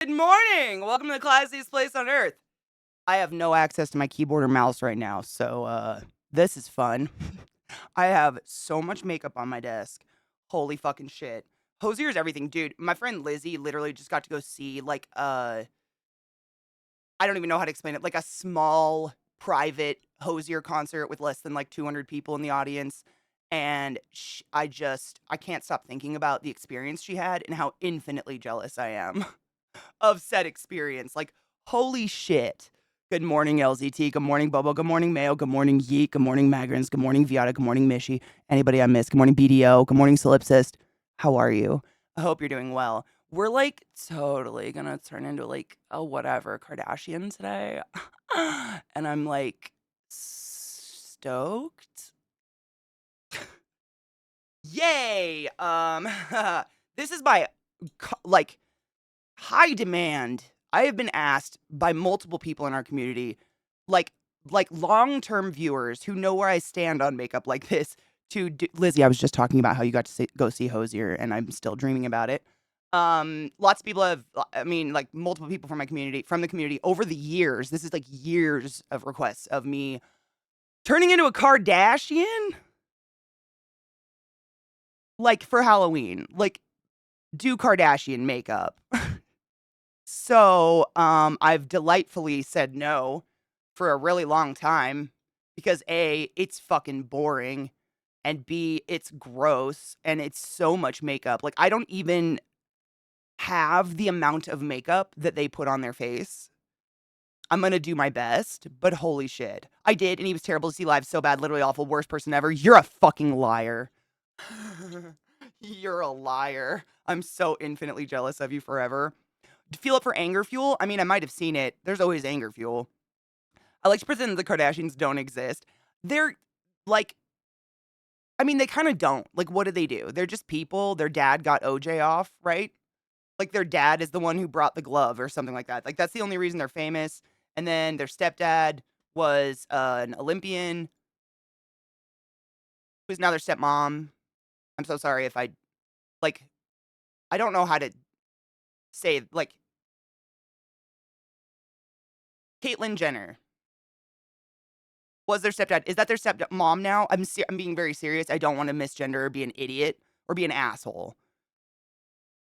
Good morning! Welcome to the classiest place on earth. I have no access to my keyboard or mouse right now, so this is fun. I have so much makeup on my desk. Holy fucking shit. Hosier's everything, dude. My friend Lizzie literally just got to go see I don't even know how to explain it, like a small private Hosier concert with less than like 200 people in the audience. And I can't stop thinking about the experience she had and how infinitely jealous I am of said experience. Like, holy shit. Good morning, LZT. Good morning, Bobo. Good morning, Mayo. Good morning, Yeet. Good morning, Magrins. Good morning, Viata. Good morning, Mishi. Anybody I missed? Good morning, BDO. Good morning, Solipsist. How are you? I hope you're doing well. We're like totally gonna turn into like a whatever Kardashian today. And I'm like stoked. Yay! This is by like high demand. I have been asked by multiple people in our community, like long-term viewers who know where I stand on makeup like this, to do Lizzie, I was just talking about how you got to go see Hosier, and I'm still dreaming about it. Lots of people have, I mean, like, multiple people from the community over the years, this is, like, years of requests of me turning into a Kardashian, like, for Halloween. Like, do Kardashian makeup. So, I've delightfully said no for a really long time because A, it's fucking boring, and B, it's gross and it's so much makeup. Like, I don't even have the amount of makeup that they put on their face. I'm gonna do my best, but holy shit. I did, and he was terrible to see live, so bad, literally awful, worst person ever. You're a fucking liar. You're a liar. I'm so infinitely jealous of you forever. Feel it for anger fuel? I mean, I might have seen it. There's always anger fuel. I like to pretend the Kardashians don't exist. They're like, I mean, they kind of don't. Like, what do? They're just people. Their dad got OJ off, right? Like, their dad is the one who brought the glove or something like that. Like, that's the only reason they're famous. And then their stepdad was an Olympian who's now their stepmom. I'm so sorry if like, I don't know how to say, like, Caitlyn Jenner was their stepdad. Is that their stepmom now? I'm being very serious. I don't wanna misgender or be an idiot or be an asshole.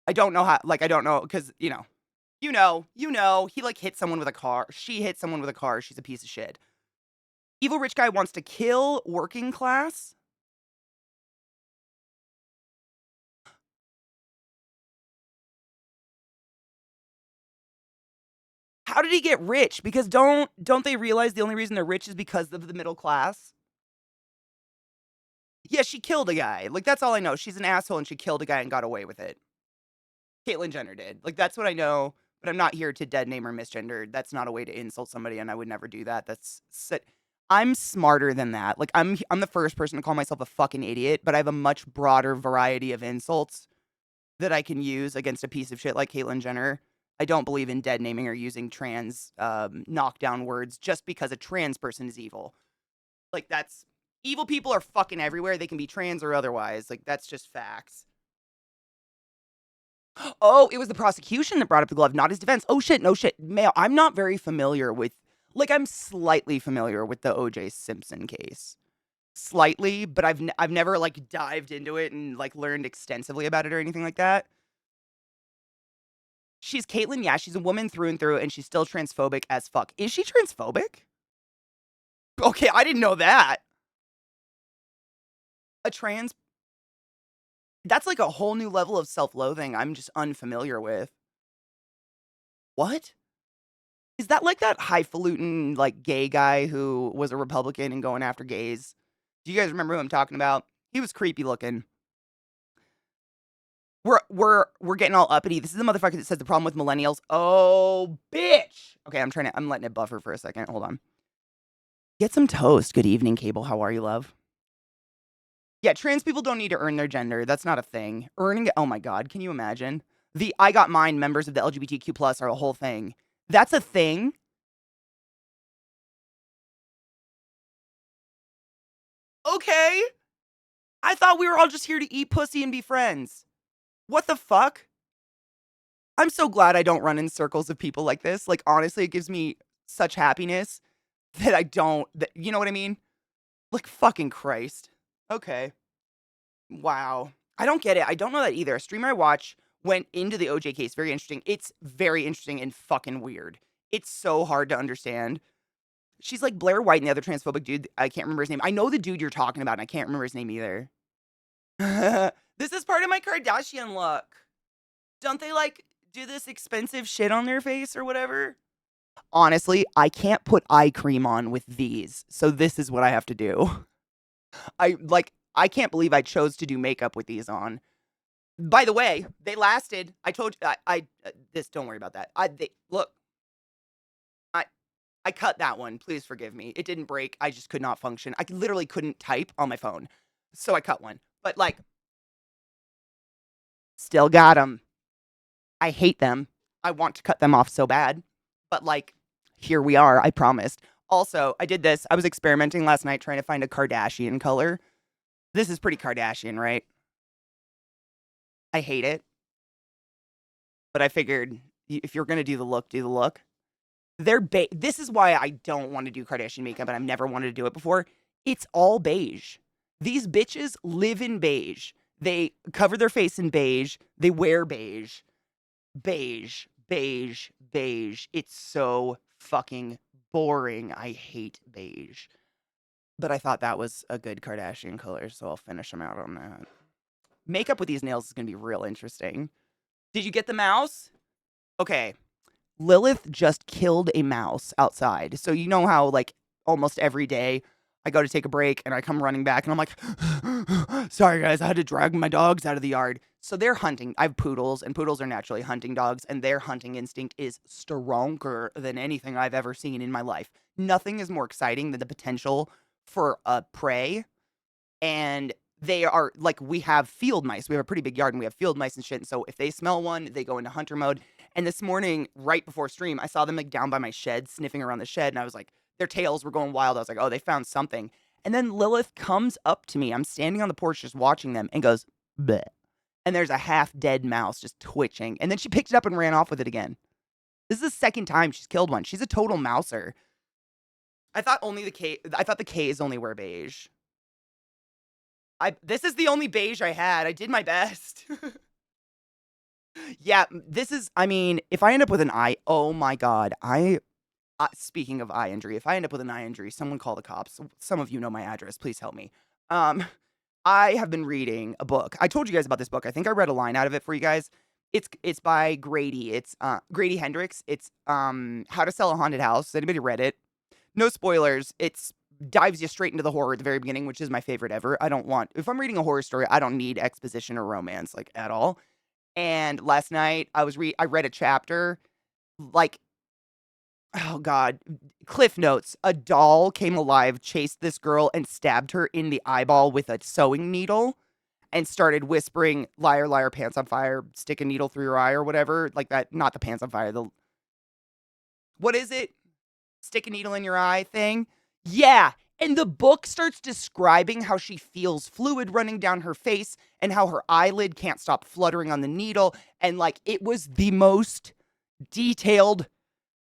I don't know how, like, I don't know, because he, like, hit someone with a car. She hit someone with a car. She's a piece of shit. Evil rich guy wants to kill working class? How did he get rich? Because don't they realize the only reason they're rich is because of the middle class? Yeah, she killed a guy. Like, that's all I know. She's an asshole and she killed a guy and got away with it. Caitlyn Jenner did. Like, that's what I know, but I'm not here to dead name or misgender. That's not a way to insult somebody, and I would never do that. I'm smarter than that. Like, I'm the first person to call myself a fucking idiot, but I have a much broader variety of insults that I can use against a piece of shit like Caitlyn Jenner. I don't believe in dead naming or using trans knockdown words just because a trans person is evil. Like, that's evil people are fucking everywhere. They can be trans or otherwise. Like, that's just facts. Oh, it was the prosecution that brought up the glove, not his defense. Oh shit, no shit. Mail. I'm not very familiar with, like, I'm slightly familiar with the OJ Simpson case. Slightly, but I've never like dived into it and like learned extensively about it or anything like that. She's Caitlyn, yeah, she's a woman through and through, and she's still transphobic as fuck. Is she transphobic? Okay, I didn't know that. A trans That's like a whole new level of self-loathing I'm just unfamiliar with. What? Is that like that highfalutin, like, gay guy who was a Republican and going after gays? Do you guys remember who I'm talking about? He was creepy looking. We're getting all uppity. This is the motherfucker that says the problem with millennials. Oh, bitch! Okay, I'm letting it buffer for a second. Hold on. Get some toast. Good evening, Cable. How are you, love? Yeah, trans people don't need to earn their gender. That's not a thing. Earning it, oh my god, can you imagine? The I got mine members of the LGBTQ plus are a whole thing. That's a thing? Okay. I thought we were all just here to eat pussy and be friends. What the fuck? I'm so glad I don't run in circles of people like this. Like, honestly, it gives me such happiness that I don't, you know what I mean? Like, fucking Christ. Okay. Wow. I don't get it. I don't know that either. A streamer I watch went into the OJ case. Very interesting. It's very interesting and fucking weird. It's so hard to understand. She's like Blair White and the other transphobic dude. I can't remember his name. I know the dude you're talking about, and I can't remember his name either. This is part of my Kardashian look. Don't they like do this expensive shit on their face or whatever? Honestly, I can't put eye cream on with these. So this is what I have to do. I can't believe I chose to do makeup with these on. By the way, they lasted. I told you this don't worry about that. Look, I I cut that one. Please forgive me. It didn't break. I just could not function. I literally couldn't type on my phone. So I cut one. But like still got them. I hate them. I want to cut them off so bad. But like here we are. I promised. Also, I did this. I was experimenting last night trying to find a Kardashian color. This is pretty Kardashian, right? I hate it. But I figured if you're going to do the look, do the look. This is why I don't want to do Kardashian makeup, and I've never wanted to do it before. It's all beige. These bitches live in beige. They cover their face in beige. They wear beige. Beige, beige, beige. It's so fucking boring. I hate beige. But I thought that was a good Kardashian color, so I'll finish them out on that. Makeup with these nails is going to be real interesting. Did you get the mouse? Okay. Lilith just killed a mouse outside. So you know how like almost every day I go to take a break and I come running back and I'm like, sorry guys, I had to drag my dogs out of the yard. So they're hunting. I have poodles and poodles are naturally hunting dogs and their hunting instinct is stronger than anything I've ever seen in my life. Nothing is more exciting than the potential for a prey. And they are like, we have field mice. We have a pretty big yard and we have field mice and shit. And so if they smell one, they go into hunter mode. And this morning, right before stream, I saw them like down by my shed, sniffing around the shed. And I was like, their tails were going wild. I was like, oh, they found something. And then Lilith comes up to me. I'm standing on the porch just watching them and goes, bleh. And there's a half dead mouse just twitching. And then she picked it up and ran off with it again. This is the second time she's killed one. She's a total mouser. I thought the K's only wear beige. This is the only beige I had. I did my best. Yeah, I mean, if I end up with an eye, oh my God. Speaking of eye injury, if I end up with an eye injury, someone call the cops. Some of you know my address. Please help me. Um, I have been reading a book. I told you guys about this book. I think I read a line out of it for you guys. It's by Grady. It's Grady Hendrix. It's How to Sell a Haunted House. Has anybody read it? No spoilers. It's dives you straight into the horror at the very beginning, which is my favorite ever. If I'm reading a horror story, I don't need exposition or romance like at all. And last night I read a chapter like, oh God, cliff notes. A doll came alive, chased this girl and stabbed her in the eyeball with a sewing needle and started whispering, liar, liar, pants on fire, stick a needle through your eye or whatever. Like that, not the pants on fire. What is it? Stick a needle in your eye thing. Yeah. And the book starts describing how she feels fluid running down her face and how her eyelid can't stop fluttering on the needle. And like, it was the most detailed.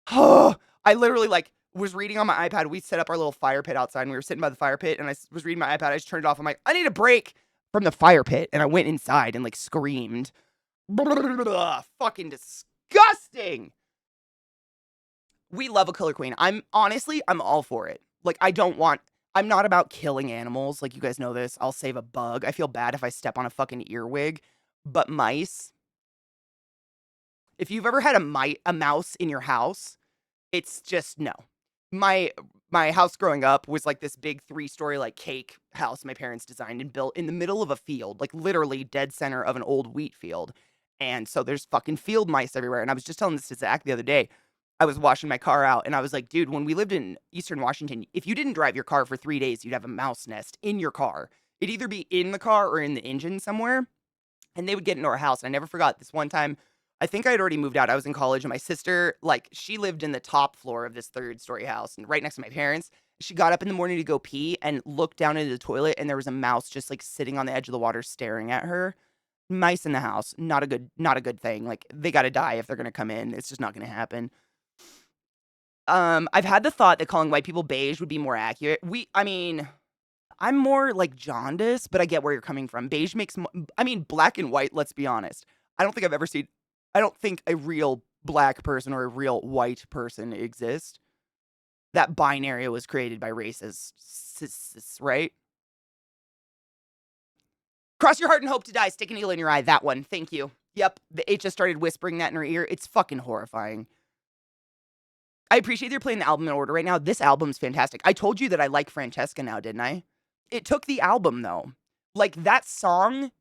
I literally like was reading on my iPad. We set up our little fire pit outside and we were sitting by the fire pit and I was reading my iPad. I just turned it off. I'm like, I need a break from the fire pit. And I went inside and like screamed. Fucking disgusting. We love a killer queen. I'm all for it. Like, I'm not about killing animals. Like, you guys know this. I'll save a bug. I feel bad if I step on a fucking earwig. But mice, if you've ever had a mouse in your house, it's just no. My house growing up was like this big 3-story like cake house my parents designed and built in the middle of a field, like literally dead center of an old wheat field. And so there's fucking field mice everywhere. And I was just telling this to Zach the other day. I was washing my car out and I was like, dude, when we lived in Eastern Washington, if you didn't drive your car for 3 days, you'd have a mouse nest in your car. It'd either be in the car or in the engine somewhere. And they would get into our house. And I never forgot this one time. I think I had already moved out. I was in college and my sister, like, she lived in the top floor of this 3rd-story house and right next to my parents. She got up in the morning to go pee and looked down into the toilet and there was a mouse just like sitting on the edge of the water staring at her. Mice in the house, not a good thing. Like, they gotta die if they're gonna come in. It's just not gonna happen. I've had the thought that calling white people beige would be more accurate. I mean, I'm more like jaundice, but I get where you're coming from. Beige makes, I mean, black and white, let's be honest. I don't think I've ever seen, I don't think a real black person or a real white person exist. That binary was created by racists, right? Cross your heart and hope to die. Stick a needle in your eye. That one. Thank you. Yep. It just started whispering that in her ear. It's fucking horrifying. I appreciate you're playing the album in order right now. This album's fantastic. I told you that I like Francesca now, didn't I? It took the album though. Like that song,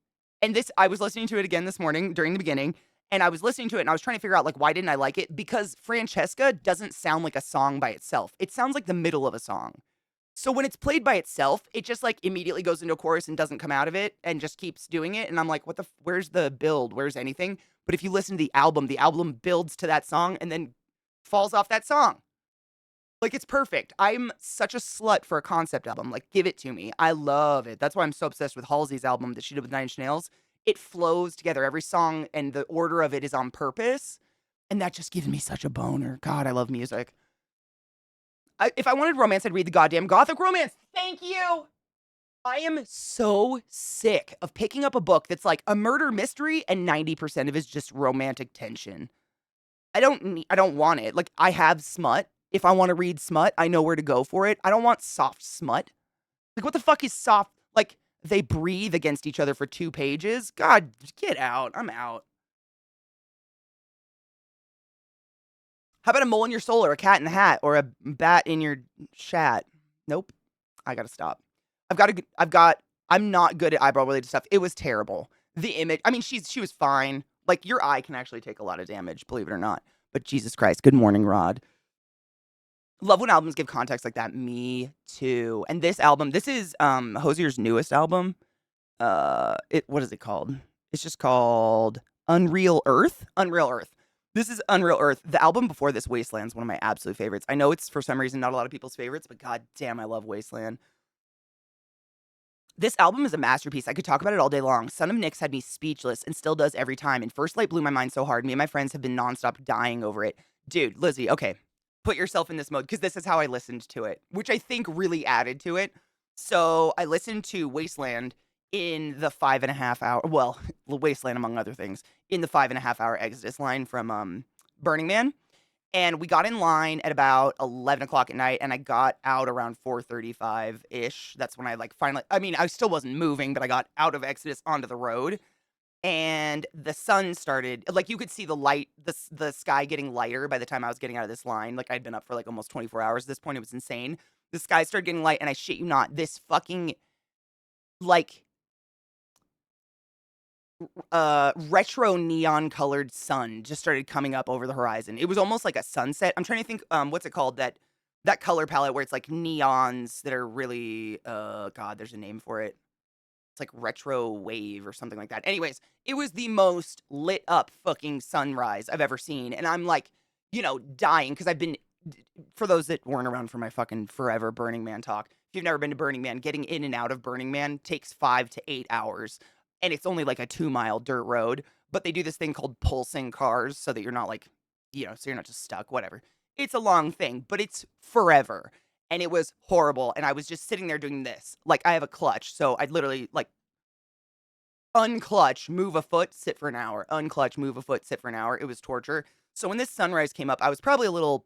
and this I was listening to it again this morning during the beginning, and I was listening to it and I was trying to figure out like why didn't I like it? Because Francesca doesn't sound like a song by itself. It sounds like the middle of a song. So when it's played by itself, it just like immediately goes into a chorus and doesn't come out of it and just keeps doing it. And I'm like, where's the build? Where's anything? But if you listen to the album builds to that song and then falls off that song. Like, it's perfect. I'm such a slut for a concept album. Like, give it to me. I love it. That's why I'm so obsessed with Halsey's album that she did with Nine Inch Nails. It flows together. Every song and the order of it is on purpose. And that just gives me such a boner. God, I love music. If I wanted romance, I'd read the goddamn Gothic romance. Thank you. I am so sick of picking up a book that's like a murder mystery and 90% of it is just romantic tension. I don't want it. Like, I have smut. If I want to read smut, I know where to go for it. I don't want soft smut. Like, what the fuck is soft? Like, they breathe against each other for 2 pages? God, get out. I'm out. How about a mole in your soul or a cat in the hat or a bat in your chat? Nope. I gotta stop. I'm not good at eyebrow related stuff. It was terrible. The image, I mean, she was fine. Like, your eye can actually take a lot of damage, believe it or not. But Jesus Christ, good morning, Rod. Love when albums give context like that. Me too. And this album, this is Hozier's newest album. What is it called? It's just called Unreal Earth. Unreal Earth. This is Unreal Earth. The album before this, Wasteland's one of my absolute favorites. I know it's for some reason not a lot of people's favorites, but god damn, I love Wasteland. This album is a masterpiece. I could talk about it all day long. Son of Nyx had me speechless and still does every time. And First Light blew my mind so hard. Me and my friends have been nonstop dying over it. Dude, Lizzie, okay. Put yourself in this mode because this is how I listened to it, which I think really added to it. So I listened to Wasteland in the 5.5 hour, well, Wasteland among other things, in the 5.5 hour Exodus line from Burning Man. And we got in line at about 11 o'clock at night, and I got out around 4:35-ish. That's when I, like, finally, I mean, I still wasn't moving, but I got out of Exodus onto the road, and the sun started, like, you could see the light, the sky getting lighter by the time I was getting out of this line. Like, I'd been up for, like, almost 24 hours at this point. It was insane. The sky started getting light, and I shit you not, this fucking, like, retro neon colored sun just started coming up over the horizon. It was almost like a sunset. I'm trying to think, what's it called? That color palette where it's like neons that are really, God, there's a name for it. It's like retro wave or something like that. Anyways, it was the most lit up fucking sunrise I've ever seen. And I'm like, dying because I've been, for those that weren't around for my fucking forever Burning Man talk, if you've never been to Burning Man, getting in and out of Burning Man takes 5 to 8 hours. And it's only like a 2-mile dirt road, but they do this thing called pulsing cars so that you're not like, so you're not just stuck, whatever. It's a long thing, but it's forever. And it was horrible. And I was just sitting there doing this. Like, I have a clutch. So I'd literally like unclutch, move a foot, sit for an hour. Unclutch, move a foot, sit for an hour. It was torture. So when this sunrise came up, I was probably a little,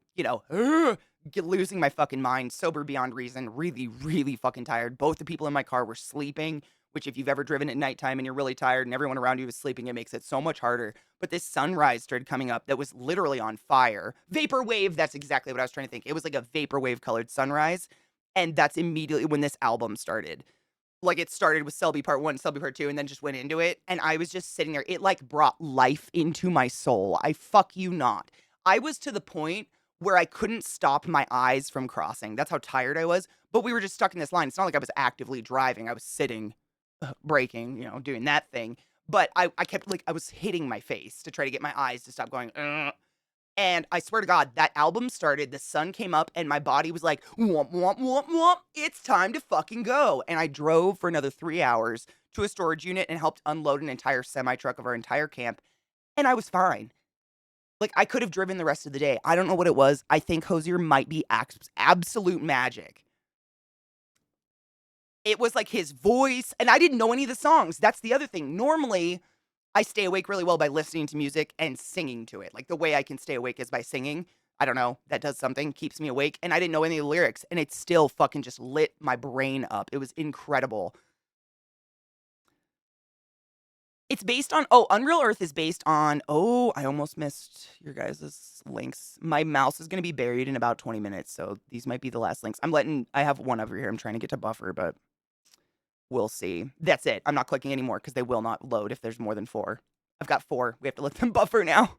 losing my fucking mind, sober beyond reason, really, really fucking tired. Both the people in my car were sleeping, which if you've ever driven at nighttime and you're really tired and everyone around you is sleeping, it makes it so much harder. But this sunrise started coming up that was literally on fire. Vaporwave, that's exactly what I was trying to think. It was like a vaporwave colored sunrise. And that's immediately when this album started. Like, it started with Selby Part 1, Selby Part 2, and then just went into it. And I was just sitting there. It, like, brought life into my soul. I fuck you not. I was to the point where I couldn't stop my eyes from crossing. That's how tired I was. But we were just stuck in this line. It's not like I was actively driving. I was sitting, braking, doing that thing. But I kept, like, I was hitting my face to try to get my eyes to stop going, ugh. And I swear to God, that album started, the sun came up, and my body was like, womp, womp, womp, womp, it's time to fucking go. And I drove for another 3 hours to a storage unit and helped unload an entire semi-truck of our entire camp, and I was fine. Like, I could have driven the rest of the day. I don't know what it was. I think Hozier might be absolute magic. It was like his voice, and I didn't know any of the songs. That's the other thing. Normally, I stay awake really well by listening to music and singing to it. Like, the way I can stay awake is by singing. I don't know. That does something, keeps me awake. And I didn't know any of the lyrics, and it still fucking just lit my brain up. It was incredible. It's based on, Unreal Earth is based on, I almost missed your guys' links. My mouse is going to be buried in about 20 minutes, so these might be the last links. I have one over here. I'm trying to get to buffer, but we'll see. That's it. I'm not clicking anymore because they will not load if there's more than 4. I've got 4. We have to let them buffer now.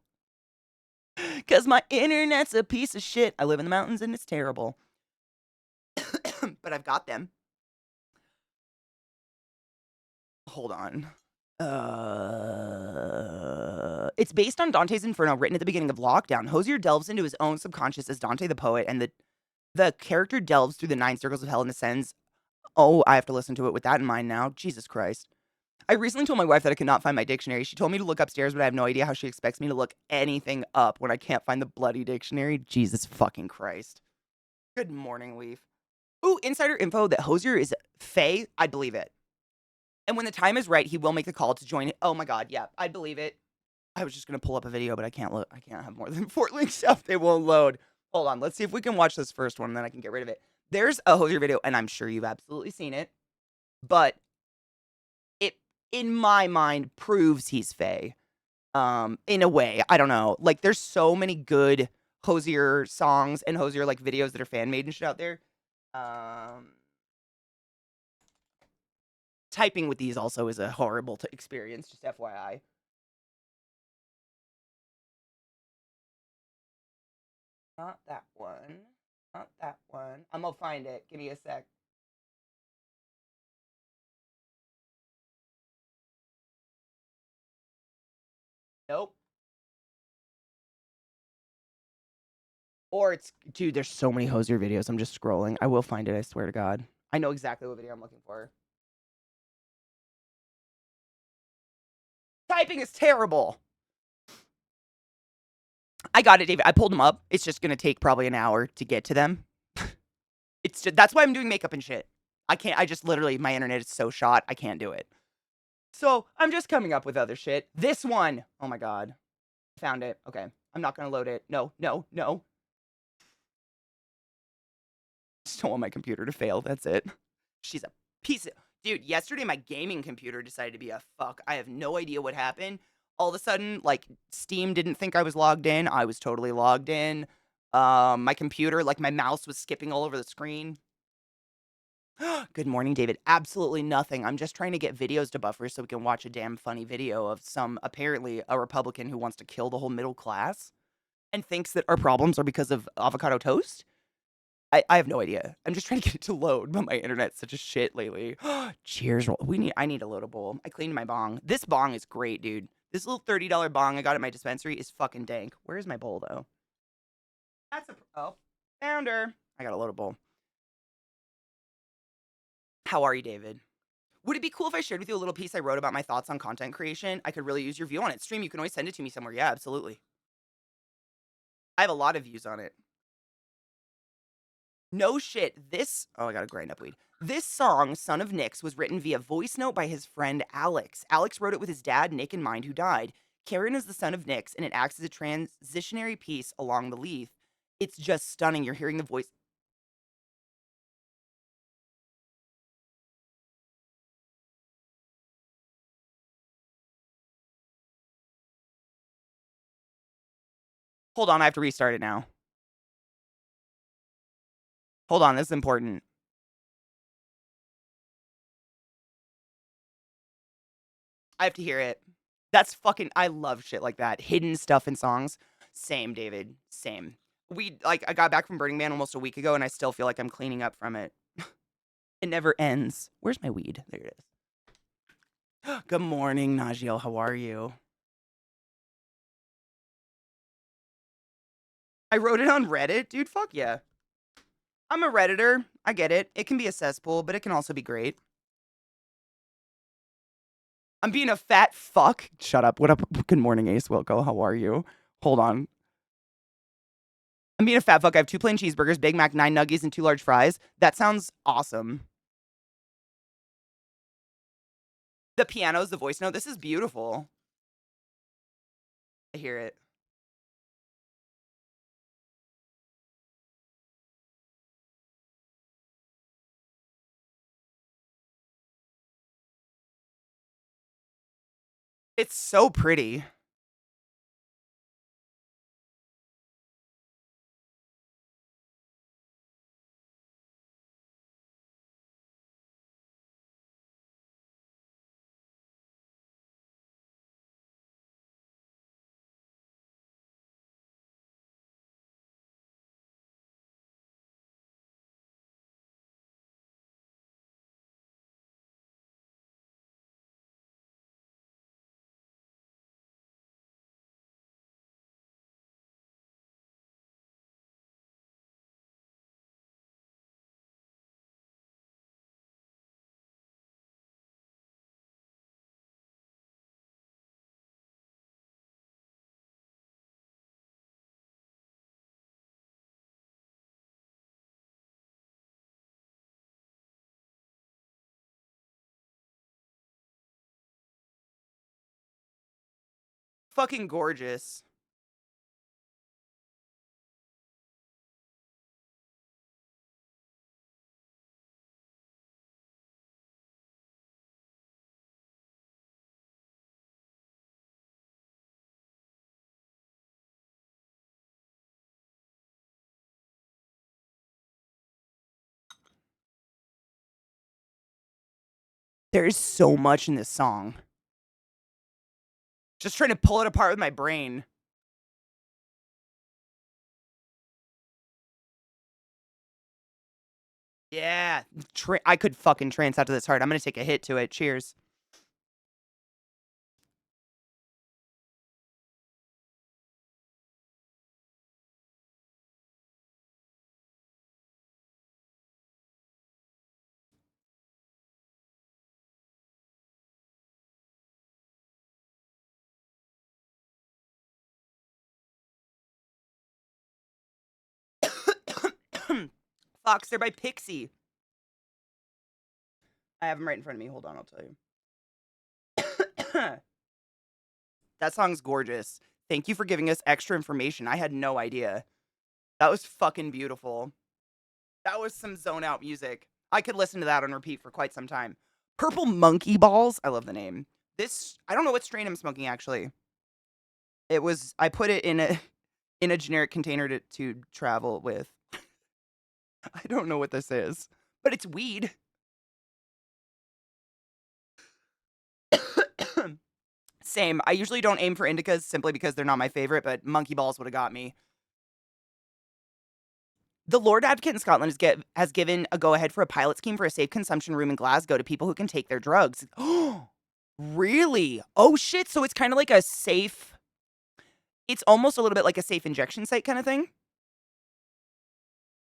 Because my internet's a piece of shit. I live in the mountains and it's terrible. But I've got them. Hold on. It's based on Dante's Inferno, written at the beginning of lockdown. Hozier delves into his own subconscious as Dante the poet, and the character delves through the 9 circles of hell and ascends. Oh, I have to listen to it with that in mind now. Jesus Christ. I recently told my wife that I could not find my dictionary. She told me to look upstairs, but I have no idea how she expects me to look anything up when I can't find the bloody dictionary. Jesus fucking Christ. Good morning, Leaf. Ooh, insider info that Hozier is Fae. I'd believe it. And when the time is right, he will make the call to join it. Oh my God, yeah, I'd believe it. I was just gonna pull up a video, but I can't look. I can't have more than 4 links up. They won't load. Hold on, let's see if we can watch this first one, and then I can get rid of it. There's a Hozier video, and I'm sure you've absolutely seen it, but it, in my mind, proves he's Fae. In a way, I don't know. Like, there's so many good Hozier songs and Hozier like videos that are fan made and shit out there. Typing with these also is a horrible experience, just FYI. Not that one. Not that one. I'm gonna find it. Give me a sec. Nope. Or it's, dude, there's so many Hozier videos. I'm just scrolling. I will find it, I swear to God. I know exactly what video I'm looking for. Typing is terrible. I got it, David. I pulled them up. It's just gonna take probably an hour to get to them. It's just, that's why I'm doing makeup and shit. I can't, I just literally, my internet is so shot, I can't do it. So I'm just coming up with other shit. This one, oh my God. Found it. Okay. I'm not gonna load it. No, no, no. Just don't want my computer to fail. That's it. She's a piece of, dude, yesterday my gaming computer decided to be a fuck. I have no idea what happened. All of a sudden, like, Steam didn't think I was logged in. I was totally logged in. My computer, like, my mouse was skipping all over the screen. Good morning, David. Absolutely nothing. I'm just trying to get videos to buffer so we can watch a damn funny video of apparently a Republican who wants to kill the whole middle class and thinks that our problems are because of avocado toast. I have no idea. I'm just trying to get it to load, but my internet's such a shit lately. Cheers. I need a loadable. I cleaned my bong. This bong is great, dude. This little $30 bong I got at my dispensary is fucking dank. Where's my bowl, though? Found her. I got a loadable. How are you, David? Would it be cool if I shared with you a little piece I wrote about my thoughts on content creation? I could really use your view on it. Stream, you can always send it to me somewhere. Yeah, absolutely. I have a lot of views on it. No shit. I gotta grind up weed. This song, Son of Nyx, was written via voice note by his friend Alex. Alex wrote it with his dad, Nick, in mind, who died. Karen is the son of Nyx, and it acts as a transitionary piece along the leaf. It's just stunning. You're hearing the voice. Hold on, I have to restart it now. Hold on, this is important. I have to hear it. That's fucking, I love shit like that. Hidden stuff in songs. Same, David. Same. I got back from Burning Man almost a week ago, and I still feel like I'm cleaning up from it. It never ends. Where's my weed? There it is. Good morning, Najiel. How are you? I wrote it on Reddit. Dude, fuck yeah. I'm a Redditor. I get it. It can be a cesspool, but it can also be great. I'm being a fat fuck. Shut up. What up? Good morning, Ace Wilco. How are you? Hold on. I'm being a fat fuck. I have 2 plain cheeseburgers, Big Mac, 9 nuggies, and 2 large fries. That sounds awesome. The piano's the voice note. This is beautiful. I hear it. It's so pretty. Fucking gorgeous. There's so much in this song. Just trying to pull it apart with my brain. Yeah. I could fucking trance out to this hard. I'm gonna take a hit to it. Cheers. Fox, they're by Pixie. I have them right in front of me. Hold on, I'll tell you. That song's gorgeous. Thank you for giving us extra information. I had no idea. That was fucking beautiful. That was some zone out music. I could listen to that on repeat for quite some time. Purple Monkey Balls. I love the name. This, I don't know what strain I'm smoking actually. It was, I put it in a in a generic container to travel with. I don't know what this is, but it's weed. Same. I usually don't aim for indicas simply because they're not my favorite, but Monkey Balls would have got me. The Lord Advocate in Scotland has given a go-ahead for a pilot scheme for a safe consumption room in Glasgow to people who can take their drugs. Oh, really? Oh, shit. So it's kind of like a safe... It's almost a little bit like a safe injection site kind of thing.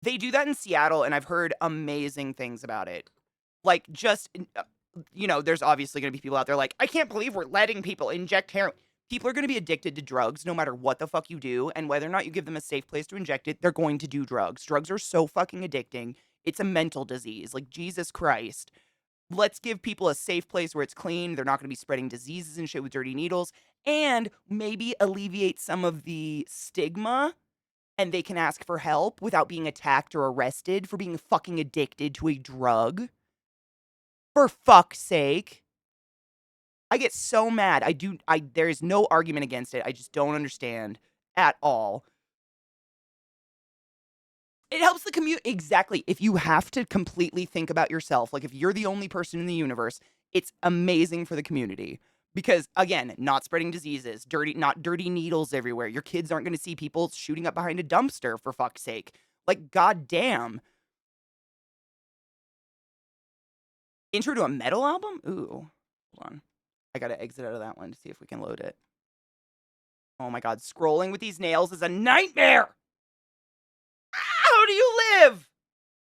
They do that in Seattle, and I've heard amazing things about it. Like, just... there's obviously going to be people out there like, I can't believe we're letting people inject heroin. People are going to be addicted to drugs no matter what the fuck you do, and whether or not you give them a safe place to inject it, they're going to do drugs. Drugs are so fucking addicting. It's a mental disease. Like, Jesus Christ. Let's give people a safe place where it's clean. They're not going to be spreading diseases and shit with dirty needles, and maybe alleviate some of the stigma, and they can ask for help without being attacked or arrested for being fucking addicted to a drug. For fuck's sake. I get so mad. There is no argument against it. I just don't understand at all. It helps the community. Exactly. If you have to completely think about yourself, like if you're the only person in the universe, it's amazing for the community. Because again, not spreading diseases, not dirty needles everywhere. Your kids aren't going to see people shooting up behind a dumpster, for fuck's sake. Like, goddamn. Intro to a metal album? Ooh. Hold on. I gotta exit out of that one to see if we can load it. Oh my god, scrolling with these nails is a nightmare! do you live?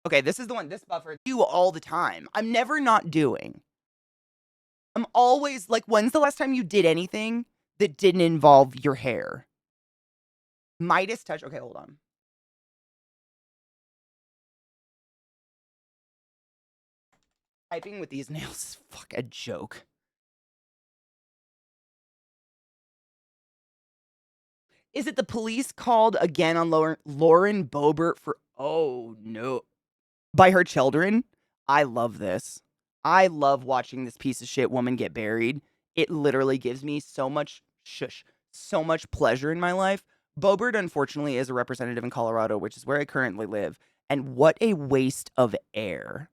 Okay, this is the one, this buffer. Do all the time. I'm never not doing. I'm always like, when's the last time you did anything that didn't involve your hair? Midas touch. Okay, hold on. Typing with these nails is fuck a joke. Is it the police called again on Lauren Boebert for, oh no, by her children? I love this. I love watching this piece of shit woman get buried. It literally gives me so much so much pleasure in my life. Boebert, unfortunately, is a representative in Colorado, which is where I currently live. And what a waste of air.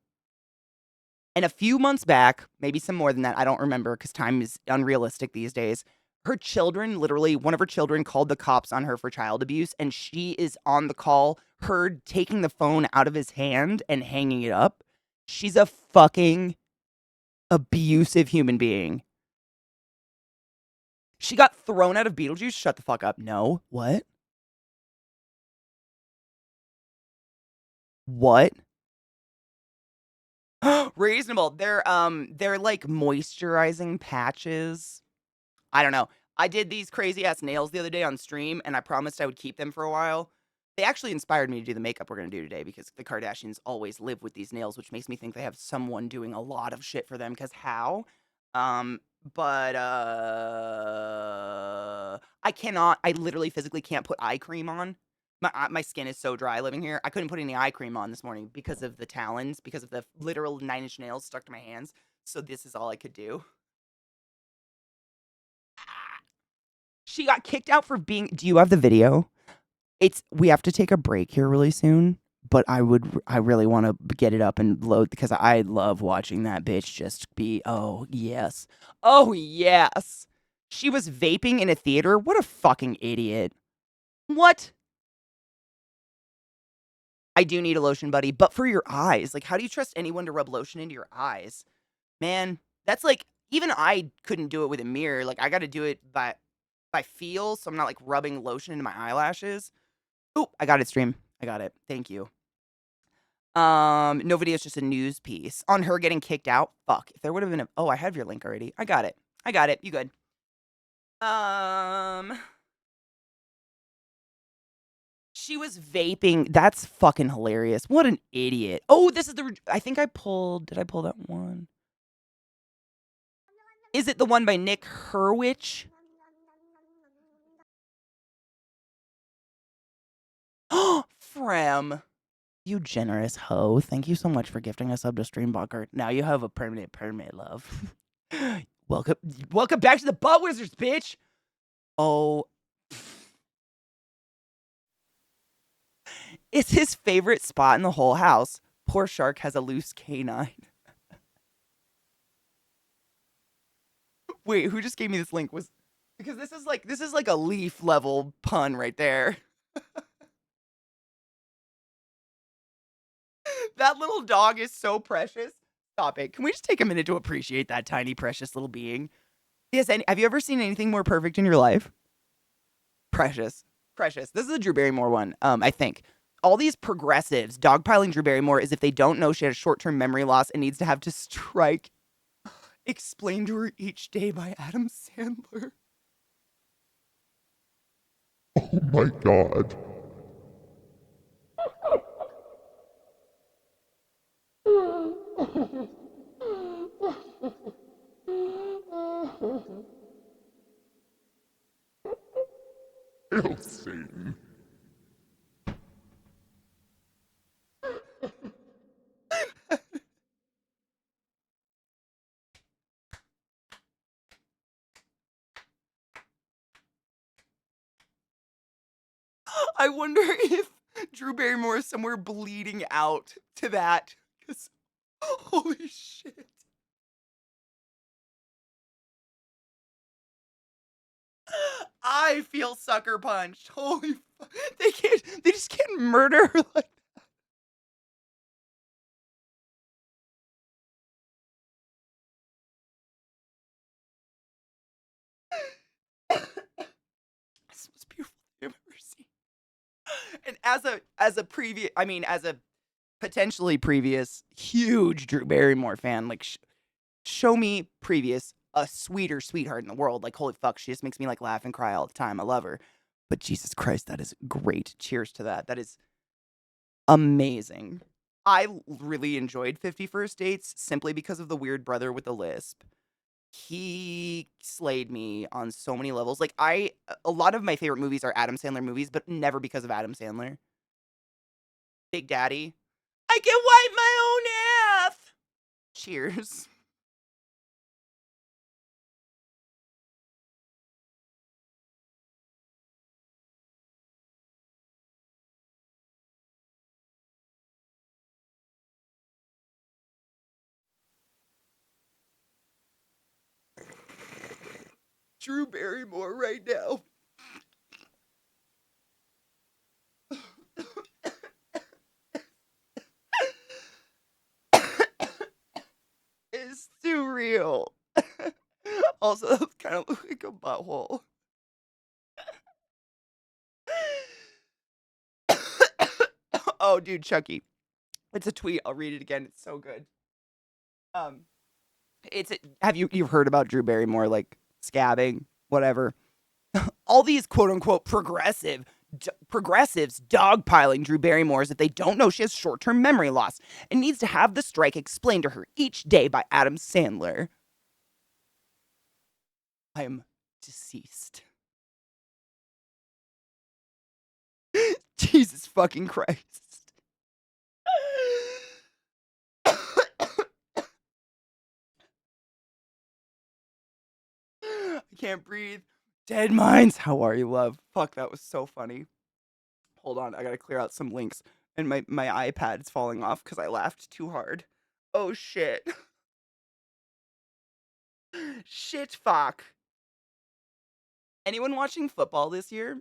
And a few months back, maybe some more than that, I don't remember because time is unrealistic these days. Her children, literally, one of her children called the cops on her for child abuse, and she is on the call, heard taking the phone out of his hand and hanging it up. She's a fucking abusive human being. She got thrown out of Beetlejuice. Shut the fuck up. No. What? What? Reasonable. They're like moisturizing patches. I don't know. I did these crazy ass nails the other day on stream, and I promised I would keep them for a while. They actually inspired me to do the makeup we're gonna do today because the Kardashians always live with these nails, which makes me think they have someone doing a lot of shit for them. Because how? Um, but I cannot. I literally physically can't put eye cream on. My skin is so dry living here. I couldn't put any eye cream on this morning because of the talons, because of the literal 9-inch nails stuck to my hands. So this is all I could do. She got kicked out for being. Do you have the video? We have to take a break here really soon, but I really want to get it up and load because I love watching that bitch just be, oh yes. Oh yes. She was vaping in a theater. What a fucking idiot. What? I do need a lotion, buddy, but for your eyes. Like, how do you trust anyone to rub lotion into your eyes? Man, that's like, even I couldn't do it with a mirror. Like, I got to do it by feel, so I'm not like rubbing lotion into my eyelashes. Oh, I got it, stream. I got it. Thank you. No video, it's just a news piece on her getting kicked out. Fuck. If there would have been a, oh, I have your link already. I got it. I got it. You good. She was vaping. That's fucking hilarious. What an idiot. Oh, this is the, I think I pulled, did I pull that one? Is it the one by Nick Hurwitch? Oh, Frem. You generous hoe. Thank you so much for gifting a sub to Streambucker. Now you have a permanent love. Welcome back to the Butt Wizards, bitch. Oh. It's his favorite spot in the whole house. Poor shark has a loose canine. Wait, who just gave me this link? Was because this is like a Leaf level pun right there. That little dog is so precious. Stop it. Can we just take a minute to appreciate that tiny precious little being? Have you ever seen anything more perfect in your life? Precious. Precious. This is a Drew Barrymore one, I think. All these progressives dogpiling Drew Barrymore as if they don't know she has short-term memory loss and needs to have to strike. Explained to her each day by Adam Sandler. Oh my god. Hail Satan. I wonder if Drew Barrymore is somewhere bleeding out to that. Because, holy shit. I feel sucker punched. Holy fuck. They just can't murder her like that. This is the most beautiful thing I've ever seen. And as a potentially previous huge Drew Barrymore fan, like show me previous a sweeter sweetheart in the world. Like holy fuck, she just makes me like laugh and cry all the time. I love her. But Jesus Christ, that is great. Cheers to that. That is amazing. I really enjoyed 51st Dates simply because of the weird brother with the lisp. He slayed me on so many levels. Like a lot of my favorite movies are Adam Sandler movies, but never because of Adam Sandler. Big Daddy. I can wipe my own ass. Cheers. Drew Barrymore right now. Is surreal. Also, that kind of look like a butthole. Oh, dude, Chucky. It's a tweet. I'll read it again. It's so good. Um, have you've heard about Drew Barrymore like scabbing, whatever? All these quote unquote progressives dogpiling Drew Barrymore as if they don't know she has short term memory loss and needs to have the strike explained to her each day by Adam Sandler. I am deceased. Jesus fucking Christ. I can't breathe. Dead Minds. How are you, love? Fuck, that was so funny. Hold on, I gotta clear out some links. And my iPad is falling off because I laughed too hard. Oh shit. Shit fuck. Anyone watching football this year?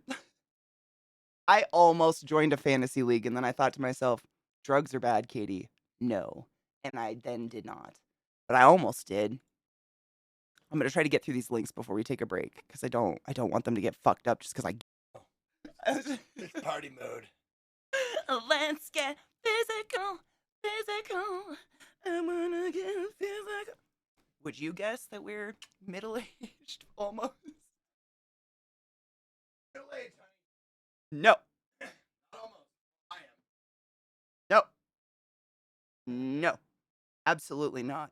I almost joined a fantasy league and then I thought to myself, drugs are bad, Katie. No. And I then did not. But I almost did. I'm gonna try to get through these links before we take a break because I don't want them to get fucked up just because It's party mode. Let's get physical, physical. I'm gonna get physical. Would you guess that we're middle aged almost? Middle age, honey. No. Almost. I am. No. No. Absolutely not.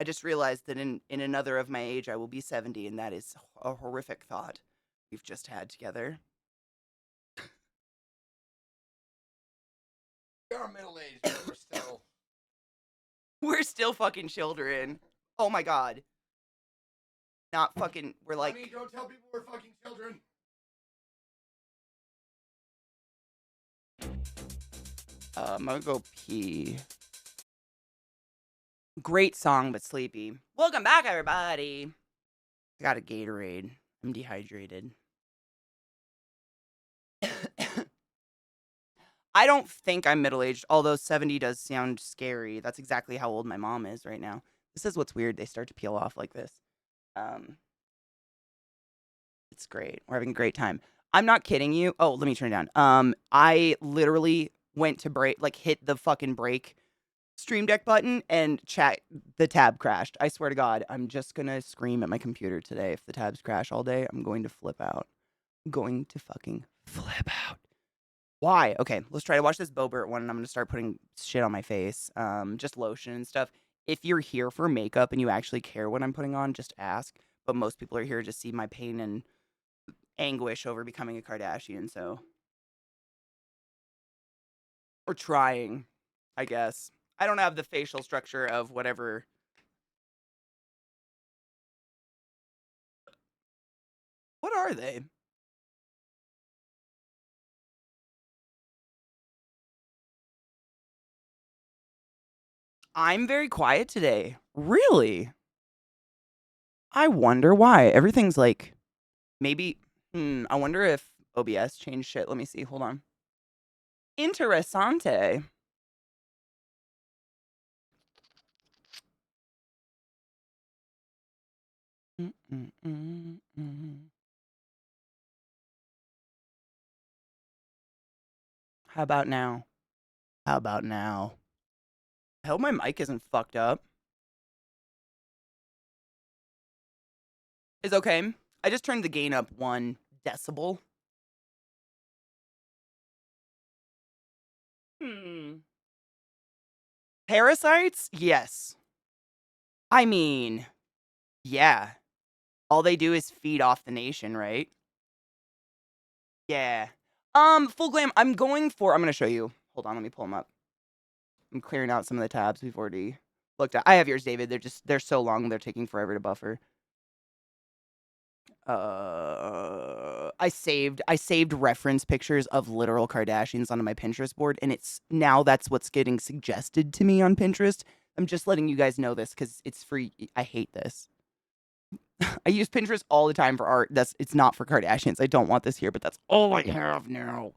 I just realized that in another of my age I will be 70, and that is a horrific thought we've just had together. We are middle aged, but we're still. We're still fucking children. Oh my god. Not fucking we're like Honey, don't tell people we're fucking children. I'm gonna go pee. Great song, but sleepy. Welcome back, everybody. I got a Gatorade. I'm dehydrated. I don't think I'm middle aged, although 70 does sound scary. That's exactly how old my mom is right now. This is what's weird. They start to peel off like this. Um, it's great. We're having a great time. I'm not kidding you. Oh, let me turn it down. I literally went to break, like hit the fucking break Stream Deck button and the tab crashed. I swear to God, I'm just gonna scream at my computer today. If the tabs crash all day, I'm going to flip out. I'm going to fucking flip out. Why? Okay, let's try to watch this Bobert one, and I'm gonna start putting shit on my face. Just lotion and stuff. If you're here for makeup and you actually care what I'm putting on, just ask. But most people are here to see my pain and anguish over becoming a Kardashian, so or trying, I guess. I don't have the facial structure of whatever. What are they? I'm very quiet today. Really? I wonder why. Everything's like maybe I wonder if OBS changed shit. Let me see. Hold on. Interessante. Mm, mm, mm, mm. How about now? How about now? I hope my mic isn't fucked up. Is okay. I just turned the gain up 1 decibel. Hmm. Parasites? Yes. I mean, yeah. All they do is feed off the nation, right? Yeah. Full glam. I'm gonna show you. Hold on, let me pull them up. I'm clearing out some of the tabs we've already looked at. I have yours, David. They're so long, they're taking forever to buffer. I saved reference pictures of literal Kardashians onto my Pinterest board, and that's what's getting suggested to me on Pinterest. I'm just letting you guys know this because it's free. I hate this. I use Pinterest all the time for art. It's not for Kardashians. I don't want this here, but that's all I have now.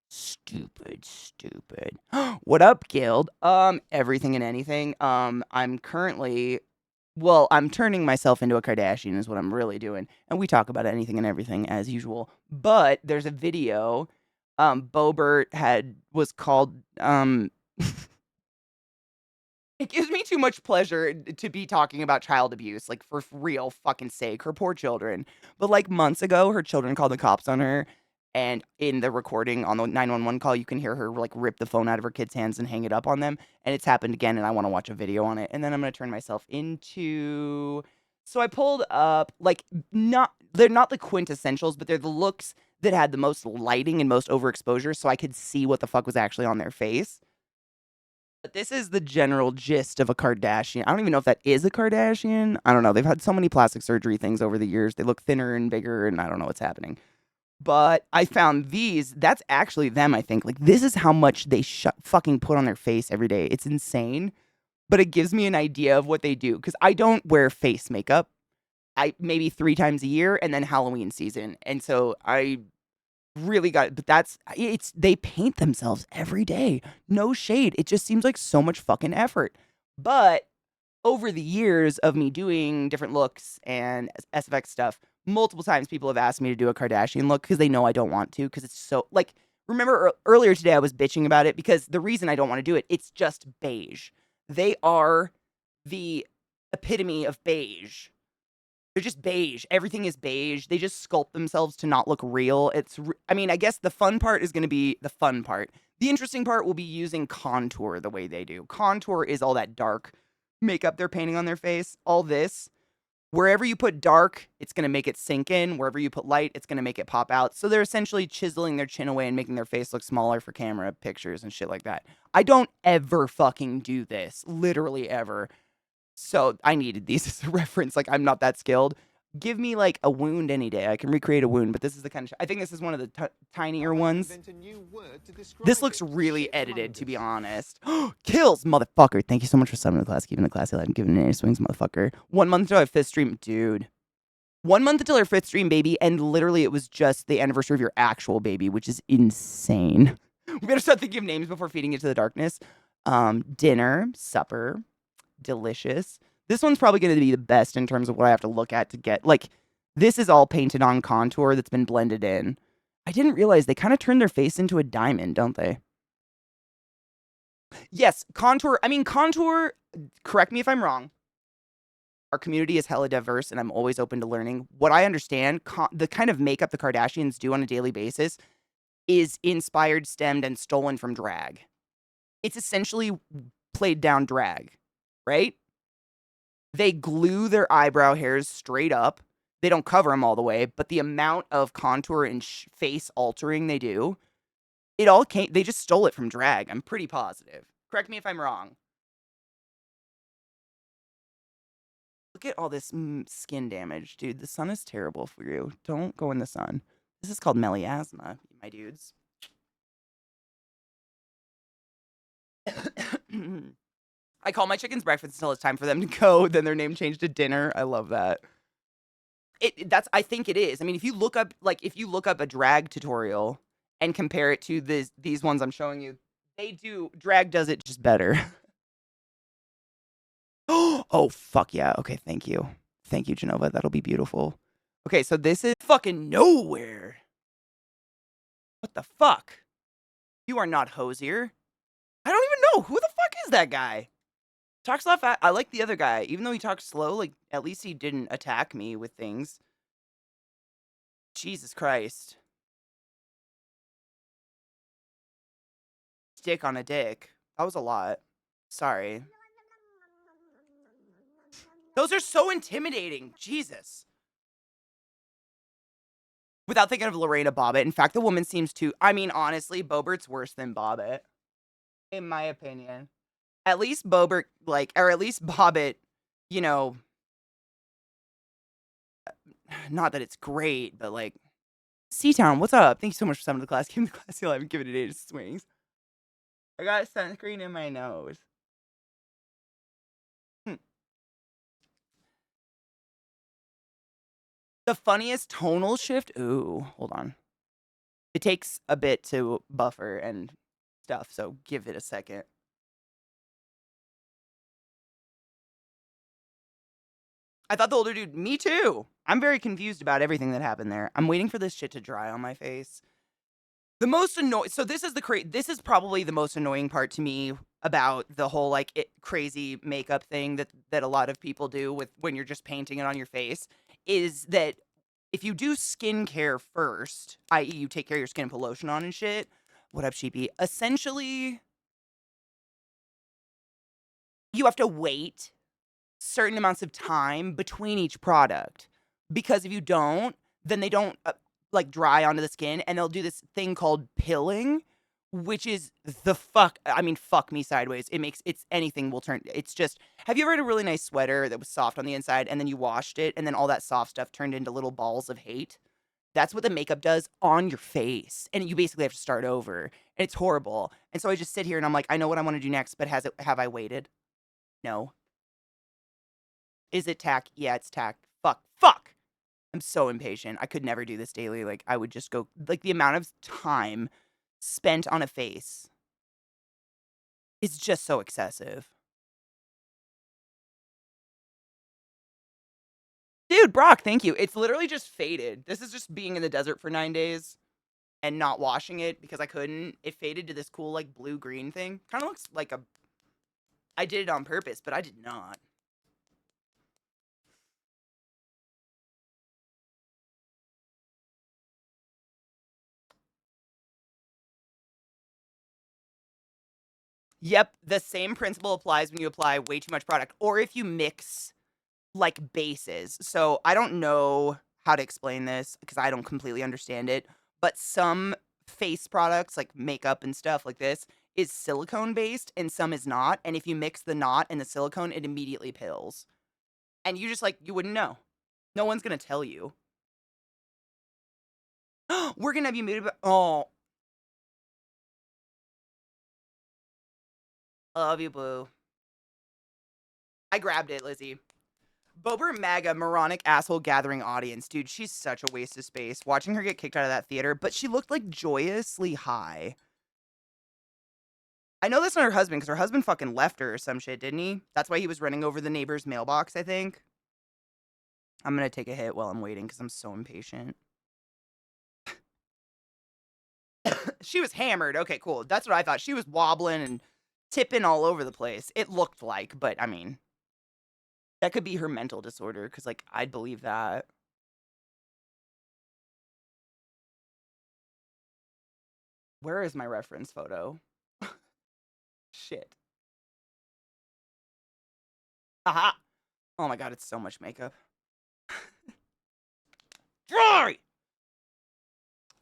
Stupid. What up, Guild? Everything and anything. I'm currently I'm turning myself into a Kardashian is what I'm really doing. And we talk about anything and everything as usual. But there's a video Bobert was called it gives me too much pleasure to be talking about child abuse, like for real fucking sake, her poor children. But like months ago, her children called the cops on her. And in the recording on the 911 call, you can hear her like rip the phone out of her kids' hands and hang it up on them. And it's happened again, and I want to watch a video on it. And then I'm gonna turn myself into. So I pulled up they're not the quintessentials, but they're the looks that had the most lighting and most overexposure, so I could see what the fuck was actually on their face. But this is the general gist of a Kardashian. I don't even know if that is a Kardashian. I don't know. They've had so many plastic surgery things over the years. They look thinner and bigger, and I don't know what's happening. But I found these. That's actually them, I think. Like, this is how much they fucking put on their face every day. It's insane. But it gives me an idea of what they do. Because I don't wear face makeup. Maybe 3 times a year, and then Halloween season. And so I really got it. But they paint themselves every day. No shade. It just seems like so much fucking effort. But over the years of me doing different looks and SFX stuff, multiple times people have asked me to do a Kardashian look because they know I don't want to because it's so like remember earlier today I was bitching about it because the reason I don't want to do it, it's just beige. They are the epitome of beige. They're just beige. Everything is beige. They just sculpt themselves to not look real. I mean, I guess the fun part is going to be the fun part. The interesting part will be using contour the way they do. Contour is all that dark makeup they're painting on their face. All this, wherever you put dark, it's going to make it sink in. Wherever you put light, it's going to make it pop out. So they're essentially chiseling their chin away and making their face look smaller for camera pictures and shit like that. I don't ever fucking do this. Literally ever. So I needed these as a reference. Like, I'm not that skilled. Give me like a wound any day. I can recreate a wound, but this is the kind of I think this is one of the tinier ones. This looks really edited, to be honest. Kills, motherfucker. Thank you so much for subbing to the class, keeping the classy light and giving it any swings, motherfucker. 1 month until our 5th stream. Dude. 1 month until our 5th stream, baby. And literally, it was just the anniversary of your actual baby, which is insane. We better start thinking of names before feeding into the darkness. Dinner, supper, delicious. This one's probably going to be the best in terms of what I have to look at to get. Like, this is all painted on contour that's been blended in. I didn't realize they kind of turn their face into a diamond, don't they? Yes, contour. I mean, contour, correct me if I'm wrong. Our community is hella diverse, and I'm always open to learning. What I understand, the kind of makeup the Kardashians do on a daily basis is inspired, stemmed, and stolen from drag. It's essentially played down drag, right? They glue their eyebrow hairs straight up. They don't cover them all the way, but the amount of contour and face altering they do, they just stole it from drag. I'm pretty positive. Correct me if I'm wrong. Look at all this skin damage, dude. The sun is terrible for you. Don't go in the sun. This is called melasma, my dudes. I call my chickens breakfast until it's time for them to go. Then their name changed to dinner. I love that. I think it is. I mean, if you look up a drag tutorial and compare it to these ones I'm showing you, drag does it just better. Oh, fuck yeah. Okay, thank you. Thank you, Genova. That'll be beautiful. Okay, so this is fucking nowhere. What the fuck? You are not Hosier. I don't even know. Who the fuck is that guy? Talks a lot fast. I like the other guy. Even though he talks slow, like, at least he didn't attack me with things. Jesus Christ. Dick on a dick. That was a lot. Sorry. Those are so intimidating. Jesus. Without thinking of Lorena Bobbitt. In fact, the woman seems to... I mean, honestly, Bobert's worse than Bobbitt. In my opinion. At least Bobert, like... Or at least Bobbitt, you know... Not that it's great, but, like... C-Town, what's up? Thank you so much for summoning the class. Give me the class 11. Give it an 8 swings. I got sunscreen in my nose. The funniest tonal shift? Ooh, hold on. It takes a bit to buffer and stuff, so give it a second. I thought the older dude, me too. I'm very confused about everything that happened there. I'm waiting for this shit to dry on my face. The most annoying, so this is probably the most annoying part to me about the whole like crazy makeup thing that a lot of people do with when you're just painting it on your face, is that if you do skincare first, i.e. you take care of your skin and put lotion on and shit, what up, sheepy? Essentially, you have to wait certain amounts of time between each product. Because if you don't, then they don't like dry onto the skin, and they'll do this thing called pilling, which is the fuck. I mean, fuck me sideways. It's anything will turn. It's just, have you ever had a really nice sweater that was soft on the inside and then you washed it and then all that soft stuff turned into little balls of hate? That's what the makeup does on your face. And you basically have to start over. And it's horrible. And so I just sit here and I'm like, I know what I want to do next, but have I waited? No. Is it tack? Yeah, it's tack. Fuck. I'm so impatient. I could never do this daily. Like, I would just go, like, the amount of time spent on a face is just so excessive. Dude, Brock, thank you. It's literally just faded. This is just being in the desert for 9 days and not washing it because I couldn't. It faded to this cool, like, blue-green thing. Kind of looks like a... I did it on purpose, but I did not. Yep, the same principle applies when you apply way too much product or if you mix, like, bases. So I don't know how to explain this because I don't completely understand it, but some face products, like makeup and stuff like this, is silicone based and some is not. And if you mix the not and the silicone, it immediately pills. And you just, like, you wouldn't know. No one's gonna tell you. We're gonna have you muted. Oh, I love you, boo. I grabbed it, Lizzie. Bober MAGA, moronic asshole gathering audience. Dude, she's such a waste of space. Watching her get kicked out of that theater, but she looked like joyously high. I know that's not her husband, because her husband fucking left her or some shit, didn't he? That's why he was running over the neighbor's mailbox, I think. I'm gonna take a hit while I'm waiting, because I'm so impatient. She was hammered. Okay, cool. That's what I thought. She was wobbling and tipping all over the place. It looked like, but I mean, that could be her mental disorder, because, like, I'd believe that. Where is my reference photo? Shit. Aha! Oh my god, it's so much makeup. Sorry!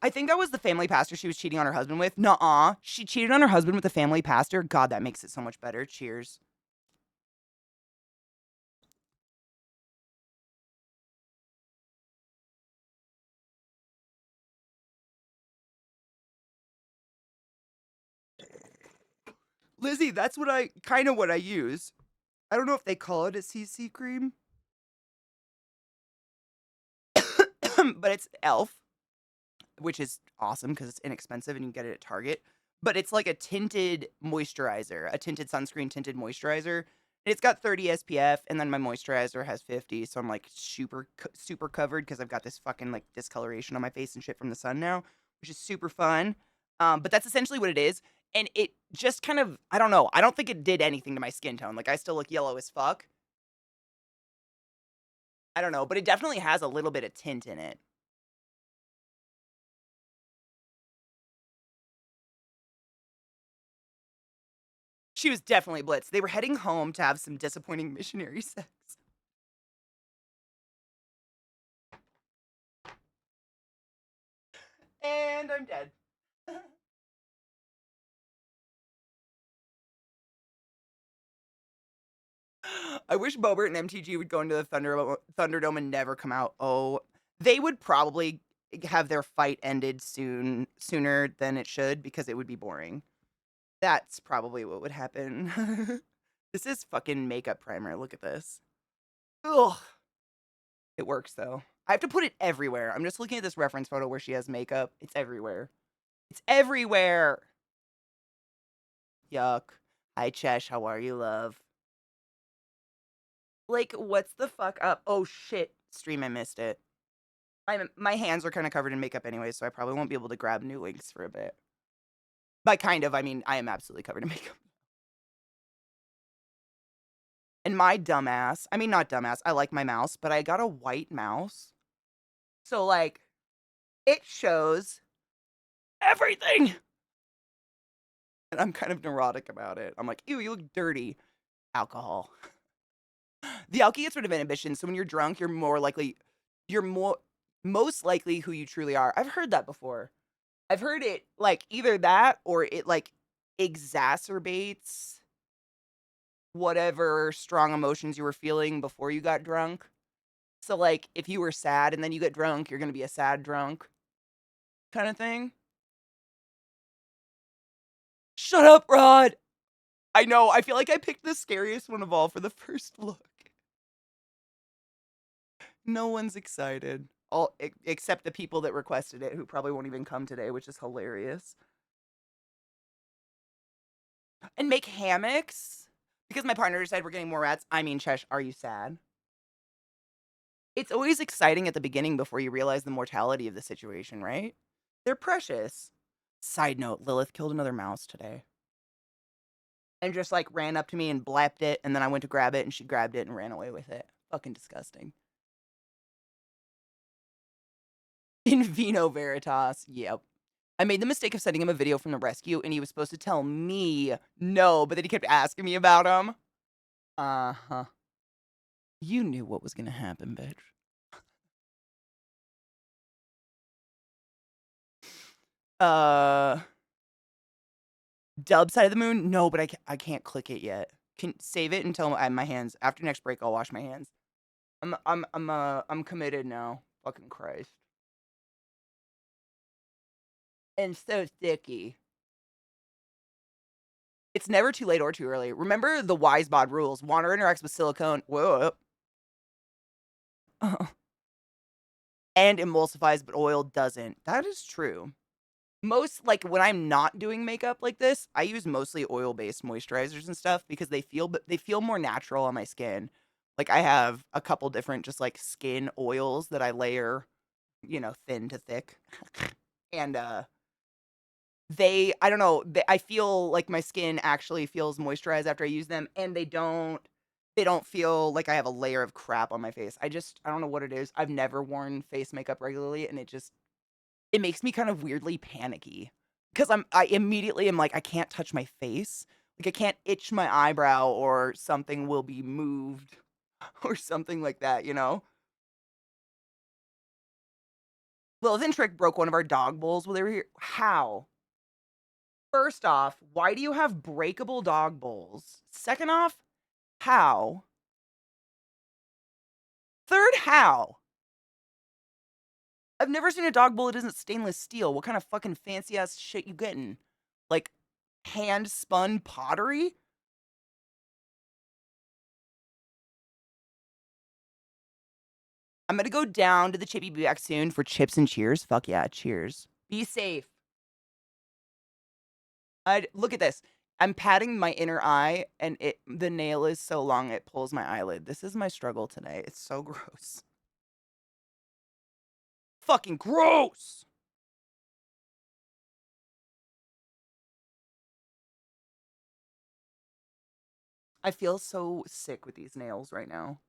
I think that was the family pastor she was cheating on her husband with. Nuh-uh. She cheated on her husband with a family pastor? God, that makes it so much better. Cheers. Lizzie, that's what what I use. I don't know if they call it a CC cream. But it's e.l.f., which is awesome because it's inexpensive and you can get it at Target. But it's like a tinted moisturizer, a tinted sunscreen tinted moisturizer. It's got 30 SPF, and then my moisturizer has 50, so I'm like super covered because I've got this fucking like discoloration on my face and shit from the sun now, which is super fun. But that's essentially what it is, and it just kind of I don't know, I don't think it did anything to my skin tone, like, I still look yellow as fuck. I don't know, but it definitely has a little bit of tint in it. She was definitely blitzed. They were heading home to have some disappointing missionary sex. And I'm dead. I wish Bobert and MTG would go into the Thunderdome and never come out. Oh, they would probably have their fight ended sooner than it should because it would be boring. That's probably what would happen. This is fucking makeup primer. Look at this. Ugh. It works though. I have to put it everywhere. I'm just looking at this reference photo where she has makeup. It's everywhere. It's everywhere. Yuck. Hi, Chesh. How are you, love? Like, what's the fuck up? Oh, shit. Stream, I missed it. My hands are kind of covered in makeup anyway, so I probably won't be able to grab new links for a bit. By kind of, I mean, I am absolutely covered in makeup. And my dumbass, I mean, not dumbass, I like my mouse, but I got a white mouse. So, like, it shows everything. And I'm kind of neurotic about it. I'm like, ew, you look dirty. Alcohol. The alky gets rid of inhibition, so when you're drunk, you're most likely who you truly are. I've heard that before. I've heard it, like, either that or it, like, exacerbates whatever strong emotions you were feeling before you got drunk. So, like, if you were sad and then you get drunk, you're gonna be a sad drunk kinda thing. Shut up, Rod! I know, I feel like I picked the scariest one of all for the first look. No one's excited. All except the people that requested it, who probably won't even come today, which is hilarious. And make hammocks? Because my partner decided we're getting more rats. I mean, Chesh, are you sad? It's always exciting at the beginning before you realize the mortality of the situation, right? They're precious. Side note, Lilith killed another mouse today. And just like ran up to me and blapped it, and then I went to grab it and she grabbed it and ran away with it. Fucking disgusting. In vino veritas. Yep. I made the mistake of sending him a video from the rescue and he was supposed to tell me no, but then he kept asking me about him. Uh-huh. You knew what was gonna happen, bitch. Uh, Dub side of the moon? No, but I can't click it yet. Can save it until I have my hands. After next break, I'll wash my hands. I'm committed now. Fucking Christ. And so sticky. It's never too late or too early. Remember the wise bod rules. Water interacts with silicone. Whoa. And emulsifies, but oil doesn't. That is true. Most like when I'm not doing makeup like this, I use mostly oil-based moisturizers and stuff because they feel more natural on my skin. Like I have a couple different just like skin oils that I layer, thin to thick. And I don't know, I feel like my skin actually feels moisturized after I use them and they don't feel like I have a layer of crap on my face. I don't know what it is. I've never worn face makeup regularly and it makes me kind of weirdly panicky because I immediately am like, I can't touch my face. Like I can't itch my eyebrow or something will be moved or something like that, you know? Lilith Trick broke one of our dog bowls while they were here. How? First off, why do you have breakable dog bowls? Second off, how? Third, how? I've never seen a dog bowl that isn't stainless steel. What kind of fucking fancy ass shit you getting? Like hand spun pottery? I'm gonna go down to the Chippy Be back soon for chips and cheers. Fuck yeah, cheers. Be safe. I'd look at this. I'm patting my inner eye, and the nail is so long it pulls my eyelid. This is my struggle today. It's so gross. Fucking gross. I feel so sick with these nails right now.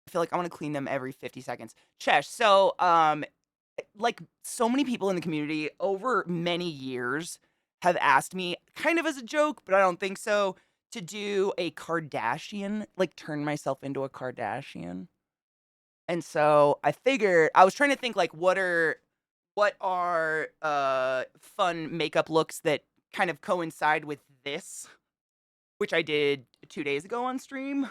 I feel like I wanna clean them every 50 seconds. Chesh, so, like, so many people in the community over many years have asked me, kind of as a joke, but I don't think so, to do a Kardashian, like, turn myself into a Kardashian. And so I figured I was trying to think, like, what are fun makeup looks that kind of coincide with this, which I did 2 days ago on stream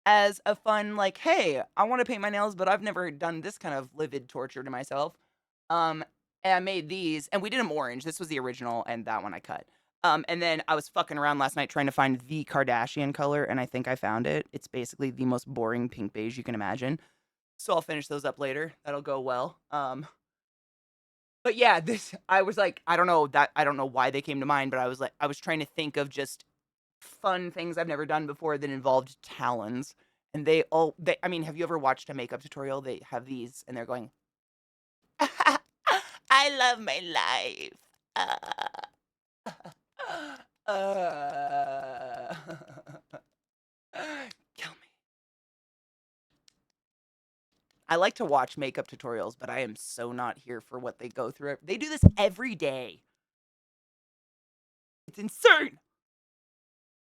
as a fun, like, "Hey, I wanna paint my nails, but I've never done this kind of livid torture to myself." Um, and I made these, and we did them orange. This was the original, and that one I cut. And then I was fucking around last night trying to find the Kardashian color, and I think I found it. It's basically the most boring pink beige you can imagine. So I'll finish those up later. That'll go well. But yeah, this I was like, I don't know why they came to mind, but I was trying to think of just fun things I've never done before that involved talons. And they I mean, have you ever watched a makeup tutorial? They have these and they're going, I love my life. Uh, kill me. I like to watch makeup tutorials, but I am so not here for what they go through. They do this every day. It's insane.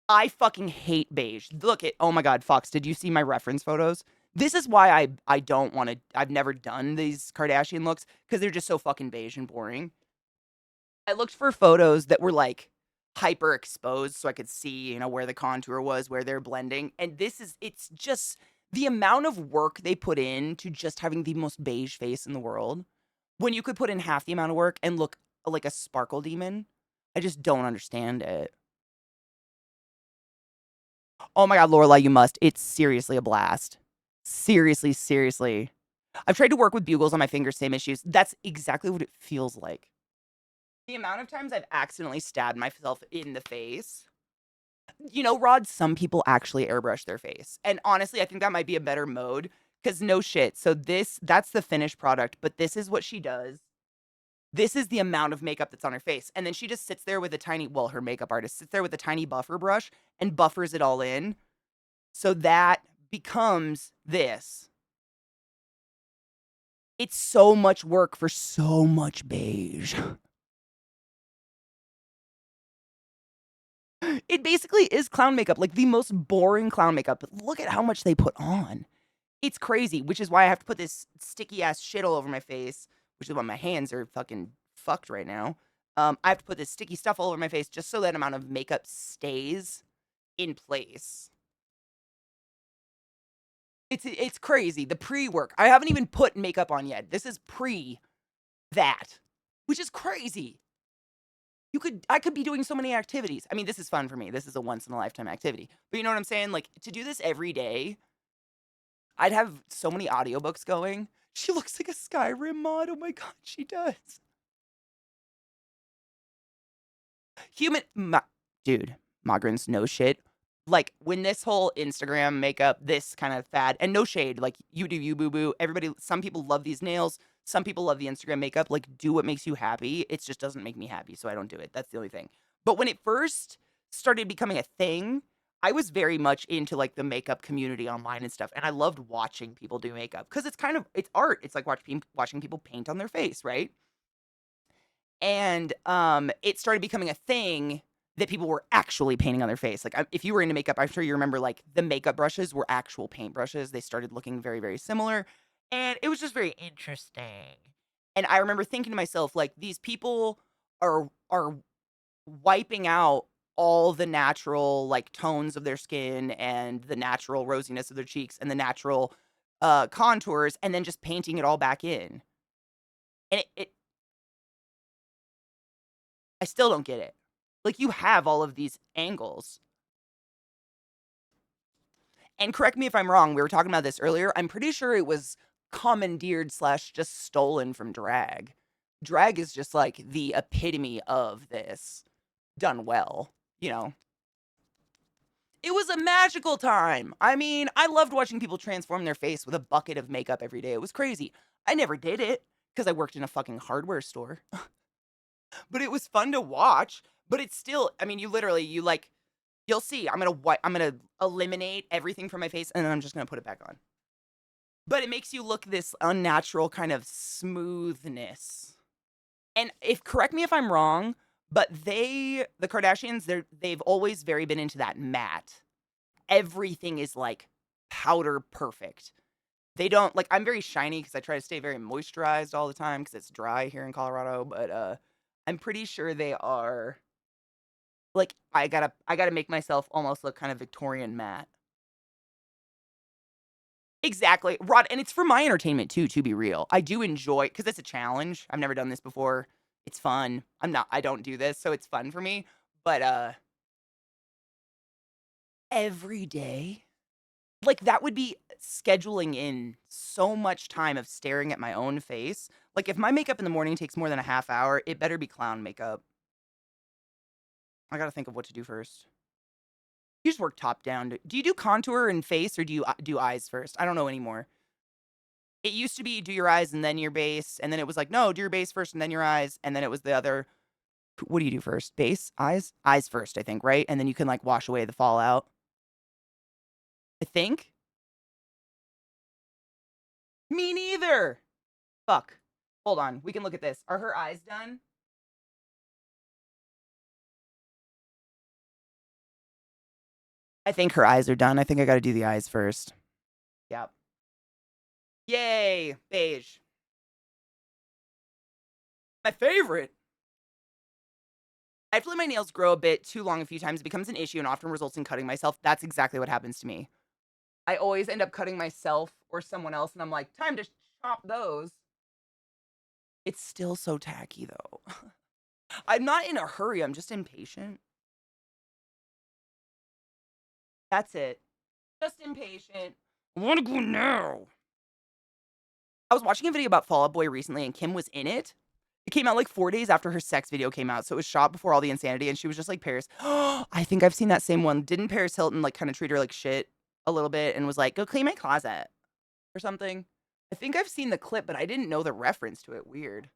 I fucking hate beige. Look at oh my god, Fox, did you see my reference photos? This is why I don't want to I've never done these Kardashian looks because they're just so fucking beige and boring. I looked for photos that were like hyper exposed so I could see, where the contour was, where they're blending. And it's just the amount of work they put into just having the most beige face in the world when you could put in half the amount of work and look like a sparkle demon. I just don't understand it. Oh my god, Lorelai, you must. It's seriously a blast. Seriously, seriously. I've tried to work with bugles on my fingers, same issues. That's exactly what it feels like. The amount of times I've accidentally stabbed myself in the face. Rod, some people actually airbrush their face. And honestly, I think that might be a better mode because no shit. So that's the finished product, but this is what she does. This is the amount of makeup that's on her face. And then she just sits there with a tiny, well, her makeup artist sits there with a tiny buffer brush and buffers it all in. So that becomes this. It's so much work for so much beige. It basically is clown makeup, like the most boring clown makeup, but look at how much they put on. It's crazy, which is why I have to put this sticky ass shit all over my face, which is why my hands are fucking fucked right now. I have to put this sticky stuff all over my face just so that amount of makeup stays in place. It's crazy. The pre-work. I haven't even put makeup on yet. This is pre that, which is crazy. I could be doing so many activities. I mean, this is fun for me. This is a once in a lifetime activity. But you know what I'm saying? Like to do this every day, I'd have so many audiobooks going. She looks like a Skyrim mod. Oh my god, she does. Dude, Migrants, no shit. Like when this whole Instagram makeup, this kind of fad, and no shade, like you do you, boo boo. Everybody, some people love these nails. Some people love the Instagram makeup. Like, do what makes you happy. It just doesn't make me happy, so I don't do it. That's the only thing. But when it first started becoming a thing, I was very much into like the makeup community online and stuff, and I loved watching people do makeup because it's art. It's like watching people paint on their face, right? And it started becoming a thing that people were actually painting on their face. Like if you were into makeup, I'm sure you remember like the makeup brushes were actual paint brushes. They started looking very, very similar, and it was just very interesting. And I remember thinking to myself, like these people are wiping out all the natural like tones of their skin and the natural rosiness of their cheeks and the natural contours, and then just painting it all back in. And I still don't get it. Like, you have all of these angles. And correct me if I'm wrong, we were talking about this earlier. I'm pretty sure it was commandeered slash just stolen from drag. Drag is just like the epitome of this done well, you know. It was a magical time. I mean, I loved watching people transform their face with a bucket of makeup every day. It was crazy. I never did it because I worked in a fucking hardware store. But it was fun to watch. But it's still, I mean, you like You'll see. I'm gonna eliminate everything from my face, and then I'm just gonna put it back on. But it makes you look this unnatural kind of smoothness. And if correct me if I'm wrong, but the Kardashians, they've always very been into that matte. Everything is like powder perfect. They don't like I'm very shiny because I try to stay very moisturized all the time because it's dry here in Colorado, but I'm pretty sure they are like I gotta make myself almost look kind of Victorian matte. Exactly. Rod, and it's for my entertainment too, to be real. I do enjoy because it's a challenge. I've never done this before. It's fun. I don't do this, so it's fun for me. But every day, like that would be scheduling in so much time of staring at my own face. Like if my makeup in the morning takes more than a half hour, it better be clown makeup. I gotta think of what to do first. You just work top down. Do you do contour and face or do you do eyes first? I don't know anymore. It used to be do your eyes and then your base, and then it was like, no, do your base first and then your eyes, and then it was the other. What do you do first? Base, eyes, eyes first, I think, right? And then you can like wash away the fallout. I think. Me neither. Fuck. Hold on, we can look at this. Are her eyes done? I think her eyes are done. I think I got to do the eyes first. Yep. Yay, beige. My favorite. I feel like my nails grow a bit too long a few times. It becomes an issue and often results in cutting myself. That's exactly what happens to me. I always end up cutting myself or someone else, and I'm like, time to chop those. It's still so tacky, though. I'm not in a hurry. I'm just impatient. That's it. Just impatient. I want to go now. I was watching a video about Fall Out Boy recently, and Kim was in it. It came out like 4 days after her sex video came out, so it was shot before all the insanity, and she was just like, Paris. I think I've seen that same one. Didn't Paris Hilton like kind of treat her like shit a little bit and was like, go clean my closet or something? I think I've seen the clip, but I didn't know the reference to it. Weird.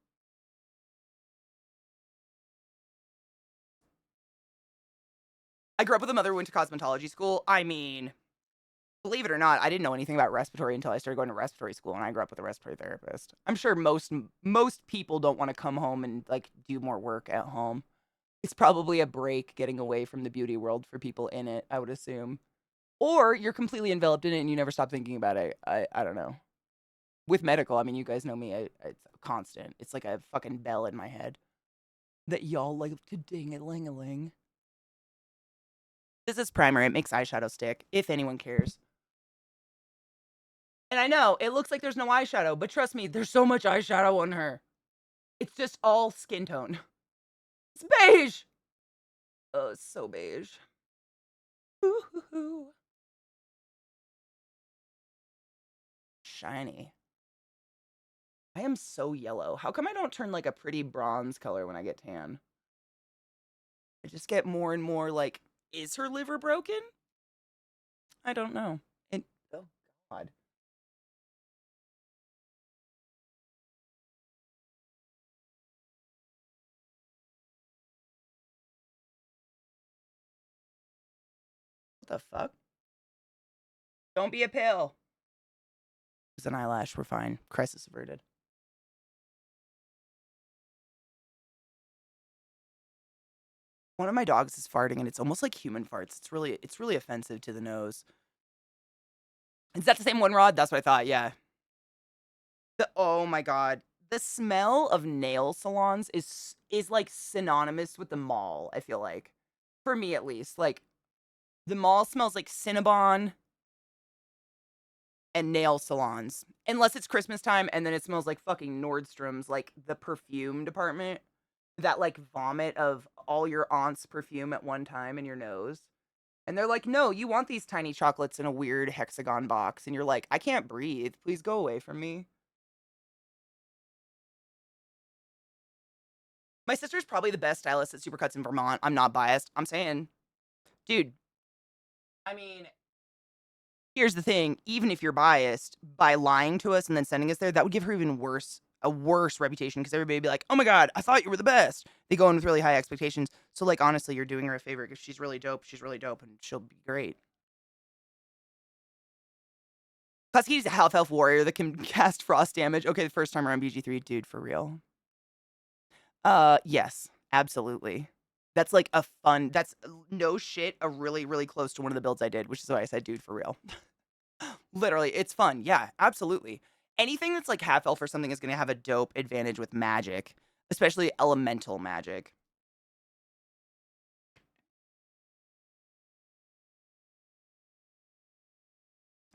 I grew up with a mother who went to cosmetology school. I mean, believe it or not, I didn't know anything about respiratory until I started going to respiratory school, and I grew up with a respiratory therapist. I'm sure most people don't want to come home and like do more work at home. It's probably a break getting away from the beauty world for people in it, I would assume. Or you're completely enveloped in it and you never stop thinking about it. I don't know. With medical, I mean, you guys know me. It's constant. It's like a fucking bell in my head that y'all like to ding a ling a ling. This is primer. It makes eyeshadow stick, if anyone cares. And I know it looks like there's no eyeshadow, but trust me, there's so much eyeshadow on her. It's just all skin tone. It's beige. Oh, it's so beige. Ooh, shiny. I am so yellow. How come I don't turn like a pretty bronze color when I get tan? I just get more and more like, is her liver broken? I don't know. And oh god. What the fuck? Don't be a pill. It's an eyelash. We're fine. Crisis averted. One of my dogs is farting and it's almost like human farts. It's really offensive to the nose. Is that the same one, Rod? That's what I thought. Yeah. Oh my god. The smell of nail salons is like synonymous with the mall, I feel like. For me at least. Like the mall smells like Cinnabon and nail salons. Unless it's Christmas time and then it smells like fucking Nordstrom's, like the perfume department. That like vomit of all your aunt's perfume at one time in your nose. And they're like, no, you want these tiny chocolates in a weird hexagon box. And you're like, I can't breathe. Please go away from me. My sister's probably the best stylist at Supercuts in Vermont. I'm not biased. I'm saying, dude, I mean, here's the thing. Even if you're biased, by lying to us and then sending us there, that would give her even worse, a worse reputation because everybody would be like, oh my God, I thought you were the best. They go in with really high expectations. So, like, honestly, you're doing her a favor. If she's really dope, and she'll be great. Plus, he's a half elf warrior that can cast frost damage. Okay, the first time around BG3, dude, for real. Yes, absolutely. That's like a fun. That's no shit. A really, really close to one of the builds I did, which is why I said, dude, for real. Literally, it's fun. Yeah, absolutely. Anything that's like half elf or something is gonna have a dope advantage with magic, especially elemental magic.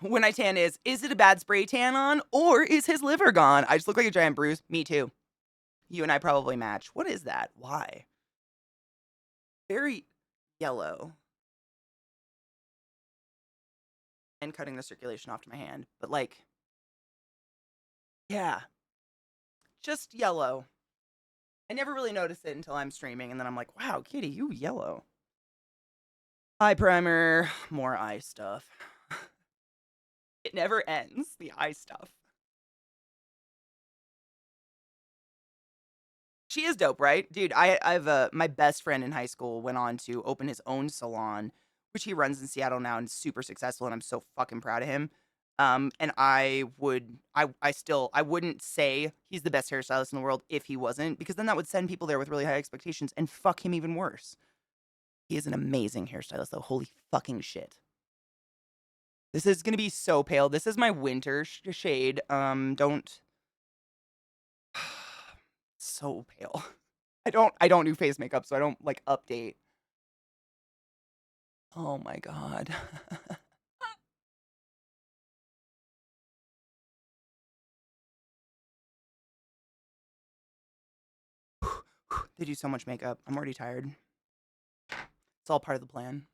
When I tan is it a bad spray tan on, or is his liver gone? I just look like a giant bruise. Me too. You and I probably match. What is that? Why? Very yellow. And cutting the circulation off to my hand. But like, yeah, just yellow. I never really notice it until I'm streaming, and then I'm like, wow, Kitty, you yellow. Eye primer, more eye stuff. It never ends, the eye stuff. She is dope, right? Dude, I've my best friend in high school went on to open his own salon, which he runs in Seattle now and is super successful, and I'm so fucking proud of him. And I wouldn't say he's the best hairstylist in the world if he wasn't, because then that would send people there with really high expectations and fuck him even worse. He is an amazing hairstylist, though. Holy fucking shit. This is gonna be so pale. This is my winter shade. Don't. So pale. I don't do face makeup, so I don't like update. Oh my god. They do so much makeup. I'm already tired. It's all part of the plan.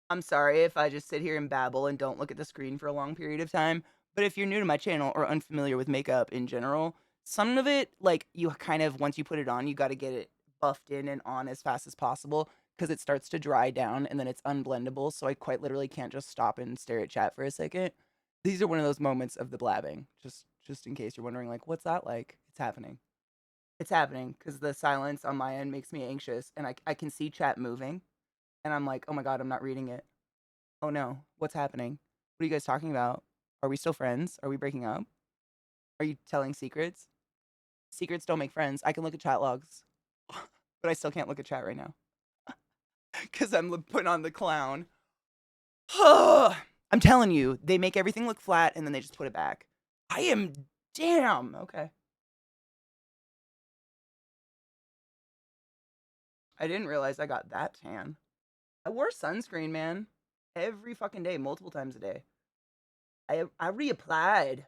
I'm sorry if I just sit here and babble and don't look at the screen for a long period of time, but if you're new to my channel or unfamiliar with makeup in general, some of it, like, you kind of, once you put it on, you gotta get it buffed in and on as fast as possible because it starts to dry down and then it's unblendable, so I quite literally can't just stop and stare at chat for a second. These are one of those moments of the blabbing, just in case you're wondering, like, what's that like? It's happening. It's happening because the silence on my end makes me anxious, and I can see chat moving, and I'm like, oh my god, I'm not reading it. Oh no, what's happening? What are you guys talking about? Are we still friends? Are we breaking up? Are you telling secrets? Secrets don't make friends. I can look at chat logs, but I still can't look at chat right now because I'm putting on the clown. I'm telling you, they make everything look flat and then they just put it back. I am damn. Okay. I didn't realize I got that tan. I wore sunscreen, man. Every fucking day, multiple times a day. I reapplied.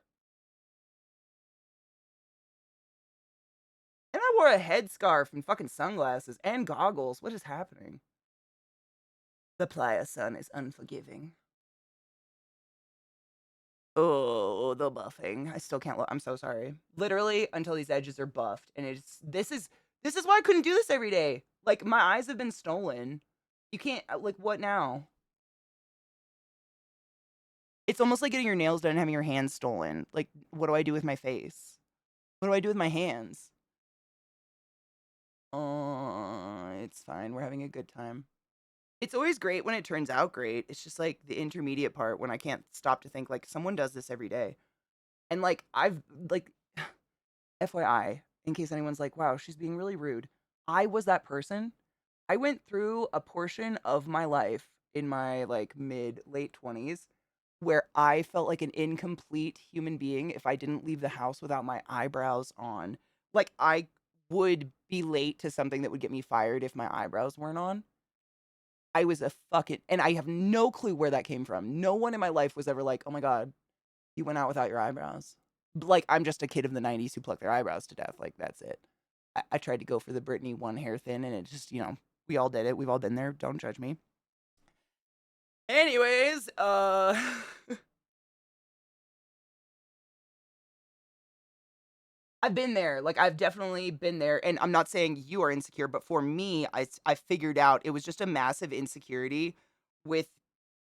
And I wore a headscarf and fucking sunglasses and goggles. What is happening? The playa sun is unforgiving. Oh, the buffing. I still can't look. I'm so sorry. Literally until these edges are buffed. And this is why I couldn't do this every day. Like, my eyes have been stolen. You can't, like, what now? It's almost like getting your nails done and having your hands stolen. Like, what do I do with my face? What do I do with my hands? Oh, it's fine. We're having a good time. It's always great when it turns out great. It's just like the intermediate part when I can't stop to think like someone does this every day. And like I've like FYI, in case anyone's like, wow, she's being really rude. I was that person. I went through a portion of my life in my like mid late 20s where I felt like an incomplete human being if I didn't leave the house without my eyebrows on. Like I would be late to something that would get me fired if my eyebrows weren't on. I was a fucking, and I have no clue where that came from. No one in my life was ever like, "Oh my god, you went out without your eyebrows." Like I'm just a kid of the '90s who plucked their eyebrows to death. Like that's it. I tried to go for the Britney one hair thin, and it just, we all did it. We've all been there. Don't judge me. Anyways, I've been there. Like I've definitely been there, and I'm not saying you are insecure, but for me, I figured out it was just a massive insecurity with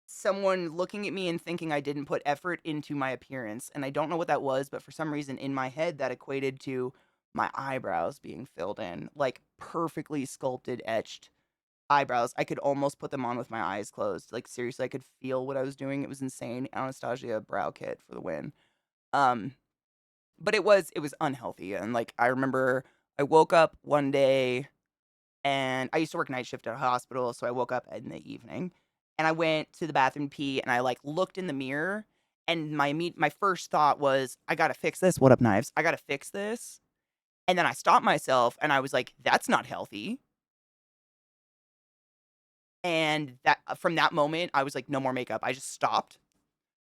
someone looking at me and thinking I didn't put effort into my appearance. And I don't know what that was, but for some reason in my head that equated to my eyebrows being filled in, like perfectly sculpted, etched eyebrows. I could almost put them on with my eyes closed. Like seriously, I could feel what I was doing. It was insane. Anastasia brow kit for the win. Um, but it was unhealthy. And like I remember I woke up one day and I used to work night shift at a hospital, so I woke up in the evening and I went to the bathroom to pee and I like looked in the mirror and my first thought was I got to fix this. What up, knives? I got to fix this. And then I stopped myself and I was like that's not healthy. And that from that moment I was like no more makeup. I just stopped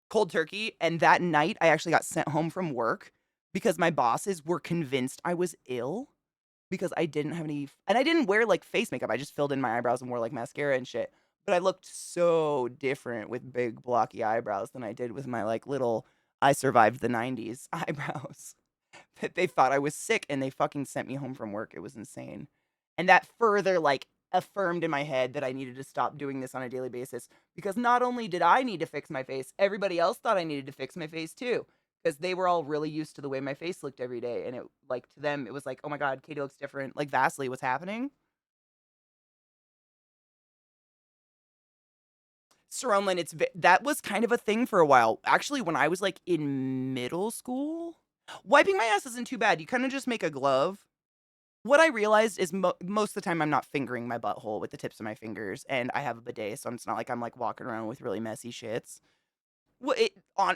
cold turkey. And that night I actually got sent home from work because my bosses were convinced I was ill because I didn't have any and I didn't wear, like, face makeup, I just filled in my eyebrows and wore, like, mascara and shit, but I looked so different with big blocky eyebrows than I did with my, like, little I survived the '90s eyebrows that they thought I was sick, and they fucking sent me home from work, it was insane, and that further, like, affirmed in my head that I needed to stop doing this on a daily basis, because not only did I need to fix my face, everybody else thought I needed to fix my face too, because they were all really used to the way my face looked every day, and it like, to them, it was like, "Oh my god, Katie looks different." Like, vastly, what's happening? Ceronlin, that was kind of a thing for a while. Actually, when I was, like, in middle school, wiping my ass isn't too bad, you kinda just make a glove. What I realized is most of the time I'm not fingering my butthole with the tips of my fingers, and I have a bidet, so it's not like I'm, like, walking around with really messy shits. Well,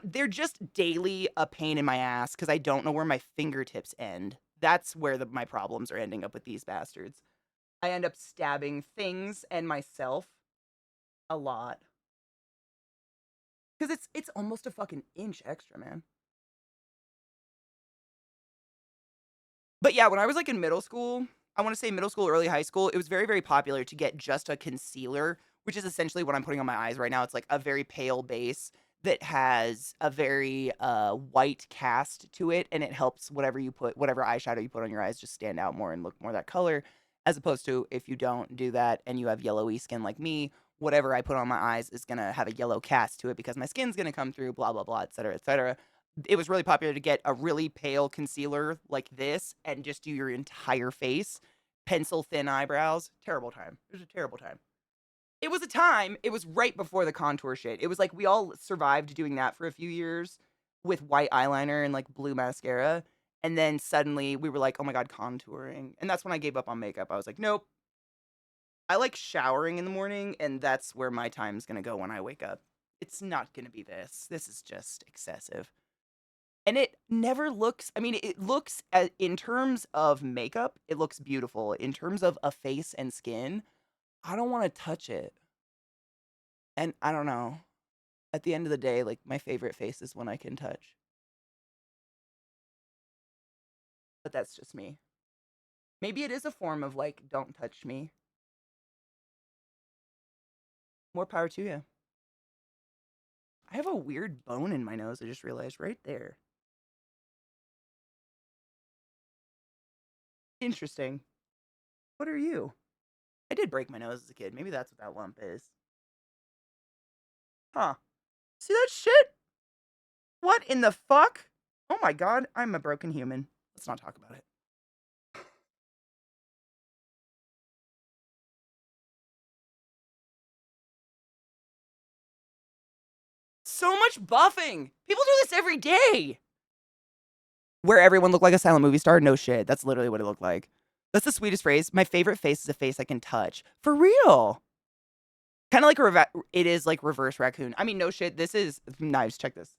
they're just daily a pain in my ass because I don't know where my fingertips end. That's where my problems are ending up with these bastards. I end up stabbing things and myself a lot because it's almost a fucking inch extra, man. But yeah, when I was like in middle school, I want to say middle school, early high school, it was very, very popular to get just a concealer, which is essentially what I'm putting on my eyes right now. It's like a very pale base that has a very white cast to it, and it helps whatever eyeshadow you put on your eyes just stand out more and look more that color. As opposed to if you don't do that and you have yellowy skin like me, whatever I put on my eyes is gonna have a yellow cast to it because my skin's gonna come through, blah blah blah, etc. etc. It was really popular to get a really pale concealer like this and just do your entire face, pencil thin eyebrows. Terrible time. It was a terrible time. It was a time, it was right before the contour shit. It was like we all survived doing that for a few years with white eyeliner and like blue mascara. And then suddenly we were like, oh my God, contouring. And that's when I gave up on makeup. I was like, nope. I like showering in the morning, and that's where my time's gonna go when I wake up. It's not gonna be this. This is just excessive. And it never looks I mean, it looks in terms of makeup, it looks beautiful. In terms of a face and skin, I don't wanna touch it. And I don't know. At the end of the day, like, my favorite face is one I can touch. But that's just me. Maybe it is a form of, like, "Don't touch me." More power to you. I have a weird bone in my nose, I just realized right there. Interesting. What are you? I did break my nose as a kid. Maybe that's what that lump is. Huh. See that shit? What in the fuck? Oh my god, I'm a broken human. Let's not talk about it. So much buffing! People do this every day! Where everyone looked like a silent movie star? No shit. That's literally what it looked like. That's the sweetest phrase. My favorite face is a face I can touch. For real. Kind of like it is like reverse raccoon. I mean, no shit. This is knives. Check this.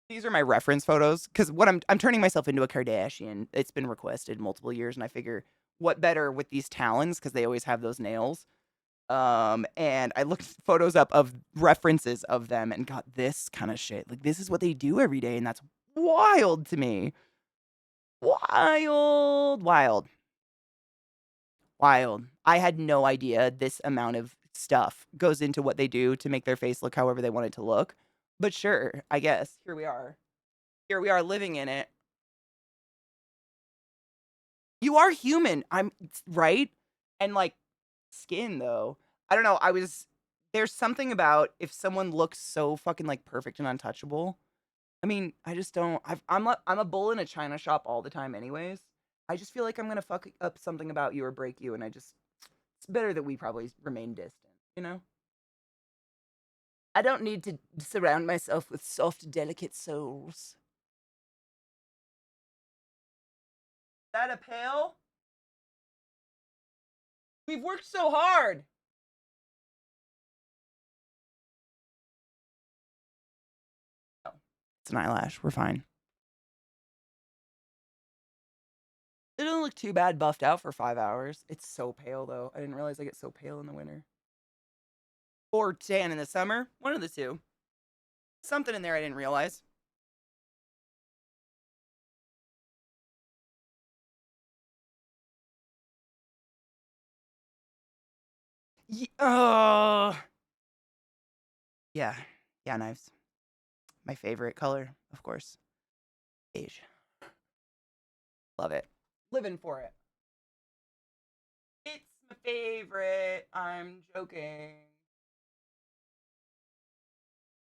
These are my reference photos because what I'm turning myself into a Kardashian. It's been requested multiple years, and I figure what better with these talons because they always have those nails. And I looked photos up of references of them and got this kind of shit. Like this is what they do every day, and that's wild to me. Wild, wild, wild. I had no idea this amount of stuff goes into what they do to make their face look however they want it to look. But sure, I guess. Here we are. Here we are living in it. You are human. I'm right. And like skin though. I don't know. I was There's something about if someone looks so fucking, like, perfect and untouchable. I mean, I just don't I'm a bull in a china shop all the time anyways. I just feel like I'm gonna fuck up something about you or break you, and it's better that we probably remain distant, you know? I don't need to surround myself with soft, delicate souls. Is that a pail? We've worked so hard. Oh, it's an eyelash. We're fine. It doesn't look too bad buffed out for 5 hours. It's so pale though. I didn't realize I get so pale in the winter. Or tan in the summer. One of the two. Something in there I didn't realize. Oh. Yeah. Yeah, knives. My favorite color, of course. Beige. Love it. Living for it. It's my favorite. I'm joking.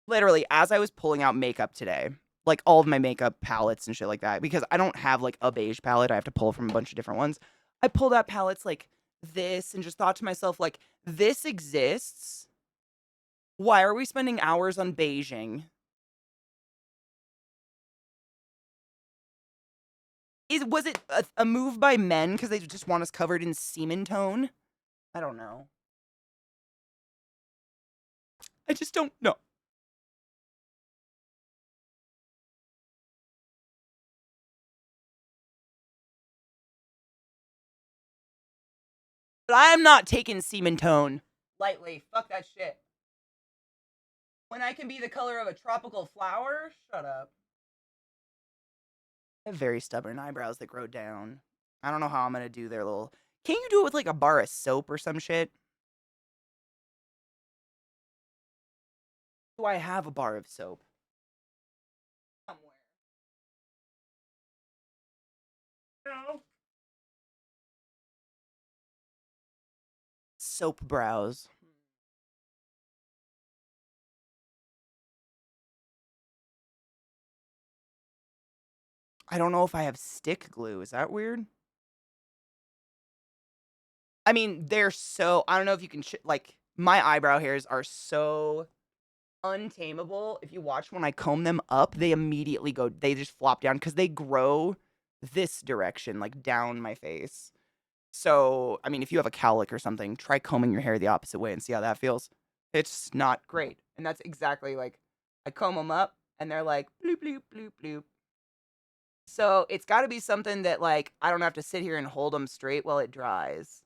Literally, as I was pulling out makeup today, like all of my makeup palettes and shit like that, because I don't have like a beige palette, I have to pull from a bunch of different ones. I pulled out palettes like this and just thought to myself, like, this exists. Why are we spending hours on beiging? Was it a move by men because they just want us covered in semen tone? I don't know. I just don't know. But I am not taking semen tone lightly. Fuck that shit. When I can be the color of a tropical flower? Shut up. I have very stubborn eyebrows that grow down. I don't know how I'm gonna do their little. Can't you do it with like a bar of soap or some shit? Do I have a bar of soap? Somewhere. No. Soap brows. I don't know if I have stick glue. Is that weird? I mean, they're so. I don't know if you can. Like, my eyebrow hairs are so untamable. If you watch when I comb them up, they immediately go. They just flop down because they grow this direction, like down my face. So, I mean, if you have a cowlick or something, try combing your hair the opposite way and see how that feels. It's not great. And that's exactly like I comb them up and they're like bloop, bloop, bloop, bloop. So it's got to be something that like I don't have to sit here and hold them straight while it dries,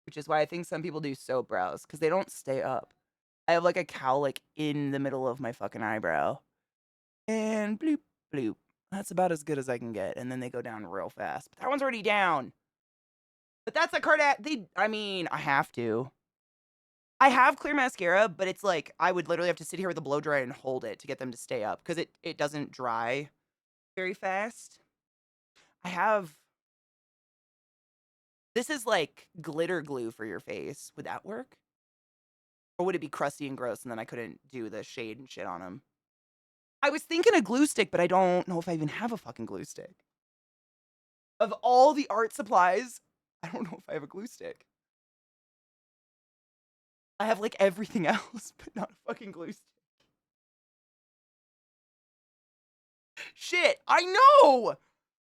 which is why I think some people do soap brows because they don't stay up. I have like a cowlick in the middle of my fucking eyebrow and bloop, bloop. That's about as good as I can get. And then they go down real fast. But that one's already down. But that's a card I mean, I have to. I have clear mascara, but it's like I would literally have to sit here with a blow dryer and hold it to get them to stay up because it doesn't dry very fast. I have this is like glitter glue for your face. Would that work? Or would it be crusty and gross and then I couldn't do the shade and shit on them? I was thinking a glue stick, but I don't know if I even have a fucking glue stick. Of all the art supplies, I don't know if I have a glue stick. I have like everything else, but not a fucking glue stick. Shit, I know!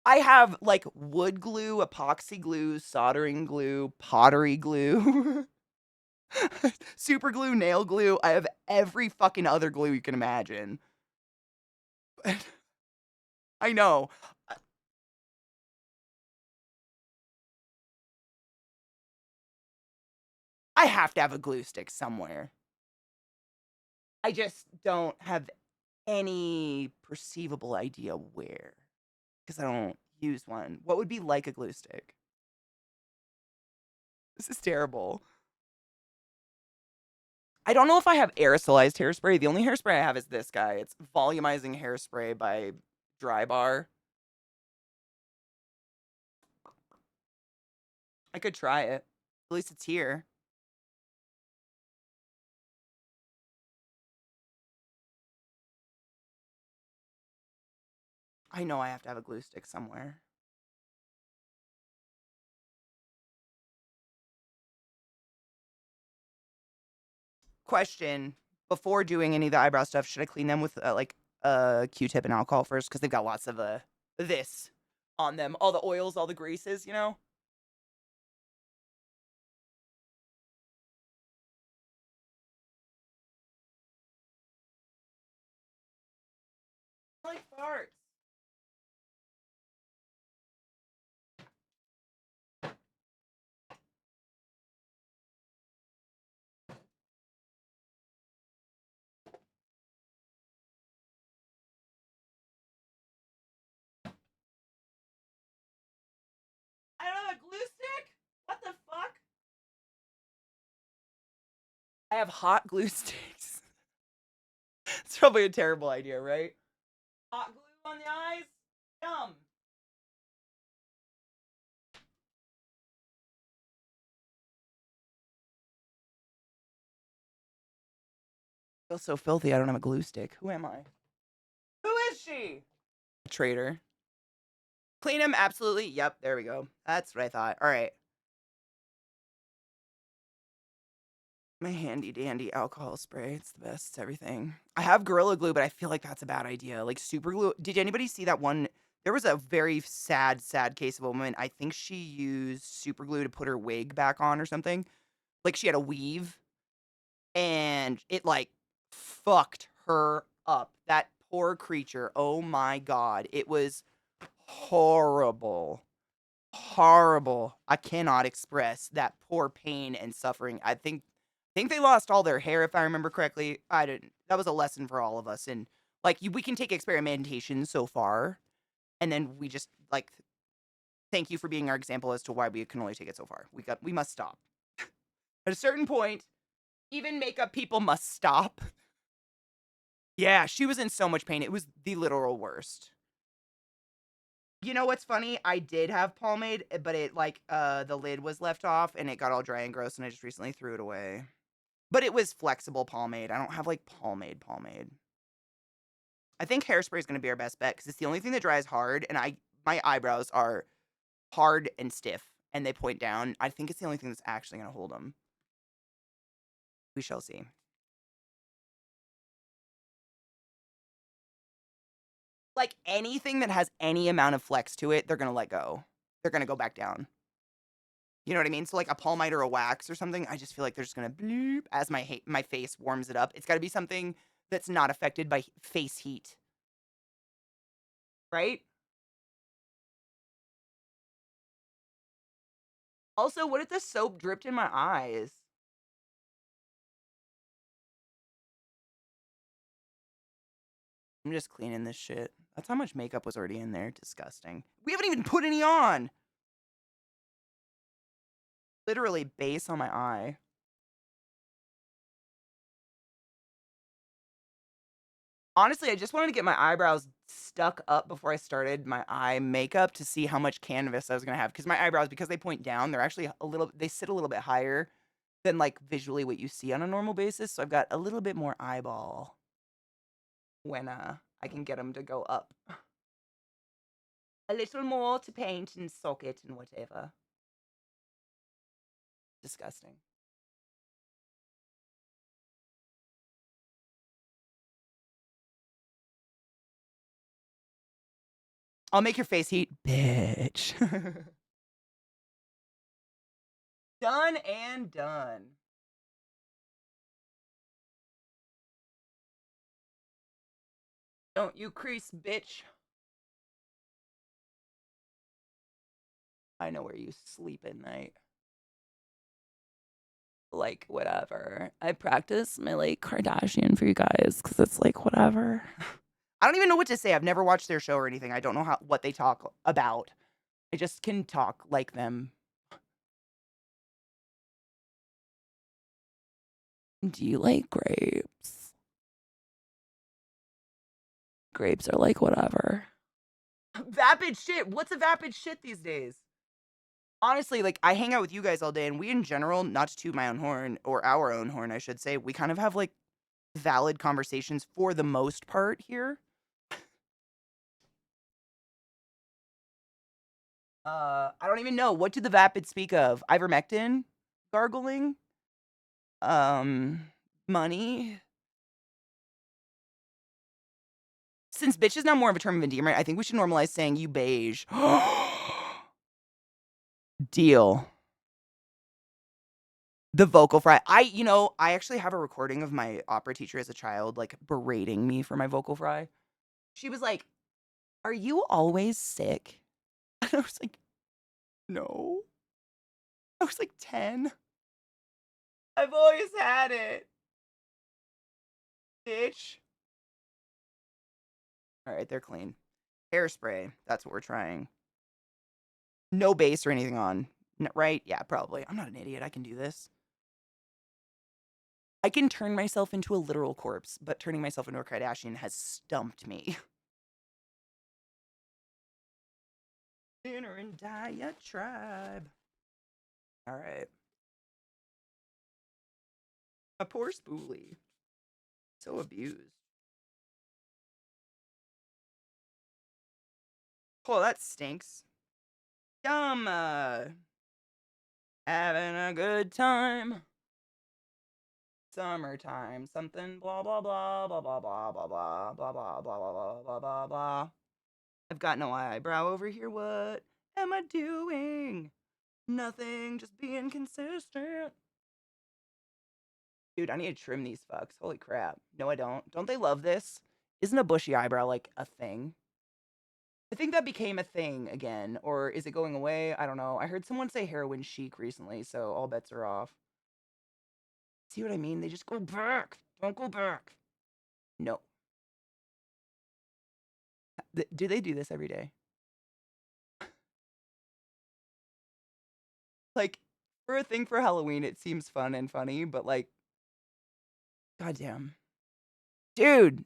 I have like wood glue, epoxy glue, soldering glue, pottery glue, super glue, nail glue. I have every fucking other glue you can imagine. I know. I have to have a glue stick somewhere. I just don't have any perceivable idea where because I don't use one. What would be like a glue stick? This is terrible. I don't know if I have aerosolized hairspray. The only hairspray I have is this guy. It's volumizing hairspray by Dry Bar. I could try it. At least it's here. I know I have to have a glue stick somewhere. Question, before doing any of the eyebrow stuff, should I clean them with, like, a Q-tip and alcohol first? Because 'Cause they've got lots of, this on them. All the oils, all the greases, you know? I like farts. I don't have a glue stick? What the fuck? I have hot glue sticks. It's probably a terrible idea, right? Hot glue on the eyes? Yum. I feel so filthy I don't have a glue stick. Who am I? Who is she? A traitor. Clean him, absolutely. Yep, there we go. That's what I thought. All right. My handy dandy alcohol spray. It's the best. It's everything. I have Gorilla Glue, but I feel like that's a bad idea. Like super glue. Did anybody see that one? There was a very sad, sad case of a woman. I think she used super glue to put her wig back on or something. Like she had a weave and it like fucked her up. That poor creature. Oh my God. It was horrible. Horrible. I cannot express that poor pain and suffering. I think they lost all their hair if I remember correctly. I didn't. That was a lesson for all of us and like we can take experimentation so far and then we just like thank you for being our example as to why we can only take it so far. We must stop. At a certain point, even makeup people must stop. Yeah, she was in so much pain. It was the literal worst. You know what's funny? I did have pomade, but it like the lid was left off and it got all dry and gross and I just recently threw it away. But it was flexible pomade. I don't have like pomade. I think hairspray is going to be our best bet because it's the only thing that dries hard and my eyebrows are hard and stiff and they point down. I think it's the only thing that's actually going to hold them. We shall see. Like anything that has any amount of flex to it, they're going to let go. They're going to go back down. You know what I mean? So like a palmite or a wax or something, I just feel like they're just gonna bloop as my face warms it up. It's got to be something that's not affected by face heat, right? Also, what if the soap dripped in my eyes? I'm just cleaning this shit. That's how much makeup was already in there. Disgusting. We haven't even put any on. Literally base on my eye. Honestly, I just wanted to get my eyebrows stuck up before I started my eye makeup to see how much canvas I was gonna have. Because my eyebrows, because they point down, they're actually they sit a little bit higher than like visually what you see on a normal basis. So I've got a little bit more eyeball when I can get them to go up. A little more to paint and socket and whatever. Disgusting. I'll make your face heat, bitch. Done and done. Don't you crease, bitch. I know where you sleep at night. Like, whatever. I practice my, like, Kardashian for you guys because it's like, whatever. I don't even know what to say. I've never watched their show or anything. I don't know what they talk about. I just can talk like them. Do you like grapes? Grapes are like whatever. Vapid shit. What's a vapid shit these days? Honestly, like I hang out with you guys all day, and we in general, not to toot my own horn or our own horn, I should say, we kind of have like valid conversations for the most part here. I don't even know. What did the vapid speak of? Ivermectin? Gargling? Um, money? Since bitch is now more of a term of endearment, I think we should normalize saying you beige. Deal. The vocal fry. I actually have a recording of my opera teacher as a child, like, berating me for my vocal fry. She was like, "Are you always sick?" And I was like, "No." I was like 10. I've always had it, bitch. All right, they're clean. Hairspray. That's what we're trying. No base or anything on. Right? Yeah, probably. I'm not an idiot. I can do this. I can turn myself into a literal corpse, but turning myself into a Kardashian has stumped me. Dinner and diatribe. All right. A poor spoolie. So abused. Oh, that stinks. Yum. Having a good time. Summertime. Something blah blah blah blah blah blah blah blah blah blah blah blah blah blah blah. I've got no eyebrow over here. What am I doing? Nothing. Just being consistent. Dude, I need to trim these fucks. Holy crap. No, I don't. Don't they love this? Isn't a bushy eyebrow like a thing? I think that became a thing again. Or is it going away? I don't know. I heard someone say heroin chic recently, so all bets are off. See what I mean? They just go back. Don't go back. No. Do they do this every day? Like, for a thing for Halloween, it seems fun and funny, but like, goddamn. Dude,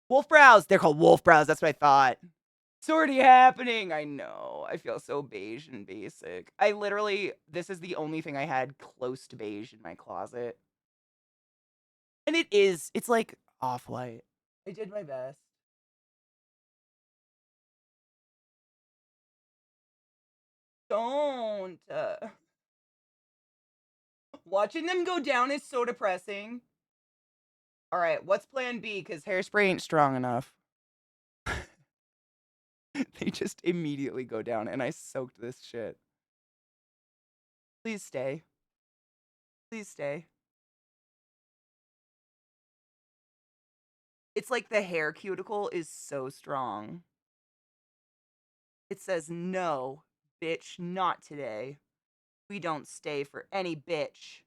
wolf brows. They're called wolf brows. That's what I thought. It's already happening. I know. I feel so beige and basic. This is the only thing I had close to beige in my closet. And it's like off-white. I did my best. Don't. Watching them go down is so depressing. All right, what's plan B? Because hairspray ain't strong enough. They just immediately go down, and I soaked this shit. Please stay. Please stay. It's like the hair cuticle is so strong. It says, no, bitch, not today. We don't stay for any bitch.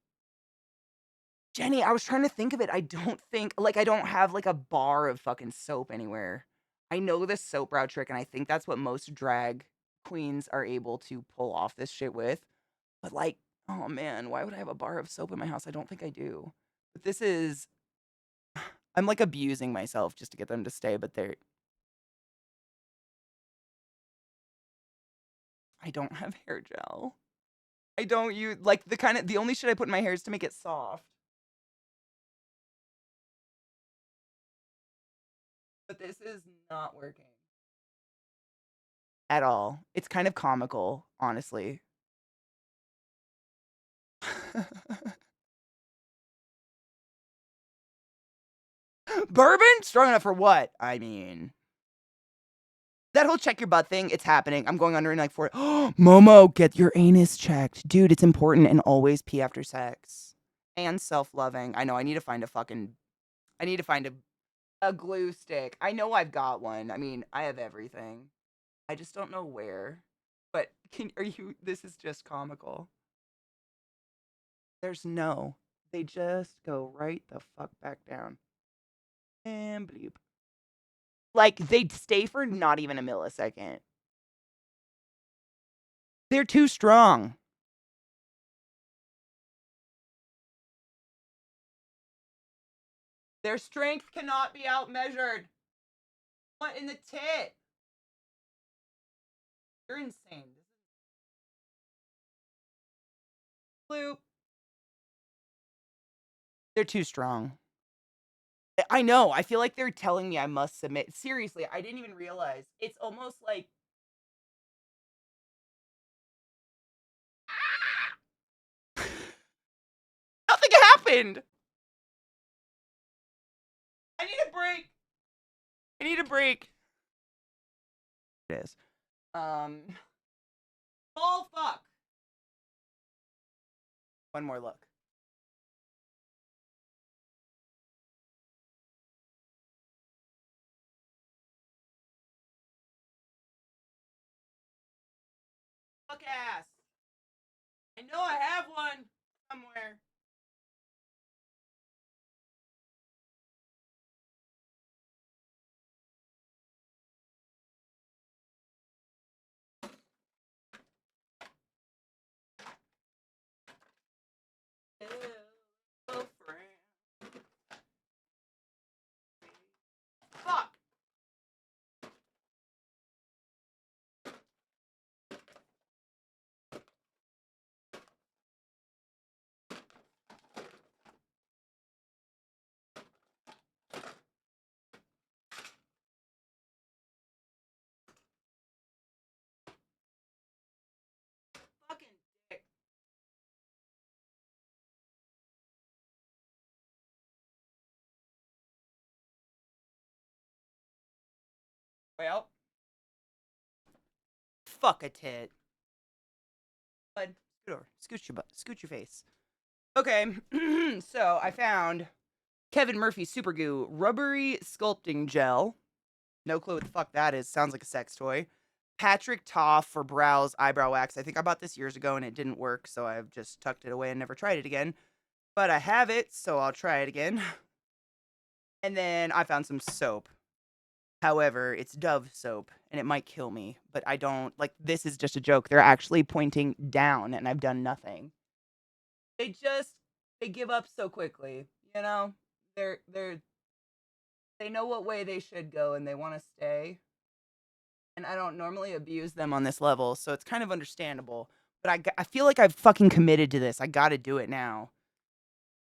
Jenny, I was trying to think of it. I don't have like a bar of fucking soap anywhere. I know this soap brow trick, and I think that's what most drag queens are able to pull off this shit with. But like, oh man, why would I have a bar of soap in my house? I don't think I do. But I'm like abusing myself just to get them to stay, but I don't have hair gel. I don't use like the only shit I put in my hair is to make it soft. But this is not working at all. It's kind of comical, honestly. Bourbon? Strong enough for what? I mean, that whole check your butt thing, it's happening. I'm going under in like 4. Momo, get your anus checked. Dude, it's important, and always pee after sex. And self-loving. I know, I need to find a glue stick. I know I've got one. I mean, I have everything. I just don't know where. But this is just comical. There's no. They just go right the fuck back down. And bleep. Like, they'd stay for not even a millisecond. They're too strong. Their strength cannot be outmeasured. What in the tit? You're insane. Bloop. They're too strong. I know. I feel like they're telling me I must submit. Seriously, I didn't even realize. It's almost like think it happened? I need a break. I need a break. It is. Oh, fuck. One more look. Fuck ass. I know I have one somewhere. Hello, friend. Fuck. Fucking dick. Well, fuck a tit. Bud, scoot over. Scoot your butt. Scoot your face. Okay, so I found Kevin Murphy Super Goo Rubbery Sculpting Gel. No clue what the fuck that is. Sounds like a sex toy. Patrick Toff for brows eyebrow wax. I think I bought this years ago and it didn't work, so I've just tucked it away and never tried it again. But I have it, so I'll try it again. And then I found some soap. However, it's Dove soap and it might kill me, but I don't like this is just a joke. They're actually pointing down and I've done nothing. They just they give up so quickly, you know? They're they know what way they should go and they want to stay. And I don't normally abuse them on this level, so it's kind of understandable. But I feel like I've fucking committed to this. I got to do it now.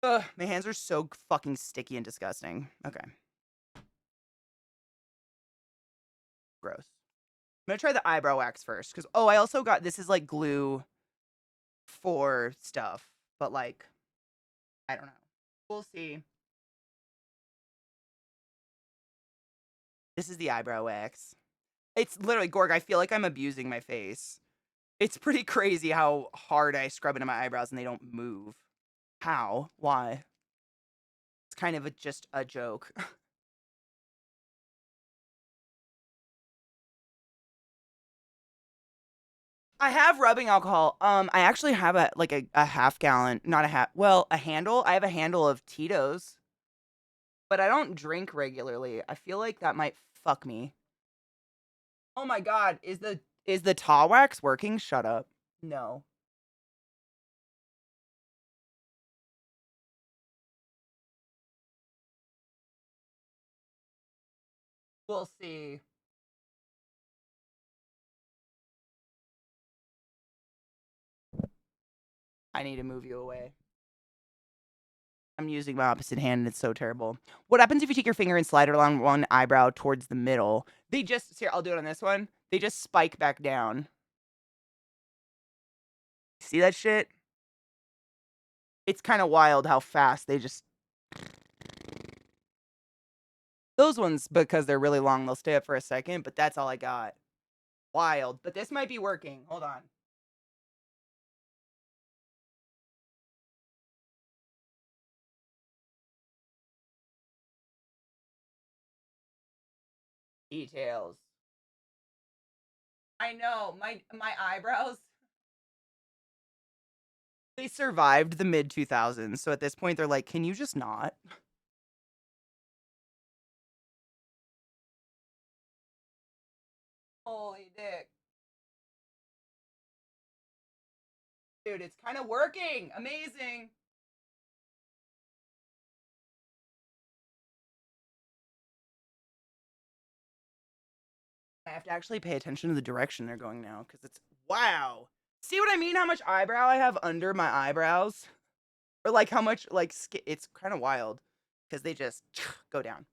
Ugh, my hands are so fucking sticky and disgusting. Okay. Gross. I'm gonna try the eyebrow wax first because I also got this is like glue for stuff, but like I don't know. We'll see. This is the eyebrow wax. It's literally Gorg. I feel like I'm abusing my face. It's pretty crazy how hard I scrub into my eyebrows and they don't move. How? Why? It's kind of just a joke. I have rubbing alcohol. I actually have a half gallon, not a half, well, a handle. I have a handle of Tito's, but I don't drink regularly. I feel like that might fuck me. Oh my god, is the tar wax working? Shut up. No. We'll see. I need to move you away. I'm using my opposite hand and it's so terrible. What happens if you take your finger and slide it along one eyebrow towards the middle? They just, here, I'll do it on this one. They just spike back down. See that shit? It's kind of wild how fast they just. Those ones, because they're really long, they'll stay up for a second, but that's all I got. Wild. But this might be working. Hold on. Details. I know. My eyebrows. They survived the mid 2000s. So at this point, they're like, can you just not? Holy dick. Dude, it's kind of working. Amazing. I have to actually pay attention to the direction they're going now because it's wow. See what I mean? How much eyebrow I have under my eyebrows? Or like how much like it's kind of wild because they just go down.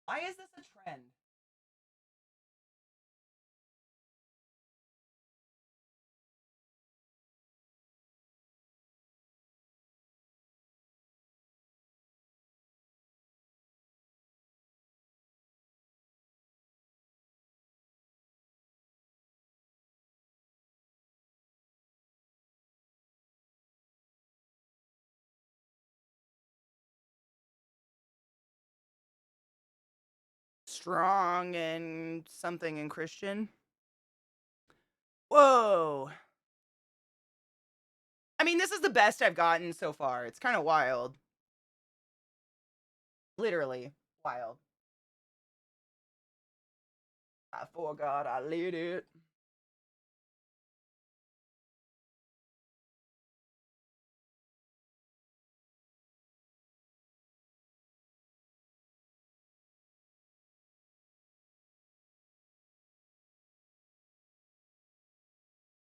Why is this a trend? strong and something and Christian. Whoa. I mean, this is the best I've gotten so far. It's kind of wild. Literally wild. I forgot I lit it.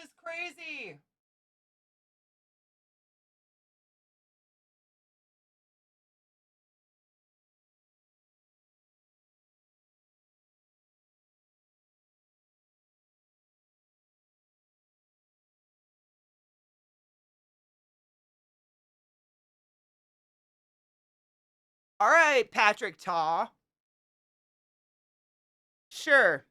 It's crazy. All right, Patrick Taw. Sure.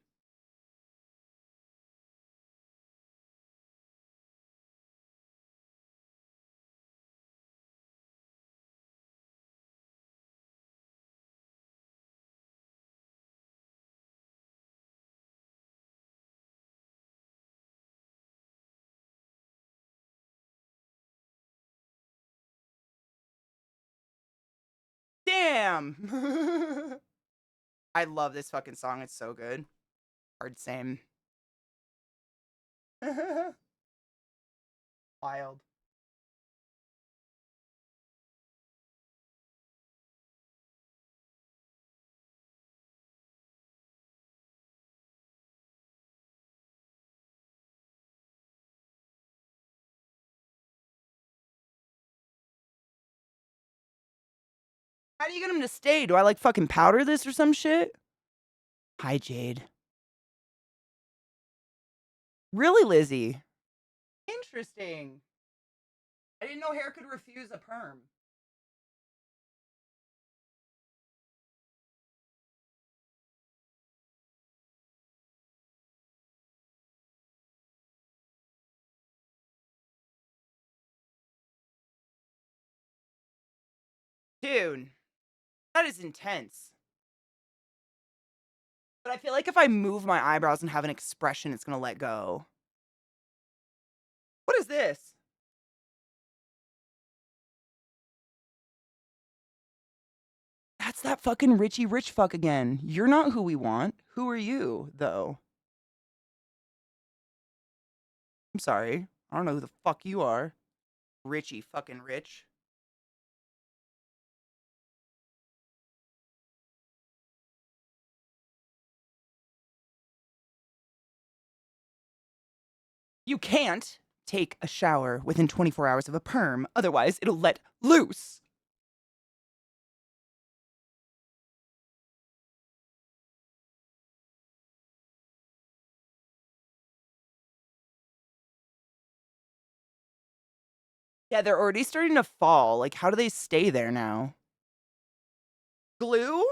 Damn. I love this fucking song. It's so good. Hard same. Wild. How do you get him to stay? Do I like fucking powder this or some shit? Hi, Jade. Really, Lizzie? Interesting. I didn't know hair could refuse a perm. Dude, that is intense. But I feel like if I move my eyebrows and have an expression, it's gonna let go. What is this? That's that fucking Richie Rich fuck again. You're not who we want. Who are you, though? I'm sorry. I don't know who the fuck you are. Richie fucking Rich. You can't take a shower within 24 hours of a perm, otherwise, it'll let loose. Yeah, they're already starting to fall. Like, how do they stay there now? Glue?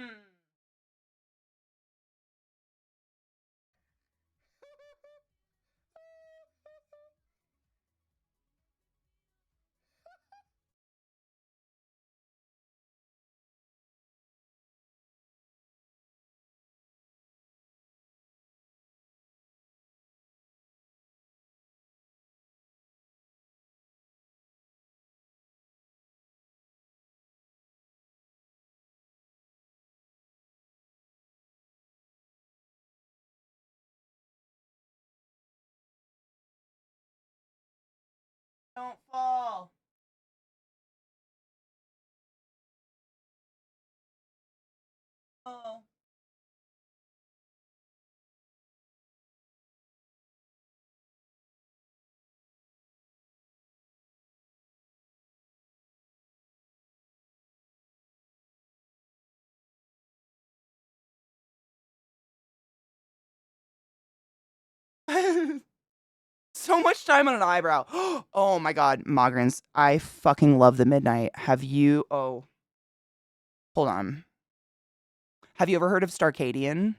Hmm. Don't fall. Oh. So much time on an eyebrow. Oh my god, Migrants. I fucking love the midnight. Have you oh, hold on. Have you ever heard of Starcadian?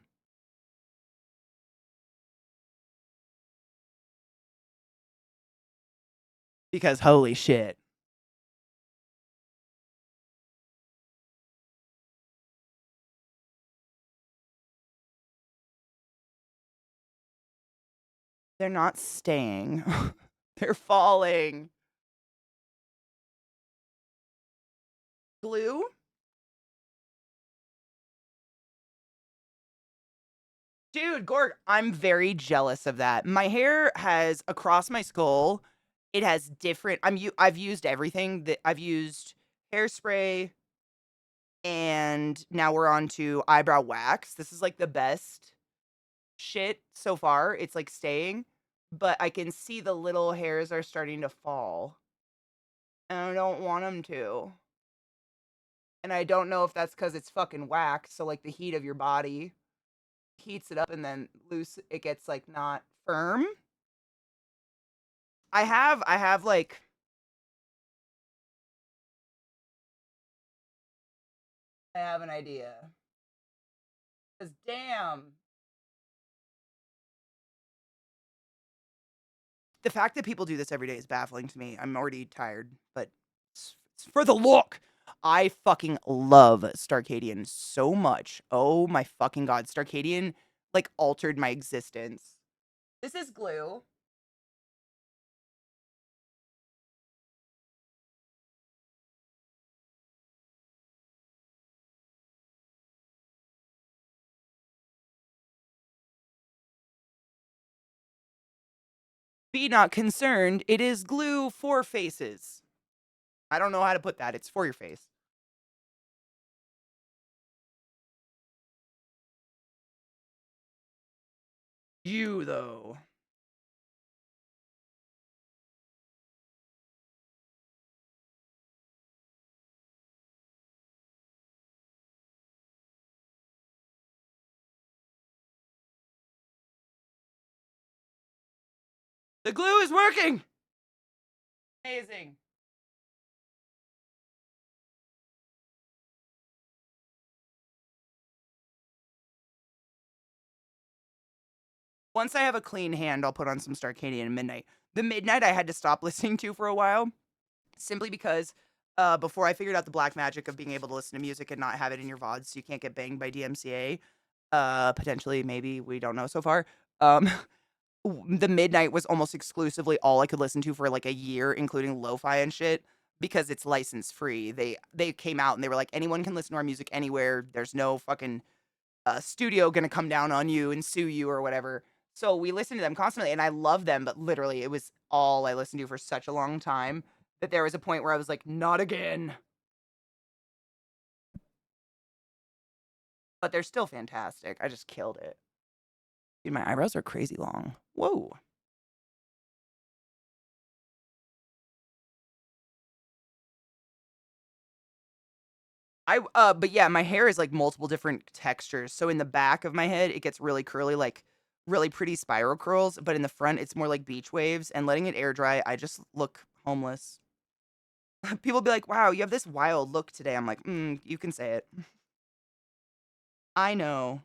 Because holy shit. They're not staying. They're falling. Glue? Dude, Gorg, I'm very jealous of that. My hair has across my skull, it has different I've used everything that I've used hairspray and now we're on to eyebrow wax. This is like the best shit so far. It's like staying, but I can see the little hairs are starting to fall. And I don't want them to. And I don't know if that's cuz it's fucking wax, so like the heat of your body heats it up and then loose it gets like not firm. I have like I have an idea. Cause damn, the fact that people do this every day is baffling to me. I'm already tired, but it's for the look. I fucking love Starcadian so much. Oh my fucking god, Starcadian like altered my existence. This is glue. Be not concerned, it is glue for faces. I don't know how to put that. It's for your face. You though. The glue is working. Amazing. Once I have a clean hand, I'll put on some Starcadian and Midnight. The Midnight I had to stop listening to for a while, simply because before I figured out the black magic of being able to listen to music and not have it in your VODs so you can't get banged by DMCA, potentially, maybe, we don't know so far. Um, the Midnight was almost exclusively all I could listen to for like a year, including lo-fi and shit, because it's license free. They came out and they were like, anyone can listen to our music anywhere. There's no fucking studio gonna come down on you and sue you or whatever. So we listened to them constantly, and I love them, but literally, it was all I listened to for such a long time that there was a point where I was like, not again. But they're still fantastic. I just killed it. Dude, my eyebrows are crazy long. Whoa. But yeah, my hair is like multiple different textures. So in the back of my head, it gets really curly, like really pretty spiral curls. But in the front, it's more like beach waves. And letting it air dry, I just look homeless. People be like, "Wow, you have this wild look today." I'm like, you can say it." I know.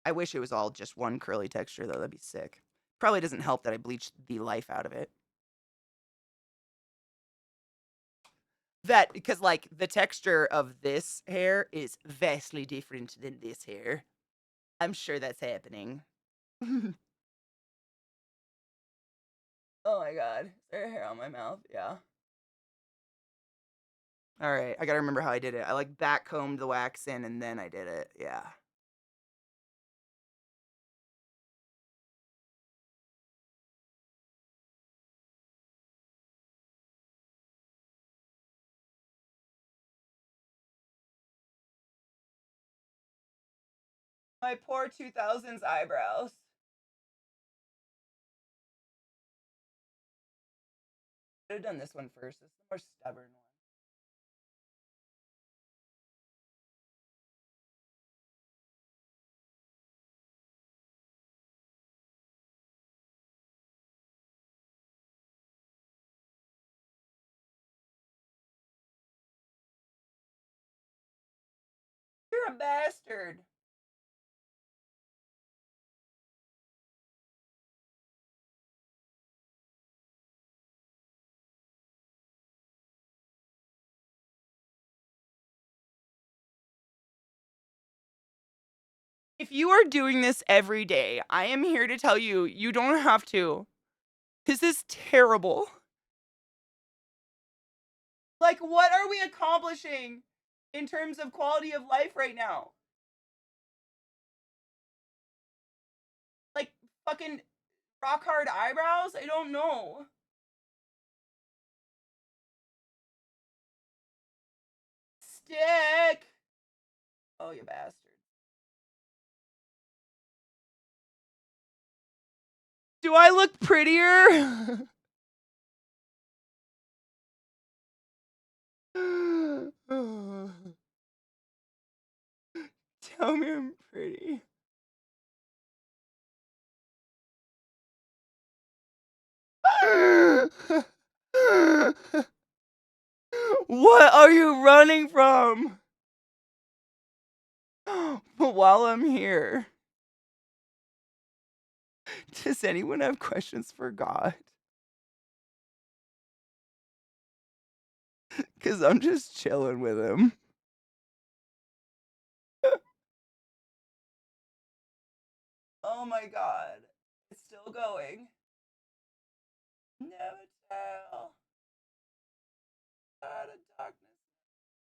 I wish it was all just one curly texture though. That'd be sick. Probably doesn't help that I bleached the life out of it. That because like the texture of this hair is vastly different than this hair. I'm sure that's happening. Oh my god. Is there hair on my mouth? Yeah. All right. I gotta remember how I did it. I like back combed the wax in and then I did it. Yeah. My poor 2000s eyebrows. Should have done this one first. It's the more stubborn one. You're a bastard. If you are doing this every day, I am here to tell you, you don't have to. This is terrible. Like, what are we accomplishing in terms of quality of life right now? Like, fucking rock hard eyebrows? I don't know. Stick! Oh, you bastard. Do I look prettier? Tell me I'm pretty. What are you running from? But while I'm here, does anyone have questions for God? Because I'm just chilling with him. Oh my God. It's still going. Never tell. Out of darkness.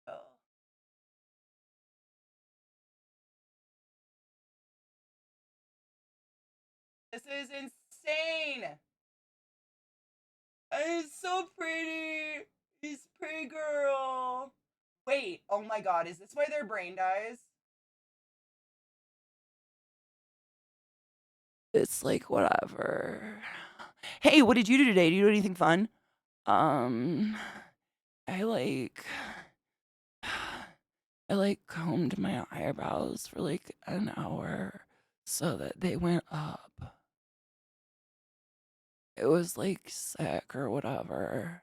Tell. This is insane. And it's so pretty. He's pretty girl. Wait, oh my God, is this why their brain dies? It's like whatever. Hey, what did you do today? Did you do anything fun? Um, I like I like combed my eyebrows for like an hour so that they went up. It was like sick or whatever.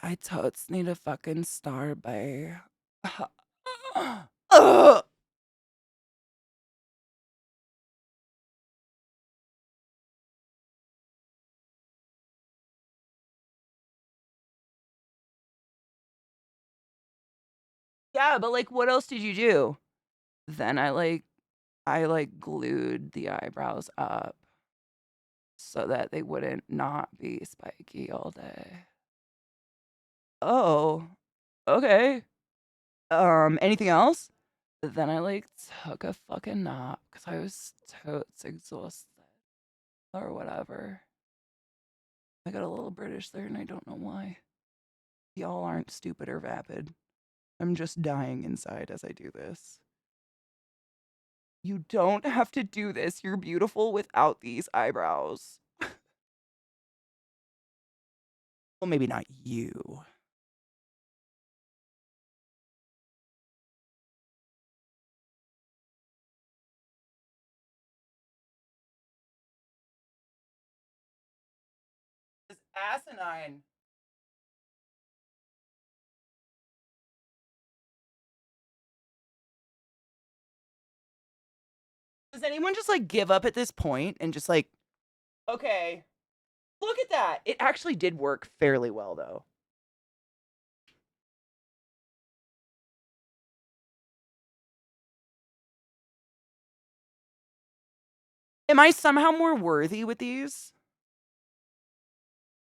I totes need a fucking star by. Ugh. Yeah, but like what else did you do? Then I glued the eyebrows up so that they wouldn't not be spiky all day. Oh, okay. Anything else? Then I like took a fucking nap because I was totes exhausted or whatever. I got a little British there and I don't know why. Y'all aren't stupid or vapid. I'm just dying inside as I do this. You don't have to do this. You're beautiful without these eyebrows. Well, maybe not you. It's asinine. Does anyone just like give up at this point and just like, okay, look at that. It actually did work fairly well though. Am I somehow more worthy with these?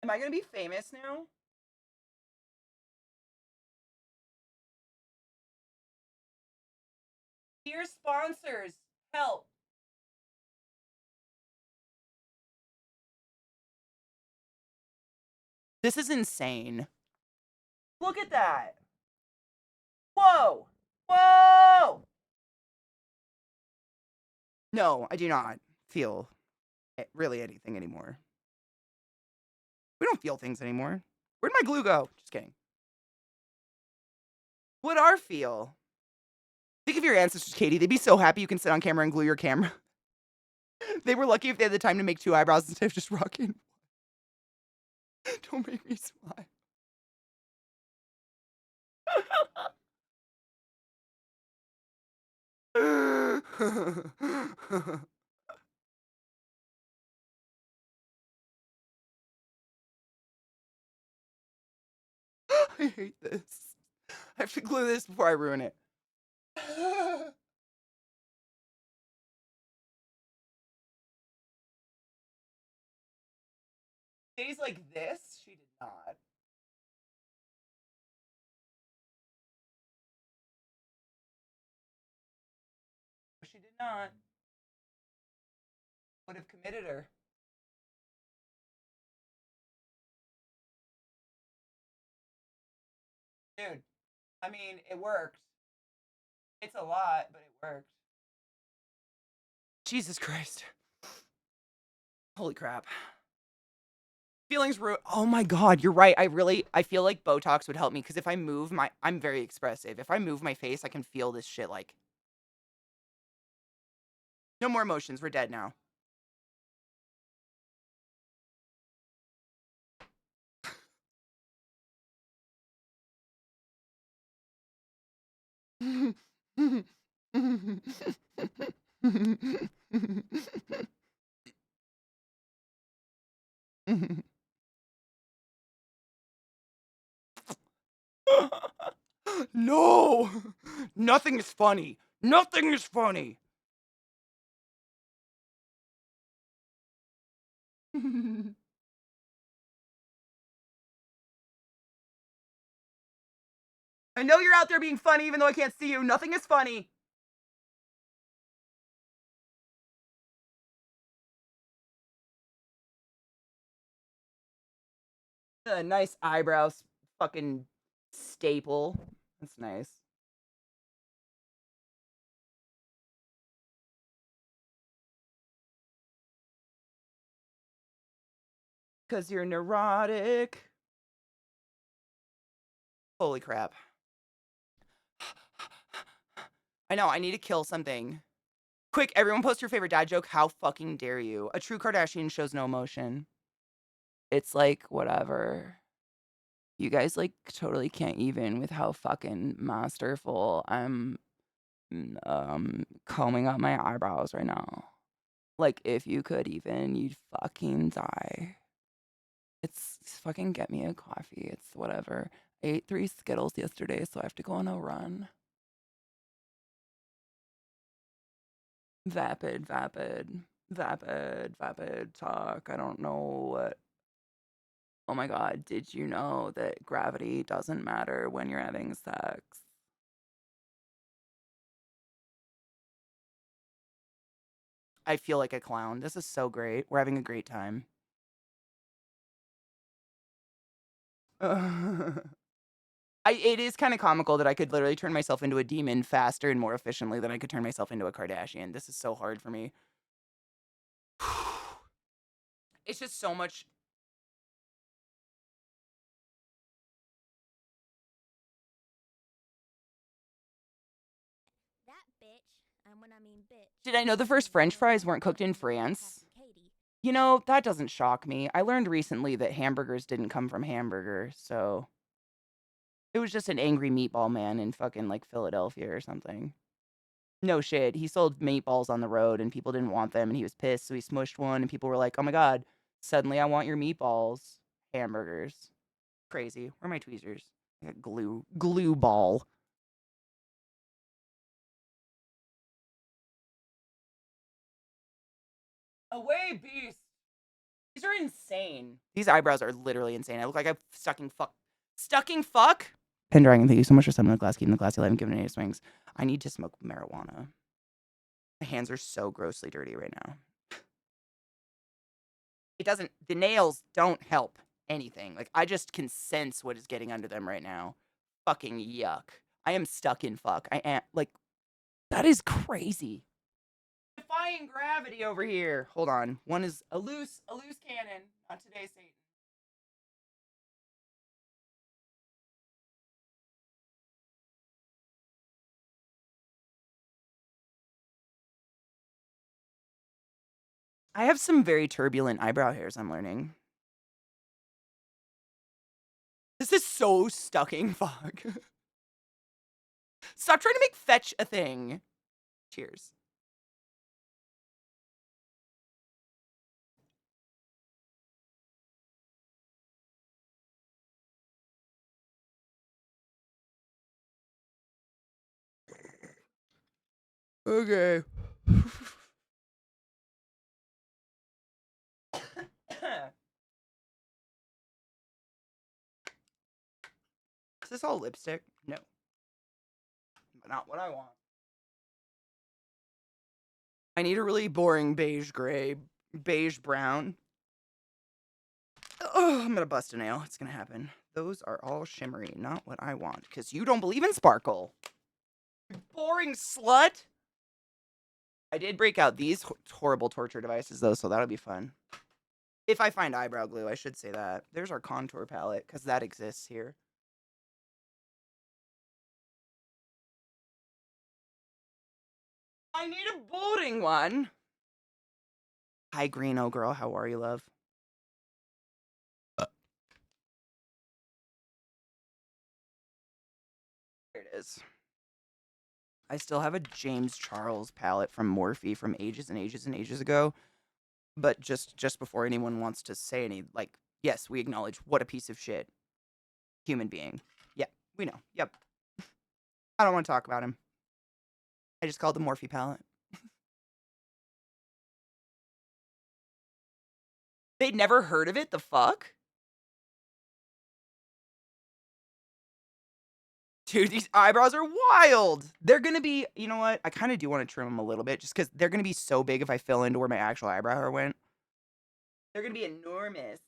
Am I going to be famous now? Dear sponsors, help. This is insane. Look at that. Whoa. Whoa. No, I do not feel really anything anymore. We don't feel things anymore. Where'd my glue go? Just kidding. What are feel? Think of your ancestors, Katie. They'd be so happy you can sit on camera and glue your camera. They were lucky if they had the time to make 2 eyebrows instead of just rocking. Don't make me smile. I hate this. I have to glue this before I ruin it. Days like this, she did not. She did not. Would have committed her. Dude, I mean, it worked. It's a lot, but it worked. Jesus Christ. Holy crap. Feelings oh my god, you're right. I feel like Botox would help me because if I move I'm very expressive. If I move my face, I can feel this shit like no more emotions. We're dead now. No. Nothing is funny. Nothing is funny. I know you're out there being funny even though I can't see you. Nothing is funny. A nice eyebrows fucking staple. That's nice. Cause you're neurotic. Holy crap. I know, I need to kill something. Quick, everyone post your favorite dad joke. How fucking dare you? A true Kardashian shows no emotion. It's like, whatever. You guys, like, totally can't even with how fucking masterful I'm, combing up my eyebrows right now. Like, if you could even, you'd fucking die. It's fucking get me a coffee. It's whatever. I ate 3 Skittles yesterday, so I have to go on a run. Vapid, vapid, vapid, vapid talk. I don't know what. Oh my god, did you know that gravity doesn't matter when you're having sex? I feel like a clown. This is so great. We're having a great time. It is kind of comical that I could literally turn myself into a demon faster and more efficiently than I could turn myself into a Kardashian. This is so hard for me. It's just so much. That bitch, and when I mean bitch, Did I know the first French fries weren't cooked in France? ClassyKatie. You know, that doesn't shock me. I learned recently that hamburgers didn't come from hamburger, so it was just an angry meatball man in fucking like Philadelphia or something. No shit. He sold meatballs on the road and people didn't want them and he was pissed, so he smushed one and people were like, "Oh my god, suddenly I want your meatballs." Hamburgers. Crazy. Where are my tweezers? I got glue ball. Away, beast. These are insane. These eyebrows are literally insane. I look like I'm stucking fuck. Stucking fuck? Pendragon, thank you so much for summoning the glass, keeping the classy alive and giving it 8 swings. I need to smoke marijuana. My hands are so grossly dirty right now. It doesn't, the nails don't help anything. Like, I just can sense what is getting under them right now. Fucking yuck. I am stuck in fuck. I am, like, that is crazy. Defying gravity over here. Hold on. One is a loose cannon. Not today, Satan. I have some very turbulent eyebrow hairs, I'm learning. This is so stucking fuck. Stop trying to make fetch a thing. Cheers. Okay. Is this all lipstick? No. But not what I want. I need a really boring beige gray, beige brown. Oh, I'm gonna bust a nail. It's gonna happen. Those are all shimmery, not what I want, because you don't believe in sparkle. Boring slut! I did break out these horrible torture devices, though, so that'll be fun. If I find eyebrow glue, I should say that. There's our contour palette, because that exists here. I need a boring one! Hi, Greeno girl. How are you, love? There it is. I still have a James Charles palette from Morphe from ages and ages and ages ago. But just before anyone wants to say any, like, yes, we acknowledge what a piece of shit human being. Yeah, we know. Yep. I don't want to talk about him. I just called the Morphe palette. They'd never heard of it? The fuck? Dude, these eyebrows are wild. They're gonna be, you know what? I kind of do want to trim them a little bit just because they're gonna be so big if I fill into where my actual eyebrow hair went. They're gonna be enormous.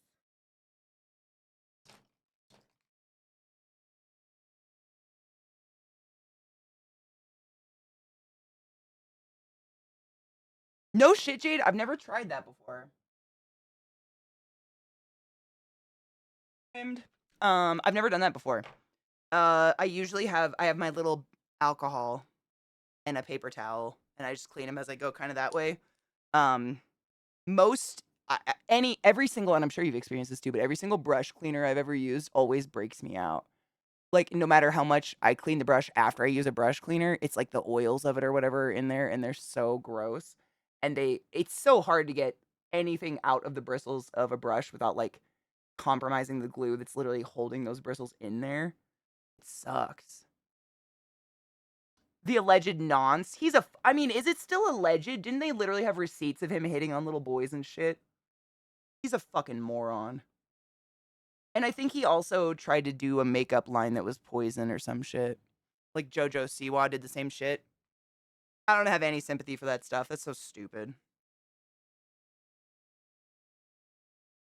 No shit, Jade. I've never tried that before. I've never done that before. I have my little alcohol and a paper towel, and I just clean them as I go, kind of that way. Um, every single, and I'm sure you've experienced this too, but every single brush cleaner I've ever used always breaks me out. Like, no matter how much I clean the brush after I use a brush cleaner, it's like the oils of it or whatever in there, and they're so gross. And it's so hard to get anything out of the bristles of a brush without like compromising the glue that's literally holding those bristles in there. It sucks. The alleged nonce. I mean, is it still alleged? Didn't they literally have receipts of him hitting on little boys and shit? He's a fucking moron. And I think he also tried to do a makeup line that was poison or some shit. Like JoJo Siwa did the same shit. I don't have any sympathy for that stuff. That's so stupid.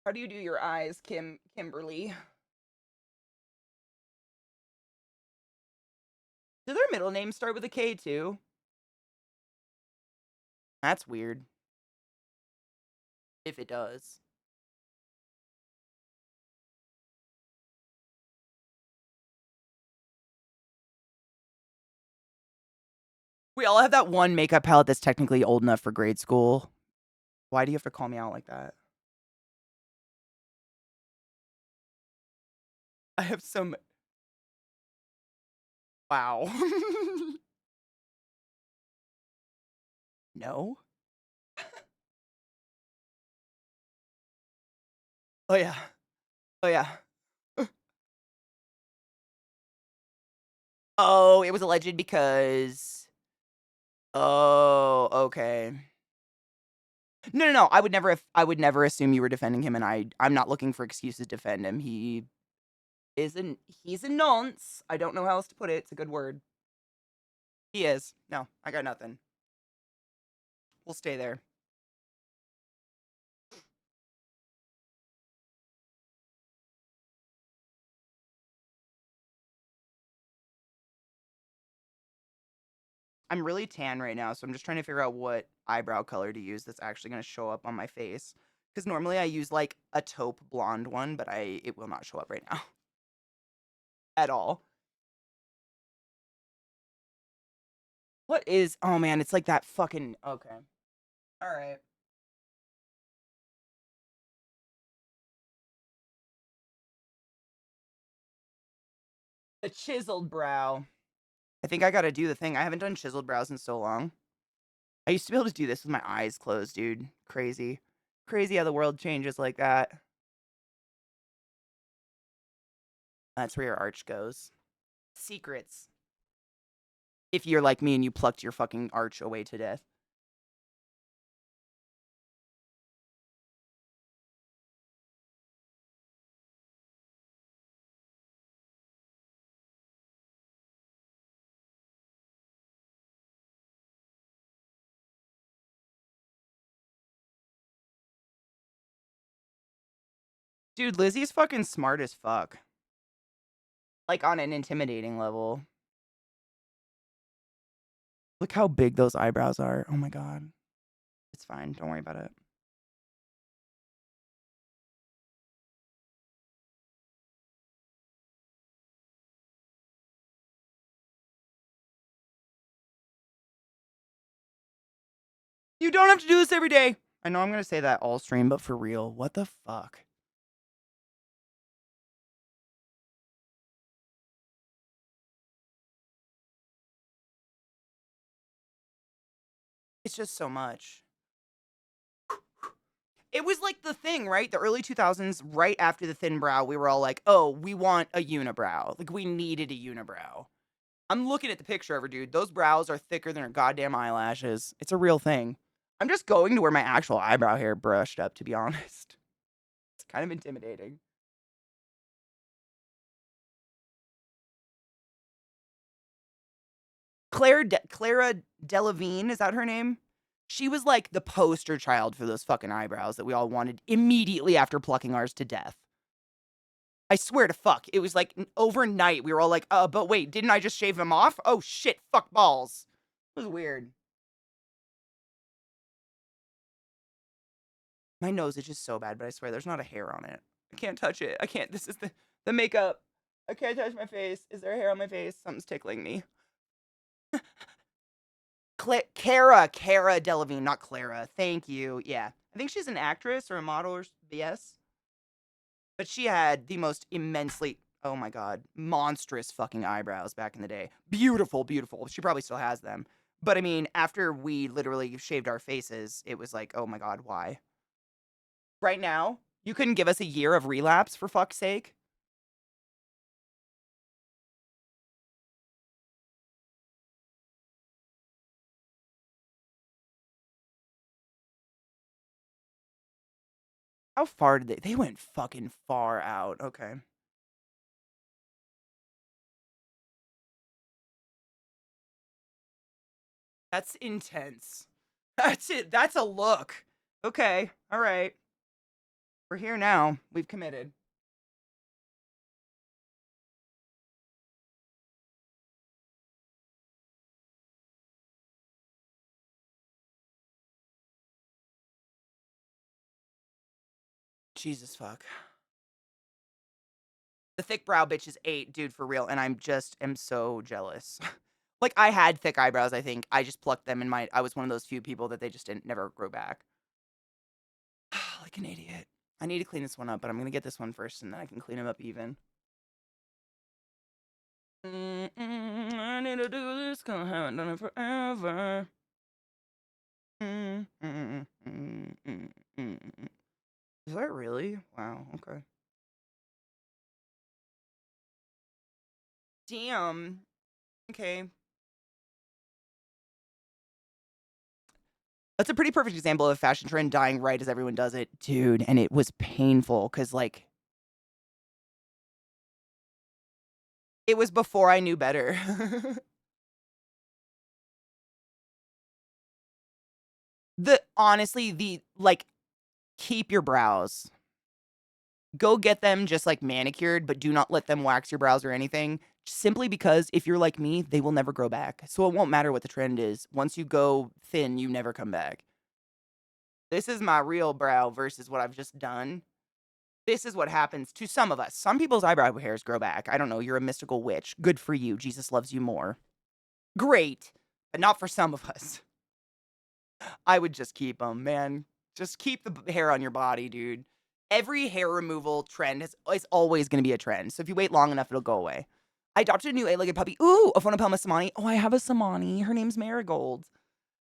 How do you do your eyes, Kimberly? Do their middle names start with a K too? That's weird. If it does. We all have that one makeup palette that's technically old enough for grade school. Why do you have to call me out like that? I have some. Wow. No? Oh, yeah. Oh, yeah. Oh, it was alleged because. Oh, okay. No. I would never assume you were defending him, and I'm not looking for excuses to defend him. He's a nonce. I don't know how else to put it. It's a good word. He is. No, I got nothing. We'll stay there. I'm really tan right now, so I'm just trying to figure out what eyebrow color to use that's actually going to show up on my face. Because normally I use like a taupe blonde one, but it will not show up right now. At all. What is. Oh man, it's like that fucking. Okay. Alright. The chiseled brow. I think I gotta do the thing. I haven't done chiseled brows in so long. I used to be able to do this with my eyes closed, dude. Crazy. Crazy how the world changes like that. That's where your arch goes. Secrets. If you're like me and you plucked your fucking arch away to death. Dude, Lizzie's fucking smart as fuck. Like, on an intimidating level. Look how big those eyebrows are. Oh my god. It's fine. Don't worry about it. You don't have to do this every day. I know I'm gonna say that all stream, but for real, what the fuck? It's just so much. It was like the thing, right? The early 2000s, right after the thin brow, we were all like, oh, we want a unibrow. Like, we needed a unibrow. I'm looking at the picture of her, dude. Those brows are thicker than her goddamn eyelashes. It's a real thing. I'm just going to where my actual eyebrow hair brushed up, to be honest. It's kind of intimidating. Clara Delevingne, is that her name? She was like the poster child for those fucking eyebrows that we all wanted immediately after plucking ours to death. I swear to fuck. It was like overnight. We were all like, but wait, didn't I just shave them off? Oh shit, fuck balls. It was weird. My nose is just so bad, but I swear there's not a hair on it. I can't touch it. I can't. This is the makeup. I can't touch my face. Is there a hair on my face? Something's tickling me. Cara Delevingne, not Clara. Thank you. Yeah. I think she's an actress or a model or yes. But she had the most immensely, oh my god, monstrous fucking eyebrows back in the day. Beautiful, beautiful. She probably still has them. But I mean, after we literally shaved our faces, it was like, oh my god, why? Right now, you couldn't give us a year of relapse for fuck's sake? How far did they went fucking far out. Okay. That's intense. That's it. That's a look. Okay. All right. We're here now. We've committed. Jesus fuck. The thick brow bitch is 8, dude, for real, and I'm just am so jealous. Like, I had thick eyebrows, I think. I just plucked them in I was one of those few people that they just didn't never grow back. Like an idiot. I need to clean this one up, but I'm gonna get this one first, and then I can clean them up even. I need to do this, 'cause I haven't done it forever. Is that really? Wow, okay. Damn. Okay. That's a pretty perfect example of a fashion trend dying right as everyone does it. Dude, and it was painful, 'cause, like, it was before I knew better. Honestly, like, keep your brows. Go get them just, like, manicured, but do not let them wax your brows or anything, simply because if you're like me, they will never grow back. So it won't matter what the trend is. Once you go thin, you never come back. This is my real brow versus what I've just done. This is what happens to some of us. Some people's eyebrow hairs grow back. I don't know. You're a mystical witch. Good for you. Jesus loves you more. Great. But not for some of us. I would just keep them, man. Just keep the hair on your body, dude. Every hair removal trend is always going to be a trend. So if you wait long enough, it'll go away. I adopted a new 8-legged puppy. Ooh, a Phonopelma Samani. Oh, I have a Samani. Her name's Marigold.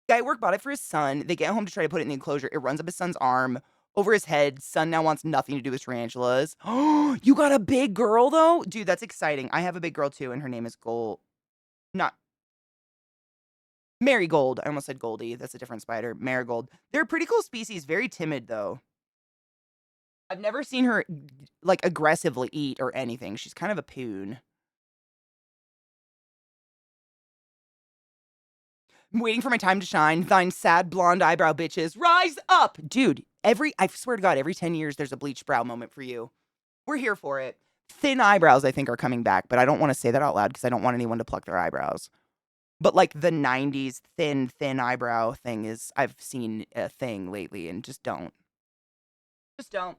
Guy at work bought it for his son. They get home to try to put it in the enclosure. It runs up his son's arm, over his head. Son now wants nothing to do with tarantulas. Oh, you got a big girl, though? Dude, that's exciting. I have a big girl, too, and her name is Not Marigold. I almost said Goldie. That's a different spider. Marigold. They're a pretty cool species. Very timid, though. I've never seen her, like, aggressively eat or anything. She's kind of a poon. I'm waiting for my time to shine. Thine sad blonde eyebrow bitches. Rise up! Dude, I swear to God, every 10 years there's a bleached brow moment for you. We're here for it. Thin eyebrows, I think, are coming back, but I don't wanna say that out loud because I don't want anyone to pluck their eyebrows. But, like, the '90s thin eyebrow thing is I've seen a thing lately and just don't. Just don't.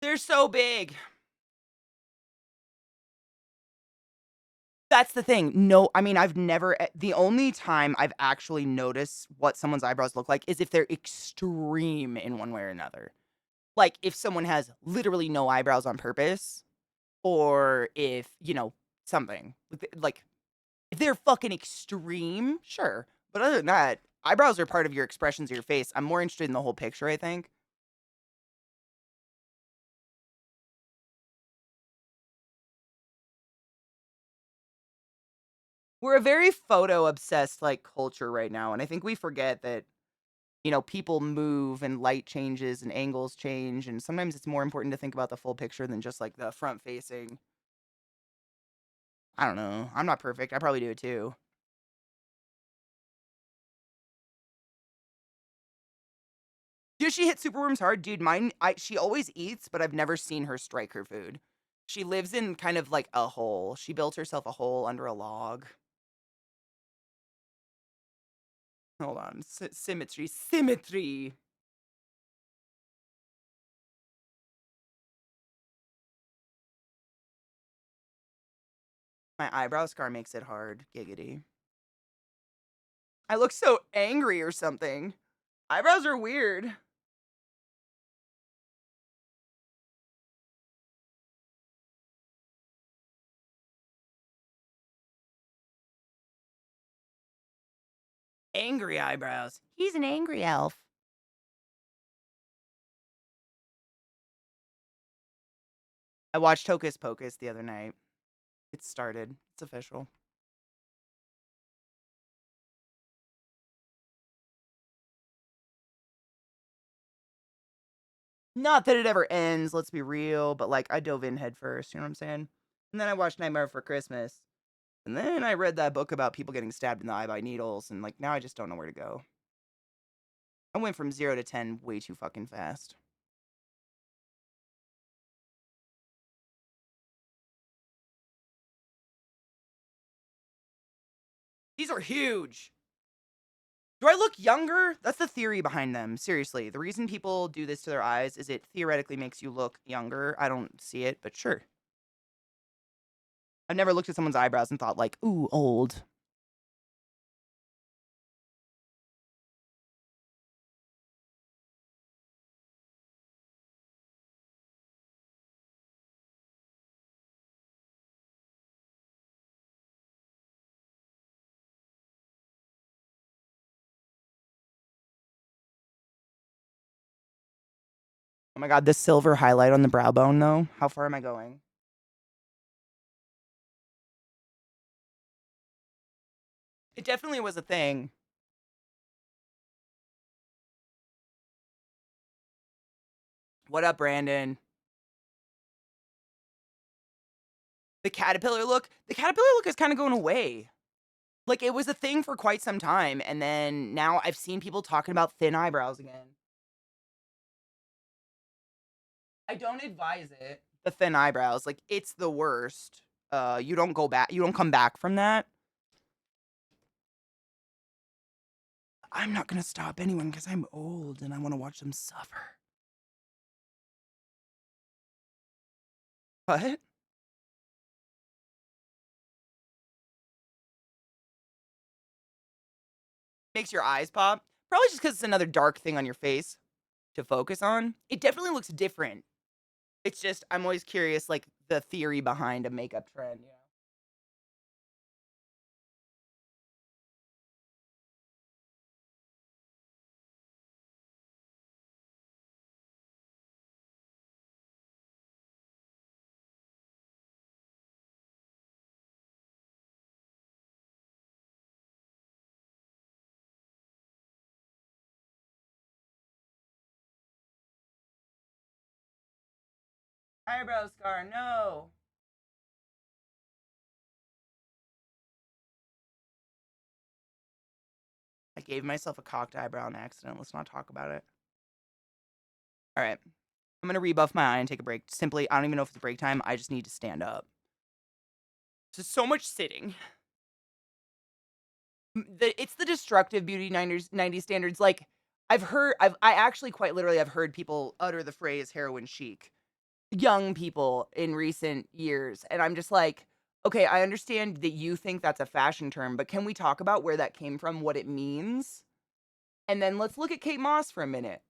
They're so big. That's the thing. No, I mean, I've never the only time I've actually noticed what someone's eyebrows look like is if they're extreme in one way or another. Like, if someone has literally no eyebrows on purpose, or if, something. Like, if they're fucking extreme, sure. But other than that, eyebrows are part of your expressions of your face. I'm more interested in the whole picture, I think. We're a very photo obsessed, like, culture right now, and I think we forget that people move and light changes and angles change, and sometimes it's more important to think about the full picture than just like the front facing. I don't know. I'm not perfect. I probably do it too. Does she hit superworms hard? Dude, she always eats, but I've never seen her strike her food. She lives in kind of like a hole. She built herself a hole under a log. Hold on. Symmetry. Symmetry. My eyebrow scar makes it hard. Giggity. I look so angry or something. Eyebrows are weird. Angry eyebrows. He's an angry elf. I watched Hocus Pocus the other night. It started. It's official. Not that it ever ends, let's be real, but like I dove in head first, you know what I'm saying? And then I watched Nightmare Before Christmas. And then I read that book about people getting stabbed in the eye by needles, and like now I just don't know where to go. I went from 0 to 10 way too fucking fast. These are huge. Do I look younger? That's the theory behind them. Seriously. The reason people do this to their eyes is it theoretically makes you look younger. I don't see it, but sure. I've never looked at someone's eyebrows and thought like, ooh, old. Oh my god, this silver highlight on the brow bone though. How far am I going? It definitely was a thing. What up, Brandon? The caterpillar look is kind of going away. Like it was a thing for quite some time, and then now I've seen people talking about thin eyebrows again. I don't advise it. The thin eyebrows, like it's the worst. You don't go back. You don't come back from that. I'm not gonna stop anyone because I'm old and I want to watch them suffer. What? Makes your eyes pop? Probably just because it's another dark thing on your face to focus on. It definitely looks different. It's just I'm always curious, like the theory behind a makeup trend. You know? Eyebrow scar, no. I gave myself a cocked eyebrow on accident. Let's not talk about it. All right. I'm going to rebuff my eye and take a break. Simply, I don't even know if it's break time. I just need to stand up. There's so much sitting. It's the destructive beauty 90s standards. Like, I actually quite literally have heard people utter the phrase heroin chic. Young people in recent years. And I'm just like, okay, I understand that you think that's a fashion term, but can we talk about where that came from, what it means? And then let's look at Kate Moss for a minute.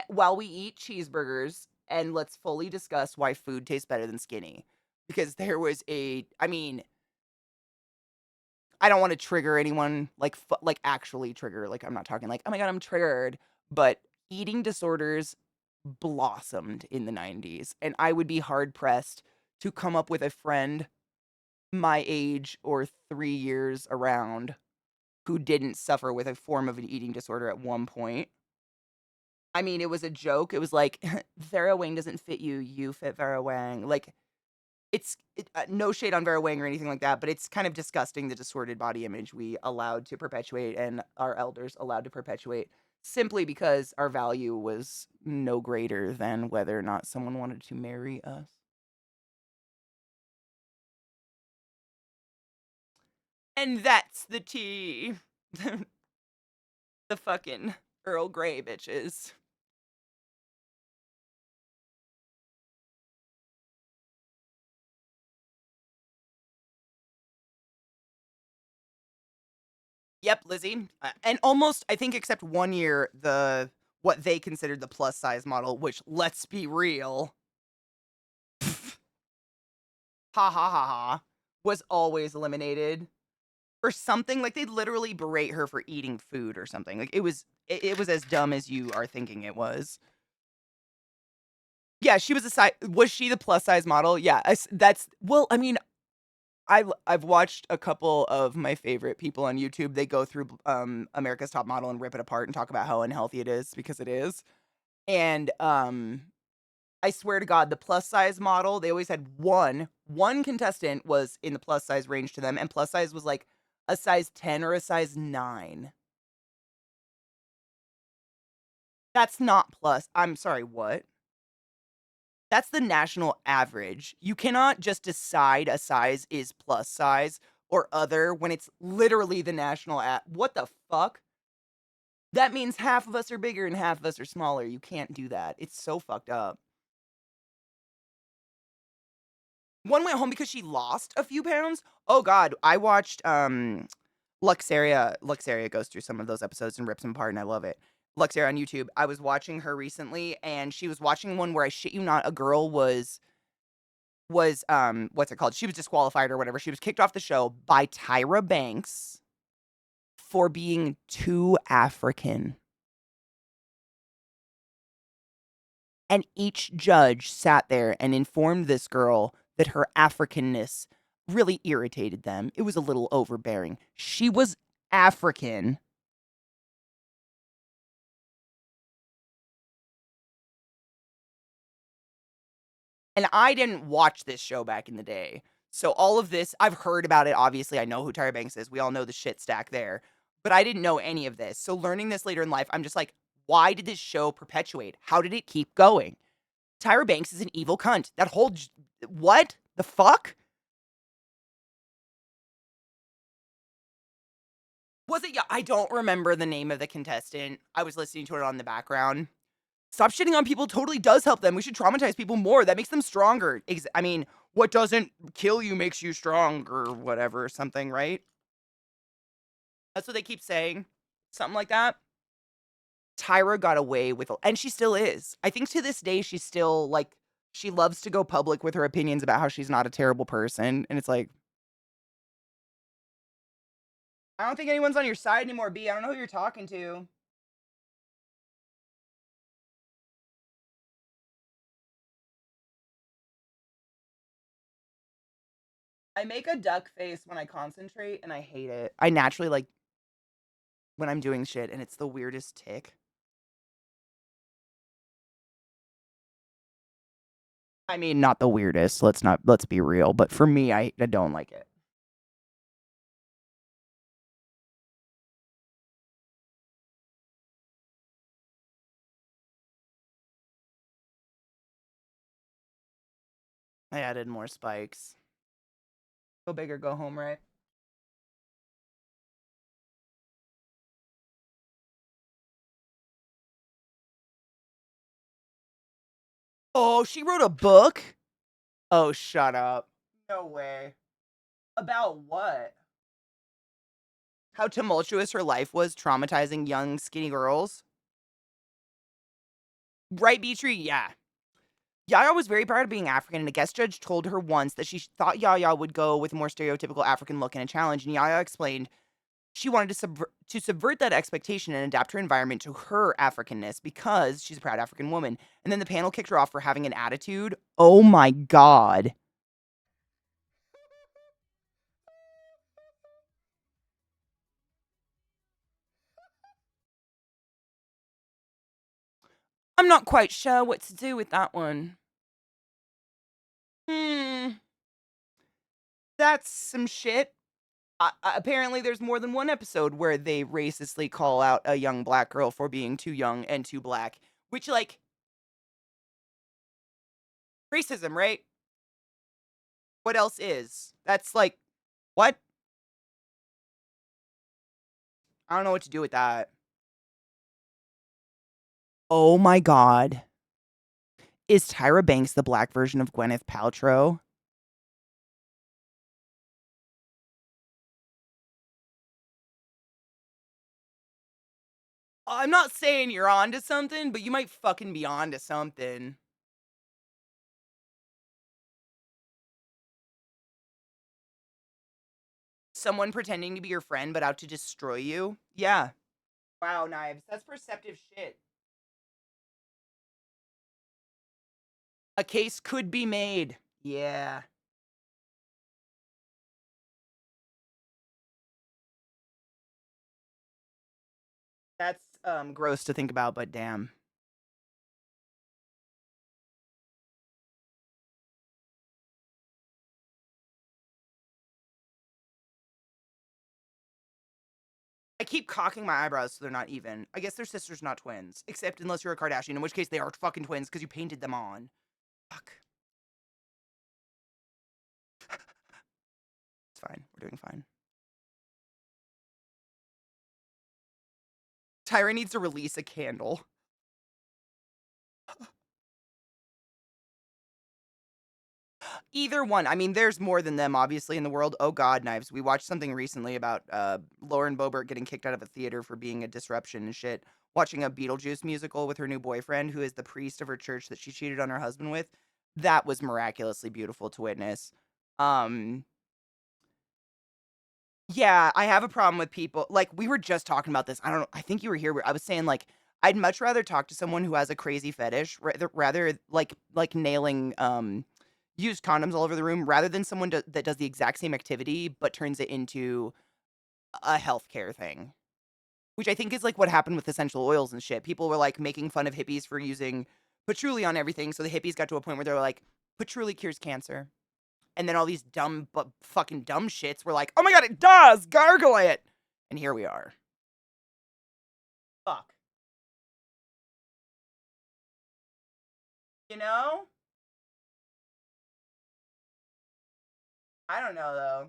While we eat cheeseburgers, and let's fully discuss why food tastes better than skinny. Because there was I mean, I don't want to trigger anyone, like actually trigger. Like, I'm not talking like, oh my God, I'm triggered. But eating disorders blossomed in the 90s. And I would be hard pressed to come up with a friend my age or 3 years around who didn't suffer with a form of an eating disorder at one point. I mean, it was a joke. It was like, Vera Wang doesn't fit you, you fit Vera Wang. Like, no shade on Vera Wang or anything like that, but it's kind of disgusting the distorted body image we allowed to perpetuate and our elders allowed to perpetuate simply because our value was no greater than whether or not someone wanted to marry us. And that's the tea. The fucking Earl Grey bitches. Yep, Lizzie. And almost, I think, except 1 year, what they considered the plus size model, which, let's be real, ha ha ha ha, was always eliminated for something. Like, they'd literally berate her for eating food or something. Like, it was as dumb as you are thinking it was. Yeah, she was was she the plus size model? Yeah, well, I mean, I've watched a couple of my favorite people on YouTube. They go through America's Top Model and rip it apart and talk about how unhealthy it is because it is. And I swear to God, the plus size model, they always had one contestant was in the plus size range to them, and plus size was like a size 10 or a size 9. That's not plus. I'm sorry, what? That's the national average. You cannot just decide a size is plus size or other when it's literally the national what the fuck? That means half of us are bigger and half of us are smaller. You can't do that. It's so fucked up. One went home because she lost a few pounds. Oh God, I watched Luxaria. Luxaria goes through some of those episodes and rips them apart, and I love it. Luxaria on YouTube. I was watching her recently, and she was watching one where, I shit you not, a girl was what's it called? She was disqualified or whatever. She was kicked off the show by Tyra Banks for being too African. And each judge sat there and informed this girl that her Africanness really irritated them. It was a little overbearing. She was African. And I didn't watch this show back in the day. So all of this, I've heard about it. Obviously, I know who Tyra Banks is. We all know the shit stack there. But I didn't know any of this. So learning this later in life, I'm just like, why did this show perpetuate? How did it keep going? Tyra Banks is an evil cunt. That whole what the fuck? Was it? Yeah, I don't remember the name of the contestant. I was listening to it on the background. Stop shitting on people totally does help them. We should traumatize people more. That makes them stronger. I mean, what doesn't kill you makes you stronger, or whatever, something, right? That's what they keep saying. Something like that. Tyra got away with, and she still is. I think to this day, she's still like, she loves to go public with her opinions about how she's not a terrible person. And it's like, I don't think anyone's on your side anymore, B. I don't know who you're talking to. I make a duck face when I concentrate, and I hate it. I naturally like when I'm doing shit, and it's the weirdest tick. I mean, not the weirdest. Let's be real. But for me, I don't like it. I added more spikes. Go big or go home, right? Oh, she wrote a book? Oh, shut up. No way. About what? How tumultuous her life was, traumatizing young, skinny girls? Right, Beatree? Yeah. Yaya was very proud of being African, and a guest judge told her once that she thought Yaya would go with a more stereotypical African look in a challenge, and Yaya explained she wanted to subvert that expectation and adapt her environment to her Africanness because she's a proud African woman. And then the panel kicked her off for having an attitude. Oh my god. I'm not quite sure what to do with that one. Hmm, that's some shit. Apparently, there's more than one episode where they racistly call out a young black girl for being too young and too black, which, like, racism, right? What else is? That's like, what? I don't know what to do with that. Oh my god. Is Tyra Banks the black version of Gwyneth Paltrow? I'm not saying you're onto something, but you might fucking be onto something. Someone pretending to be your friend but out to destroy you? Yeah. Wow, Knives. That's perceptive shit. A case could be made. Yeah. That's gross to think about, but damn. I keep cocking my eyebrows so they're not even. I guess they're sisters, not twins. Except unless you're a Kardashian, in which case they are fucking twins because you painted them on. Fuck. It's fine. We're doing fine. Tyra needs to release a candle. Either one. I mean, there's more than them, obviously, in the world. Oh God, Knives. We watched something recently about Lauren Boebert getting kicked out of a theater for being a disruption and shit. Watching a Beetlejuice musical with her new boyfriend, who is the priest of her church that she cheated on her husband with. That was miraculously beautiful to witness. Um, yeah, I have a problem with people. Like, we were just talking about this. I don't know. I think you were here. Where I was saying, like, I'd much rather talk to someone who has a crazy fetish, rather like nailing used condoms all over the room, rather than someone that does the exact same activity but turns it into a healthcare thing. Which I think is like what happened with essential oils and shit. People were like making fun of hippies for using patchouli on everything, so the hippies got to a point where they were like, patchouli cures cancer. And then all these dumb, but fucking dumb shits were like, oh my god, it does! Gargle it! And here we are. Fuck. You know? I don't know, though.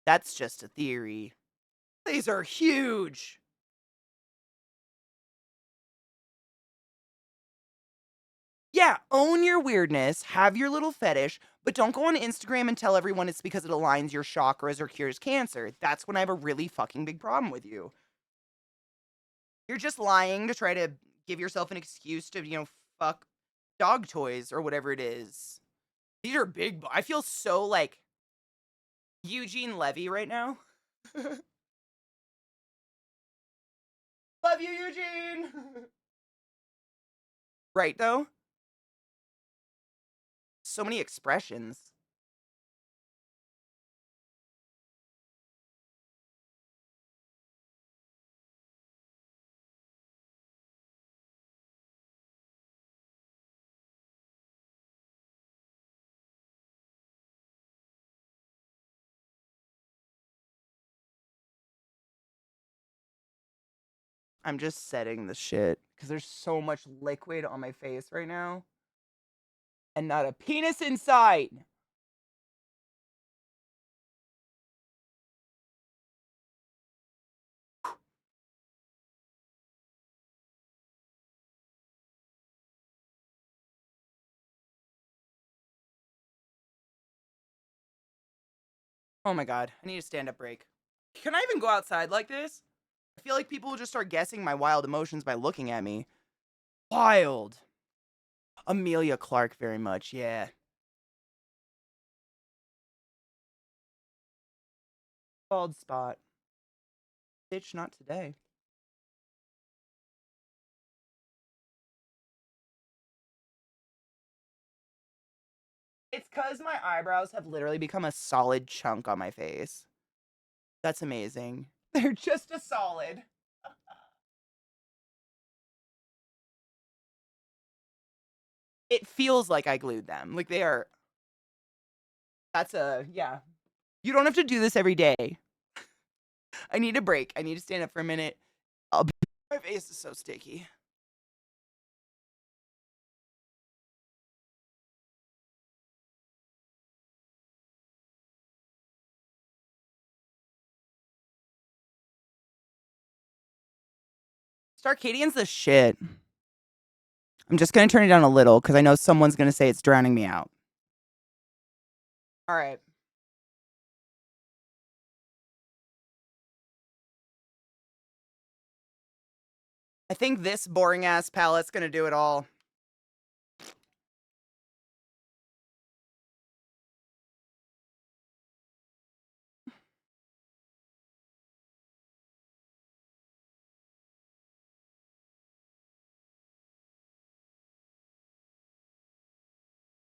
That's just a theory. These are huge! Yeah, own your weirdness, have your little fetish, but don't go on Instagram and tell everyone it's because it aligns your chakras or cures cancer. That's when I have a really fucking big problem with you. You're just lying to try to give yourself an excuse to, fuck dog toys or whatever it is. These are big. I feel so like Eugene Levy right now. Love you, Eugene. Right though? So many expressions. I'm just setting the shit because there's so much liquid on my face right now and not a penis in sight. Oh my god, I need a stand-up break. Can I even go outside like this? I feel like people will just start guessing my wild emotions by looking at me. Wild. Amelia Clark very much, yeah. Bald spot. Bitch, not today. It's because my eyebrows have literally become a solid chunk on my face. That's amazing. They're just a solid. It feels like I glued them. Like they are. That's a, yeah. You don't have to do this every day. I need a break. I need to stand up for a minute. I'll be, my face is so sticky. Starcadian's the shit. I'm just gonna turn it down a little because I know someone's gonna say it's drowning me out. All right. I think this boring ass palette's gonna do it all.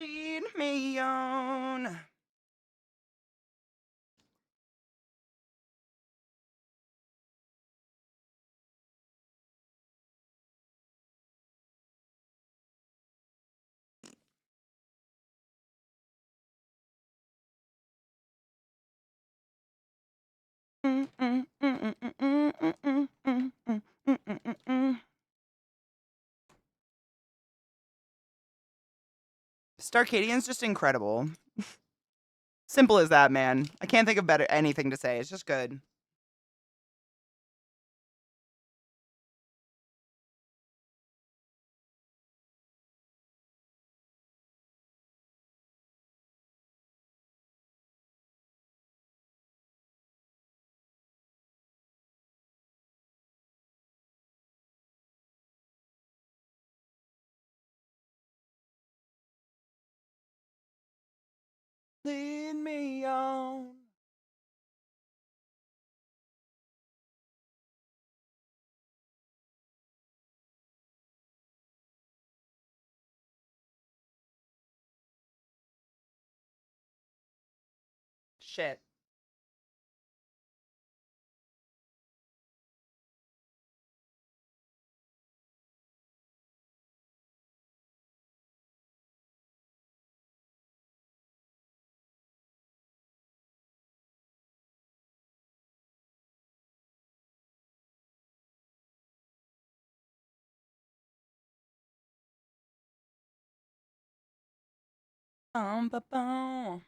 Lead me on. Starcadian's just incredible. Simple as that, man. I can't think of better anything to say. It's just good. Lead me on. Shit. Ba-bum.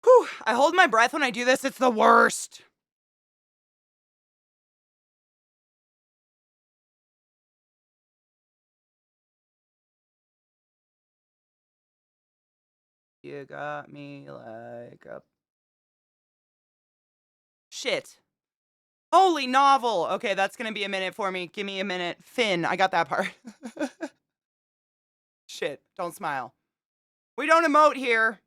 Whew. I hold my breath when I do this. It's the worst. You got me like a shit. Holy novel. Okay, that's gonna be a minute for me. Give me a minute. Finn, I got that part. Shit, don't smile. We don't emote here.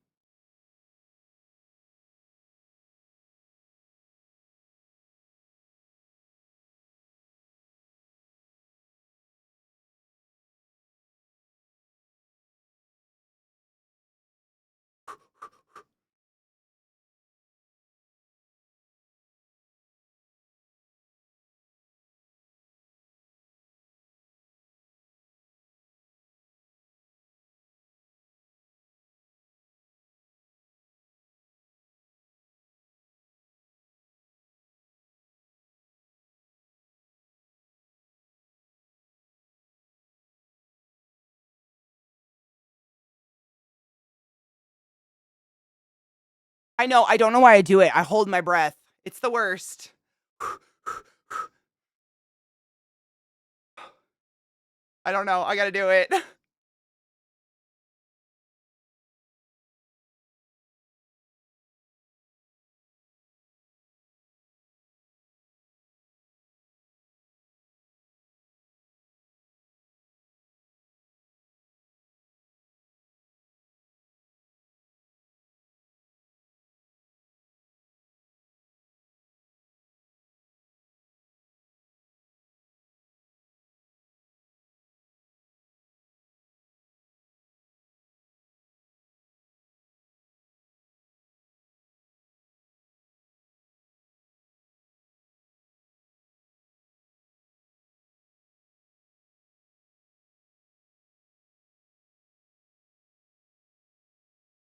I know, I don't know why I do it. I hold my breath. It's the worst. I don't know. I gotta do it.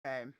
Okay.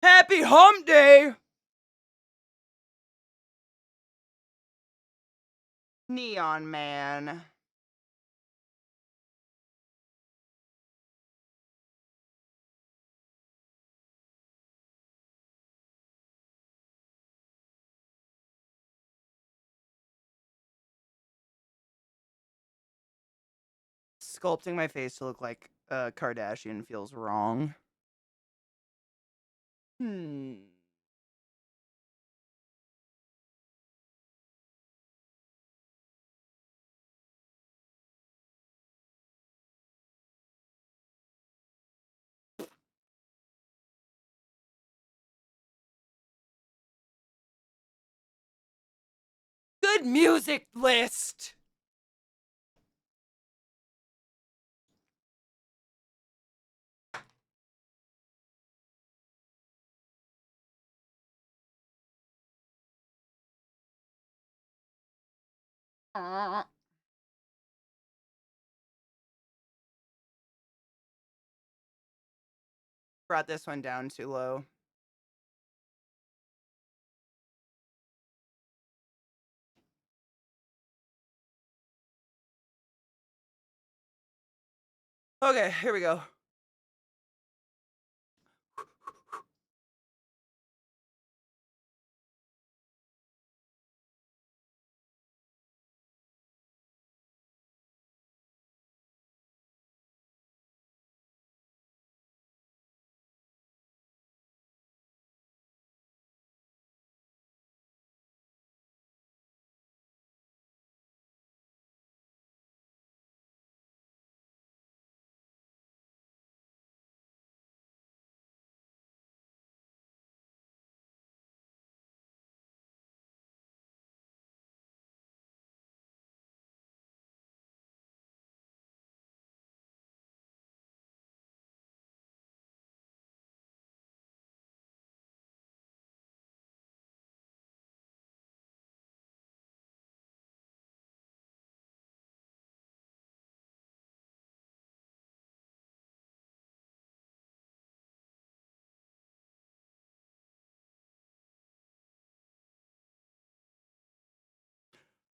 Happy hump day! Neon Man. Sculpting my face to look like a Kardashian feels wrong. Hmm. Good music list! Brought this one down too low. Okay, here we go.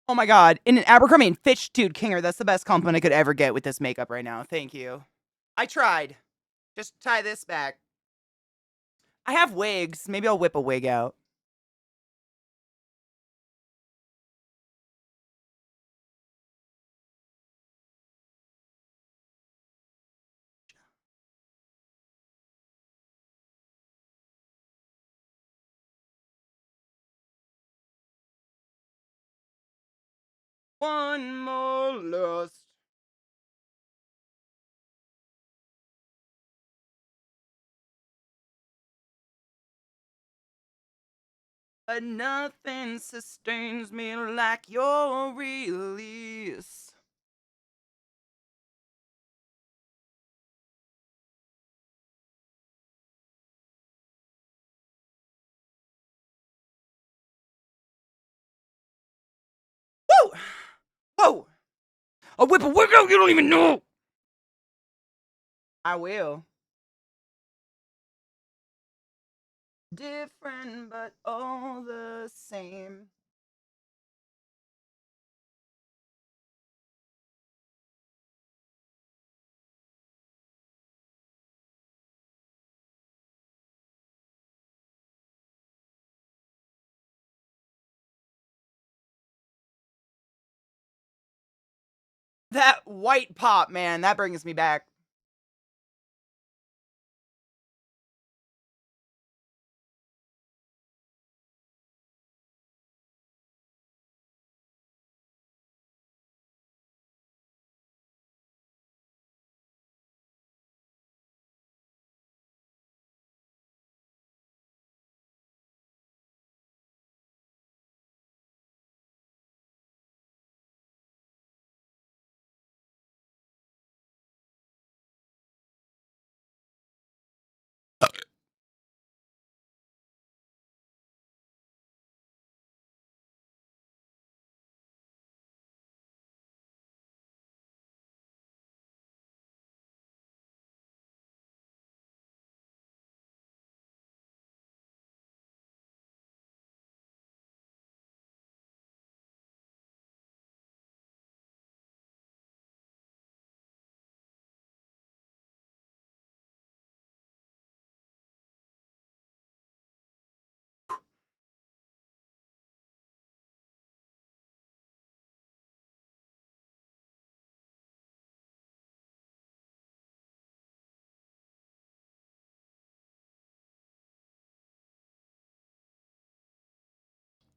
Oh my god. In an Abercrombie and Fitch, dude, Kinger, that's the best compliment I could ever get with this makeup right now. Thank you. I tried. Just tie this back. I have wigs. Maybe I'll whip a wig out. One more lust. But nothing sustains me like your release. Woo! Whoa! I'll whip a wig out, you don't even know! I will. Different, but all the same. That white pop, man, that brings me back.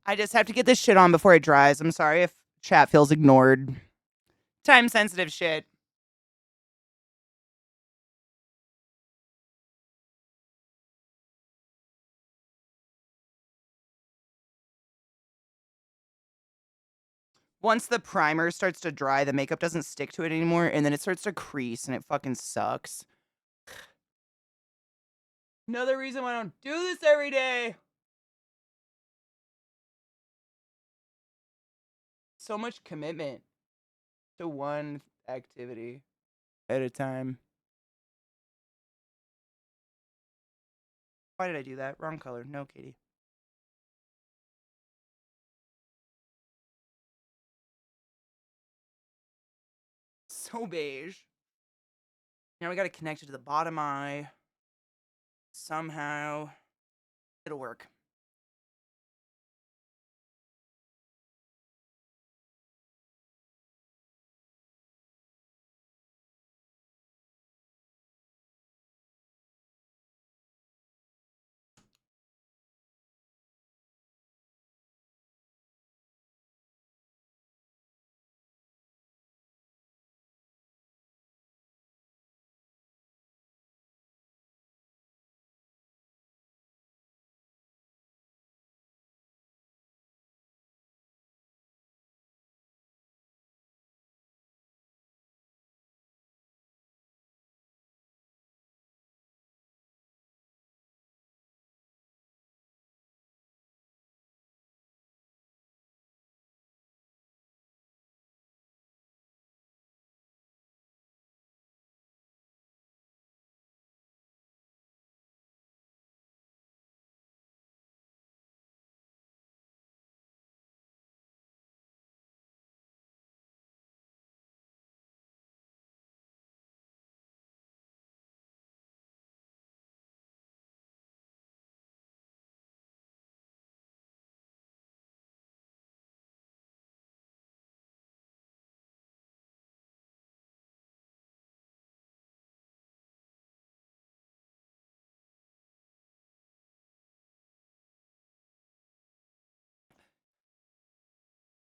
I just have to get this shit on before it dries. I'm sorry if chat feels ignored. Time sensitive shit. Once the primer starts to dry, the makeup doesn't stick to it anymore, and then it starts to crease, and it fucking sucks. Another reason why I don't do this every day. So much commitment to one activity at a time. Why did I do that? Wrong color. No, Katie. So beige. Now we gotta connect it to the bottom eye. Somehow. It'll work.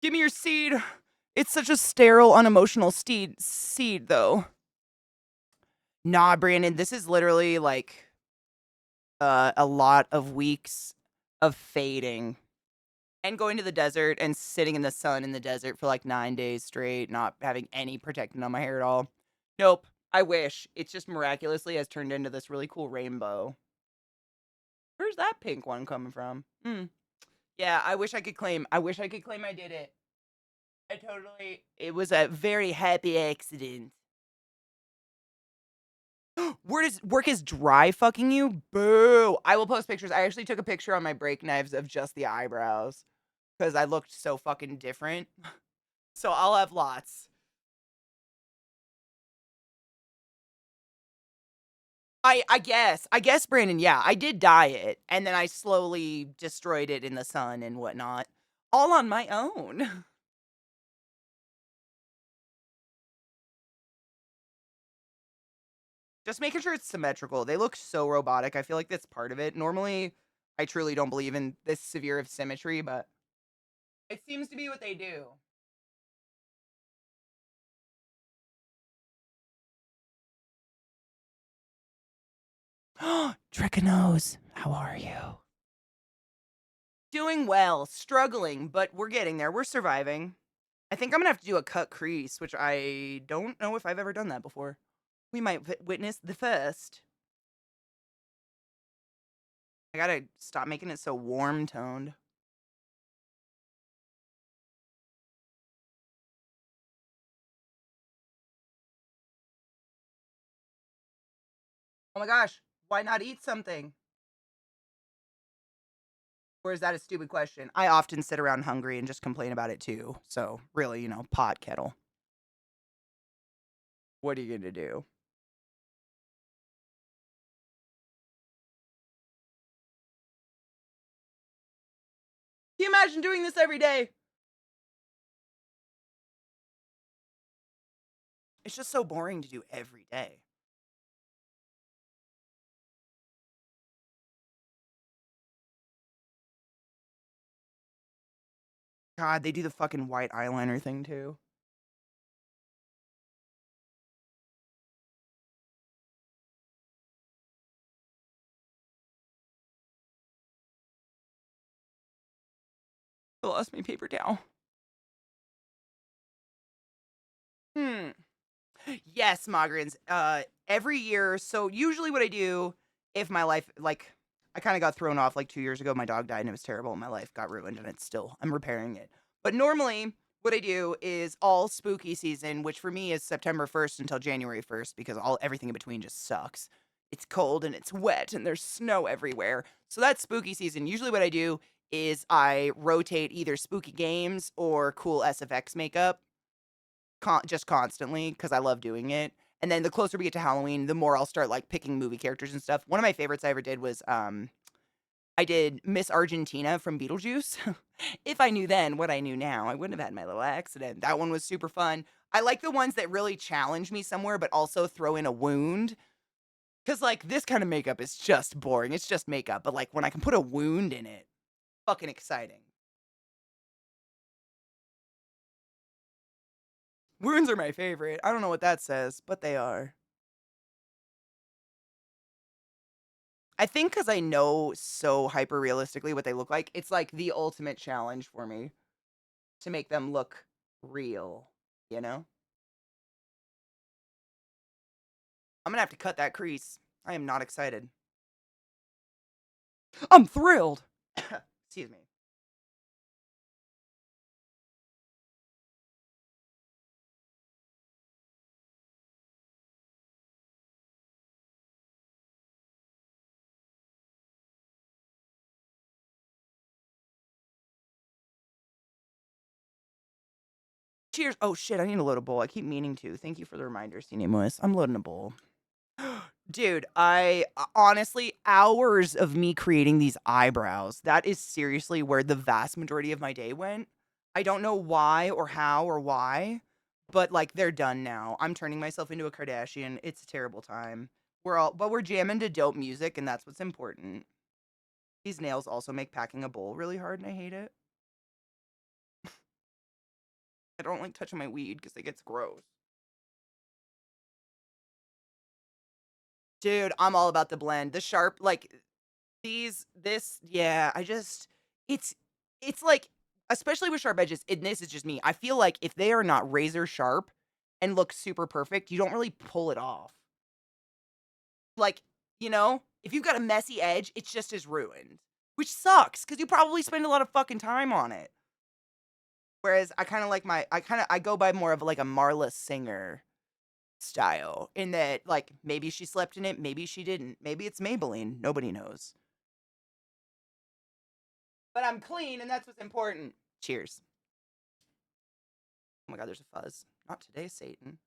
Give me your seed. It's such a sterile, unemotional seed, though. Nah, Brandon, this is literally like a lot of weeks of fading and going to the desert and sitting in the sun in the desert for like 9 days straight, not having any protectant on my hair at all. Nope. I wish. It's just miraculously has turned into this really cool rainbow. Where's that pink one coming from? Hmm. Yeah, I wish I could claim. I wish I could claim I did it. I totally. It was a very happy accident. Where does work is dry fucking you? Boo. I will post pictures. I actually took a picture on my brake knives of just the eyebrows because I looked so fucking different. So I'll have lots. I guess Brandon, yeah, I did dye it and then I slowly destroyed it in the sun and whatnot. All on my own. Just making sure it's symmetrical. They look so robotic. I feel like that's part of it. Normally, I truly don't believe in this severe of symmetry, but it seems to be what they do. Trichonos, how are you? Doing well, struggling, but we're getting there. We're surviving. I think I'm gonna have to do a cut crease, which I don't know if I've ever done that before. We might witness the first. I gotta stop making it so warm toned. Oh my gosh, why not eat something? Or is that a stupid question? I often sit around hungry and just complain about it too. So, really, pot kettle. What are you gonna do? Can you imagine doing this every day? It's just so boring to do every day. God, they do the fucking white eyeliner thing too. I lost my paper towel. Hmm. Yes, migrants. Every year. So usually, what I do if my life, like, I kind of got thrown off like 2 years ago. My dog died and it was terrible. And my life got ruined, and I'm repairing it. But normally, what I do is all spooky season, which for me is September 1st until January 1st, because everything in between just sucks. It's cold and it's wet and there's snow everywhere. So that's spooky season. Usually, what I do is I rotate either spooky games or cool SFX makeup just constantly because I love doing it. And then the closer we get to Halloween, the more I'll start like picking movie characters and stuff. One of my favorites I ever did was I did Miss Argentina from Beetlejuice. If I knew then what I knew now, I wouldn't have had my little accident. That one was super fun. I like the ones that really challenge me somewhere, but also throw in a wound. Cause like this kind of makeup is just boring. It's just makeup. But like when I can put a wound in it, fucking exciting. Wounds are my favorite. I don't know what that says, but they are. I think because I know so hyper realistically what they look like, it's like the ultimate challenge for me to make them look real, you know? I'm gonna have to cut that crease. I am not excited. I'm thrilled. Excuse me. Cheers. Oh shit, I need to load a bowl. I keep meaning to. Thank you for the reminder, Senior Moise. I'm loading a bowl. Dude, I honestly, hours of me creating these eyebrows. That is seriously where the vast majority of my day went. I don't know why or how or why, but like they're done now. I'm turning myself into a Kardashian. It's a terrible time. But we're jamming to dope music, and that's what's important. These nails also make packing a bowl really hard, and I hate it. I don't like touching my weed because it gets gross. Dude, I'm all about the blend. The sharp, like yeah, it's it's like, especially with sharp edges, and this is just me. I feel like if they are not razor sharp and look super perfect, you don't really pull it off. Like, if you've got a messy edge, it's just as ruined, which sucks because you probably spend a lot of fucking time on it. Whereas I kind of like I go by more of like a Marla Singer style in that, like, maybe she slept in it, maybe she didn't. Maybe it's Maybelline. Nobody knows. But I'm clean, and that's what's important. Cheers. Oh my god, there's a fuzz. Not today, Satan.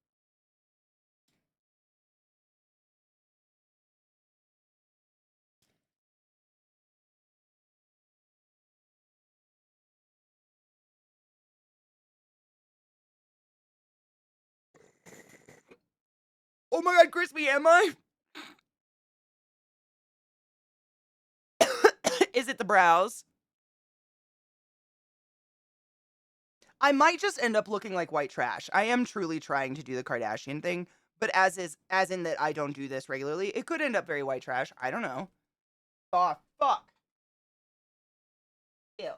Oh my god, crispy, am I? Is it the brows? I might just end up looking like white trash. I am truly trying to do the Kardashian thing, but as in that I don't do this regularly, it could end up very white trash. I don't know. Oh, fuck. Ew.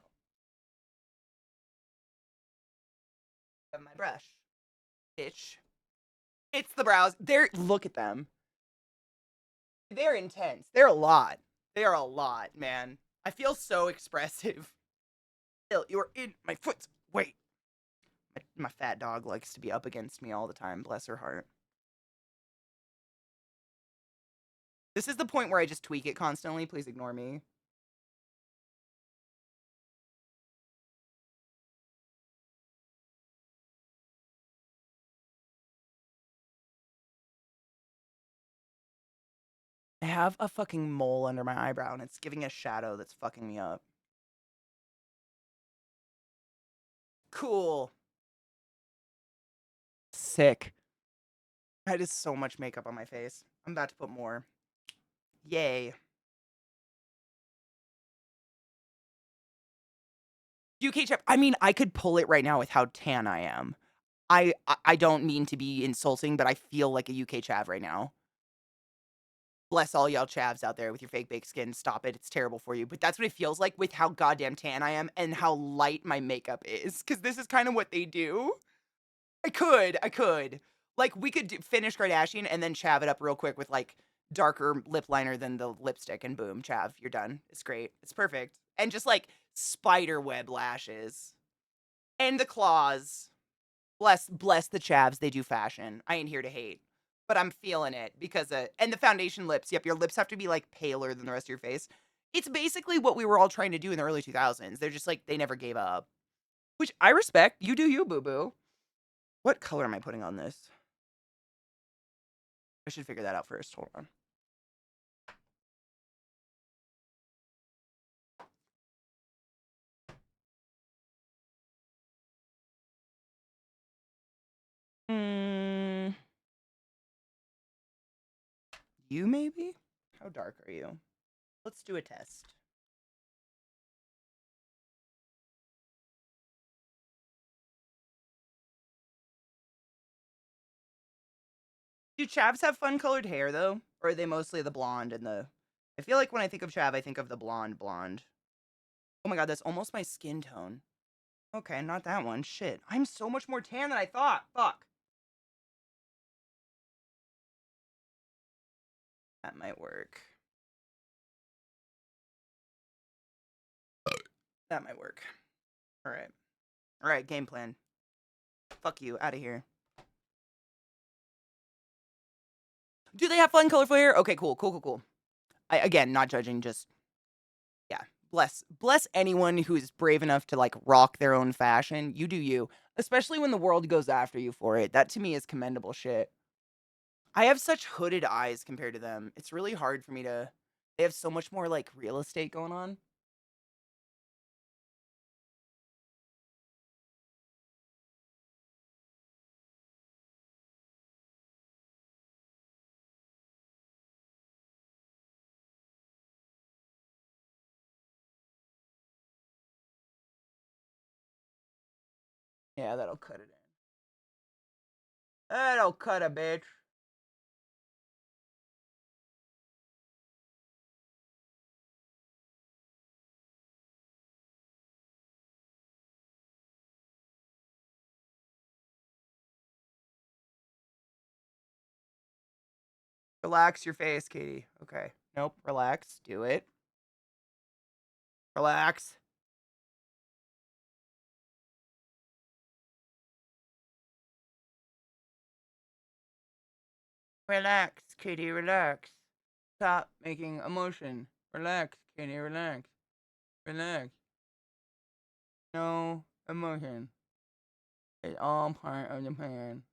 Have my brush. Bitch. It's the brows. Look at them. They're intense. They're a lot. They are a lot, man. I feel so expressive. Ew, you're in my foot. Wait. My fat dog likes to be up against me all the time. Bless her heart. This is the point where I just tweak it constantly. Please ignore me. I have a fucking mole under my eyebrow and it's giving a shadow that's fucking me up. Cool. Sick. That is so much makeup on my face. I'm about to put more. Yay. UK chap. I mean, I could pull it right now with how tan I am. I don't mean to be insulting, but I feel like a UK chav right now. Bless all y'all chavs out there with your fake baked skin. Stop it. It's terrible for you. But that's what it feels like with how goddamn tan I am and how light my makeup is. Because this is kind of what they do. I could. Like, we could finish Kardashian and then chav it up real quick with, like, darker lip liner than the lipstick, and boom, chav, you're done. It's great. It's perfect. And just, like, spider web lashes. And the claws. Bless the chavs. They do fashion. I ain't here to hate. But I'm feeling it because, and the foundation lips. Yep, your lips have to be, like, paler than the rest of your face. It's basically what we were all trying to do in the early 2000s. They're just, like, they never gave up. Which I respect. You do you, boo-boo. What color am I putting on this? I should figure that out first. Hold on. Mm, you maybe? How dark are you? Let's do a test. Do chavs have fun colored hair though? Or are they mostly the blonde and the I feel like when I think of chav, I think of the blonde. Oh my god, that's almost my skin tone. Okay, not that one. Shit. I'm so much more tan than I thought. Fuck. That might work. That might work. Alright. Alright, game plan. Fuck you. Out of here. Do they have fun colorful hair? Okay, cool. Again, not judging, just yeah. Bless anyone who's brave enough to like rock their own fashion. You do you. Especially when the world goes after you for it. That to me is commendable shit. I have such hooded eyes compared to them. It's really hard for me to they have so much more like real estate going on. Yeah, that'll cut it in. That'll cut a bitch. Relax your face, Katie. Okay. Nope. Relax. Do it. Relax. Relax, Katie. Relax. Stop making emotion. Relax, Katie. Relax. Relax. No emotion. It's all part of the plan.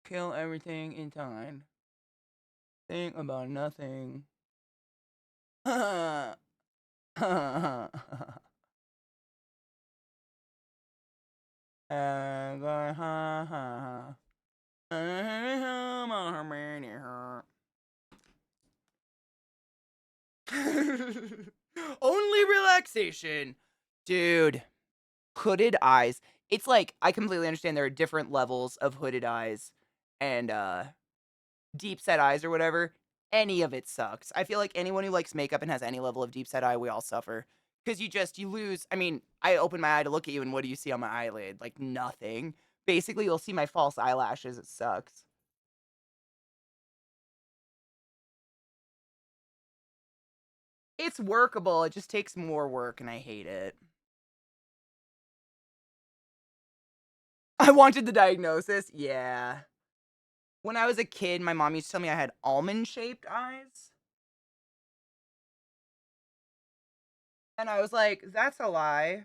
Kill everything inside. Think about nothing. I'm going ha ha ha. Only relaxation. Dude, hooded eyes. It's like I completely understand there are different levels of hooded eyes and deep set eyes or whatever. Any of it sucks. I feel like anyone who likes makeup and has any level of deep set eye, we all suffer. Because you lose. I mean, I open my eye to look at you, and what do you see on my eyelid? Like nothing. Basically, you'll see my false eyelashes. It sucks. It's workable. It just takes more work, and I hate it. I wanted the diagnosis. Yeah. When I was a kid, my mom used to tell me I had almond-shaped eyes. And I was like, that's a lie.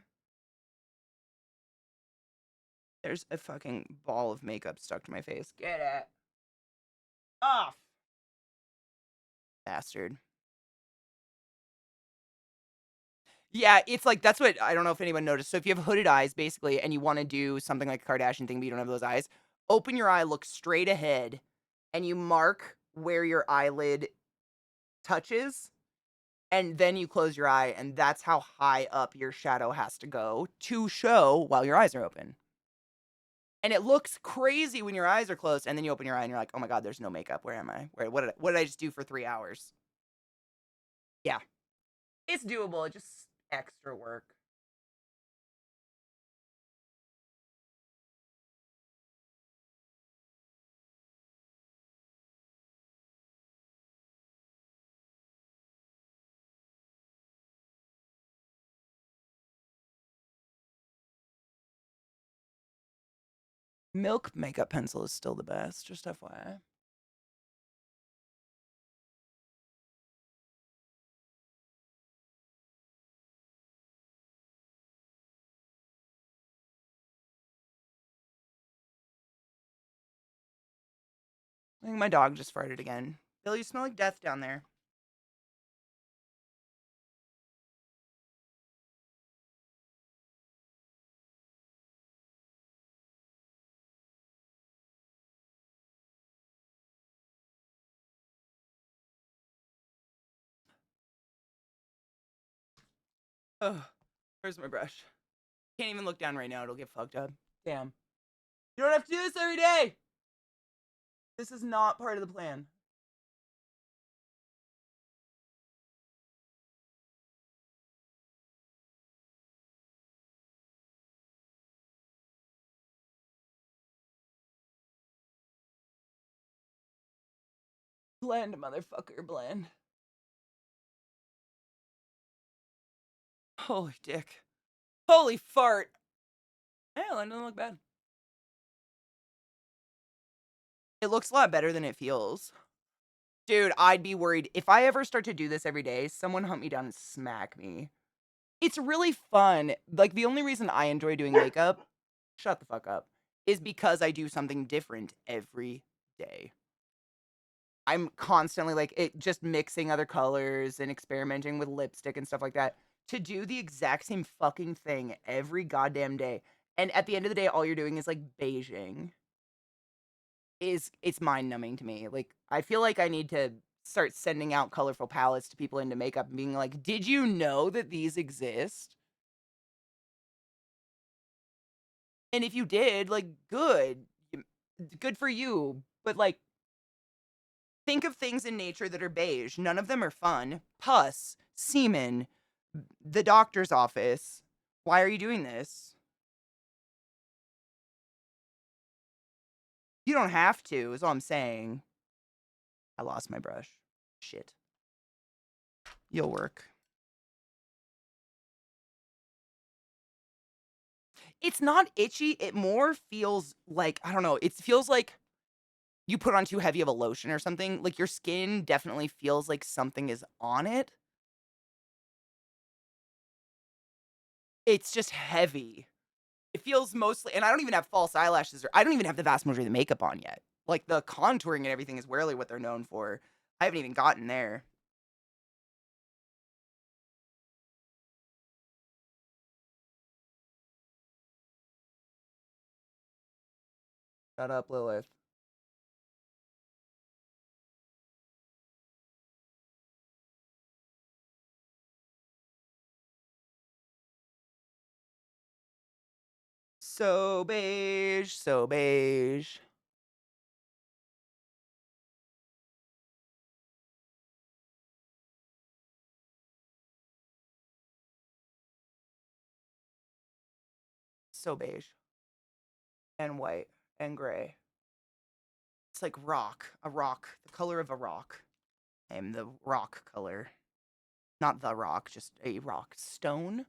There's a fucking ball of makeup stuck to my face. Get it. Off. Bastard. Yeah, it's like, that's what, I don't know if anyone noticed. So if you have hooded eyes, basically, and you want to do something like a Kardashian thing, but you don't have those eyes, open your eye, look straight ahead, and you mark where your eyelid touches, and then you close your eye, and that's how high up your shadow has to go to show while your eyes are open. And it looks crazy when your eyes are closed, and then you open your eye and you're like, "Oh my god, there's no makeup. Where am I? What did I just do for 3 hours?" Yeah. It's doable, it's just extra work. Milk makeup pencil is still the best, just FYI. I think my dog just farted again. Bill, you smell like death down there. Ugh. Where's my brush? Can't even look down right now, it'll get fucked up. Damn. You don't have to do this every day! This is not part of the plan. Blend, motherfucker, blend. Holy dick. Holy fart. Hell, that doesn't look bad. It looks a lot better than it feels. Dude, I'd be worried. If I ever start to do this every day, someone hunt me down and smack me. It's really fun. Like, the only reason I enjoy doing makeup, shut the fuck up, is because I do something different every day. I'm constantly like just mixing other colors and experimenting with lipstick and stuff like that to do the exact same fucking thing every goddamn day. And at the end of the day, all you're doing is like beiging. It's mind numbing to me. Like, I feel like I need to start sending out colorful palettes to people into makeup and being like, did you know that these exist? And if you did, like, good. Good for you. But, like, think of things in nature that are beige. None of them are fun. Pus, semen, the doctor's office. Why are you doing this? You don't have to, is all I'm saying. I lost my brush. Shit. You'll work. It's not itchy. It more feels like, I don't know, it feels like you put on too heavy of a lotion or something. Like your skin definitely feels like something is on it. It's just heavy. It feels mostly, and I don't even have false eyelashes, or I don't even have the vast majority of the makeup on yet. Like the contouring and everything is rarely what they're known for. I haven't even gotten there. Shut up, Lilith. So beige, so beige. So beige. And white. And gray. It's like rock. A rock. The color of a rock. I am the rock color. Not the rock, just a rock. Stone?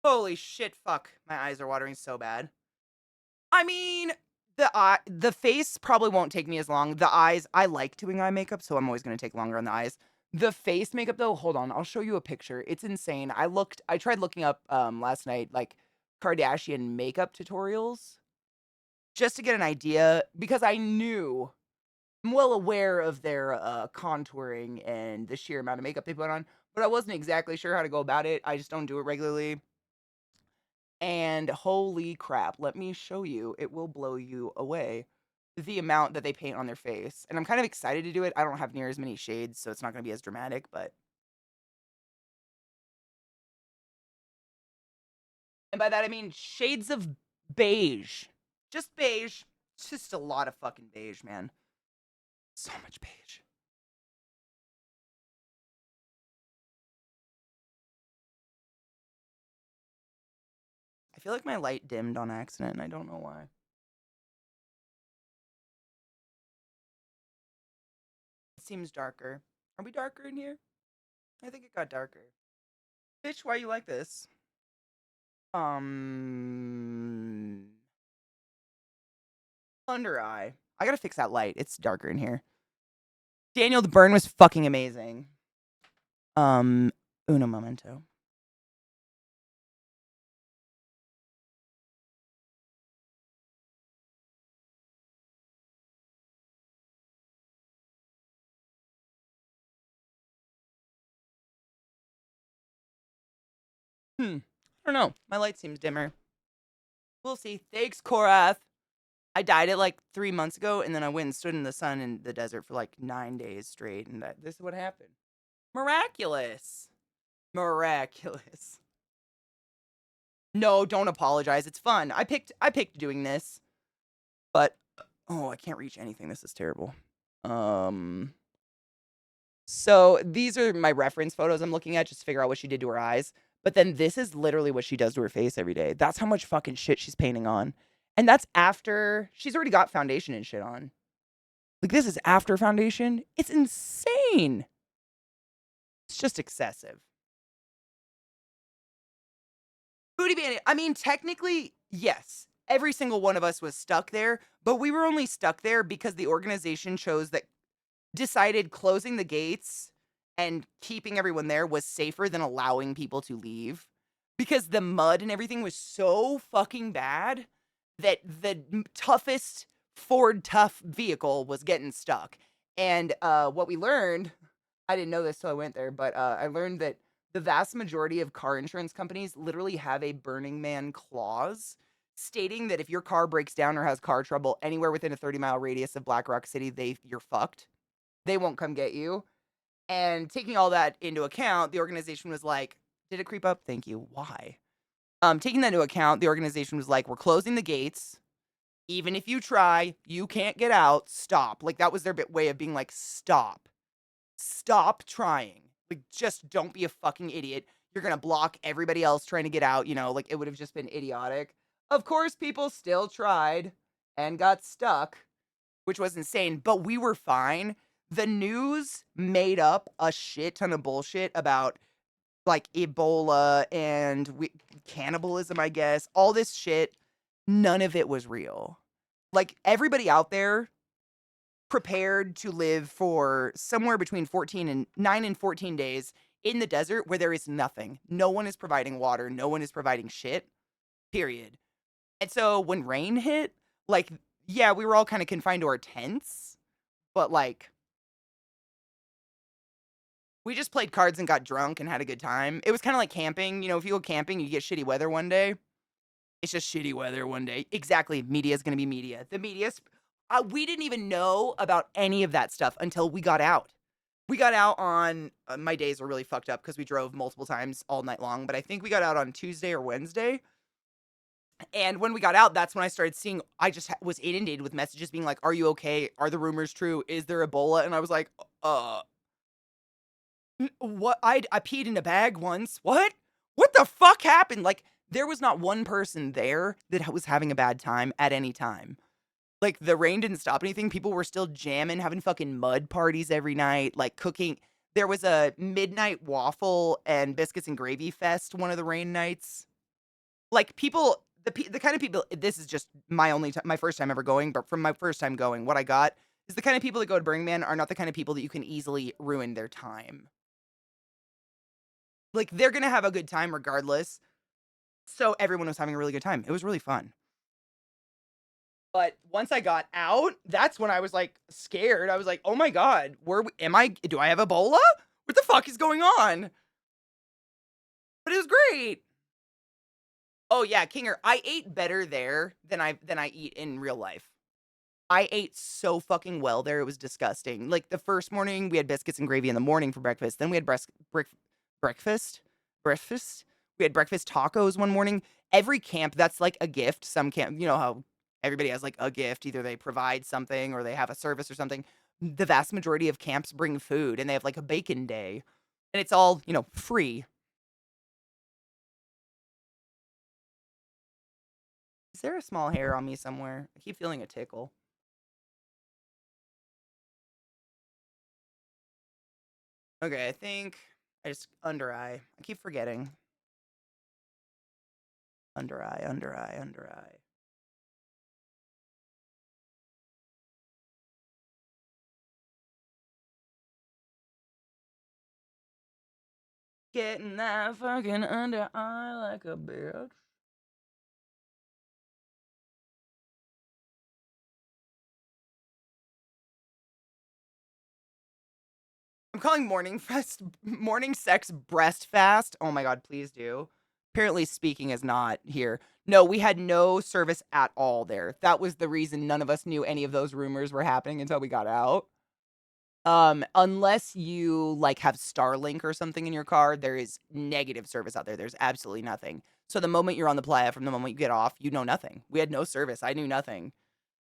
Holy shit, fuck. My eyes are watering so bad. I mean, the face probably won't take me as long. The eyes, I like doing eye makeup, so I'm always gonna take longer on the eyes. The face makeup though, hold on, I'll show you a picture. It's insane. I tried looking up last night like Kardashian makeup tutorials just to get an idea because I'm well aware of their contouring and the sheer amount of makeup they put on, but I wasn't exactly sure how to go about it. I just don't do it regularly. And holy crap, let me show you. It will blow you away. The amount that they paint on their face. And I'm kind of excited to do it. I don't have near as many shades, so it's not going to be as dramatic, but. And by that I mean shades of beige. Just beige. It's just a lot of fucking beige, man. So much beige. I feel like my light dimmed on accident, and I don't know why. It seems darker. Are we darker in here? I think it got darker. Bitch, why you like this? Under eye. I gotta fix that light. It's darker in here. Daniel, the burn was fucking amazing. Uno momento. I don't know. My light seems dimmer. We'll see. Thanks, Korath. I dyed it like 3 months ago, and then I went and stood in the sun in the desert for like 9 days straight, and this is what happened. Miraculous. Miraculous. No, don't apologize. It's fun. I picked doing this. But oh, I can't reach anything. This is terrible. So these are my reference photos I'm looking at just to figure out what she did to her eyes. But then this is literally what she does to her face every day. That's how much fucking shit she's painting on. And that's after she's already got foundation and shit on. Like this is after foundation. It's insane. It's just excessive. Booty bandit. I mean, technically, yes. Every single one of us was stuck there, but we were only stuck there because the organization decided closing the gates and keeping everyone there was safer than allowing people to leave because the mud and everything was so fucking bad that the toughest Ford Tough vehicle was getting stuck. And what we learned, I didn't know this till I went there, but I learned that the vast majority of car insurance companies literally have a Burning Man clause stating that if your car breaks down or has car trouble anywhere within a 30-mile radius of Black Rock City, you're fucked. They won't come get you. And taking all that into account, the organization was like, did it creep up? Thank you. Why? Taking that into account, the organization was like, we're closing the gates. Even if you try, you can't get out. Stop. Like, that was their way of being like, stop. Stop trying. Like, just don't be a fucking idiot. You're going to block everybody else trying to get out. You know, like, it would have just been idiotic. Of course, people still tried and got stuck, which was insane, but we were fine. The news made up a shit ton of bullshit about like Ebola and cannibalism, I guess. All this shit, none of it was real. Like, everybody out there prepared to live for somewhere between 9 and 14 days in the desert where there is nothing. No one is providing water. No one is providing shit, period. And so when rain hit, like, yeah, we were all kind of confined to our tents, but like, we just played cards and got drunk and had a good time. It was kind of like camping. You know, if you go camping, you get shitty weather one day. It's just shitty weather one day. Exactly. Media is going to be media. The media's. We didn't even know about any of that stuff until we got out. We got out on. My days were really fucked up because we drove multiple times all night long, but I think we got out on Tuesday or Wednesday. And when we got out, that's when I started seeing. I just was inundated with messages being like, "Are you okay? Are the rumors true? Is there Ebola?" And I was like, what? I peed in a bag once. What? What the fuck happened? Like, there was not one person there that was having a bad time at any time. Like, the rain didn't stop anything. People were still jamming, having fucking mud parties every night, like cooking. There was a midnight waffle and biscuits and gravy fest one of the rain nights. Like, people, the kind of people, this is just my first time ever going, but from my first time going, what I got is the kind of people that go to Burning Man are not the kind of people that you can easily ruin their time. Like, they're gonna have a good time regardless. So everyone was having a really good time. It was really fun. But once I got out, that's when I was like scared. I was like, "Oh my god, do I have Ebola? What the fuck is going on?" But it was great. Oh yeah, Kinger, I ate better there than I eat in real life. I ate so fucking well there. It was disgusting. Like, the first morning, we had biscuits and gravy in the morning for breakfast. Then we had breakfast. Breakfast. We had breakfast tacos one morning. Every camp, that's like a gift. Some camp, you know how everybody has like a gift. Either they provide something or they have a service or something. The vast majority of camps bring food and they have like a bacon day. And it's all, free. Is there a small hair on me somewhere? I keep feeling a tickle. Okay, I think under eye. I keep forgetting. Under eye, under eye, under eye. Getting that fucking under eye like a bitch. I'm calling morning sex breast fast. Oh my god, please do. Apparently speaking is not here. No, we had no service at all there. That was the reason none of us knew any of those rumors were happening until we got out. Unless you like have Starlink or something in your car, there is negative service out there. There's absolutely nothing. So the moment you're on the playa, from the moment you get off, you know nothing. We had no service. I knew nothing.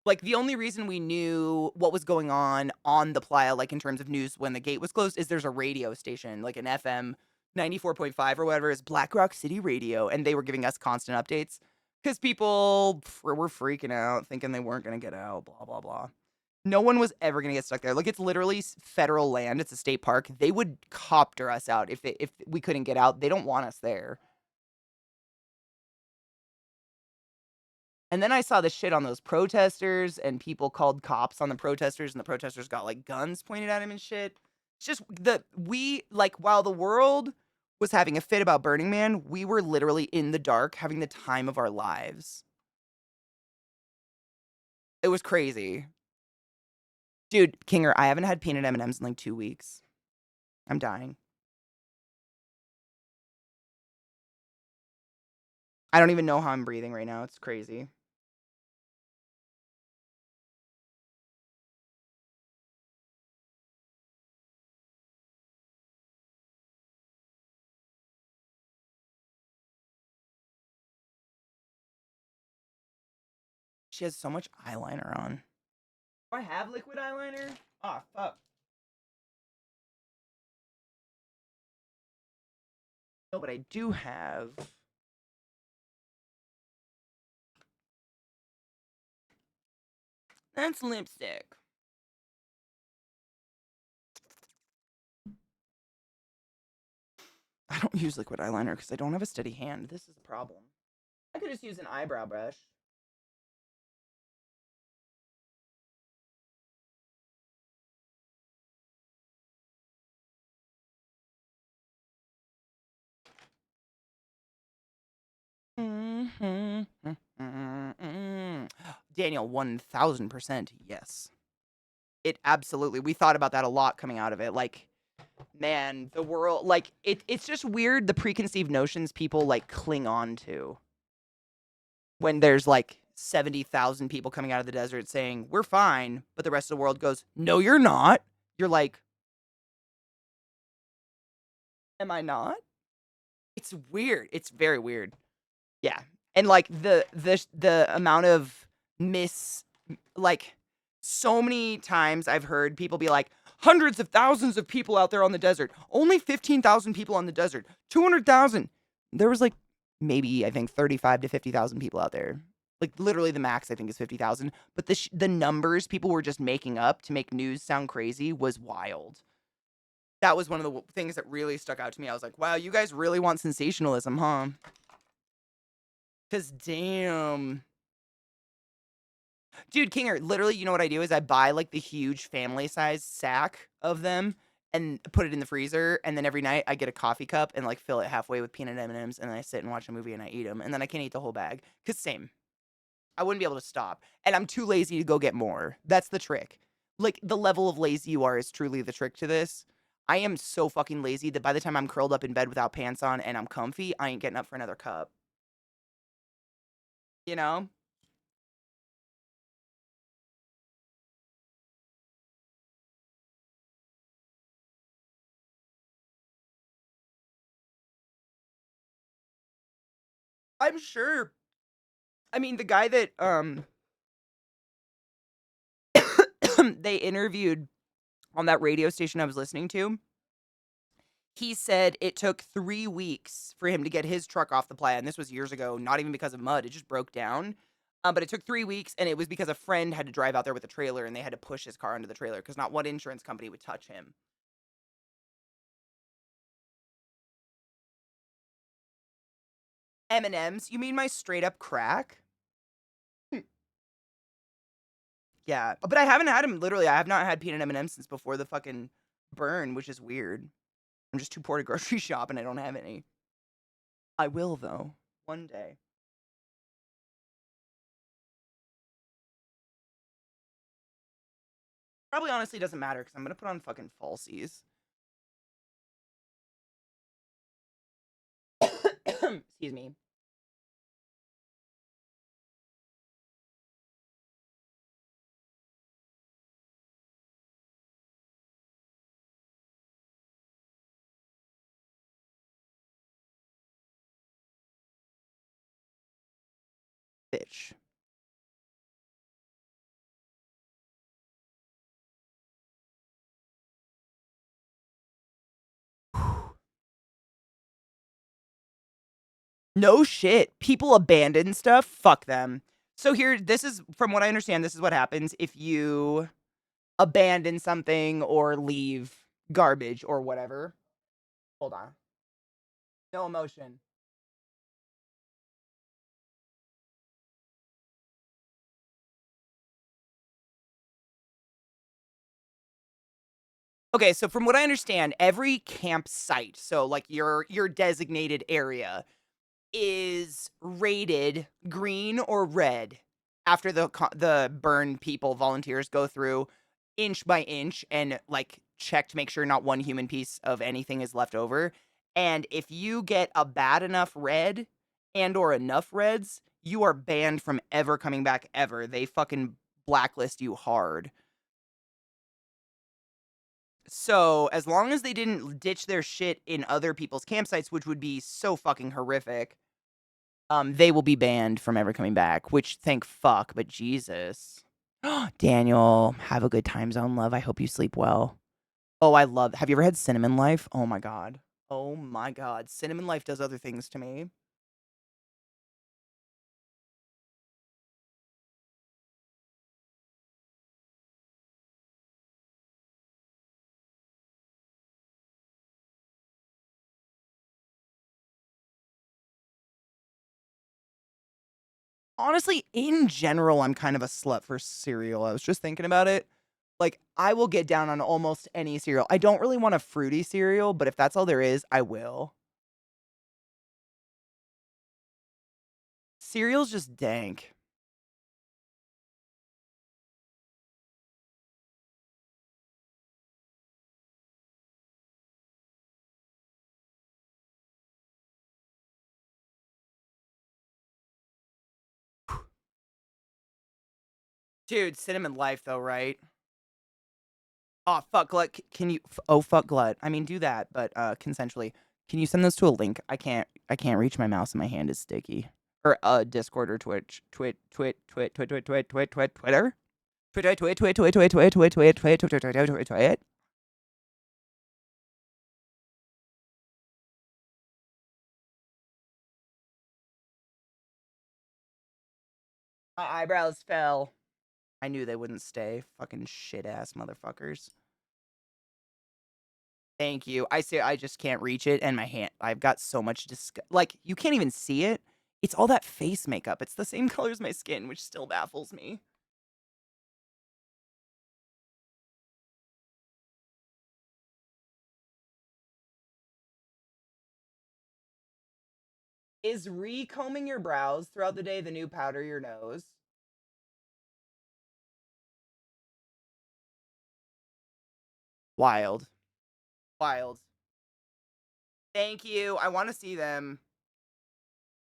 Like, the only reason we knew what was going on the playa, like, in terms of news when the gate was closed, is there's a radio station, like an FM 94.5 or whatever is Black Rock City Radio, and they were giving us constant updates because people were freaking out, thinking they weren't going to get out, blah, blah, blah. No one was ever going to get stuck there. Like, it's literally federal land. It's a state park. They would copter us out if we couldn't get out. They don't want us there. And then I saw the shit on those protesters, and people called cops on the protesters, and the protesters got like guns pointed at him and shit. It's just while the world was having a fit about Burning Man, we were literally in the dark having the time of our lives. It was crazy. Dude, Kinger, I haven't had peanut M&Ms in like 2 weeks. I'm dying. I don't even know how I'm breathing right now. It's crazy. She has so much eyeliner on. Do I have liquid eyeliner? Ah, fuck. No, but I do have. That's lipstick. I don't use liquid eyeliner because I don't have a steady hand. This is the problem. I could just use an eyebrow brush. Daniel, 1000%. Yes. It absolutely. We thought about that a lot coming out of it. Like, man, the world, like, it's just weird the preconceived notions people, like, cling on to when there's, like, 70,000 people coming out of the desert saying, we're fine, but the rest of the world goes, no, you're not. You're like, am I not? It's weird. It's very weird. Yeah. And like the amount of like so many times I've heard people be like hundreds of thousands of people out there on the desert. Only 15,000 people on the desert. 200,000. There was like maybe I think 35 to 50,000 people out there. Like literally the max I think is 50,000, but the numbers people were just making up to make news sound crazy was wild. That was one of the things that really stuck out to me. I was like, wow, you guys really want sensationalism, huh? Cause damn. Dude, Kinger, literally, you know what I do is I buy like the huge family size sack of them and put it in the freezer, and then every night I get a coffee cup and like fill it halfway with peanut M&Ms, and then I sit and watch a movie and I eat them, and then I can't eat the whole bag. Cause same. I wouldn't be able to stop. And I'm too lazy to go get more. That's the trick. Like the level of lazy you are is truly the trick to this. I am so fucking lazy that by the time I'm curled up in bed without pants on and I'm comfy, I ain't getting up for another cup. You know? I'm sure. I mean, the guy that they interviewed on that radio station I was listening to, he said it took 3 weeks for him to get his truck off the plat, and this was years ago, not even because of mud, it just broke down. But it took 3 weeks, and it was because a friend had to drive out there with a trailer, and they had to push his car into the trailer because not one insurance company would touch him. M&Ms? You mean my straight up crack? Hmm. Yeah, but I haven't had him. Literally, I have not had peanut M&Ms since before the fucking burn, which is weird. I'm just too poor to grocery shop, and I don't have any. I will though, one day. Probably honestly doesn't matter because I'm gonna put on fucking falsies. Excuse me. Bitch. No shit. People abandon stuff. Fuck them. So here, this is from what I understand. This is what happens if you abandon something or leave garbage or whatever. Hold on. No emotion. Okay, so from what I understand, every campsite, so like your designated area, is rated green or red after the burn people volunteers go through inch by inch and like check to make sure not one human piece of anything is left over. And if you get a bad enough red and or enough reds, you are banned from ever coming back ever. They fucking blacklist you hard. So, as long as they didn't ditch their shit in other people's campsites, which would be so fucking horrific, they will be banned from ever coming back, which thank fuck, but Jesus. Daniel, have a good time zone, love. I hope you sleep well. Oh, have you ever had Cinnamon Life? Oh my god. Oh my god. Cinnamon Life does other things to me. Honestly, in general, I'm kind of a slut for cereal. I was just thinking about it. Like, I will get down on almost any cereal. I don't really want a fruity cereal, but if that's all there is, I will. Cereal's just dank. Dude, Cinnamon Life, though, right? Oh, fuck, Glut. Can you. Oh, fuck, Glut. I mean, do that, but consensually. Can you send those to a link? I can't reach my mouse and my hand is sticky. Or Discord or Twitch. Twitter? Twit. My eyebrows fell. I knew they wouldn't stay. Fucking shit ass motherfuckers. Thank you. I say I just can't reach it, and my hand. I've got so much like you can't even see it. It's all that face makeup. It's the same color as my skin, which still baffles me. Is recombing your brows throughout the day the new powder your nose? Wild. Wild. Thank you. I want to see them.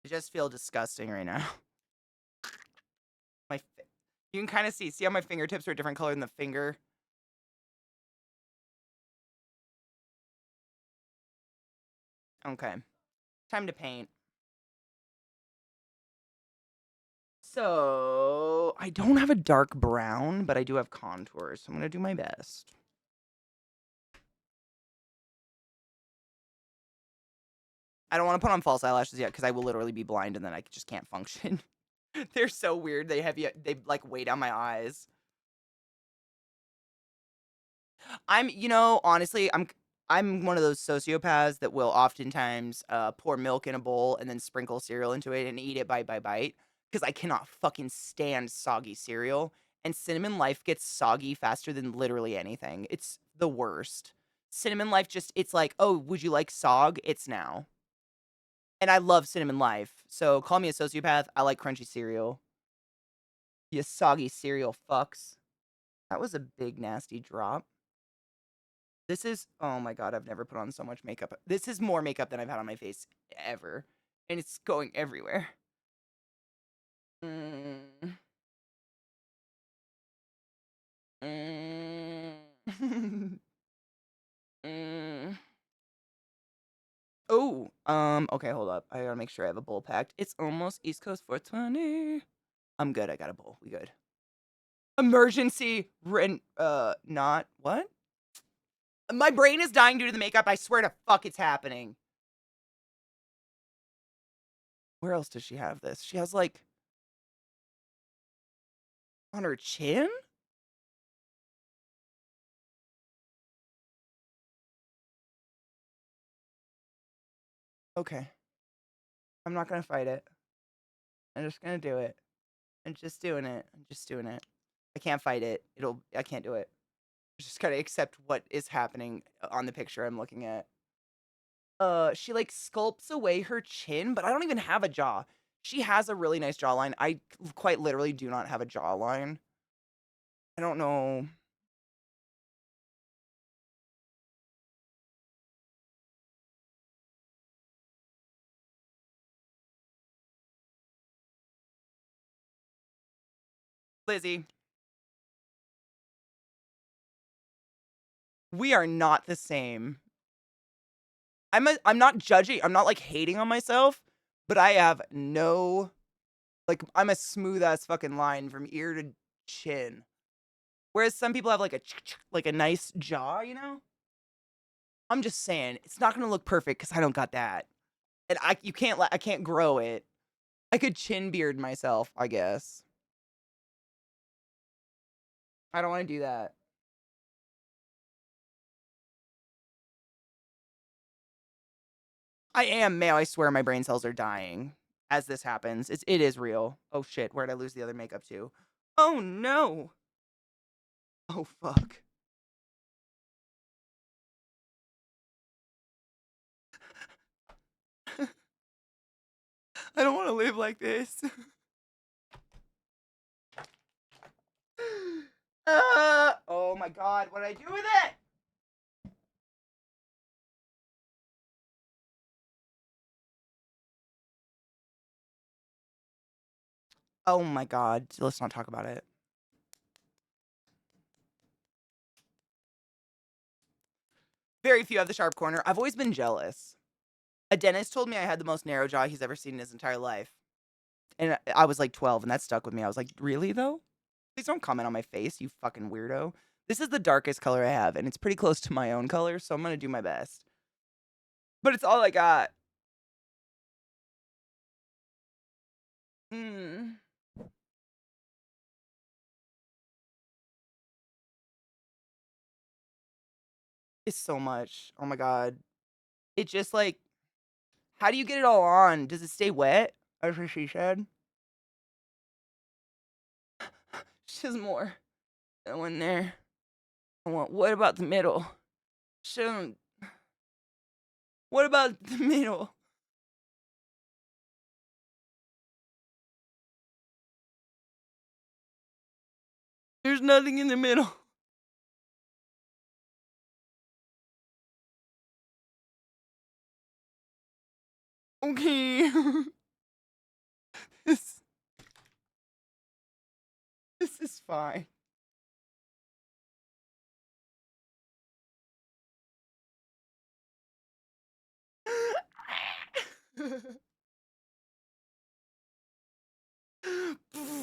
I just feel disgusting right now. My you can kind of see how my fingertips are a different color than the finger. Okay. Time to paint. So, I don't have a dark brown, but I do have contours, so I'm gonna do my best. I don't want to put on false eyelashes yet because I will literally be blind and then I just can't function. They're so weird. They like weigh down my eyes. Honestly, I'm one of those sociopaths that will oftentimes pour milk in a bowl and then sprinkle cereal into it and eat it bite by bite because I cannot fucking stand soggy cereal. And Cinnamon Life gets soggy faster than literally anything. It's the worst. Cinnamon Life it's like, oh, would you like sog? It's now. And I love Cinnamon Life. So call me a sociopath. I like crunchy cereal. You soggy cereal fucks. That was a big nasty drop. This is oh my god, I've never put on so much makeup. This is more makeup than I've had on my face ever. And it's going everywhere. Mm. Mm. mm. Oh, okay, hold up. I gotta make sure I have a bowl packed. It's almost East Coast 420. I'm good. I got a bowl. We good. Emergency not what? My brain is dying due to the makeup. I swear to fuck it's happening. Where else does she have this? She has like on her chin? Okay. I'm not gonna fight it. I'm just gonna do it. I'm just doing it. I'm just doing it. I can't fight it. I can't do it. Just gotta accept what is happening on the picture I'm looking at. She like sculpts away her chin, but I don't even have a jaw. She has a really nice jawline. I quite literally do not have a jawline. I don't know. Lizzie, we are not the same. I'm not judging. I'm not like hating on myself, but I have no like I'm a smooth ass fucking line from ear to chin. Whereas some people have like like a nice jaw, you know? I'm just saying, it's not gonna look perfect because I don't got that. And I can't grow it. I could chin beard myself, I guess. I don't want to do that. I am male. I swear my brain cells are dying as this happens. It is real. Oh shit, where'd I lose the other makeup to? Oh no. Oh fuck. I don't want to live like this. Oh my god, what did I do with it? Oh my god, let's not talk about it. Very few have the sharp corner. I've always been jealous. A dentist told me I had the most narrow jaw he's ever seen in his entire life. And I was like 12, and that stuck with me. I was like, really though? Please don't comment on my face, you fucking weirdo. This is the darkest color I have, and it's pretty close to my own color, so I'm gonna do my best. But it's all I got. Mm. It's so much. Oh my god. It just like, how do you get it all on? Does it stay wet? As she said. She's more. That one there. I want. What about the middle? Shouldn't. What about the middle? There's nothing in the middle. Okay. this this is fine.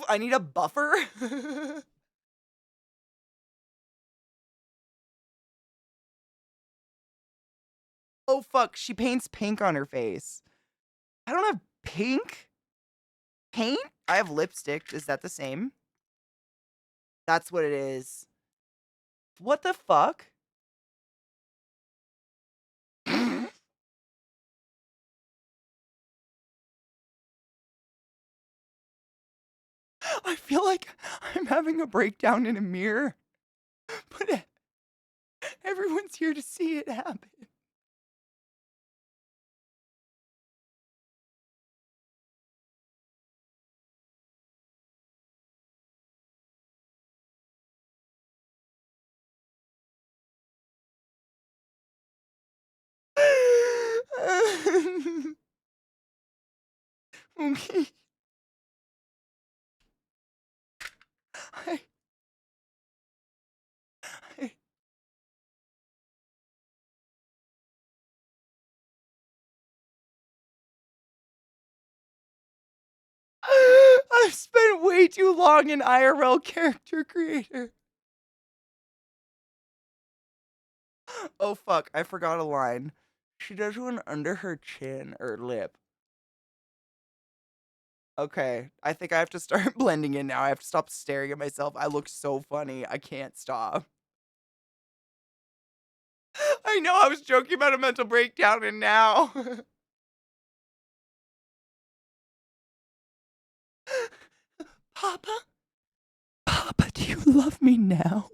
I need a buffer. Oh fuck, she paints pink on her face. I don't have pink paint. I have lipstick. Is that the same? That's what it is. What the fuck? I feel like I'm having a breakdown in a mirror, but everyone's here to see it happen. Okay. I, I, I've spent way too long in IRL character creator. Oh fuck, I forgot a line. She does one under her chin or lip. Okay, I think I have to start blending in now. I have to stop staring at myself. I look so funny. I can't stop. I know I was joking about a mental breakdown and now. Papa? Papa, do you love me now?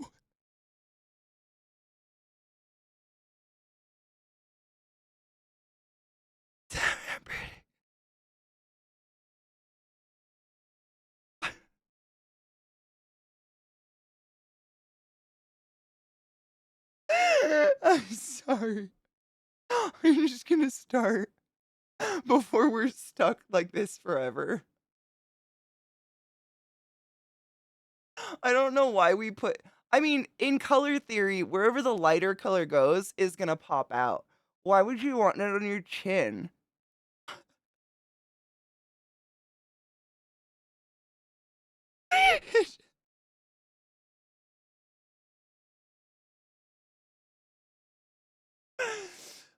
I'm sorry. I'm just gonna start before we're stuck like this forever. I don't know why we put I mean, in color theory, wherever the lighter color goes is gonna pop out. Why would you want it on your chin?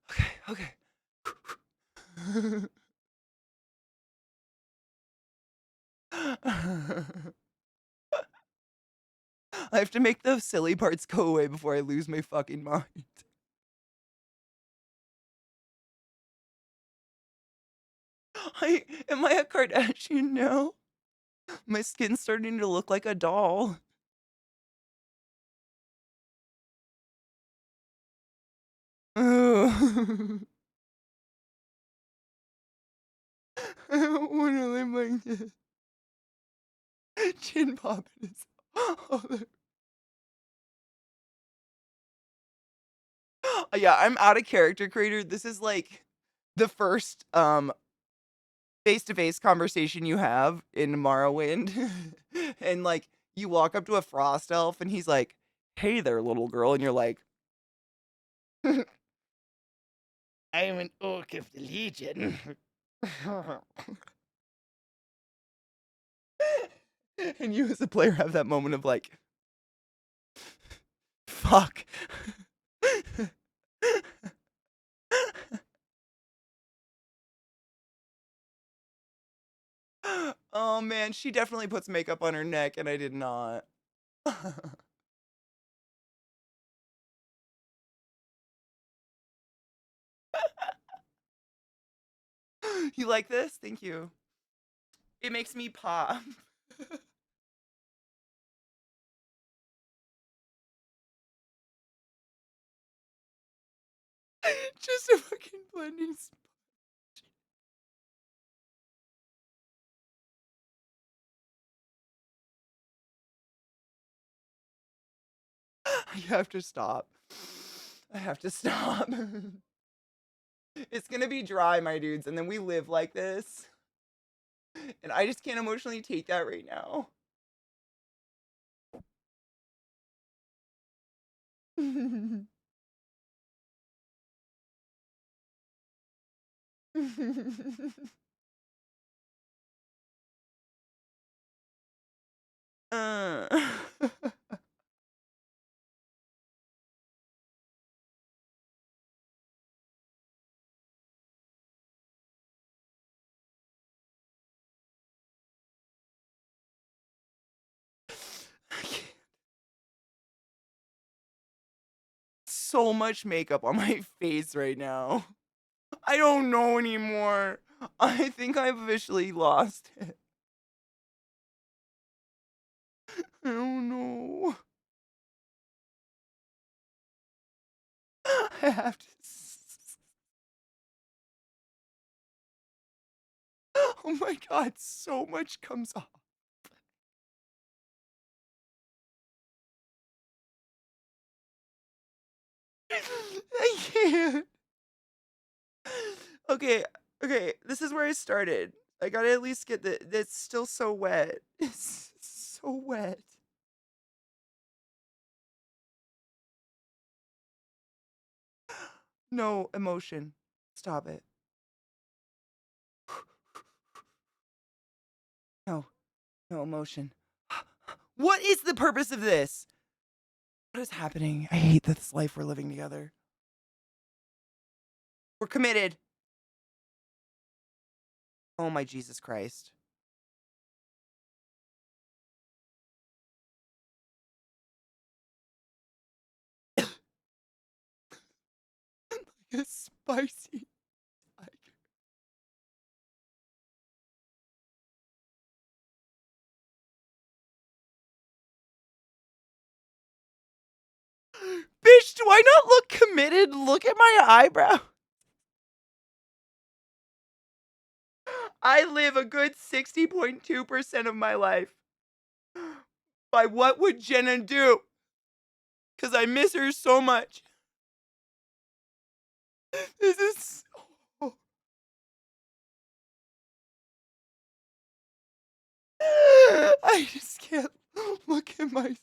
Okay, okay. I have to make those silly parts go away before I lose my fucking mind. Am I a Kardashian now? My skin's starting to look like a doll. Ugh. I don't wanna live like this. Chin popping is all the Yeah, I'm out of character creator. This is like the first face-to-face conversation you have in Morrowind. And like you walk up to a frost elf and he's like, "Hey there, little girl," and you're like, "I am an orc of the Legion." And you as a player have that moment of like, "Fuck." Oh man, she definitely puts makeup on her neck and I did not. You like this? Thank you. It makes me pop. Just a fucking blending I have to stop. I have to stop. It's gonna be dry, my dudes, and then we live like this. And I just can't emotionally take that right now. Uh. So much makeup on my face right now. I don't know anymore. I think I've officially lost it. I don't know. I have to. Oh my god, so much comes off. I can't. Okay, okay, this is where I started. I gotta at least get the it's still so wet. It's so wet. No emotion. Stop it. No, no emotion. What is the purpose of this? What is happening? I hate this life we're living together. We're committed. Oh my Jesus Christ. Like a spicy tiger. Bitch, do I not look committed? Look at my eyebrow. I live a good 60.2% of my life by what would Jenna do? Because I miss her so much. This is so. I just can't Look at my.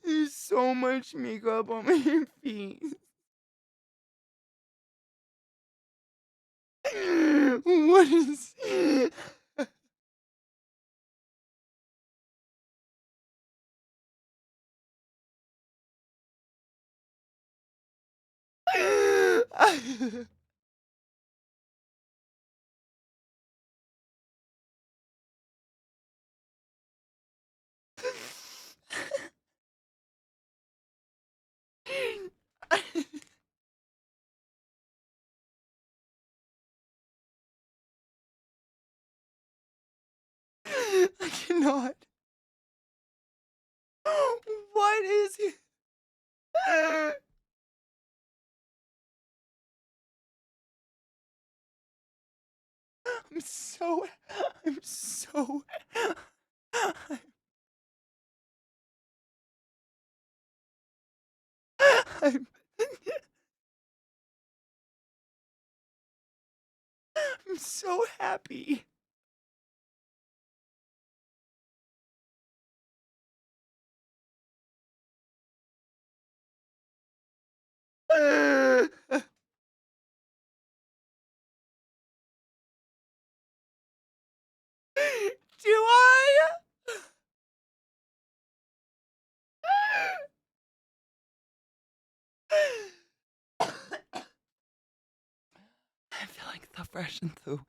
There's so much makeup on my face. What is. I cannot. What is it? I'm so. I'm so. I'm, I'm so happy. Do I? I'm feeling so fresh and so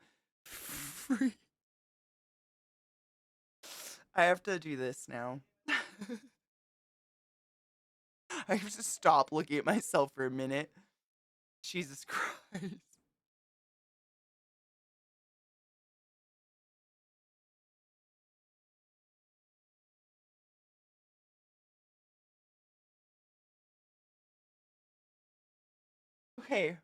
free. I have to do this now. I have to stop looking at myself for a minute. Jesus Christ. Okay.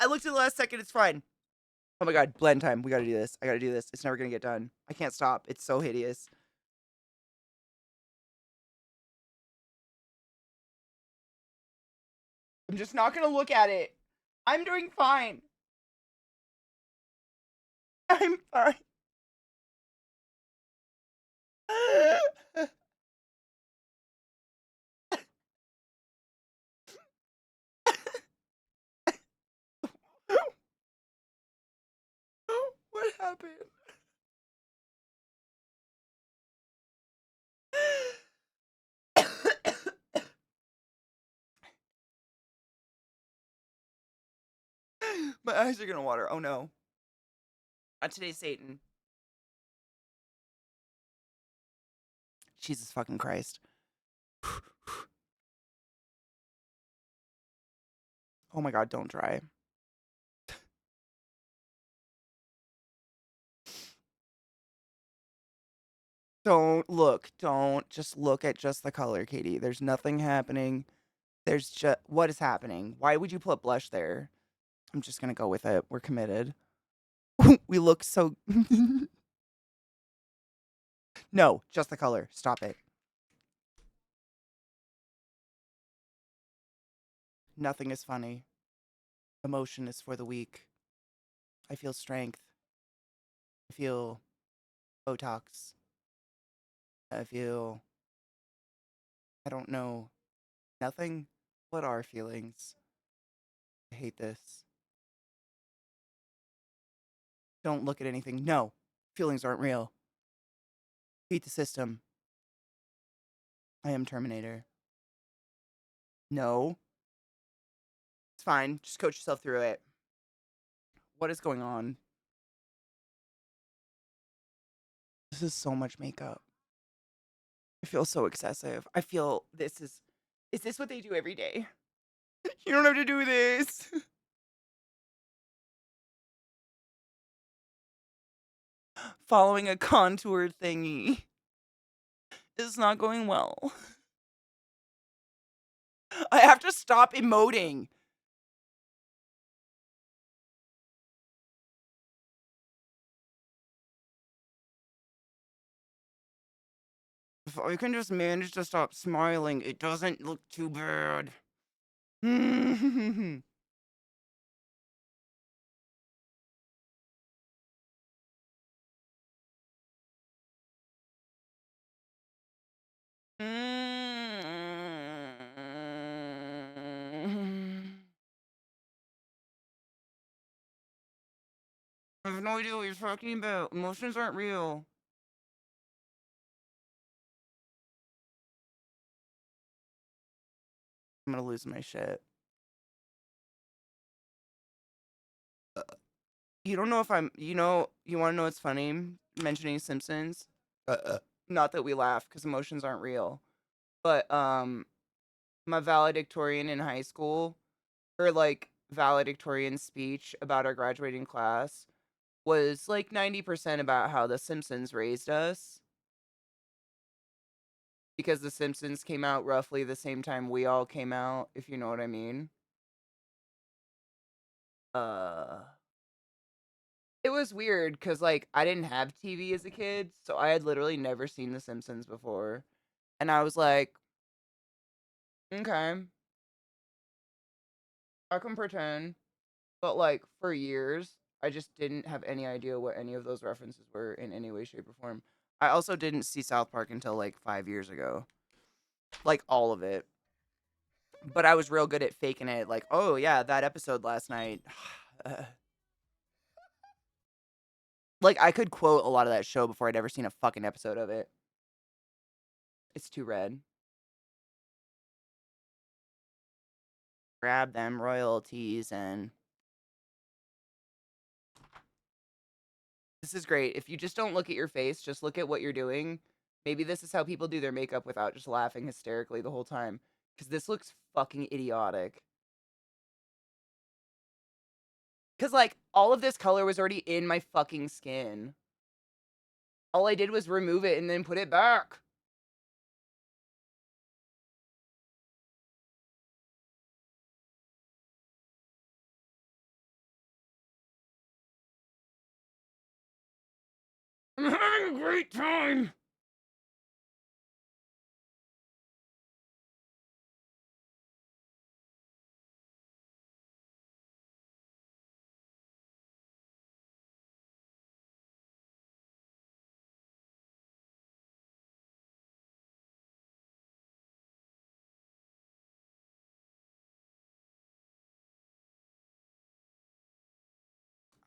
I looked at the last second. It's fine. Oh my god, blend time. We gotta do this. I gotta do this. It's never gonna get done. I can't stop. It's so hideous. I'm just not gonna look at it. I'm doing fine. I'm fine. What happened? My eyes are gonna water. Oh no. Not today, Satan. Jesus fucking Christ. Oh my god, don't try. Don't look. Don't just look at just the color, Katie. There's nothing happening. There's just what is happening? Why would you put blush there? I'm just gonna go with it. We're committed. We look so. No, just the color. Stop it. Nothing is funny. Emotion is for the weak. I feel strength. I feel Botox. I feel. I don't know. Nothing. What are feelings? I hate this. Don't look at anything. No. Feelings aren't real. Beat the system. I am Terminator. No. It's fine. Just coach yourself through it. What is going on? This is so much makeup. I feel so excessive. I feel this is. Is this what they do every day? You don't have to do this. Following a contour thingy is not going well. I have to stop emoting. If I can just manage to stop smiling, it doesn't look too bad. I have no idea what you're talking about. Emotions aren't real. I'm gonna lose my shit. You don't know if I'm. You want to know what's funny? Mentioning Simpsons. Not that we laugh because emotions aren't real. But my valedictorian in high school, her like valedictorian speech about our graduating class was like 90% about how The Simpsons raised us because The Simpsons came out roughly the same time we all came out, if you know what I mean. Uh, it was weird because like I didn't have TV as a kid, so I had literally never seen The Simpsons before, and I was like, okay, I can pretend, but like for years, I just didn't have any idea what any of those references were in any way, shape, or form. I also didn't see South Park until like 5 years ago, like all of it. But I was real good at faking it. Like, oh yeah, that episode last night. Like I could quote a lot of that show before I'd ever seen a fucking episode of it. It's too red. Grab them royalties and this is great. If you just don't look at your face, just look at what you're doing. Maybe this is how people do their makeup without just laughing hysterically the whole time. Because this looks fucking idiotic. Because, like, all of this color was already in my fucking skin. All I did was remove it and then put it back. I'm having a great time.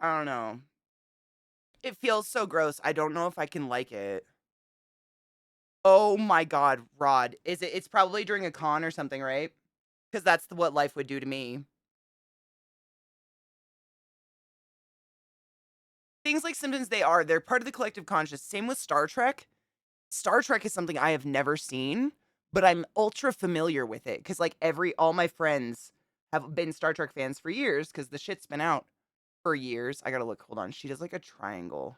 I don't know. It feels so gross. I don't know if I can like it. Oh my god, Rod. It's probably during a con or something, right? Because that's what life would do to me. Things like Simpsons, they're part of the collective conscious. Same with Star Trek. Star Trek is something I have never seen, but I'm ultra familiar with it because like all my friends have been Star Trek fans for years because the shit's been out for years. I gotta look. Hold on. She does like a triangle,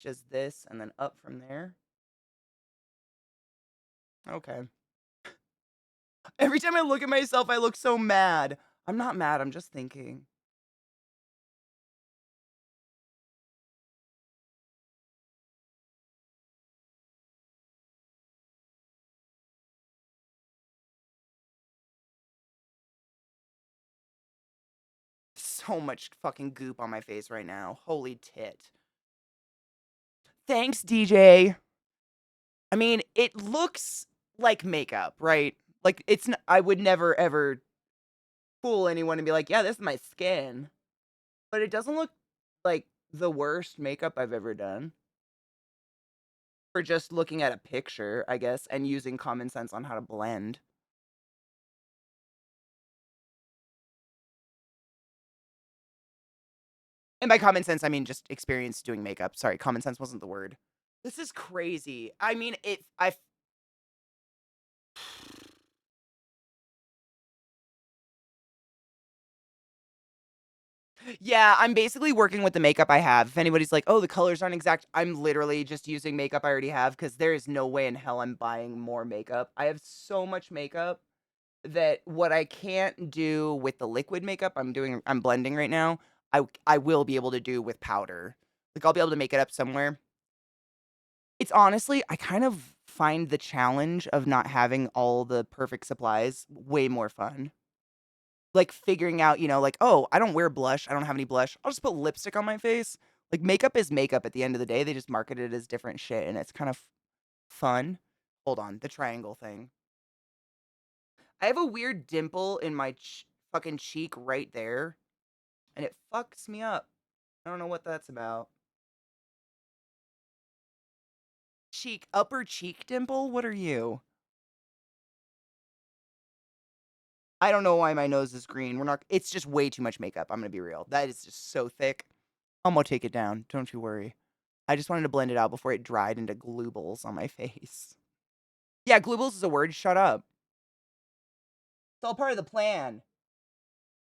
just this, and then up from there. Okay. Every time I look at myself, I look so mad. I'm not mad. I'm just thinking. So much fucking goop on my face right now. Holy tit. Thanks, DJ. I mean, it looks like makeup, right? Like I would never ever fool anyone and be like, "Yeah, this is my skin." But it doesn't look like the worst makeup I've ever done for just looking at a picture, I guess, and using common sense on how to blend. And by common sense, I mean just experience doing makeup. Sorry, common sense wasn't the word. This is crazy. I mean, Yeah, I'm basically working with the makeup I have. If anybody's like, "Oh, the colors aren't exact," I'm literally just using makeup I already have because there is no way in hell I'm buying more makeup. I have so much makeup that what I can't do with the liquid makeup I'm blending right now, I will be able to do with powder. Like, I'll be able to make it up somewhere. It's honestly I kind of find the challenge of not having all the perfect supplies way more fun. Like, figuring out, like, "Oh, I don't wear blush, I don't have any blush, I'll just put lipstick on my face." Like, makeup is makeup at the end of the day, they just market it as different shit, and it's kind of fun. Hold on, the triangle thing. I have a weird dimple in my fucking cheek right there, and it fucks me up. I don't know what that's about. Upper cheek dimple? What are you? I don't know why my nose is green. It's just way too much makeup. I'm gonna be real. That is just so thick. I'm gonna take it down. Don't you worry. I just wanted to blend it out before it dried into gloobles on my face. Yeah, gloobles is a word. Shut up. It's all part of the plan.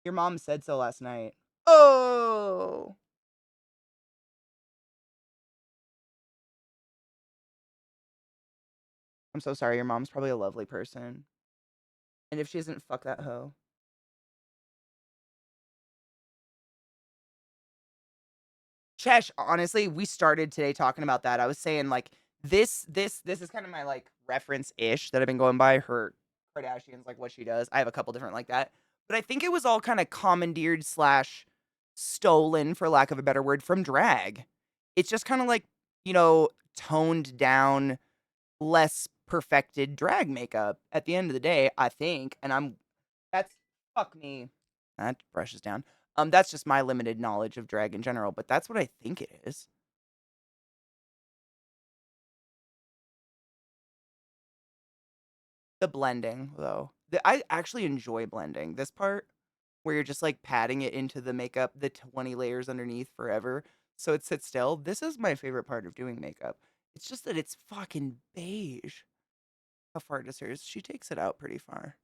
Your mom said so last night. Oh! I'm so sorry. Your mom's probably a lovely person. And if she isn't, fuck that hoe. Chesh, honestly, we started today talking about that. I was saying like this is kind of my like reference-ish that I've been going by. Her Kardashians, like what she does. I have a couple different like that. But I think it was all kind of commandeered slash stolen, for lack of a better word, from drag. It's just kind of like, toned down, less perfected drag makeup at the end of the day, I think. And that's fuck me. That brushes down. That's just my limited knowledge of drag in general, but that's what I think it is. The blending, though. I actually enjoy blending. This part where you're just like patting it into the makeup, the 20 layers underneath forever, so it sits still. This is my favorite part of doing makeup. It's just that it's fucking beige. How far does hers? She takes it out pretty far.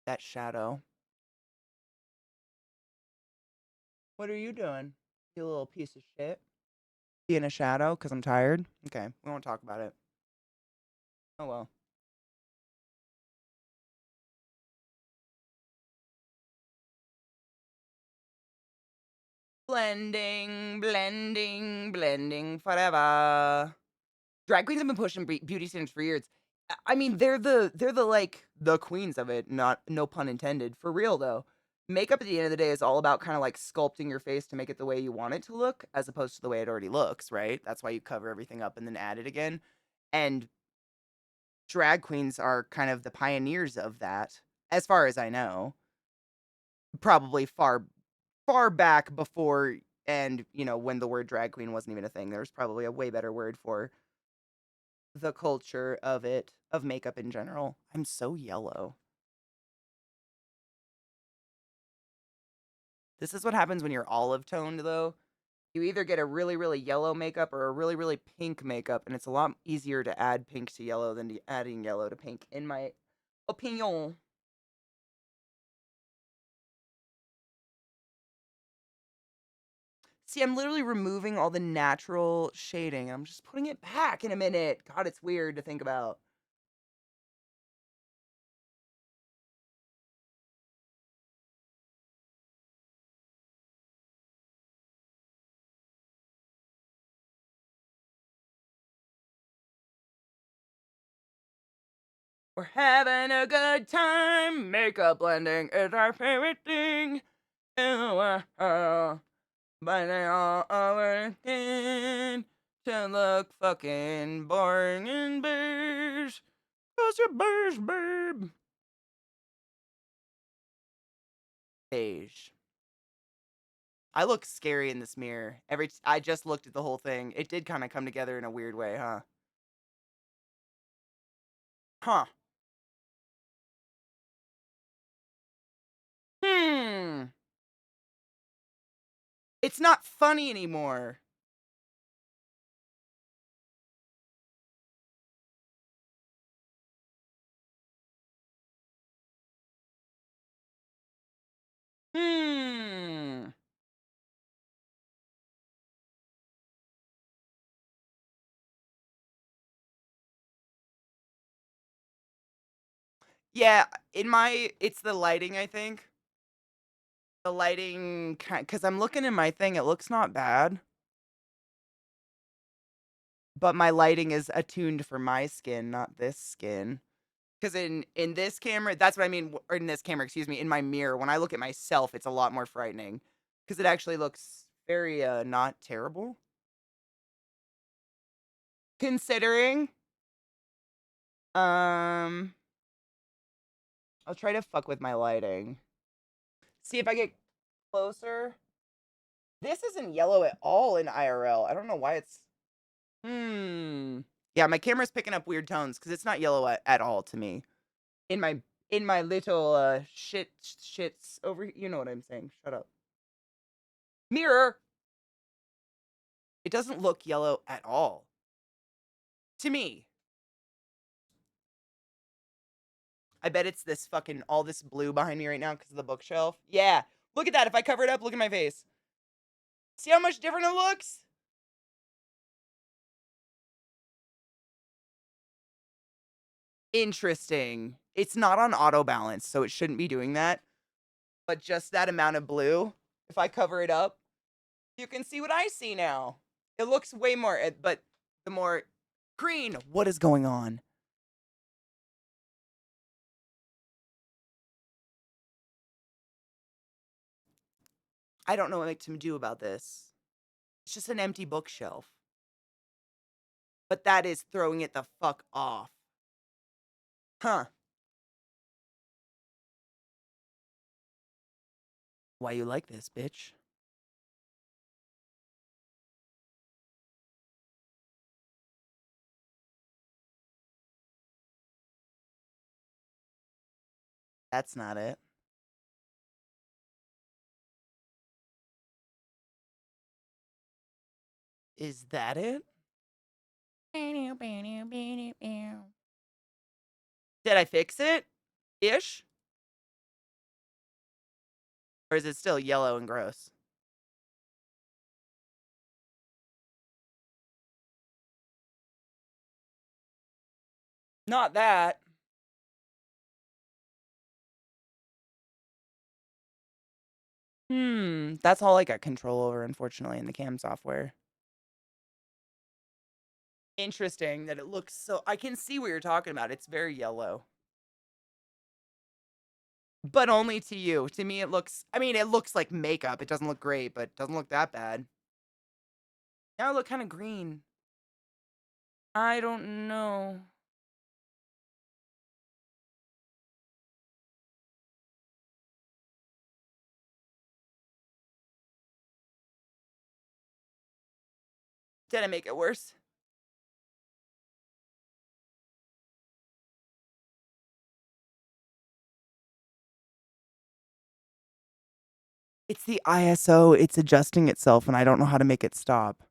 That shadow. What are you doing? You little piece of shit. Being a shadow because I'm tired? Okay, we won't talk about it. Oh well. Blending, blending, blending forever. Drag queens have been pushing beauty standards for years. I mean, they're the like the queens of it. Not no pun intended. For real though, makeup at the end of the day is all about kind of like sculpting your face to make it the way you want it to look, as opposed to the way it already looks. Right? That's why you cover everything up and then add it again. And drag queens are kind of the pioneers of that, as far as I know. Probably far back before, and when the word drag queen wasn't even a thing, there's probably a way better word for the culture of it, of makeup in general. I'm so yellow. This is what happens when you're olive toned, though. You either get a really, really yellow makeup or a really, really pink makeup, and it's a lot easier to add pink to yellow than adding yellow to pink, in my opinion. See, I'm literally removing all the natural shading. I'm just putting it back in a minute. God, it's weird to think about. We're having a good time. Makeup blending is our favorite thing. But they all working to look fucking boring and beige. Cause you're beige, babe. Beige. I look scary in this mirror. I just looked at the whole thing. It did kind of come together in a weird way, huh? Huh. Hmm. It's not funny anymore. Hmm. Yeah, it's the lighting, I think. The lighting, because I'm looking in my thing, it looks not bad, but my lighting is attuned for my skin, not this skin. Because in this camera, that's what I mean, or in this camera, excuse me, in my mirror, when I look at myself, it's a lot more frightening because it actually looks very not terrible. Considering, um, I'll try to fuck with my lighting. See if I get closer. This isn't yellow at all in IRL. I don't know why it's. Hmm. Yeah, my camera's picking up weird tones because it's not yellow at all to me. In my in my little shits over. You know what I'm saying? Shut up. Mirror. It doesn't look yellow at all to me. I bet it's this fucking all this blue behind me right now because of the bookshelf. Yeah, look at that. If I cover it up, look at my face. See how much different it looks? Interesting. It's not on auto balance, so it shouldn't be doing that. But just that amount of blue, if I cover it up, you can see what I see now. It looks way more, but the more green. What is going on? I don't know what to do about this. It's just an empty bookshelf. But that is throwing it the fuck off. Huh. Why you like this, bitch? That's not it. Is that it? Did I fix it? Ish? Or is it still yellow and gross? Not that. That's all I got control over, unfortunately, in the cam software. Interesting that it looks so. I can see what you're talking about. It's very yellow. But only to you. To me, it looks. I mean, it looks like makeup. It doesn't look great, but it doesn't look that bad. Now I look kind of green. I don't know. Did I make it worse? It's the ISO. It's adjusting itself, and I don't know how to make it stop.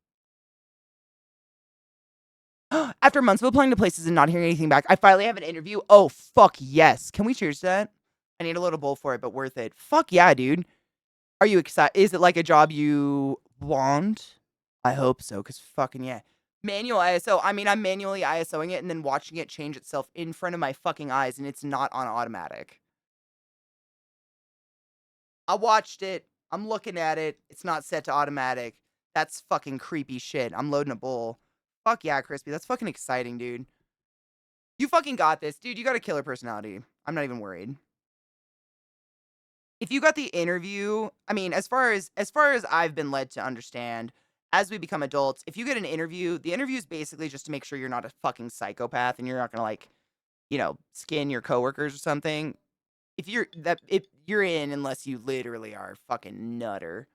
After months of applying to places and not hearing anything back, I finally have an interview. Oh, fuck yes. Can we cheers to that? I need a little bowl for it, but worth it. Fuck yeah, dude. Are you excited? Is it like a job you want? I hope so, because fucking yeah. Manual ISO. I mean, I'm manually ISOing it and then watching it change itself in front of my fucking eyes, and it's not on automatic. I watched it. I'm looking at it. It's not set to automatic. That's fucking creepy shit. I'm loading a bowl. Fuck yeah, Crispy. That's fucking exciting, dude. You fucking got this, dude. You got a killer personality. I'm not even worried. If you got the interview, I mean, as far as I've been led to understand, as we become adults, if you get an interview, the interview is basically just to make sure you're not a fucking psychopath and you're not gonna like, skin your coworkers or something. If you're in unless you literally are a fucking nutter.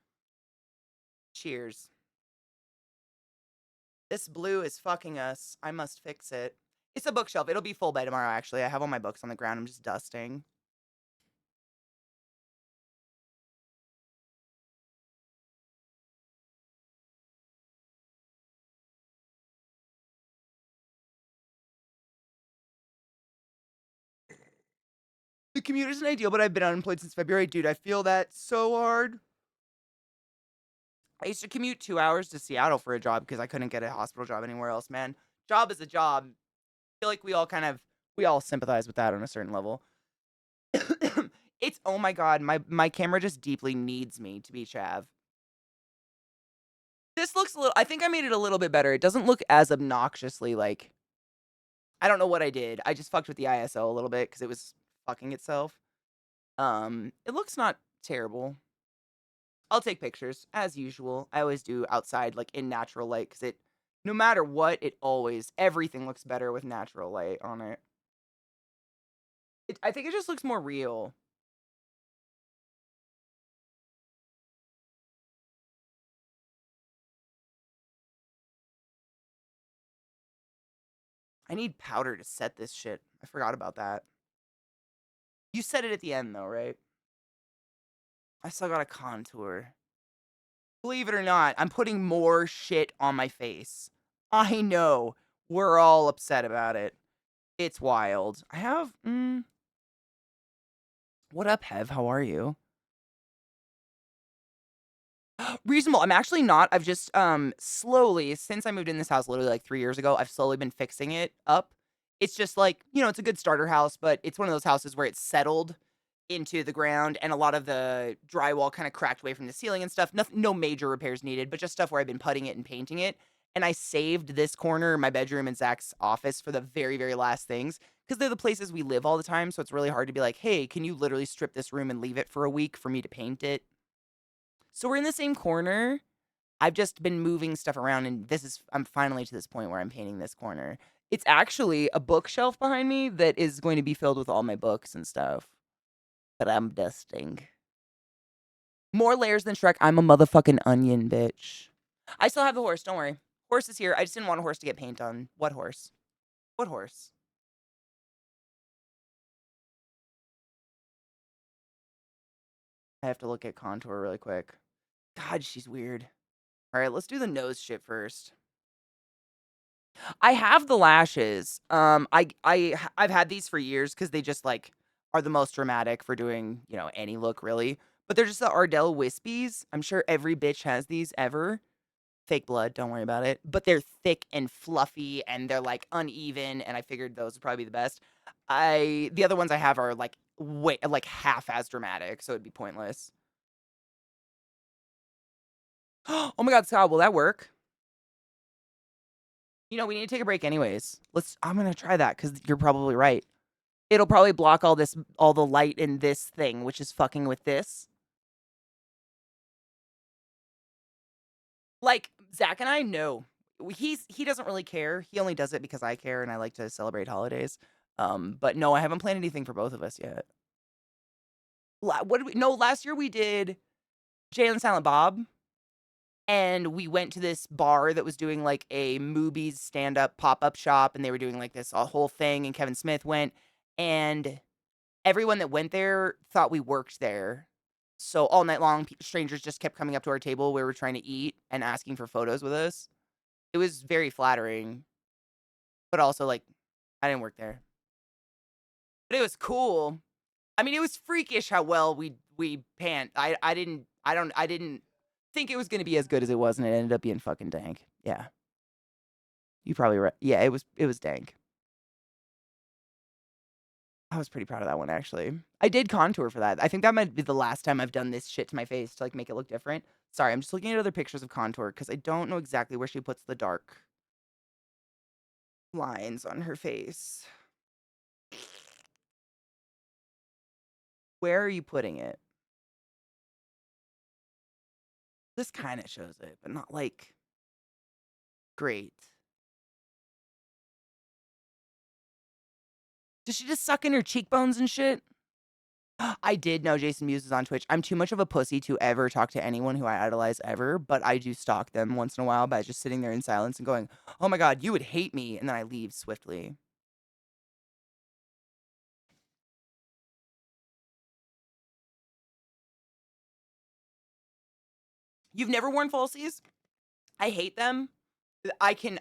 Cheers. This blue is fucking us. I must fix it. It's a bookshelf. It'll be full by tomorrow, actually. I have all my books on the ground. I'm just dusting. The The commute isn't ideal, but I've been unemployed since February. Dude, I feel that so hard. I used to commute 2 hours to Seattle for a job because I couldn't get a hospital job anywhere else, man. Job is a job. I feel like we all sympathize with that on a certain level. It's oh my god, my camera just deeply needs me to be chav. This looks a little I think I made it a little bit better. It doesn't look as obnoxiously like I don't know what I did. I just fucked with the ISO a little bit because it was fucking itself. It looks not terrible. I'll take pictures as usual. I always do outside, like in natural light, because no matter what, everything looks better with natural light on it. I think it just looks more real. I need powder to set this shit. I forgot about that. You set it at the end though, right? I still got a contour. Believe it or not, I'm putting more shit on my face. I know. We're all upset about it. It's wild. I have, what up, Hev? How are you? Reasonable. I'm actually not. I've just, slowly, since I moved in this house literally like 3 years ago, I've slowly been fixing it up. It's just like, it's a good starter house, but it's one of those houses where it's settled into the ground and a lot of the drywall kind of cracked away from the ceiling and stuff. No major repairs needed, but just stuff where I've been putting it and painting it. And I saved this corner, my bedroom, and Zach's office for the very, very last things because they're the places we live all the time. So it's really hard to be like, hey, can you literally strip this room and leave it for a week for me to paint it? So we're in the same corner. I've just been moving stuff around, and I'm finally to this point where I'm painting this corner. It's actually a bookshelf behind me that is going to be filled with all my books and stuff. But I'm dusting. More layers than Shrek. I'm a motherfucking onion, bitch. I still have the horse, don't worry. Horse is here. I just didn't want a horse to get paint on. What horse? What horse? I have to look at contour really quick. God, she's weird. All right, let's do the nose shit first. I have the lashes. I've had these for years because they just like are the most dramatic for doing any look really. But they're just the Ardell Wispies. I'm sure every bitch has these ever. Fake blood, don't worry about it. But they're thick and fluffy and they're like uneven. And I figured those would probably be the best. The other ones I have are like way like half as dramatic, so it'd be pointless. Oh my god, Scott, will that work? We need to take a break anyways. I'm gonna try that because you're probably right. It'll probably block all the light in this thing, which is fucking with this. Like, Zach and I know. He doesn't really care. He only does it because I care and I like to celebrate holidays. But no, I haven't planned anything for both of us yet. Last year we did Jay and Silent Bob. And we went to this bar that was doing like a movies stand-up pop-up shop, and they were doing like this a whole thing, and Kevin Smith went, and everyone that went there thought we worked there. So all night long, strangers just kept coming up to our table where we were trying to eat and asking for photos with us. It was very flattering, but also like I didn't work there. But it was cool. I mean, it was freakish how well we panned. I didn't think it was gonna be as good as it was, and it ended up being fucking dank. Yeah. You probably right. Yeah, it was dank. I was pretty proud of that one actually. I did contour for that. I think that might be the last time I've done this shit to my face to like make it look different. Sorry, I'm just looking at other pictures of contour because I don't know exactly where she puts the dark lines on her face. Where are you putting it? This kind of shows it, but not like great. Does she just suck in her cheekbones and shit? I did know Jason Mewes is on Twitch. I'm too much of a pussy to ever talk to anyone who I idolize ever, but I do stalk them once in a while by just sitting there in silence and going, oh my god, you would hate me, and then I leave swiftly. You've never worn falsies? I hate them.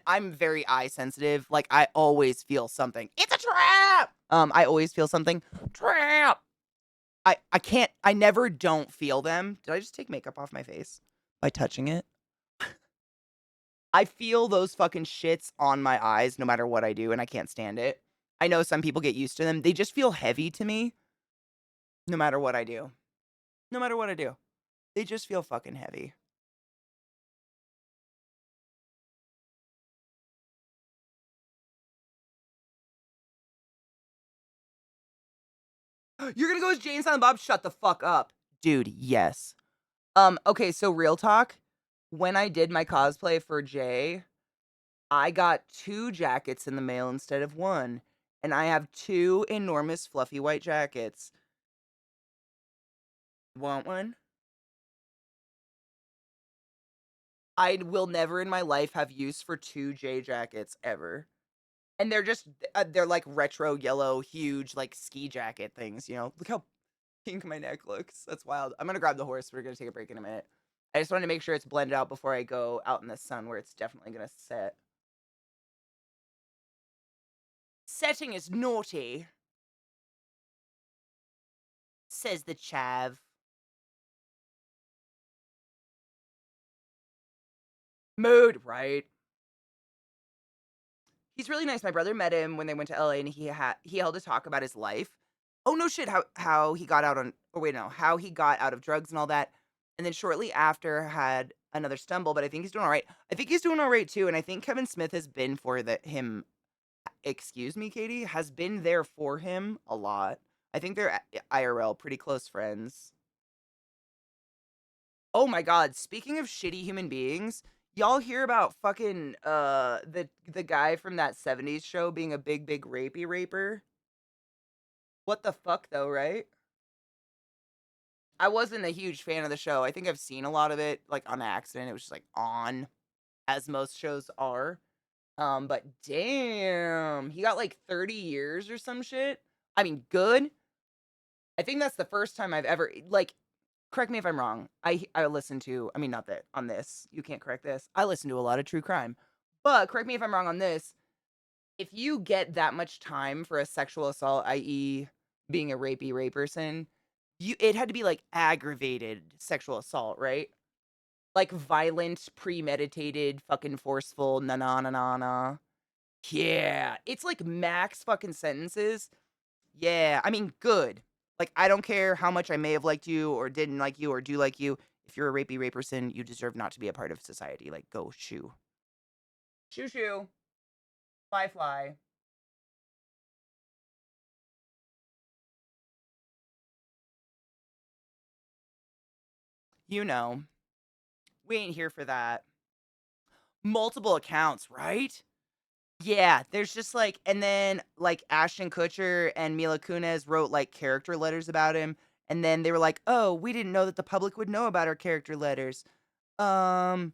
I'm very eye sensitive. Like, I always feel something. It's a trap! I always feel something. Trap! I never don't feel them. Did I just take makeup off my face by touching it? I feel those fucking shits on my eyes no matter what I do, and I can't stand it. I know some people get used to them. They just feel heavy to me no matter what I do. No matter what I do. They just feel fucking heavy. You're gonna go as Jane Silent Bob? Shut the fuck up. Dude, yes. Okay, so real talk. When I did my cosplay for Jay, I got 2 jackets in the mail instead of 1. And I have 2 enormous fluffy white jackets. Want one? I will never in my life have use for 2 J jackets ever. And they're just they're like retro yellow, huge like ski jacket things, you know. Look how pink my neck looks. That's wild. I'm gonna grab the horse. We're gonna take a break in a minute. I just wanted to make sure it's blended out before I go out in the sun where it's definitely gonna set. Setting is naughty, says the chav. Mood, right? He's really nice. My brother met him when they went to LA and he held a talk about his life. Oh no shit, how he got out on or wait, no, how he got out of drugs and all that. And then shortly after had another stumble, but I think he's doing all right. I think he's doing all right too, and I think Kevin Smith has been for him. Excuse me, Katie, has been there for him a lot. I think they're IRL pretty close friends. Oh my god, speaking of shitty human beings, y'all hear about fucking the guy from that 70s show being a big rapey raper? What the fuck though, right? I wasn't a huge fan of the show. I think I've seen a lot of it like on accident. It was just like on as most shows are. But damn, he got like 30 years or some shit. I mean, good. I think that's the first time I've ever like correct me if I'm wrong. I listen to I mean not that on this. You can't correct this. I listen to a lot of true crime. But correct me if I'm wrong on this. If you get that much time for a sexual assault, i.e. being a rapey rape person, it had to be like aggravated sexual assault, right? Like violent, premeditated, fucking forceful, na na na na na. Yeah, it's like max fucking sentences. Yeah, I mean, good. Like, I don't care how much I may have liked you or didn't like you or do like you. If you're a rapey rape person, you deserve not to be a part of society. Like, go shoo. Shoo shoo. Fly fly. You know, we ain't here for that. Multiple accounts, right? Yeah, there's just like, and then like Ashton Kutcher and Mila Kunis wrote like character letters about him. And then they were like, oh, we didn't know that the public would know about our character letters. Um,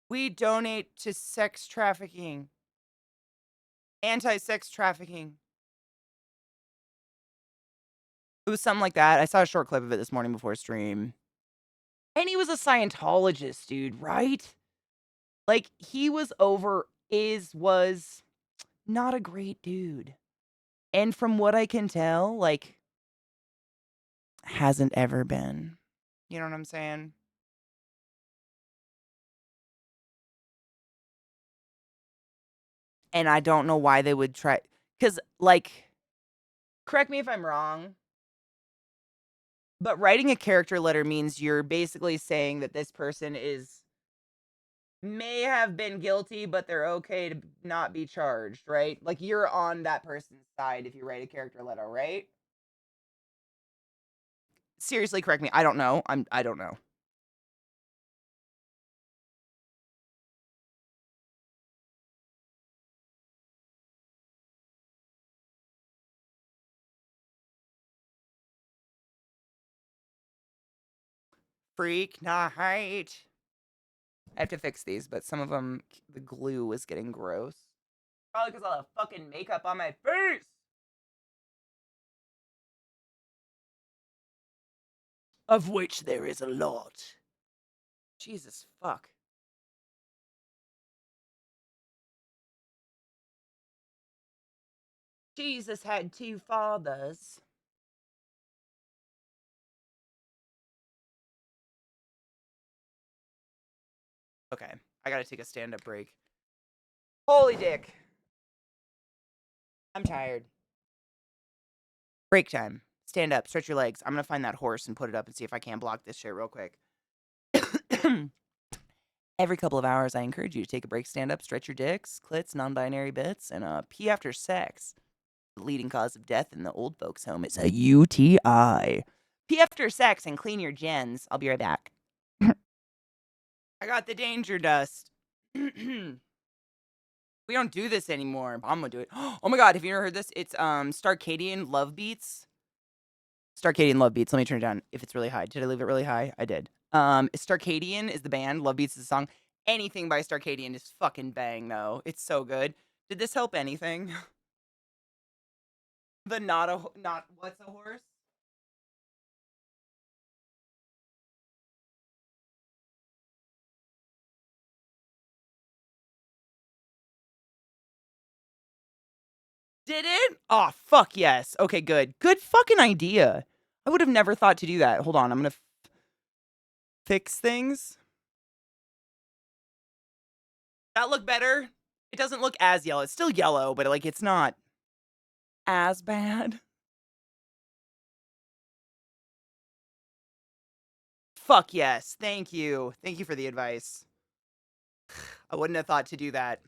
we donate to sex trafficking, anti sex trafficking. It was something like that. I saw a short clip of it this morning before stream. And he was a Scientologist, dude, right? Like, he was not a great dude. And from what I can tell, like, hasn't ever been. You know what I'm saying? And I don't know why they would try. Because, like, correct me if I'm wrong, but writing a character letter means you're basically saying that this person may have been guilty, but they're okay to not be charged, right? Like you're on that person's side if you write a character letter, right? Seriously, correct me. I don't know. I don't know. Freak night. I have to fix these, but some of them the glue was getting gross. Probably because all the fucking makeup on my face. Of which there is a lot. Jesus fuck. Jesus had two fathers. Okay, I gotta take a stand-up break. Holy dick. I'm tired. Break time. Stand up, stretch your legs. I'm gonna find that horse and put it up and see if I can't block this shit real quick. Every couple of hours, I encourage you to take a break, stand up, stretch your dicks, clits, non-binary bits, and pee after sex. The leading cause of death in the old folks' home is a UTI. Pee after sex and clean your gens. I'll be right back. I got the danger dust. We don't do this anymore. I'm gonna do it. Oh my god, have you ever heard this? It's Starcadian Love Beats. Starcadian Love Beats. Let me turn it down if it's really high. Did I leave it really high? I did. Starcadian is the band. Love Beats is the song. Anything by Starcadian is fucking bang though. It's so good. Did this help anything? The not what's a horse? Did it? Oh, fuck yes. Okay, good. Good fucking idea. I would have never thought to do that. Hold on, I'm gonna fix things. That look better? It doesn't look as yellow. It's still yellow, but like it's not as bad. Fuck yes. Thank you. Thank you for the advice. I wouldn't have thought to do that.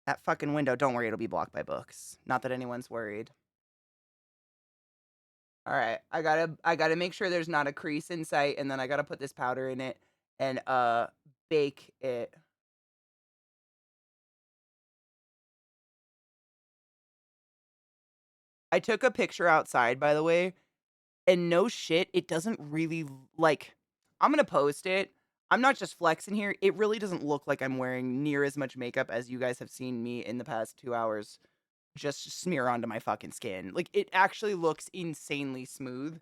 That fucking window, don't worry, it'll be blocked by books. Not that anyone's worried. All right, I gotta make sure there's not a crease in sight, and then I gotta put this powder in it and bake it. I took a picture outside, by the way, and no shit, it doesn't really like. I'm gonna post it. I'm not just flexing here. It really doesn't look like I'm wearing near as much makeup as you guys have seen me in the past 2 hours just smear onto my fucking skin. Like it actually looks insanely smooth.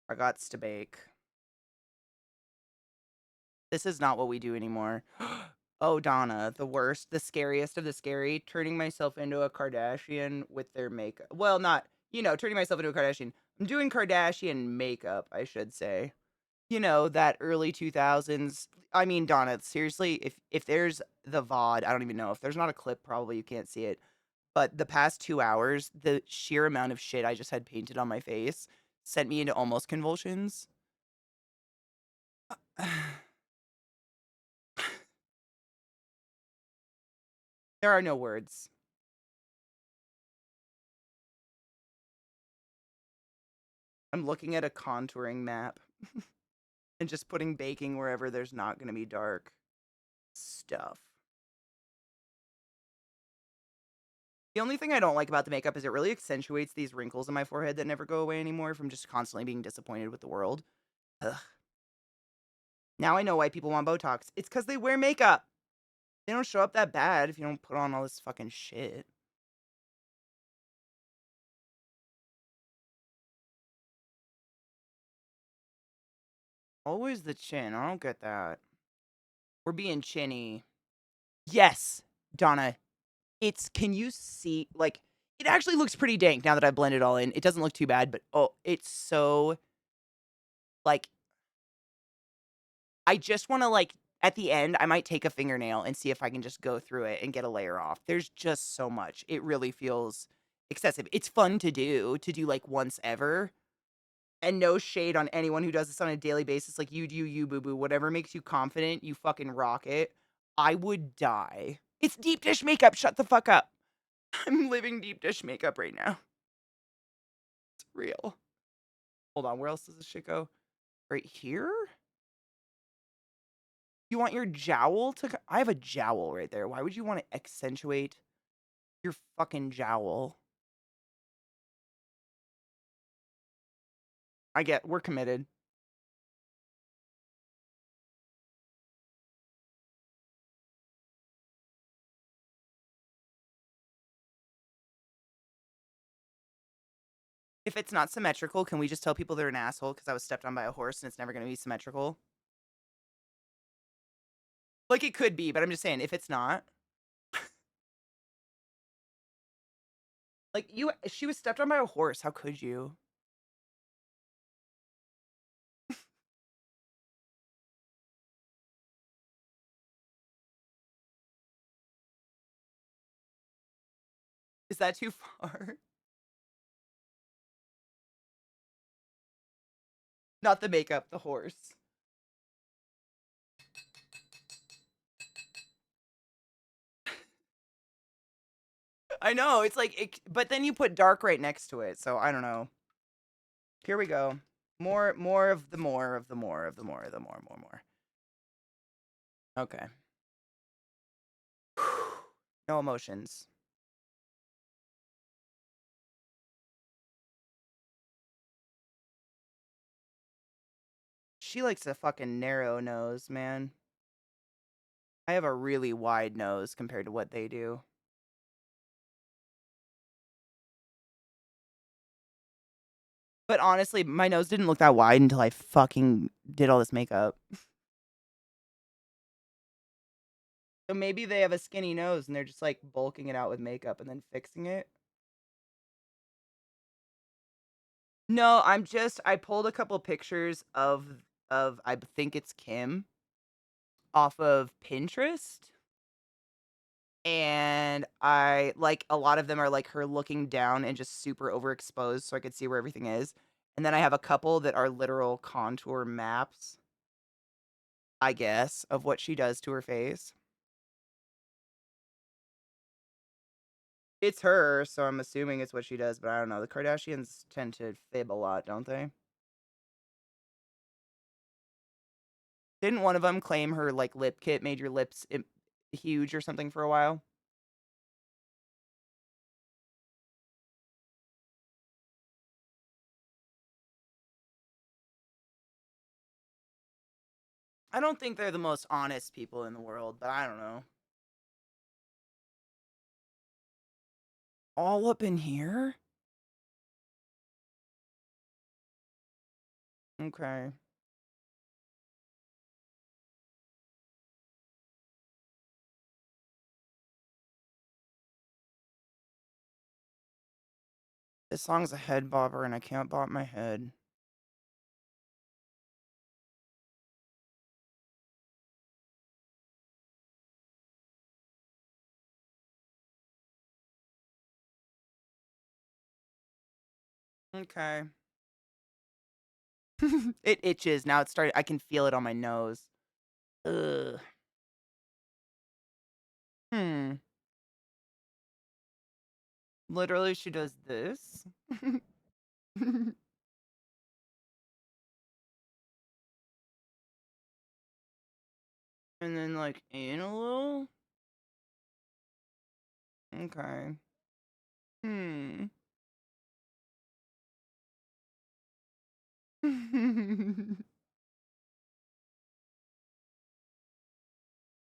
I gots to bake. This is not what we do anymore. Oh, Donna, the worst, the scariest of the scary, turning myself into a Kardashian with their makeup. Well, not, turning myself into a Kardashian. I'm doing Kardashian makeup, I should say. That early 2000s. I mean, Donna, seriously, if there's the VOD, I don't even know. If there's not a clip, probably you can't see it. But the past 2 hours, the sheer amount of shit I just had painted on my face sent me into almost convulsions. There are no words. I'm looking at a contouring map and just putting baking wherever there's not going to be dark stuff. The only thing I don't like about the makeup is it really accentuates these wrinkles in my forehead that never go away anymore from just constantly being disappointed with the world. Ugh. Now I know why people want Botox. It's because they wear makeup. They don't show up that bad if you don't put on all this fucking shit. Always the chin. I don't get that. We're being chinny. Yes, Donna. Can you see, like, it actually looks pretty dank now that I blend it all in. It doesn't look too bad, but oh, it's so, like, I just want to, like, at the end, I might take a fingernail and see if I can just go through it and get a layer off. There's just so much. It really feels excessive. It's fun to do like once ever. And no shade on anyone who does this on a daily basis. Like, you do you, boo boo. Whatever makes you confident, you fucking rock it. I would die. It's deep dish makeup. Shut the fuck up. I'm living deep dish makeup right now. It's real. Hold on. Where else does this shit go? Right here? You want your jowl to... I have a jowl right there. Why would you want to accentuate your fucking jowl? We're committed. If it's not symmetrical, can we just tell people they're an asshole because I was stepped on by a horse and it's never going to be symmetrical? Like, it could be, but I'm just saying, if it's not... Like, she was stepped on by a horse. How could you? Is that too far? Not the makeup, the horse. I know, it's like but then you put dark right next to it, so I don't know. Here we go. More of the more of the more of the more of the more. Okay. No emotions. She likes a fucking narrow nose, man. I have a really wide nose compared to what they do. But honestly, my nose didn't look that wide until I fucking did all this makeup. So maybe they have a skinny nose and they're just like bulking it out with makeup and then fixing it. No, I pulled a couple pictures of I think it's Kim off of Pinterest. And I like a lot of them are like her looking down and just super overexposed so I could see where everything is. And then I have a couple that are literal contour maps, I guess, of what she does to her face. It's her, so I'm assuming it's what she does, but I don't know. The Kardashians tend to fib a lot, don't they? Didn't one of them claim her like lip kit made your lips huge or something for a while? I don't think they're the most honest people in the world, but I don't know. All up in here? Okay. This song's a head bobber and I can't bob my head. Okay. It itches. Now it's started. I can feel it on my nose. Ugh. Hmm. Literally, she does this. And then, like, in a little. Okay. Hmm.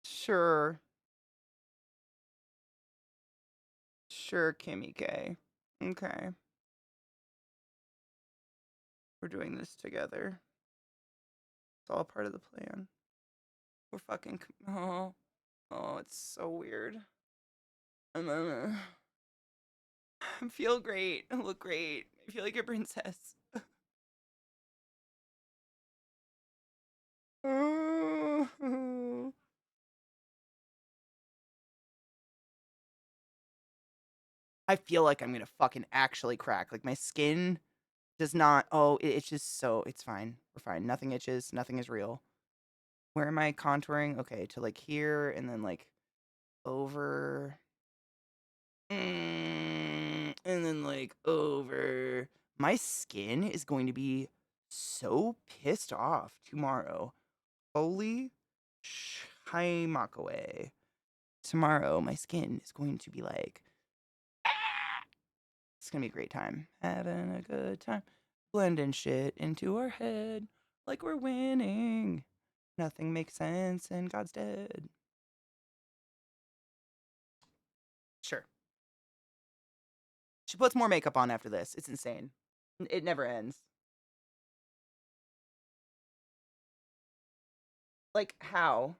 Sure. Sure, Kimmy K. Okay. We're doing this together. It's all part of the plan. We're fucking. Oh. Oh, it's so weird. I feel great. I look great. I feel like a princess. I feel like I'm gonna fucking actually crack. Like my skin does not. Oh, it's just so. It's fine. We're fine. Nothing itches. Nothing is real. Where am I contouring? Okay, to like here and then like over. And then like over. My skin is going to be so pissed off tomorrow. Holy shimakaway. Tomorrow, my skin is going to be like, it's gonna be a great time. Having a good time. Blending shit into our head like we're winning. Nothing makes sense and God's dead. Sure. She puts more makeup on after this. It's insane. It never ends. Like, how?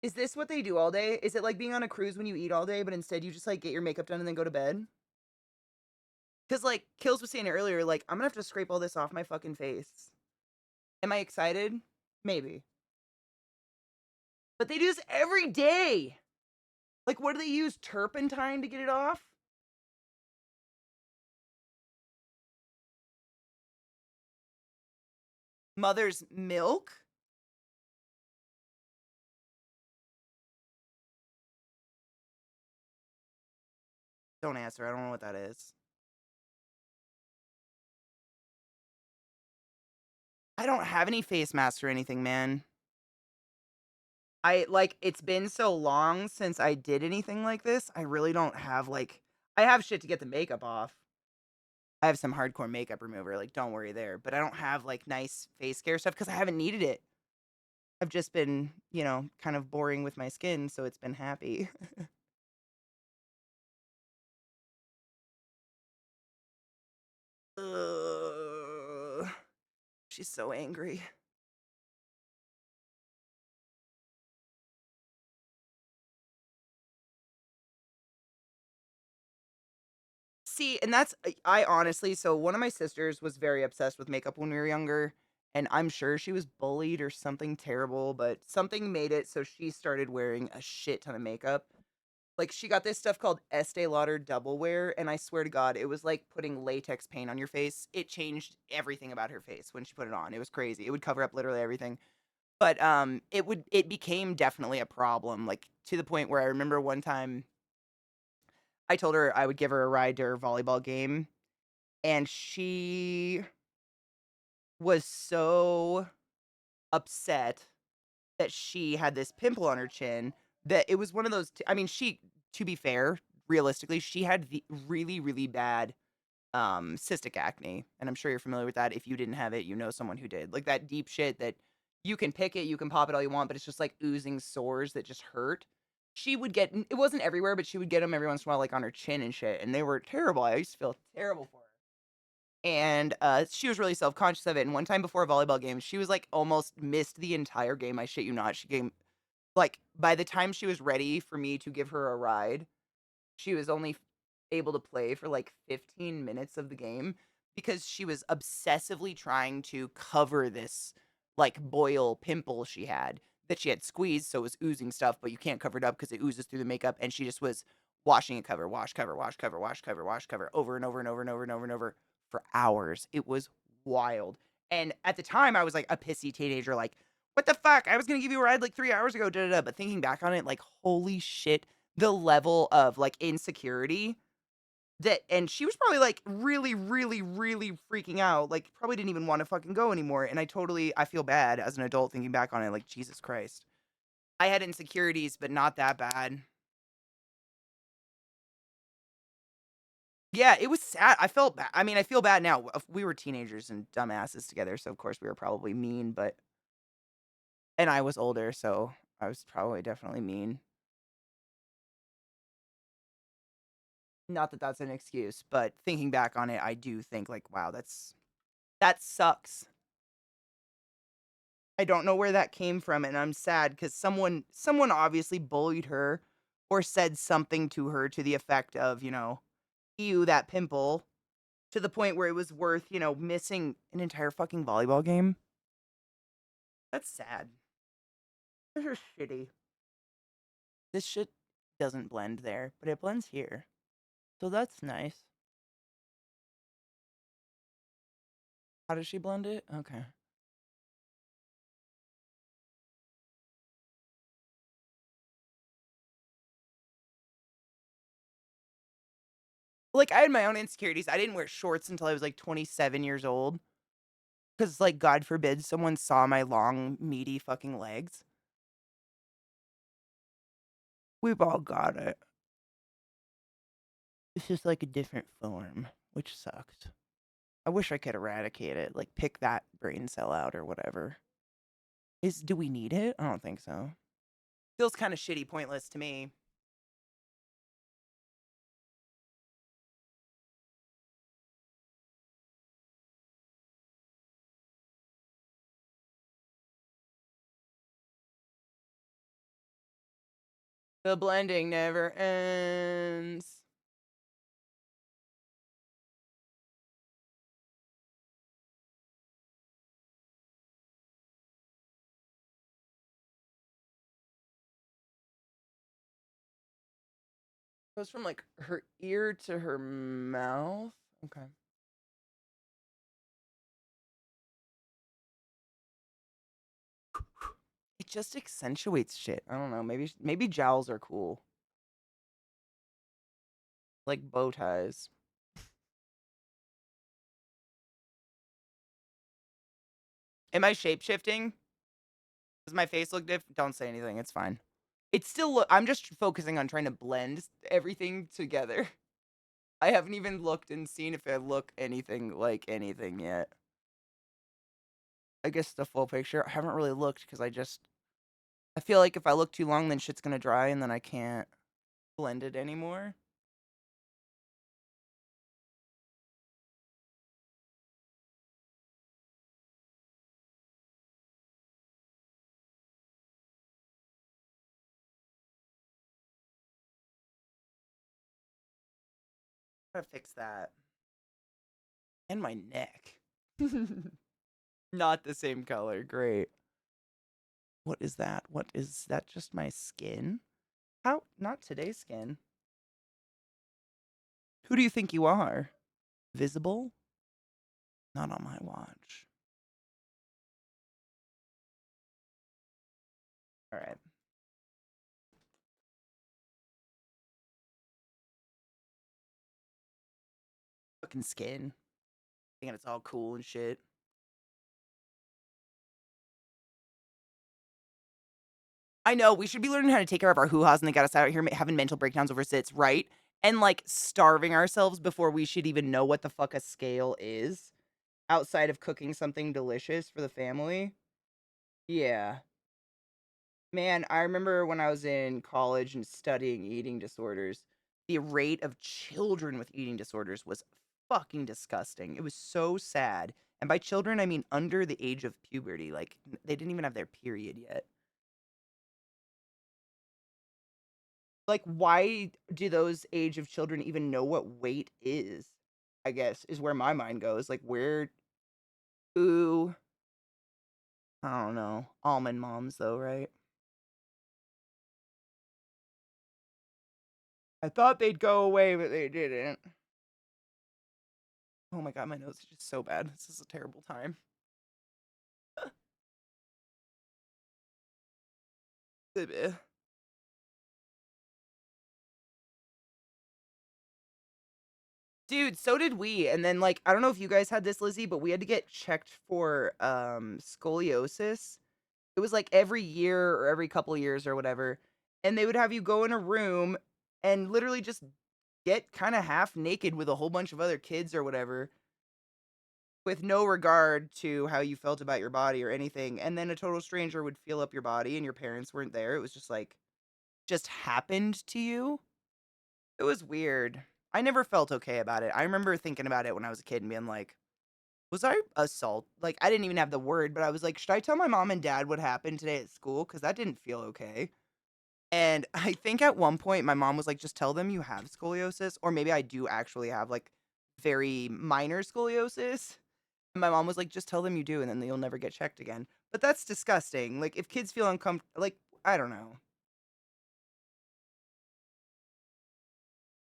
Is this what they do all day? Is it like being on a cruise when you eat all day, but instead you just like get your makeup done and then go to bed? 'Cause, like, Kills was saying earlier, like, I'm gonna have to scrape all this off my fucking face. Am I excited? Maybe. But they do this every day! Like, what do they use, turpentine to get it off? Mother's milk? Don't answer, I don't know what that is. I don't have any face masks or anything, man. It's been so long since I did anything like this, I really don't have, like I have shit to get the makeup off. I have some hardcore makeup remover, like, don't worry there, but I don't have, like, nice face care stuff because I haven't needed it. I've just been, kind of boring with my skin, so it's been happy. Ugh. She's so angry. See, and that's I honestly so one of my sisters was very obsessed with makeup when we were younger, and I'm sure she was bullied or something terrible, but something made it so she started wearing a shit ton of makeup. Like, she got this stuff called Estee Lauder Double Wear, and I swear to God, it was like putting latex paint on your face. It changed everything about her face when she put it on. It was crazy. It would cover up literally everything. But, it became definitely a problem, like, to the point where I remember one time I told her I would give her a ride to her volleyball game, and she was so upset that she had this pimple on her chin that it was one of those I mean, to be fair, realistically, she had the really, really bad, cystic acne, and I'm sure you're familiar with that. If you didn't have it, you know someone who did. Like, that deep shit that you can pick it, you can pop it all you want, but it's just, like, oozing sores that just hurt. She would get it wasn't everywhere, but she would get them every once in a while, like, on her chin and shit, and they were terrible. I used to feel terrible for her. And, she was really self-conscious of it, and one time before a volleyball game, she was, like, almost missed the entire game, I shit you not. She came like, by the time she was ready for me to give her a ride, she was only able to play for, like, 15 minutes of the game because she was obsessively trying to cover this, like, boil pimple she had that she had squeezed, so it was oozing stuff, but you can't cover it up because it oozes through the makeup, and she just was washing it cover, wash cover, wash cover, wash cover, wash cover, over and over and over and over and over and over for hours. It was wild. And at the time, I was like a pissy teenager, like, "What the fuck? I was gonna give you a ride like 3 hours ago, da da da." But thinking back on it, like, holy shit, the level of, like, insecurity that and she was probably, like, really, really, really freaking out, like, probably didn't even wanna fucking go anymore, and I feel bad as an adult thinking back on it, like, Jesus Christ. I had insecurities, but not that bad. Yeah, it was sad. I felt bad. I mean, I feel bad now. We were teenagers and dumbasses together, so of course we were probably mean, but and I was older, so I was probably definitely mean. Not that that's an excuse, but thinking back on it, I do think like, wow, that sucks. I don't know where that came from, and I'm sad because someone obviously bullied her or said something to her to the effect of, "Ew, that pimple," to the point where it was worth, missing an entire fucking volleyball game. That's sad. This is shitty. This shit doesn't blend there, but it blends here. So that's nice. How does she blend it? Okay. Like, I had my own insecurities. I didn't wear shorts until I was, like, 27 years old. Because, like, God forbid someone saw my long, meaty fucking legs. We've all got it. It's just, like, a different form, which sucks. I wish I could eradicate it, like, pick that brain cell out or whatever. Do we need it? I don't think so. Feels kinda shitty pointless to me. The blending never ends. Goes from like her ear to her mouth. Okay. It just accentuates shit. I don't know. Maybe jowls are cool. Like bow ties. Am I shape shifting? Does my face look different? Don't say anything. It's fine. It's still I'm just focusing on trying to blend everything together. I haven't even looked and seen if I look anything like anything yet. I guess the full picture. I haven't really looked because I feel like if I look too long then shit's gonna dry and then I can't blend it anymore. Gotta fix that. And my neck. Not the same color. Great. What is that? What is that? Just my skin? How? Not today's skin. Who do you think you are? Visible? Not on my watch. All right. Fucking skin. Thinking it's all cool and shit. I know, we should be learning how to take care of our hoo-has and they got us out here having mental breakdowns over sits, right? And like starving ourselves before we should even know what the fuck a scale is outside of cooking something delicious for the family. Yeah. Man, I remember when I was in college and studying eating disorders, the rate of children with eating disorders was fucking disgusting. It was so sad. And by children, I mean under the age of puberty. Like, they didn't even have their period yet. Like, why do those age of children even know what weight is? I guess is where my mind goes. Like, where, ooh, I don't know. Almond moms, though, right? I thought they'd go away, but they didn't. Oh my god, my nose is just so bad. This is a terrible time. Dude, so did we. And then like I don't know if you guys had this, Lizzie, but we had to get checked for scoliosis. It was like every year or every couple of years or whatever. And they would have you go in a room and literally just get kind of half naked with a whole bunch of other kids or whatever with no regard to how you felt about your body or anything. And then a total stranger would feel up your body and your parents weren't there. It was just like just happened to you. It was weird. I never felt okay about it. I remember thinking about it when I was a kid and being like, was I assault? Like, I didn't even have the word, but I was like, should I tell my mom and dad what happened today at school? Because that didn't feel okay. And I think at one point my mom was like, just tell them you have scoliosis, or maybe I do actually have like very minor scoliosis. And my mom was like, just tell them you do, and then you'll never get checked again. But that's disgusting. Like, if kids feel uncomfortable, like, I don't know.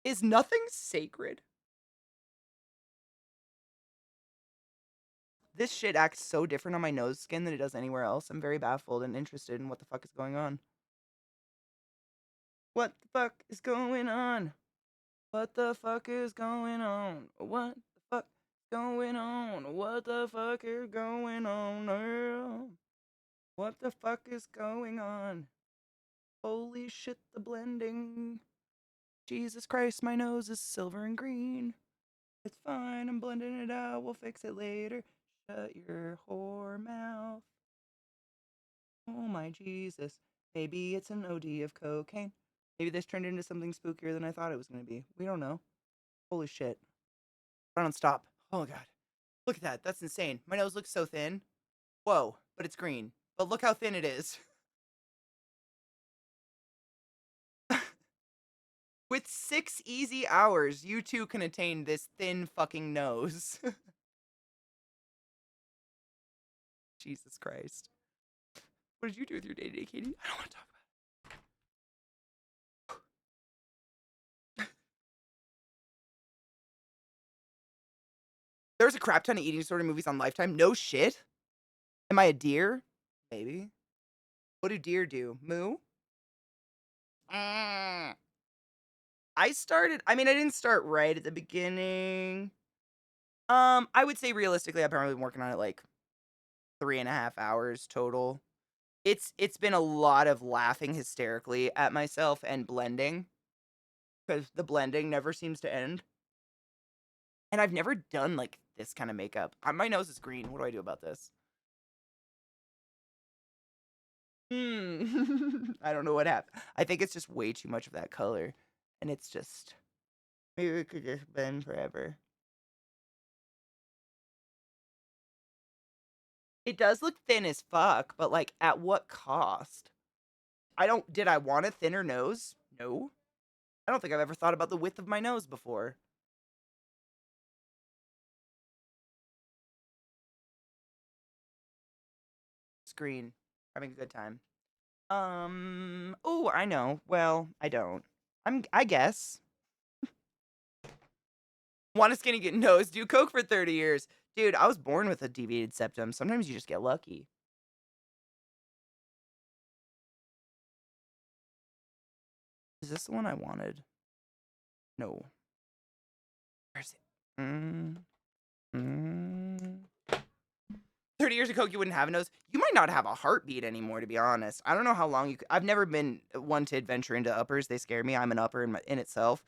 Is nothing sacred? This shit acts so different on my nose skin than it does anywhere else. I'm very baffled and interested in what the fuck is going on. What the fuck is going on? What the fuck is going on? What the fuck is going on? What the fuck is going on now? What the fuck is going on? Holy shit, the blending. Jesus Christ, my nose is silver and green. It's fine, I'm blending it out. We'll fix it later. Shut your whore mouth. Oh my Jesus. Maybe it's an OD of cocaine. Maybe this turned into something spookier than I thought it was going to be. We don't know. Holy shit. I don't stop. Oh god. Look at that. That's insane. My nose looks so thin. Whoa. But it's green. But look how thin it is. With 6 easy hours, you too can attain this thin fucking nose. Jesus Christ. What did you do with your day today, Katie? I don't want to talk about There's a crap ton of eating disorder movies on Lifetime. No shit. Am I a deer? Maybe. What do deer do? Moo? Mm. I mean, I didn't start right at the beginning. I would say realistically, I've probably been working on it like 3.5 hours total. It's been a lot of laughing hysterically at myself and blending because the blending never seems to end. And I've never done like this kind of makeup. My nose is green. What do I do about this? I don't know what happened. I think it's just way too much of that color. And it's just, maybe it could just been forever. It does look thin as fuck, but like at what cost? Did I want a thinner nose? No. I don't think I've ever thought about the width of my nose before. Screen. Having a good time. Oh, I know. Well, I don't. I guess. Want a skinny get nose? Do coke for 30 years. Dude, I was born with a deviated septum. Sometimes you just get lucky. Is this the one I wanted? No. Where's it? 30 years of coke, you wouldn't have a nose. You might not have a heartbeat anymore, to be honest. I don't know how long you could. I've never been one to adventure into uppers. They scare me. I'm an upper in itself.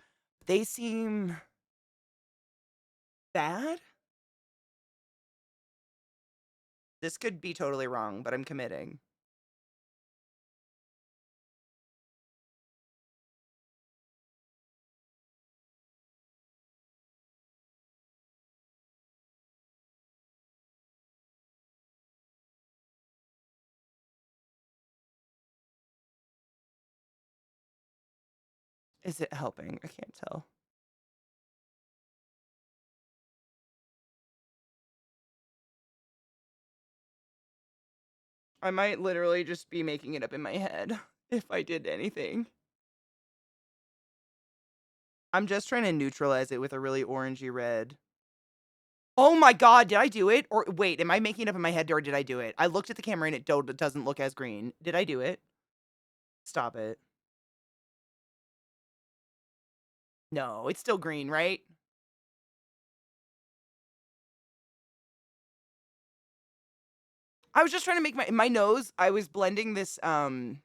They seem bad. This could be totally wrong, but I'm committing. Is it helping? I can't tell. I might literally just be making it up in my head if I did anything. I'm just trying to neutralize it with a really orangey red. Oh my god, did I do it? Or wait, am I making it up in my head or did I do it? I looked at the camera and it doesn't look as green. Did I do it? Stop it. No, it's still green, right? I was just trying to make my nose. I was blending this a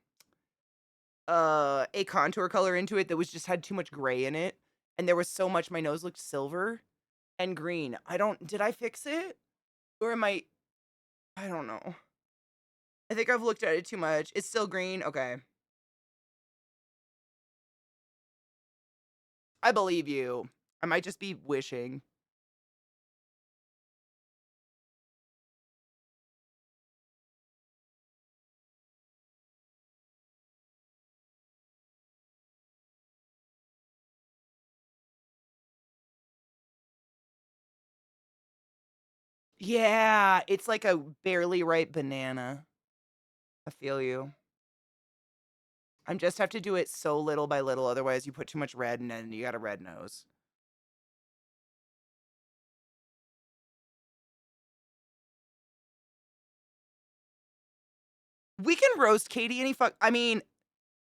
contour color into it that was just had too much gray in it, and there was so much my nose looked silver and green. Did I fix it? Or I don't know. I think I've looked at it too much. It's still green. Okay. I believe you. I might just be wishing. Yeah, it's like a barely ripe banana. I feel you. I just have to do it so little by little, otherwise you put too much red and then you got a red nose. We can roast Katie any fuck. I mean,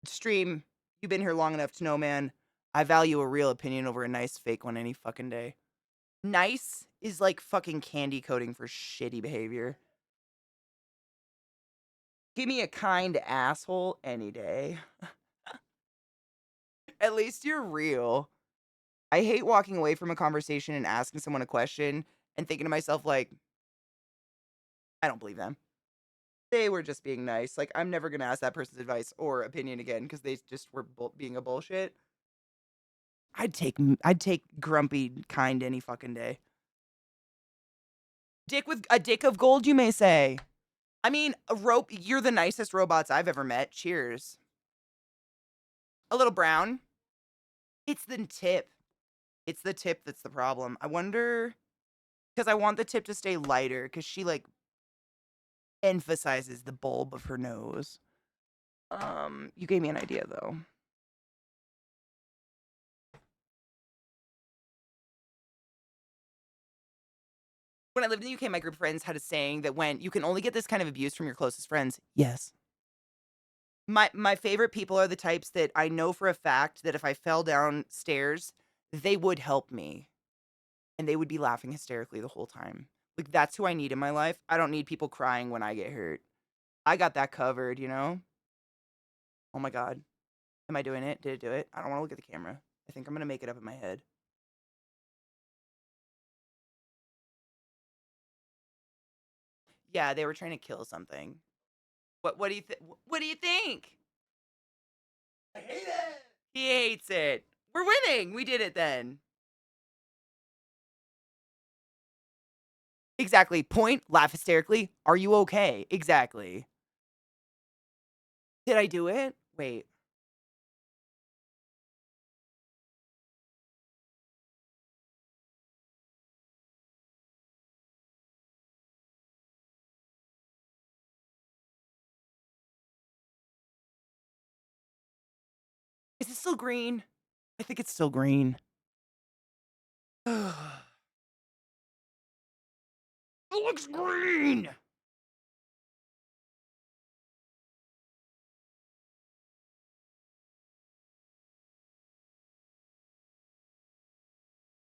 stream, you've been here long enough to know, man. I value a real opinion over a nice fake one any fucking day. Nice is like fucking candy coating for shitty behavior. Give me a kind asshole any day. At least you're real. I hate walking away from a conversation and asking someone a question and thinking to myself, like, I don't believe them. They were just being nice. Like, I'm never going to ask that person's advice or opinion again because they just were being a bullshit. I'd take grumpy kind any fucking day. Dick with a dick of gold, you may say. I mean, you're the nicest robots I've ever met. Cheers. A little brown. It's the tip. It's the tip that's the problem. I wonder, because I want the tip to stay lighter because she like emphasizes the bulb of her nose. You gave me an idea though. When I lived in the UK, my group of friends had a saying that went, "You can only get this kind of abuse from your closest friends." Yes. My favorite people are the types that I know for a fact that if I fell downstairs, they would help me, and they would be laughing hysterically the whole time. Like, that's who I need in my life. I don't need people crying when I get hurt. I got that covered, you know? Oh my god. Am I doing it? Did it do it? I don't wanna look at the camera. I think I'm gonna make it up in my head. Yeah, they were trying to kill something. What do you what do you think? I hate it. He hates it. We're winning. We did it then. Exactly. Point, laugh hysterically. Are you okay? Exactly. Did I do it? Wait. Is it still green? I think it's still green. It looks green.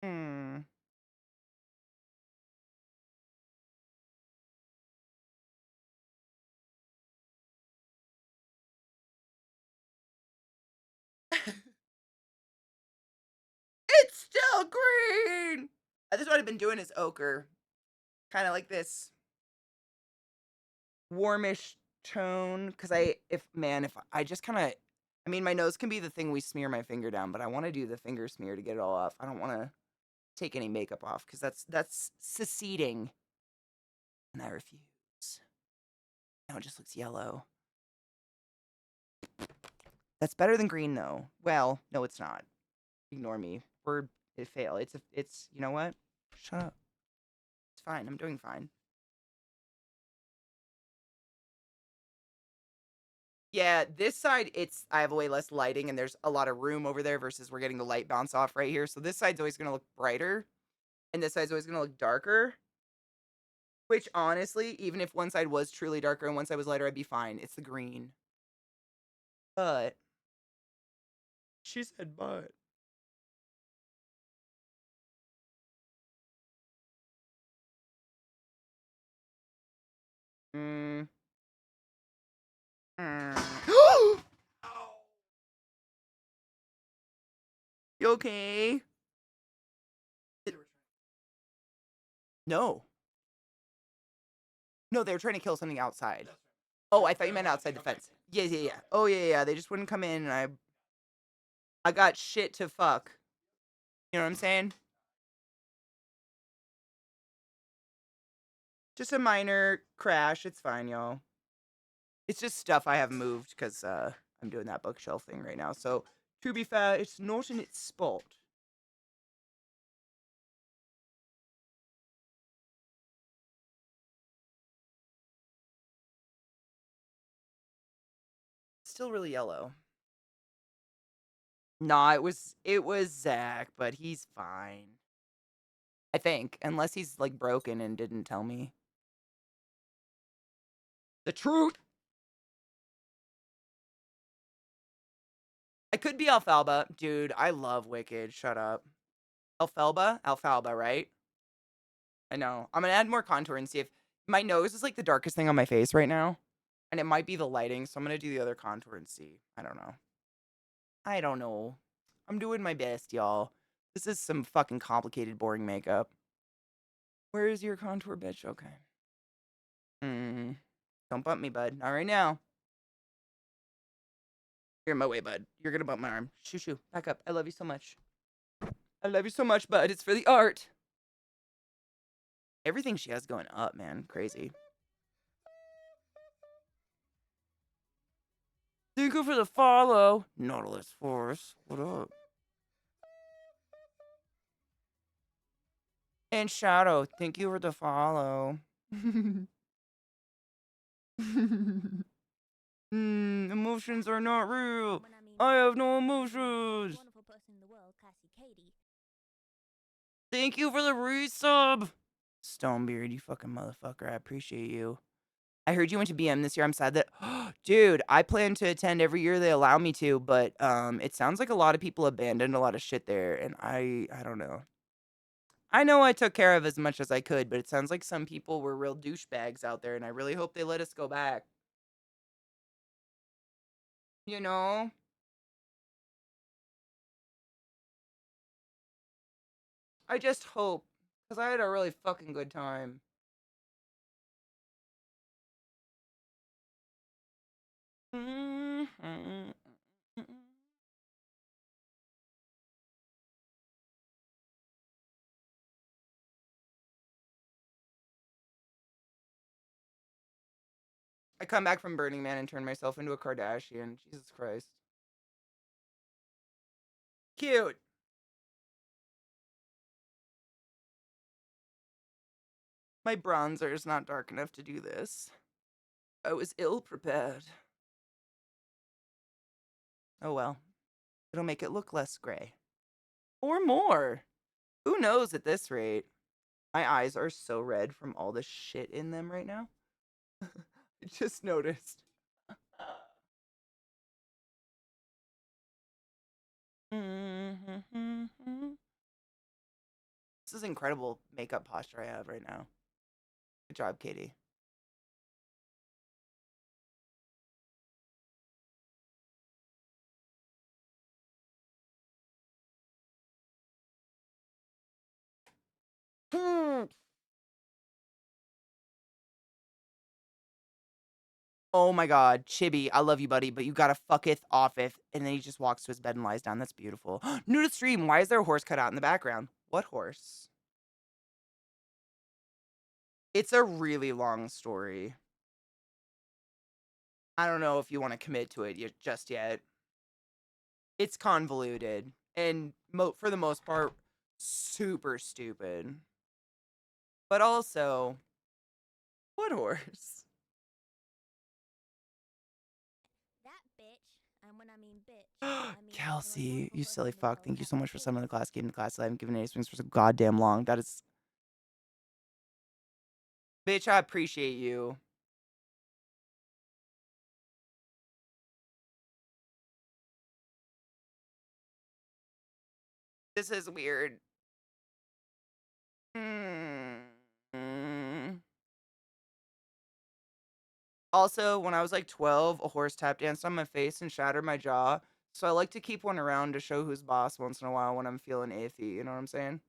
Hmm. It's still green. This is what I've been doing is ochre. Kind of like this warmish tone. Cause if I just kind of, I mean, my nose can be the thing we smear my finger down, but I want to do the finger smear to get it all off. I don't want to take any makeup off because that's seceding. And I refuse. Now it just looks yellow. That's better than green though. Well, no, it's not. Ignore me. It fail. It's you know what? Shut up. It's fine. I'm doing fine. Yeah, this side I have way less lighting and there's a lot of room over there versus we're getting the light bounce off right here. So this side's always gonna look brighter and this side's always gonna look darker. Which honestly, even if one side was truly darker and one side was lighter, I'd be fine. It's the green. But she said but. Mm. Mm. You okay? No. No, they were trying to kill something outside. Oh, I thought you meant outside the fence. Yeah, yeah, yeah. Oh, yeah, yeah. They just wouldn't come in, and I got shit to fuck. You know what I'm saying? Just a minor crash. It's fine, y'all. It's just stuff I have moved because I'm doing that bookshelf thing right now. So, to be fair, it's not in its spot. It's still really yellow. Nah, it was Zach, but he's fine. I think, unless he's like broken and didn't tell me the truth. I could be Alfalba, dude. I love Wicked. Shut up, Alfalba, right? I know. I'm gonna add more contour and see if my nose is like the darkest thing on my face right now, and it might be the lighting. So I'm gonna do the other contour and see. I don't know. I don't know. I'm doing my best, y'all. This is some fucking complicated, boring makeup. Where is your contour, bitch? Okay. Hmm. Don't bump me, bud. Not right now. You're in my way, bud. You're gonna bump my arm. Shoo shoo. Back up. I love you so much. I love you so much, bud. It's for the art. Everything she has going up, man. Crazy. Thank you for the follow. Nautilus Force. What up? And Shadow, thank you for the follow. Emotions are not real. When I mean I have no bitch, I'm emotions. wonderful person in the world, ClassyKatie. Thank you for the resub. Stonebeard, you fucking motherfucker. I appreciate you. I heard you went to BM this year. I'm sad that, dude, I plan to attend every year they allow me to, but it sounds like a lot of people abandoned a lot of shit there, and I don't know. I know I took care of as much as I could, but it sounds like some people were real douchebags out there, and I really hope they let us go back. You know? I just hope, because I had a really fucking good time. I come back from Burning Man and turn myself into a Kardashian. Jesus Christ. Cute. My bronzer is not dark enough to do this. I was ill prepared. Oh well. It'll make it look less gray. Or more. Who knows at this rate? My eyes are so red from all the shit in them right now. I just noticed. This is incredible makeup posture I have right now. Good job, Katie. Oh my god, Chibi, I love you, buddy, but you gotta fucketh offeth. And then he just walks to his bed and lies down. That's beautiful. New to stream, why is there a horse cut out in the background? What horse? It's a really long story. I don't know if you want to commit to it just yet. It's convoluted and for the most part, super stupid. But also, what horse? That bitch. And when I mean bitch, I mean Kelsey, you horse silly and they fuck. call Thank you that so much for bitch. summoning the class game to class. I haven't given any swings for so goddamn long. That is. Bitch, I appreciate you. This is weird. Mm. Also, when I was like 12, a horse tap danced on my face and shattered my jaw. So I like to keep one around to show who's boss once in a while when I'm feeling iffy. You know what I'm saying?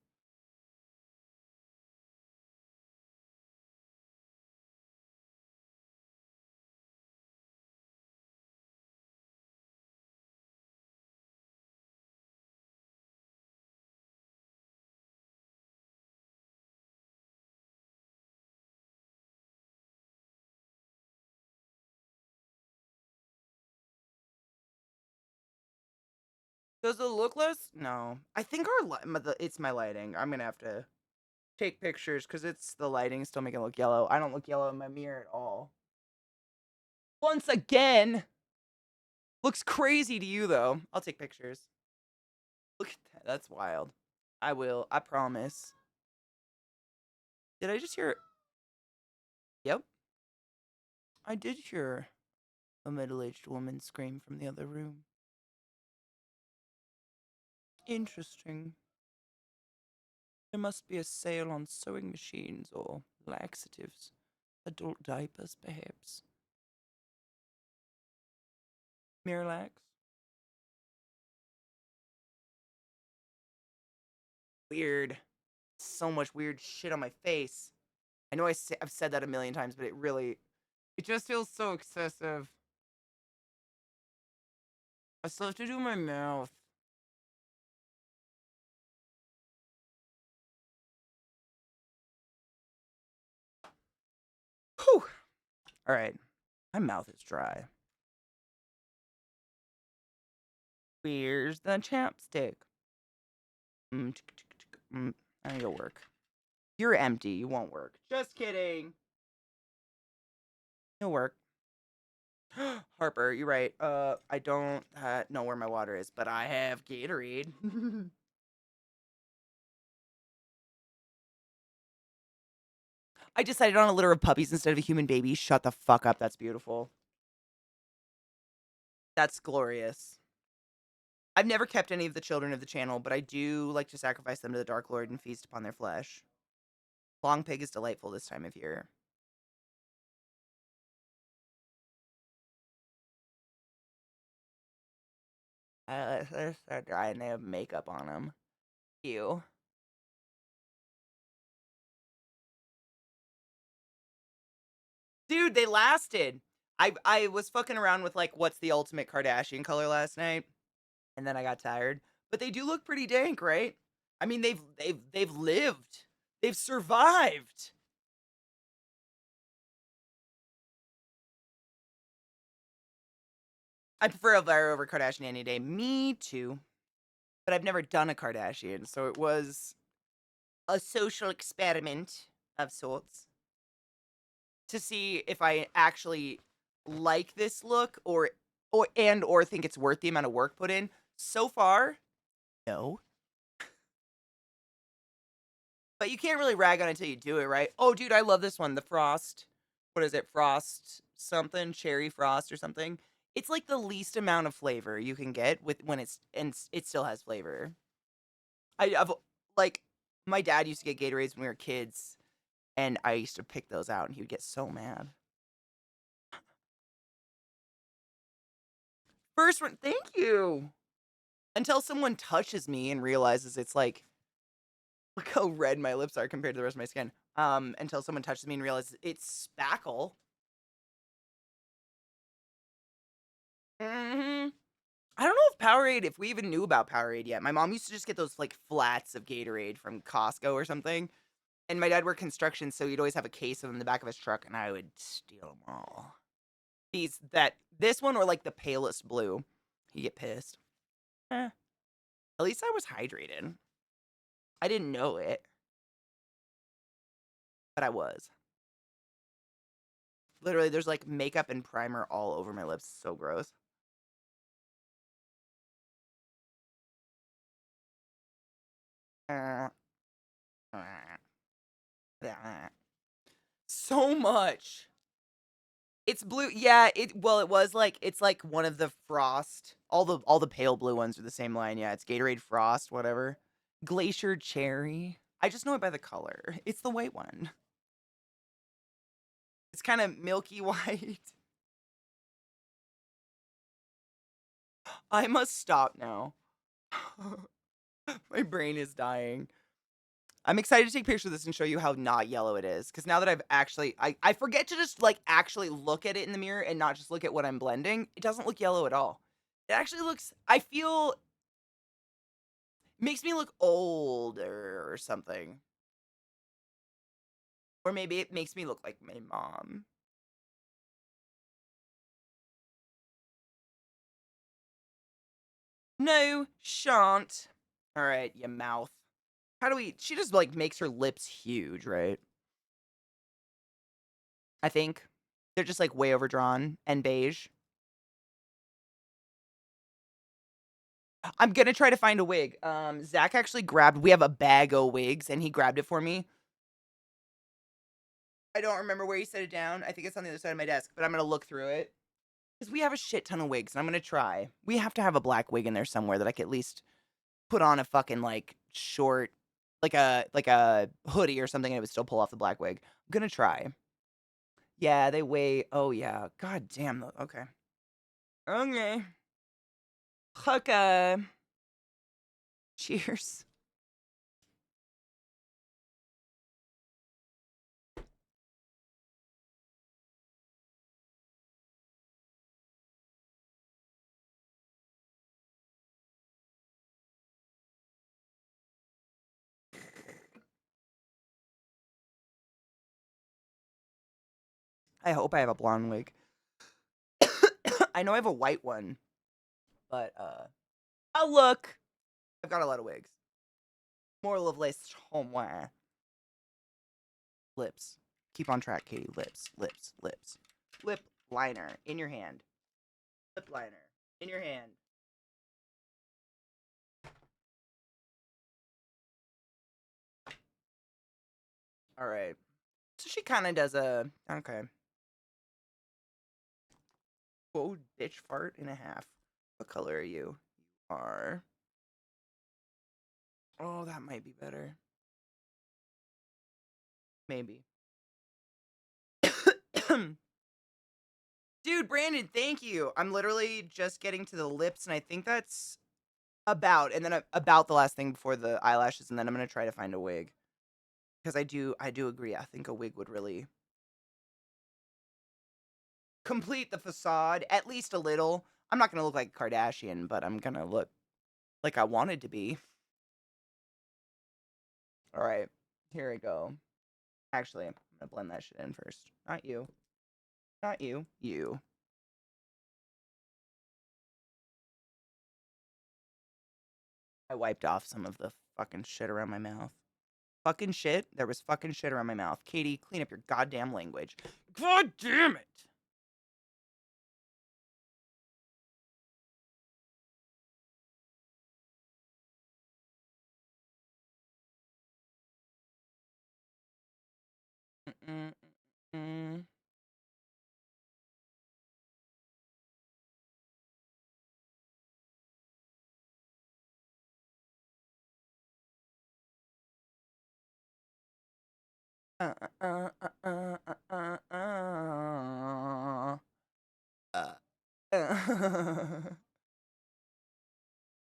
Does it look less? No. I think it's my lighting. I'm gonna have to take pictures because it's the lighting still making it look yellow. I don't look yellow in my mirror at all. Once again, looks crazy to you though. I'll take pictures. Look at that. That's wild. I will. I promise. Did I just hear? Yep. I did hear a middle-aged woman scream from the other room. Interesting. There must be a sale on sewing machines or laxatives. Adult diapers, perhaps. Miralax. Weird. So much weird shit on my face. I know I've said that a million times, but it just feels so excessive. I still have to do my mouth. Whew. All right. My mouth is dry. Where's the chapstick? I need to work. You're empty. You won't work. Just kidding. You'll work. Harper, you're right. I don't know where my water is, but I have Gatorade. I decided on a litter of puppies instead of a human baby. Shut the fuck up. That's beautiful. That's glorious. I've never kept any of the children of the channel, but I do like to sacrifice them to the Dark Lord and feast upon their flesh. Long pig is delightful this time of year. They're so dry and they have makeup on them. Ew. Dude, they lasted. I was fucking around with like what's the ultimate Kardashian color last night, and then I got tired. But they do look pretty dank, right? I mean, they've lived. They've survived. I prefer Elvira over Kardashian any day. Me too. But I've never done a Kardashian, so it was a social experiment of sorts to see if I actually like this look or think it's worth the amount of work put in. So far, no. But you can't really rag on it until you do it, right? Oh, dude, I love this one. The Frost. What is it? Frost something, cherry frost or something. It's like the least amount of flavor you can get with when it still has flavor. I've like my dad used to get Gatorades when we were kids, and I used to pick those out, and he would get so mad. First one, thank you. Until someone touches me and realizes it's like, look how red my lips are compared to the rest of my skin. Until someone touches me and realizes it's spackle. I don't know if Powerade, if we even knew about Powerade yet. My mom used to just get those like flats of Gatorade from Costco or something. And my dad worked construction, so he'd always have a case of them in the back of his truck, and I would steal them all. This one or like the palest blue. He'd get pissed. At least I was hydrated. I didn't know it, but I was. Literally, there's like makeup and primer all over my lips. So gross. So much. It's blue. Yeah, it was like it's like one of the Frost. All the pale blue ones are the same line. Yeah, it's Gatorade Frost, whatever. Glacier Cherry. I just know it by the color. It's the white one. It's kind of milky white. I must stop now. My brain is dying. I'm excited to take pictures of this and show you how not yellow it is. Because now that I've actually, I forget to just like actually look at it in the mirror and not just look at what I'm blending. It doesn't look yellow at all. It actually looks, I feel, makes me look older or something. Or maybe it makes me look like my mom. No, shan't. All right, you mouth. How do we, she just like makes her lips huge, right? I think. They're just like way overdrawn and beige. I'm gonna try to find a wig. Zach actually grabbed, we have a bag of wigs and he grabbed it for me. I don't remember where he set it down. I think it's on the other side of my desk, but I'm gonna look through it. Because we have a shit ton of wigs and I'm gonna try. We have to have a black wig in there somewhere that I can at least put on a fucking like short, like a hoodie or something and it would still pull off the black wig. I'm gonna try. Yeah, they weigh, oh yeah. God damn, okay. Okay. Okay. Cheers. I hope I have a blonde wig. I know I have a white one, but oh look, I've got a lot of wigs. Moral of l'histoire. Lips. Keep on track, Katie. Lips, lips, lips. Lip liner in your hand. Lip liner in your hand. All right. So she kind of does a okay. Whoa, bitch fart and a half. What color are you? You are. Oh, that might be better. Maybe. Dude, Brandon, thank you. I'm literally just getting to the lips, and I think that's and then about the last thing before the eyelashes, and then I'm gonna try to find a wig because I do agree. I think a wig would really complete the facade at least a little. I'm not gonna look like a Kardashian, but I'm gonna look like I wanted to be. All right, here I go. Actually, I'm gonna blend that shit in first. Not you. Not you. You. I wiped off some of the fucking shit around my mouth. Fucking shit? There was fucking shit around my mouth. Katie, clean up your goddamn language. God damn it! Mm-mm, mm-mm. Uh, uh, uh, uh, uh, uh, uh,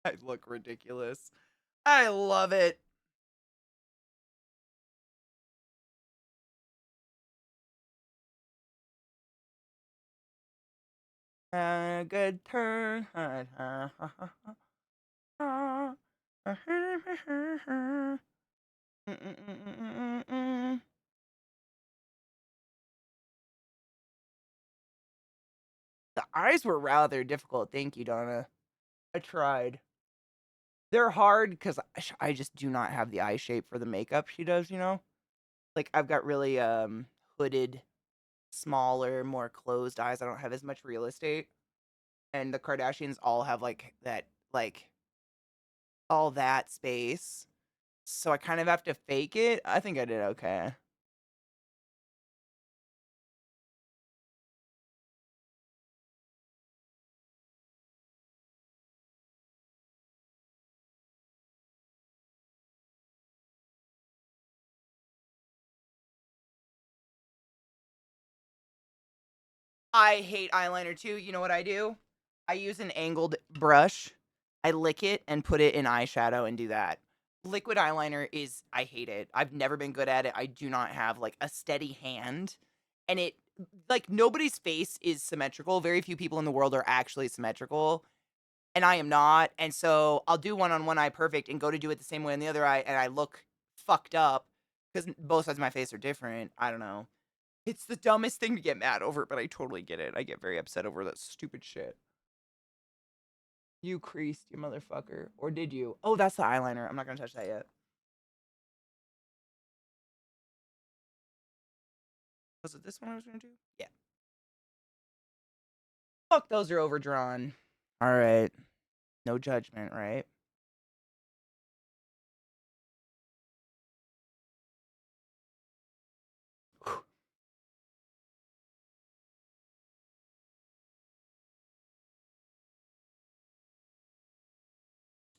I look ridiculous. I love it. A good turn. The eyes were rather difficult. Thank you, Donna. I tried. They're hard because I just do not have the eye shape for the makeup she does, you know? Like, I've got really, hooded, smaller, more closed eyes. I don't have as much real estate. And the Kardashians all have, like, all that space. So I kind of have to fake it. I think I did okay. I hate eyeliner too. You know what I do? I use an angled brush. I lick it and put it in eyeshadow and do that. Liquid eyeliner I hate it. I've never been good at it. I do not have like a steady hand. And like, nobody's face is symmetrical. Very few people in the world are actually symmetrical. And I am not. And so I'll do one on one eye perfect and go to do it the same way on the other eye. And I look fucked up because both sides of my face are different. I don't know. It's the dumbest thing to get mad over, but I totally get it. I get very upset over that stupid shit. You creased, you motherfucker. Or did you? Oh, that's the eyeliner. I'm not gonna touch that yet. Was it this one I was gonna do? Yeah. Fuck, those are overdrawn. Alright. No judgment, right?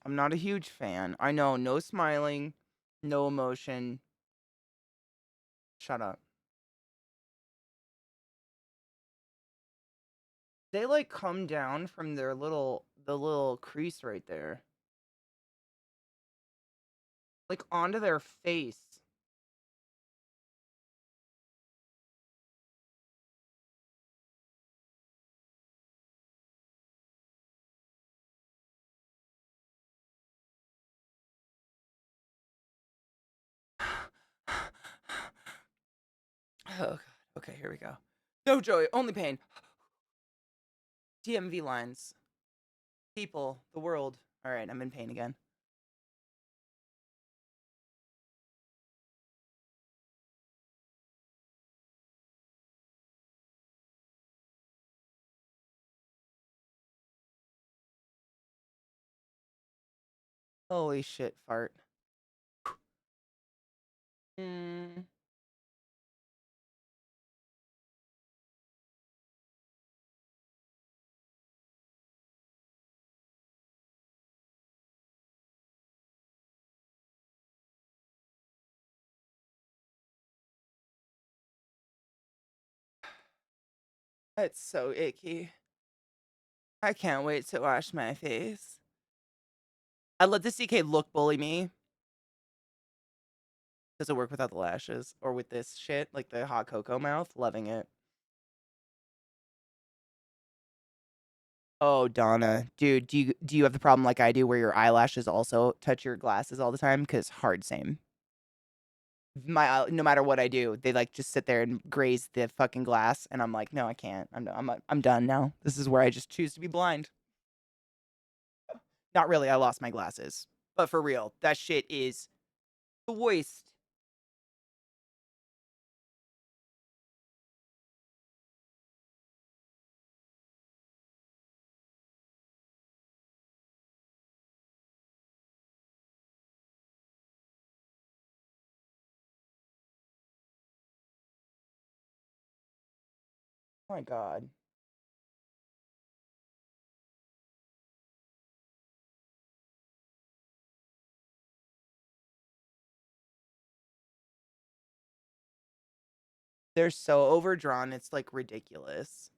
I'm not a huge fan. I know, no smiling, no emotion. Shut up. They like come down from the little crease right there. Like onto their face. Oh god. Okay, here we go. No joy, only pain. DMV lines. People, the world. Alright, I'm in pain again. Holy shit, fart. Mm. It's so icky. I can't wait to wash my face. I let the CK look bully me. Does it work without the lashes? Or with this shit? Like the hot cocoa mouth? Loving it. Oh, Donna. Dude, do you have the problem like I do where your eyelashes also touch your glasses all the time? Because hard same. No matter what I do, they like just sit there and graze the fucking glass, and I'm like, no, I can't. I'm done now. This is where I just choose to be blind. Not really. I lost my glasses, but for real, that shit is the worst. Oh my god. They're so overdrawn. It's like ridiculous.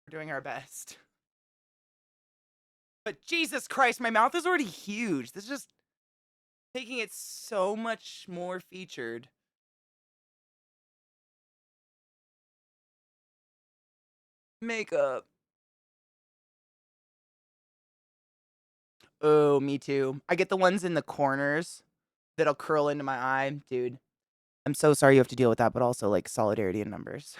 We're doing our best. But Jesus Christ, my mouth is already huge. This is just making it so much more featured. Makeup. Oh, me too. I get the ones in the corners that'll curl into my eye. Dude, I'm so sorry you have to deal with that, but also like solidarity in numbers.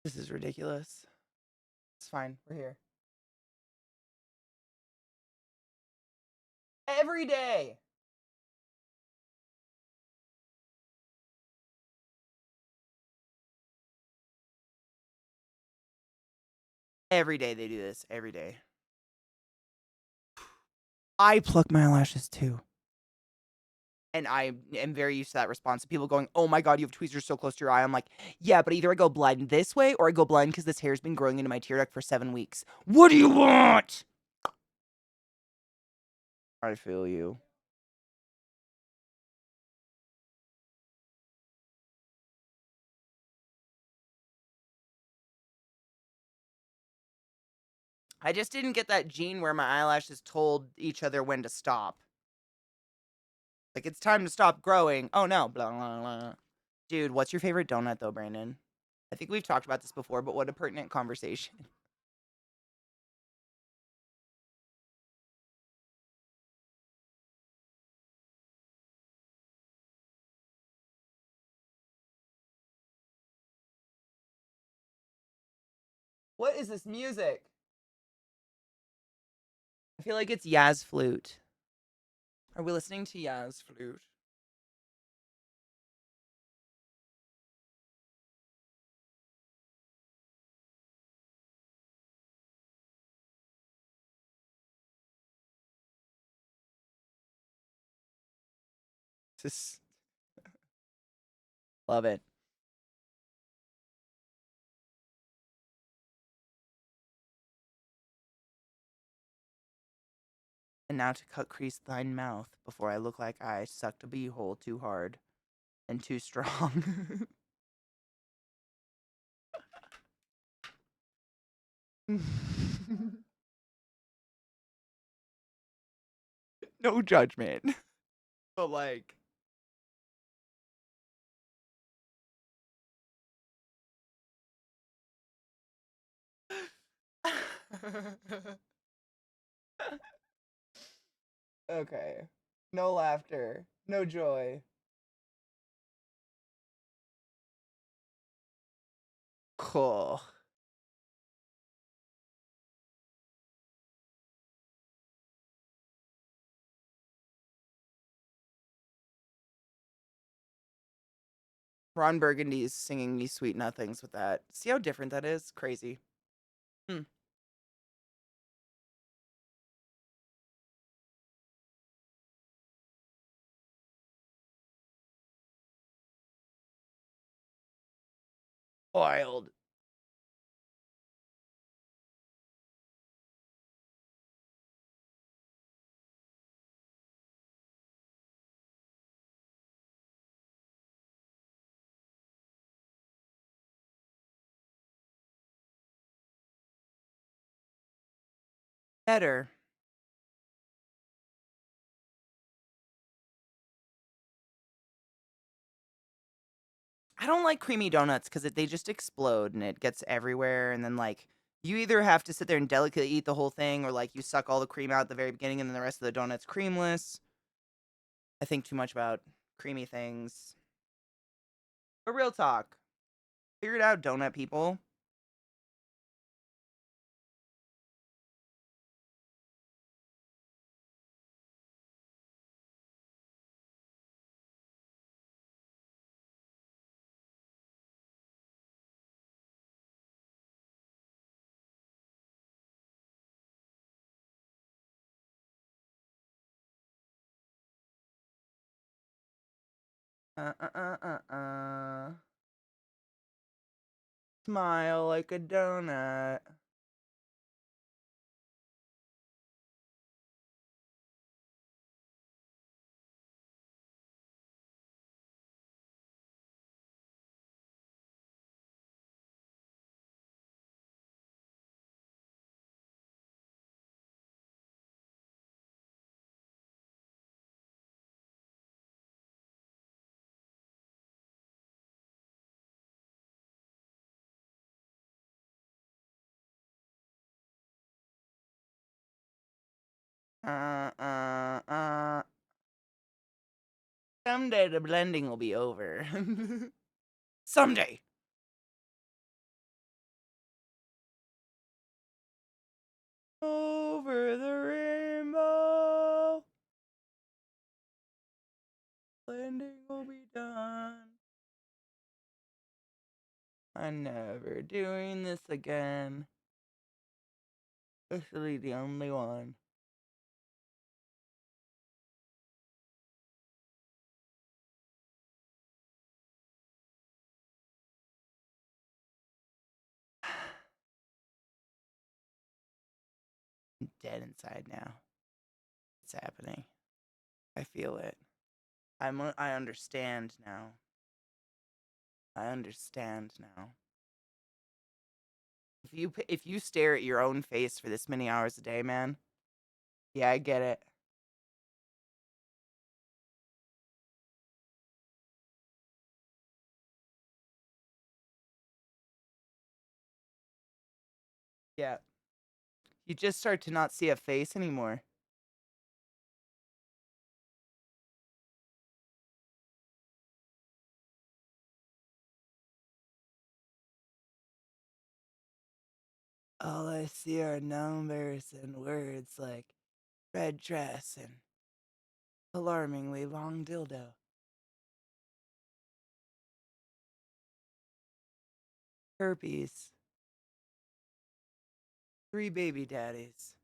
This is ridiculous. It's fine. We're here. Every day. Every day they do this. Every day. I pluck my eyelashes too. And I am very used to that response. People going, "Oh my god, you have tweezers so close to your eye." I'm like, "Yeah, but either I go blind this way or I go blind because this hair's been growing into my tear duct for 7 weeks. What do you want?" I feel you. I just didn't get that gene where my eyelashes told each other when to stop. Like, it's time to stop growing. Oh no, blah, blah, blah. Dude, what's your favorite donut though, Brandon? I think we've talked about this before, but what a pertinent conversation. What is this music? I feel like it's Yaz flute. Are we listening to Yaz flute? Just love it. And now to cut crease thine mouth before I look like I sucked a beehole too hard and too strong. No judgment. But like okay. No laughter. No joy. Cool. Ron Burgundy is singing me sweet nothings with that. See how different that is? Crazy. Hmm. Wild. Better. I don't like creamy donuts because they just explode and it gets everywhere. And then, like, you either have to sit there and delicately eat the whole thing, or like you suck all the cream out at the very beginning and then the rest of the donut's creamless. I think too much about creamy things. But real talk, figure it out, donut people. Uh uh uh uh. Smile like a donut. Uh uh uh. Someday the blending will be over. Someday. Over the rainbow. Blending will be done. I'm never doing this again. Especially the only one. I'm dead inside now. It's happening. I feel it. I understand now. I understand now. If you stare at your own face for this many hours a day, man. Yeah, I get it. Yeah. You just start to not see a face anymore. All I see are numbers and words like red dress and alarmingly long dildo. Herpes. 3 baby daddies.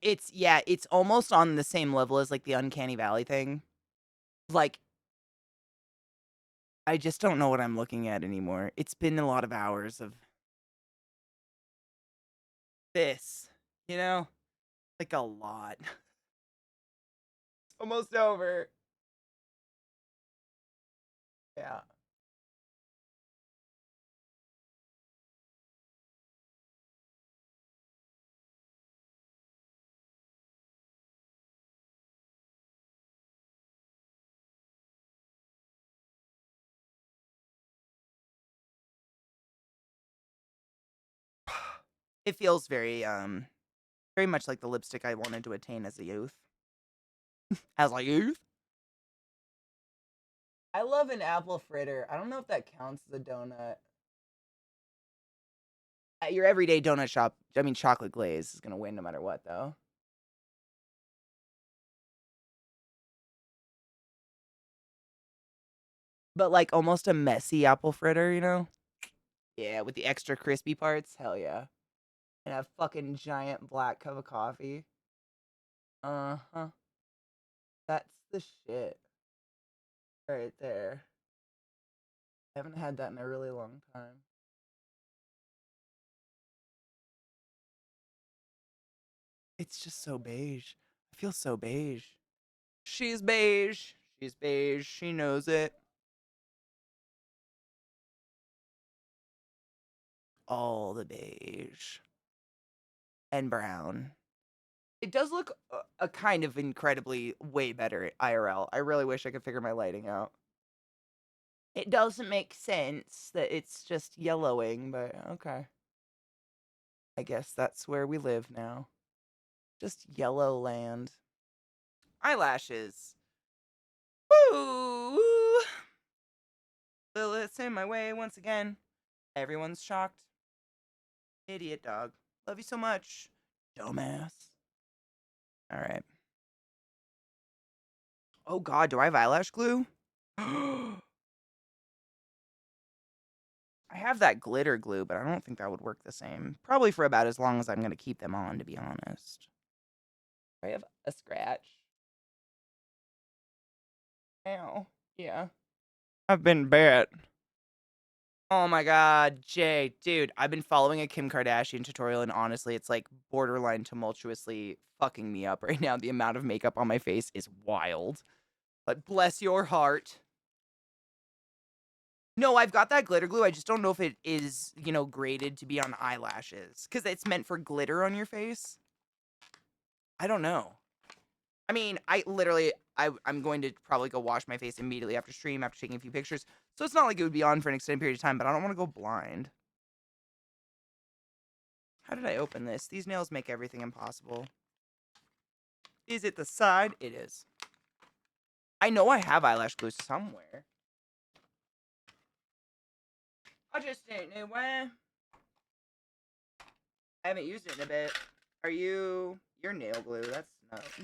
It's almost on the same level as like the uncanny valley thing. Like, I just don't know what I'm looking at anymore. It's been a lot of hours of this, you know? Like a lot. Almost over. Yeah. It feels very much like the lipstick I wanted to attain as a youth. As a youth? I love an apple fritter. I don't know if that counts as a donut. At your everyday donut shop, I mean, chocolate glaze is gonna win no matter what, though. But like almost a messy apple fritter, you know? Yeah, with the extra crispy parts. Hell yeah. And a fucking giant black cup of coffee. Uh huh. That's the shit right there. I haven't had that in a really long time. It's just so beige. I feel so beige. She's beige. She's beige. She knows it. All the beige. And brown. It does look a kind of incredibly way better at IRL. I really wish I could figure my lighting out. It doesn't make sense that it's just yellowing, but okay. I guess that's where we live now. Just yellow land. Eyelashes. Woo! Lilith's in my way once again. Everyone's shocked. Idiot dog. Love you so much. Dumbass. Alright. Oh god, do I have eyelash glue? I have that glitter glue, but I don't think that would work the same. Probably for about as long as I'm going to keep them on, to be honest. I have a scratch. Ow. Yeah. I've been bit. Oh my god, Jay, dude, I've been following a Kim Kardashian tutorial, and honestly, it's like borderline tumultuously fucking me up right now. The amount of makeup on my face is wild. But bless your heart. No, I've got that glitter glue. I just don't know if it is, graded to be on eyelashes. Because it's meant for glitter on your face. I don't know. I mean, I'm going to probably go wash my face immediately after stream, after taking a few pictures. So it's not like it would be on for an extended period of time, but I don't want to go blind. How did I open this? These nails make everything impossible. Is it the side? It is. I know I have eyelash glue somewhere. I just didn't know where. I haven't used it in a bit. Are you... You're nail glue. That's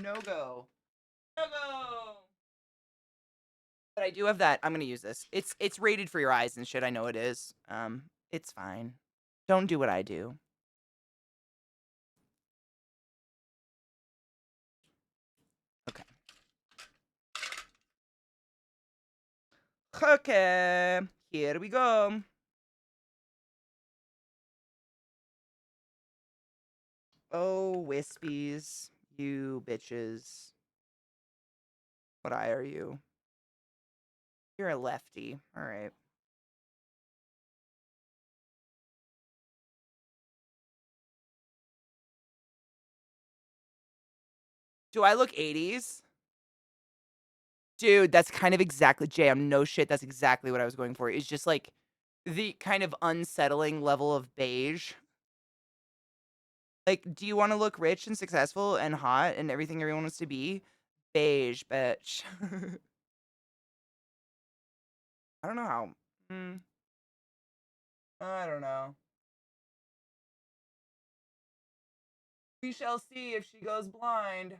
no-go. No-go! But I do have that. I'm gonna use this. It's rated for your eyes and shit. I know it is. It's fine. Don't do what I do. Okay. Okay. Here we go. Oh, wispies. You bitches. What eye are you? You're a lefty. Alright. Do I look 80s? Dude, that's kind of exactly... Jay, I'm no shit. That's exactly what I was going for. It's just like the kind of unsettling level of beige. Like, do you want to look rich and successful and hot and everything everyone wants to be? Beige, bitch. I don't know how. I don't know. We shall see if she goes blind.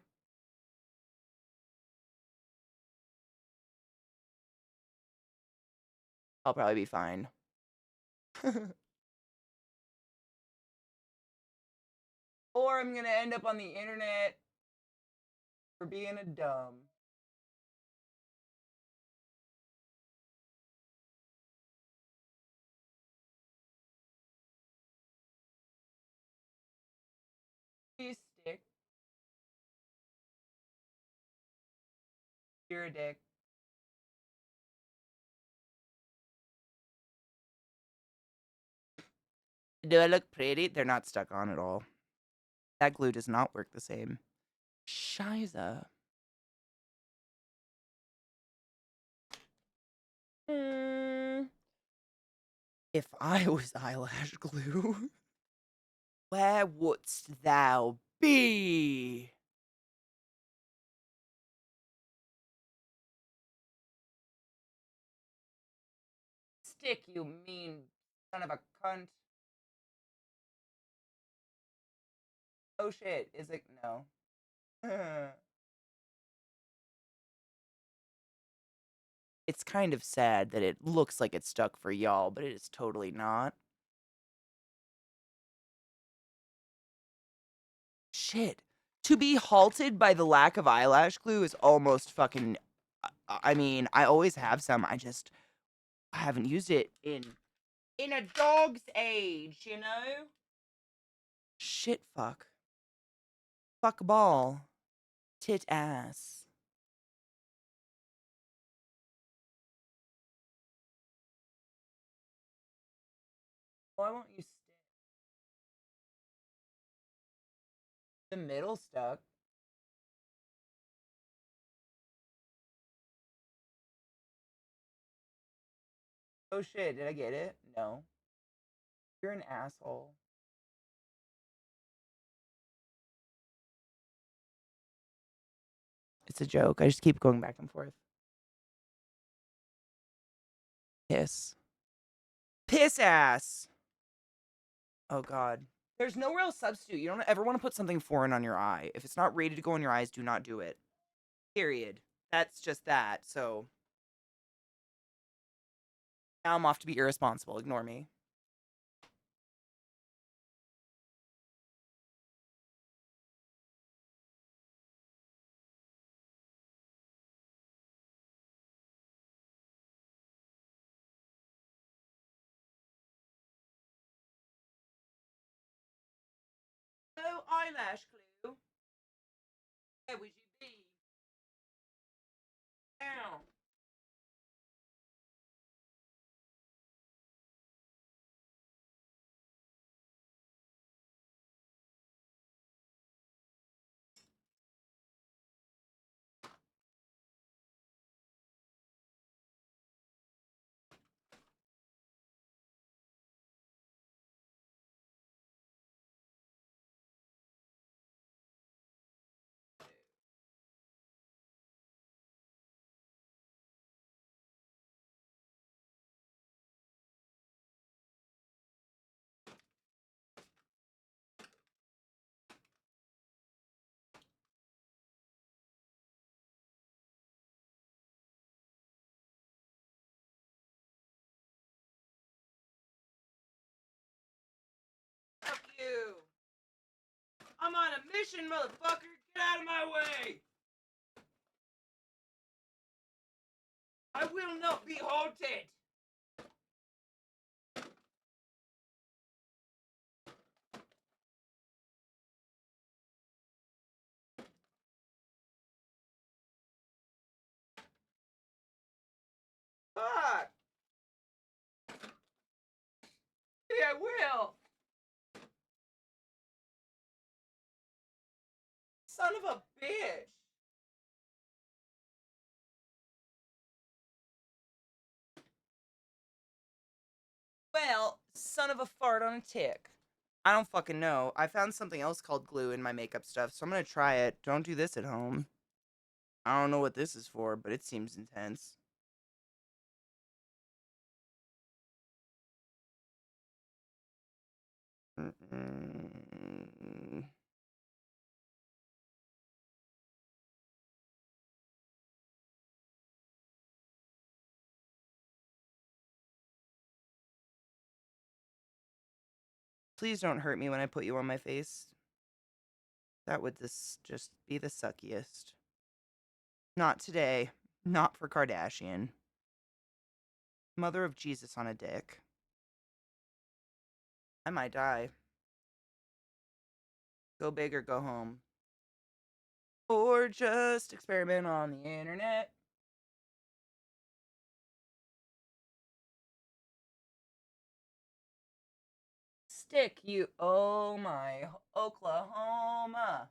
I'll probably be fine. Or I'm gonna end up on the internet for being a dumb. You stick. You're a dick. Do I look pretty? They're not stuck on at all. That glue does not work the same. Shiza. If I was eyelash glue, where wouldst thou be? Stick, you mean son of a cunt. Oh shit, is it? No. It's kind of sad that it looks like it's stuck for y'all, but it is totally not. Shit. To be halted by the lack of eyelash glue is almost fucking. I mean, I always have some. I haven't used it in a dog's age, you know. Shit, fuck, ball, tit ass. Why won't you stick? The middle stuck. Oh shit, did I get it? No. You're an asshole. It's a joke. I just keep going back and forth. Piss. Piss ass. Oh god. There's no real substitute. You don't ever want to put something foreign on your eye. If it's not rated to go in your eyes, do not do it. Period. That's just that. So now I'm off to be irresponsible. Ignore me. No eyelash glue. Where would you be? Ow. Fuck you. I'm on a mission, motherfucker. Get out of my way. I will not be halted. Fuck. Yeah, I will. Son of a bitch. Well, son of a fart on a tick. I don't fucking know. I found something else called glue in my makeup stuff, so I'm gonna try it. Don't do this at home. I don't know what this is for, but it seems intense. Mm-mm. Please don't hurt me when I put you on my face. That would just be the suckiest. Not today. Not for Kardashian. Mother of Jesus on a dick. I might die. Go big or go home. Or just experiment on the internet. Stick you. Oh my. Oklahoma.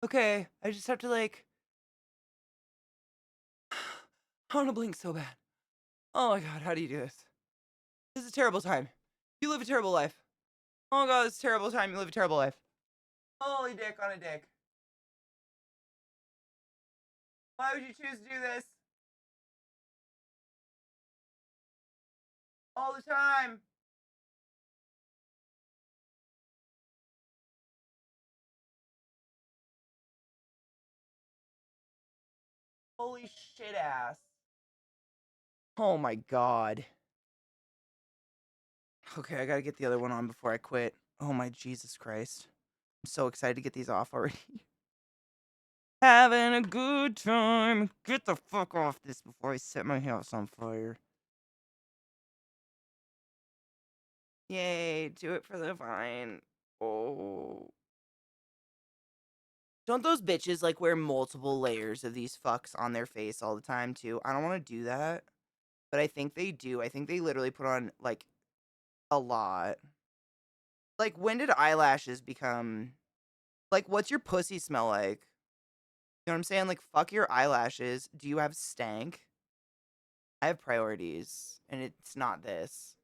Okay, I just have to like. I want to blink so bad. Oh my god, how do you do this? This is a terrible time. You live a terrible life. Oh god, this is a terrible time. You live a terrible life. Holy dick on a dick. Why would you choose to do this? All the time. Holy shit ass. Oh my god. Okay, I gotta get the other one on before I quit. Oh my Jesus Christ. I'm so excited to get these off already. Having a good time. Get the fuck off this before I set my house on fire. Yay, do it for the vine. Oh. Don't those bitches like wear multiple layers of these fucks on their face all the time too? I don't want to do that, but I think they do. I think they literally put on like a lot. Like when did eyelashes become like what's your pussy smell like? You know what I'm saying? Like fuck your eyelashes. Do you have stank? I have priorities and it's not this.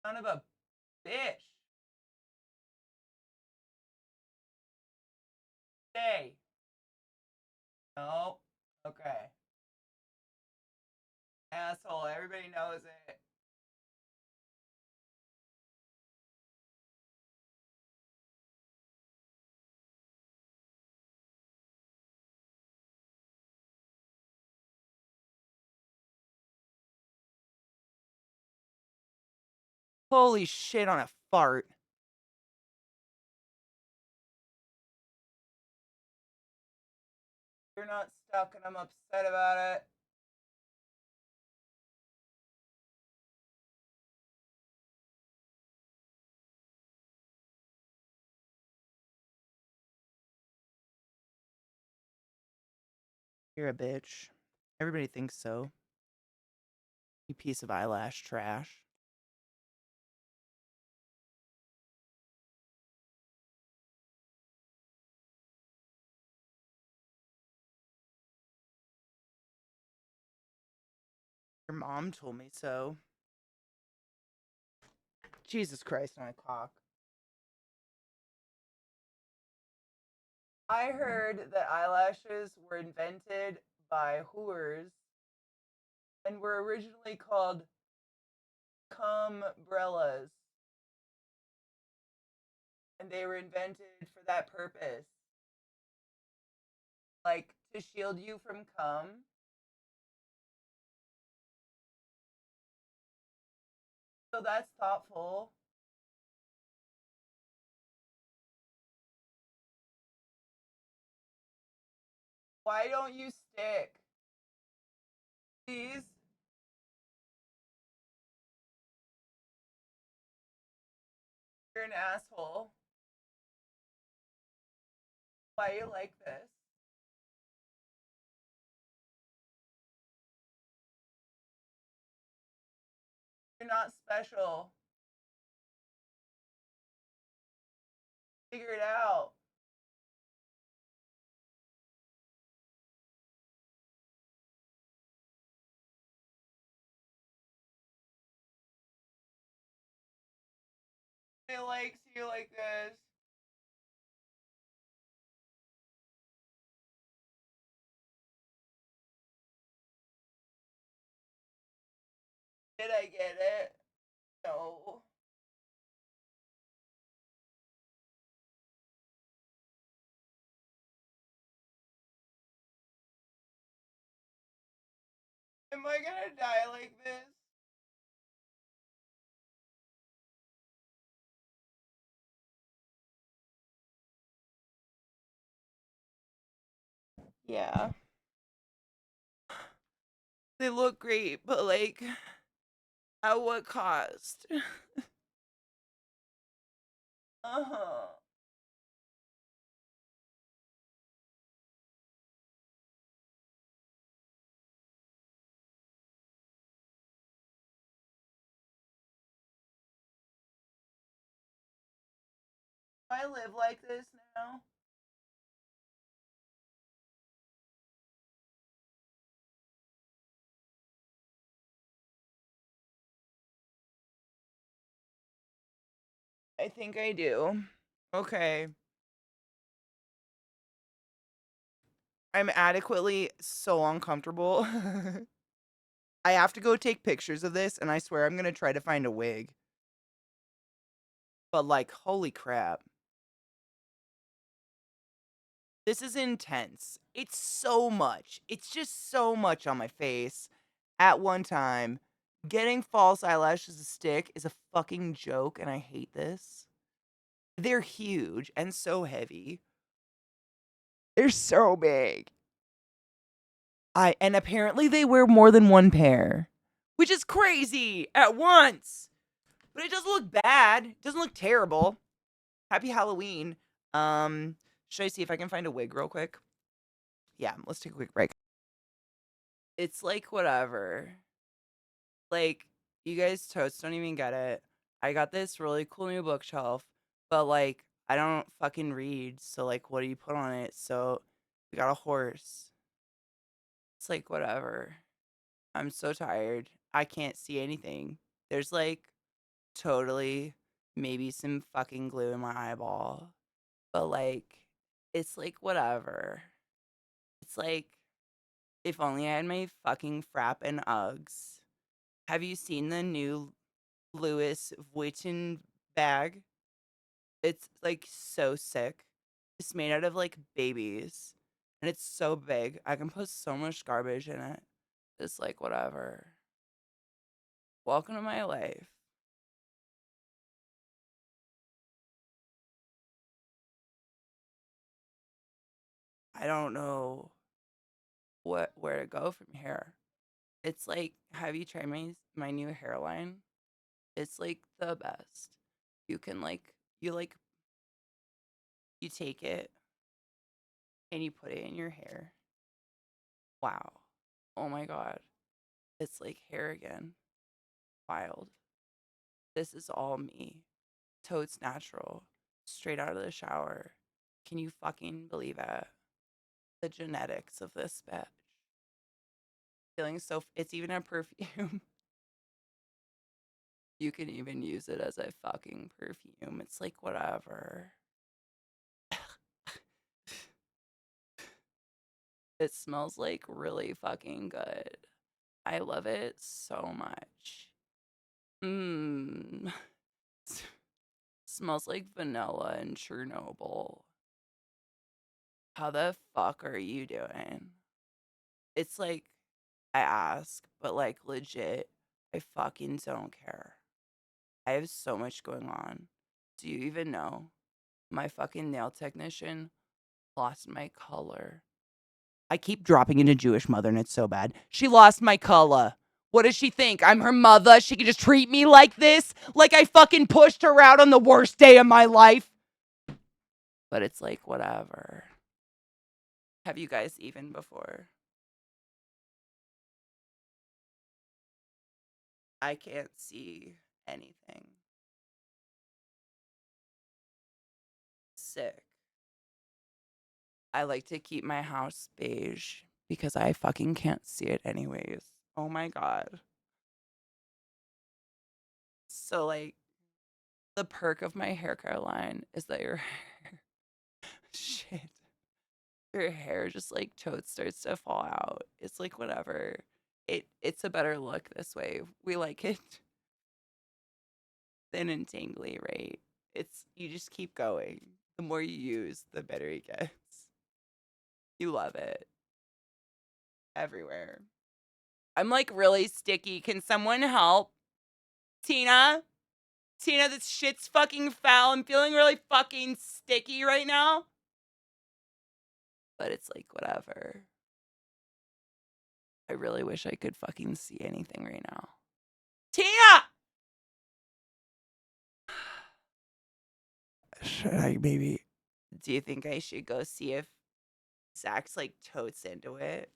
Son of a bitch. Stay. No. Okay. Asshole. Everybody knows it. Holy shit on a fart. You're not stuck and I'm upset about it. You're a bitch. Everybody thinks so. You piece of eyelash trash. Your mom told me so. Jesus Christ on a cock. I heard that eyelashes were invented by whores and were originally called cumbrellas. And they were invented for that purpose. Like to shield you from cum. So that's thoughtful. Why don't you stick? Please? You're an asshole. Why you like this? You're not special. Figure it out. It likes you like this. Did I get it? No. Am I gonna die like this? Yeah. They look great, but like, at what cost? Uh-huh. Do I live like this now? I think I do. Okay. I'm adequately so uncomfortable. I have to go take pictures of this, and I swear I'm gonna try to find a wig. But, like, holy crap. This is intense. It's so much. It's just so much on my face at one time. Getting false eyelashes to stick is a fucking joke, and I hate this. They're huge and so heavy. They're so big. And apparently they wear more than one pair, which is crazy at once. But it doesn't look bad. It doesn't look terrible. Happy Halloween. Should I see if I can find a wig real quick? Yeah, let's take a quick break. It's like whatever. Like, you guys totes don't even get it. I got this really cool new bookshelf, but like I don't fucking read, so like what do you put on it? So we got a horse. It's like whatever. I'm so tired. I can't see anything. There's like totally maybe some fucking glue in my eyeball. But like it's like whatever. It's like if only I had my fucking frap and Uggs. Have you seen the new Louis Vuitton bag? It's like so sick. It's made out of like babies. And it's so big. I can put so much garbage in it. It's like whatever. Welcome to my life. I don't know where to go from here. It's like, have you tried my new hairline? It's like the best. You can you take it and you put it in your hair. Wow. Oh my god. It's like hair again. Wild. This is all me. Totes natural. Straight out of the shower. Can you fucking believe it? The genetics of this bitch. Feeling so it's even a perfume. You can even use it as a fucking perfume. It's like whatever. It smells like really fucking good. I love it so much. Mmm. Smells like vanilla and Chernobyl. How the fuck are you doing? It's like, I ask, but like legit, I fucking don't care. I have so much going on. Do you even know? My fucking nail technician lost my color. I keep dropping into Jewish mother and it's so bad. She lost my color. What does she think? I'm her mother. She can just treat me like this? Like I fucking pushed her out on the worst day of my life? But it's like, whatever. Have you guys even before? I can't see anything. Sick. I like to keep my house beige because I fucking can't see it anyways. Oh my god. So like the perk of my hair care line is that your hair shit. Your hair just like totes starts to fall out. It's like whatever. It's a better look this way. We like it thin and tingly, right? It's you just keep going. The more you use, the better it gets. You love it. Everywhere. I'm like really sticky. Can someone help? Tina? Tina, this shit's fucking foul. I'm feeling really fucking sticky right now. But it's like, whatever. I really wish I could fucking see anything right now. Tina! Should I maybe? Do you think I should go see if Zach's like totes into it?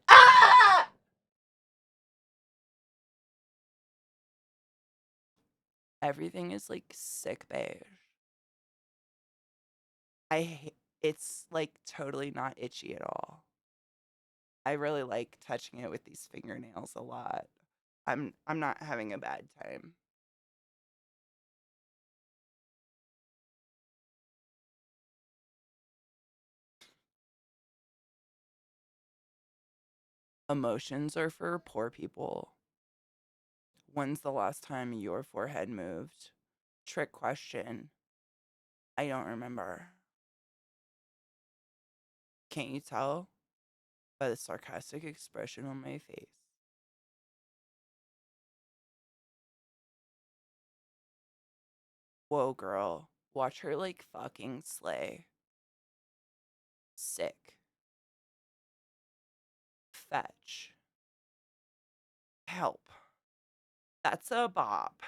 Ah! Everything is like sick beige. It's like totally not itchy at all. I really like touching it with these fingernails a lot. I'm not having a bad time. Emotions are for poor people. When's the last time your forehead moved? Trick question. I don't remember. Can't you tell by the sarcastic expression on my face? Whoa, girl. Watch her like fucking slay. Sick. Fetch. Help. That's a bop.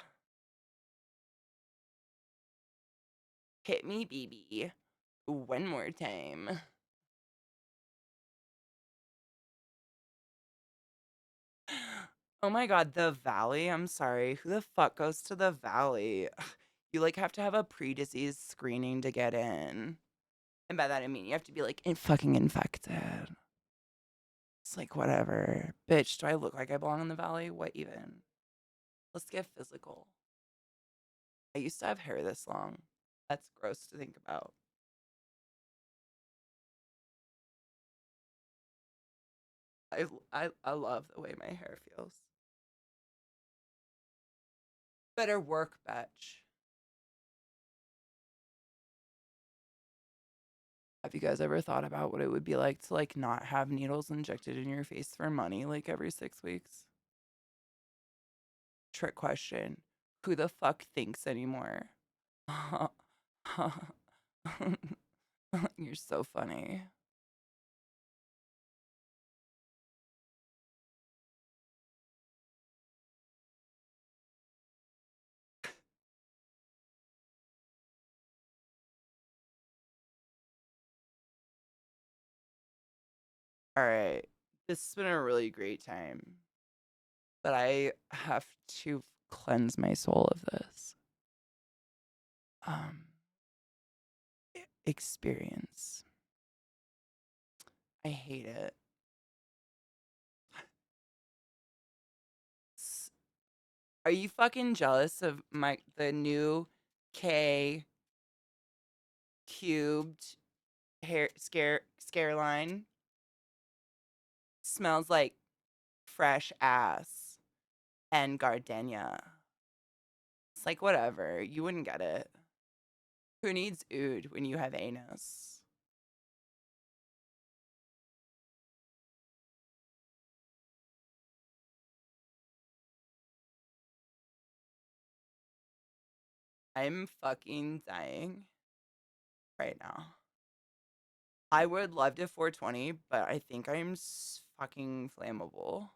Hit me, BB. One more time. Oh my god, the valley? I'm sorry. Who the fuck goes to the valley? You like have to have a pre-disease screening to get in. And by that I mean you have to be like fucking infected. It's like whatever. Bitch, do I look like I belong in the valley? What even? Let's get physical. I used to have hair this long. That's gross to think about. I love the way my hair feels. Better work, bitch. Have you guys ever thought about what it would be like to like not have needles injected in your face for money like every 6 weeks? Trick question. Who the fuck thinks anymore? You're so funny. All right. This has been a really great time. But I have to cleanse my soul of this um experience. I hate it. Are you fucking jealous of the new K cubed hair scare line? Smells like fresh ass and gardenia. It's like whatever. You wouldn't get it. Who needs oud when you have anus? I'm fucking dying right now. I would love to 420, but I think I'm fucking flammable.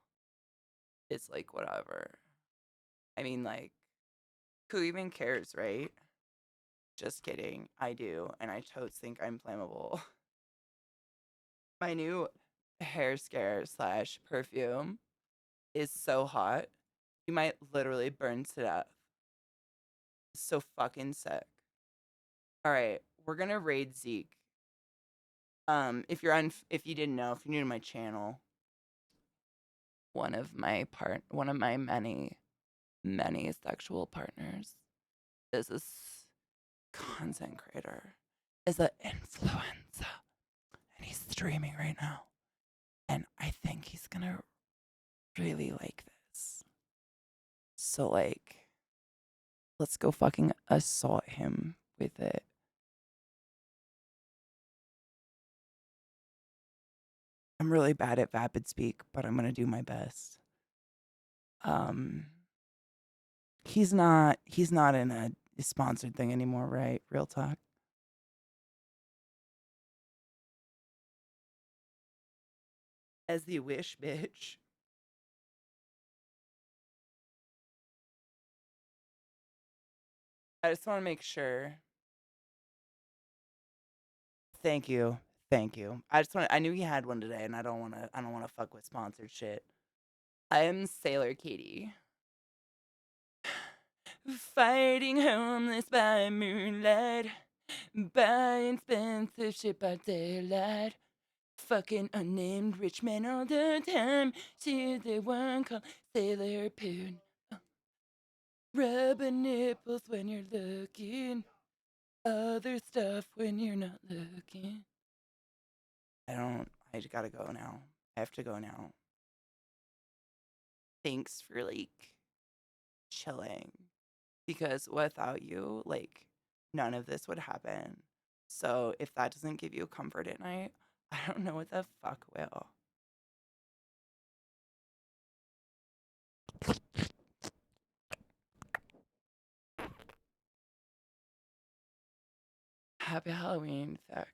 It's like whatever. I mean, like, who even cares, right? Just kidding. I do, and I totes think I'm flammable. My new hair scare slash perfume is so hot. You might literally burn to death. It's so fucking sick. All right, we're gonna raid Zeke. If you didn't know, if you're new to my channel, one of my many sexual partners is this content creator, is an influencer, and he's streaming right now. And I think he's gonna really like this. So like, let's go fucking assault him with it. I'm really bad at vapid speak, but I'm gonna do my best. Um, he's not in a sponsored thing anymore, right? Real talk. As you wish, bitch. I just want to make sure. Thank you. Thank you. I knew he had one today and I don't want to fuck with sponsored shit. I am Sailor Katie. Fighting homeless by moonlight, buying expensive shit by daylight. Fucking unnamed rich men all the time. See the one called Sailor Poon. Rubbing nipples when you're looking. Other stuff when you're not looking. I just gotta go now. I have to go now. Thanks for like chilling. Because without you, like, none of this would happen. So if that doesn't give you comfort at night, I don't know what the fuck will. Happy Halloween, Sex.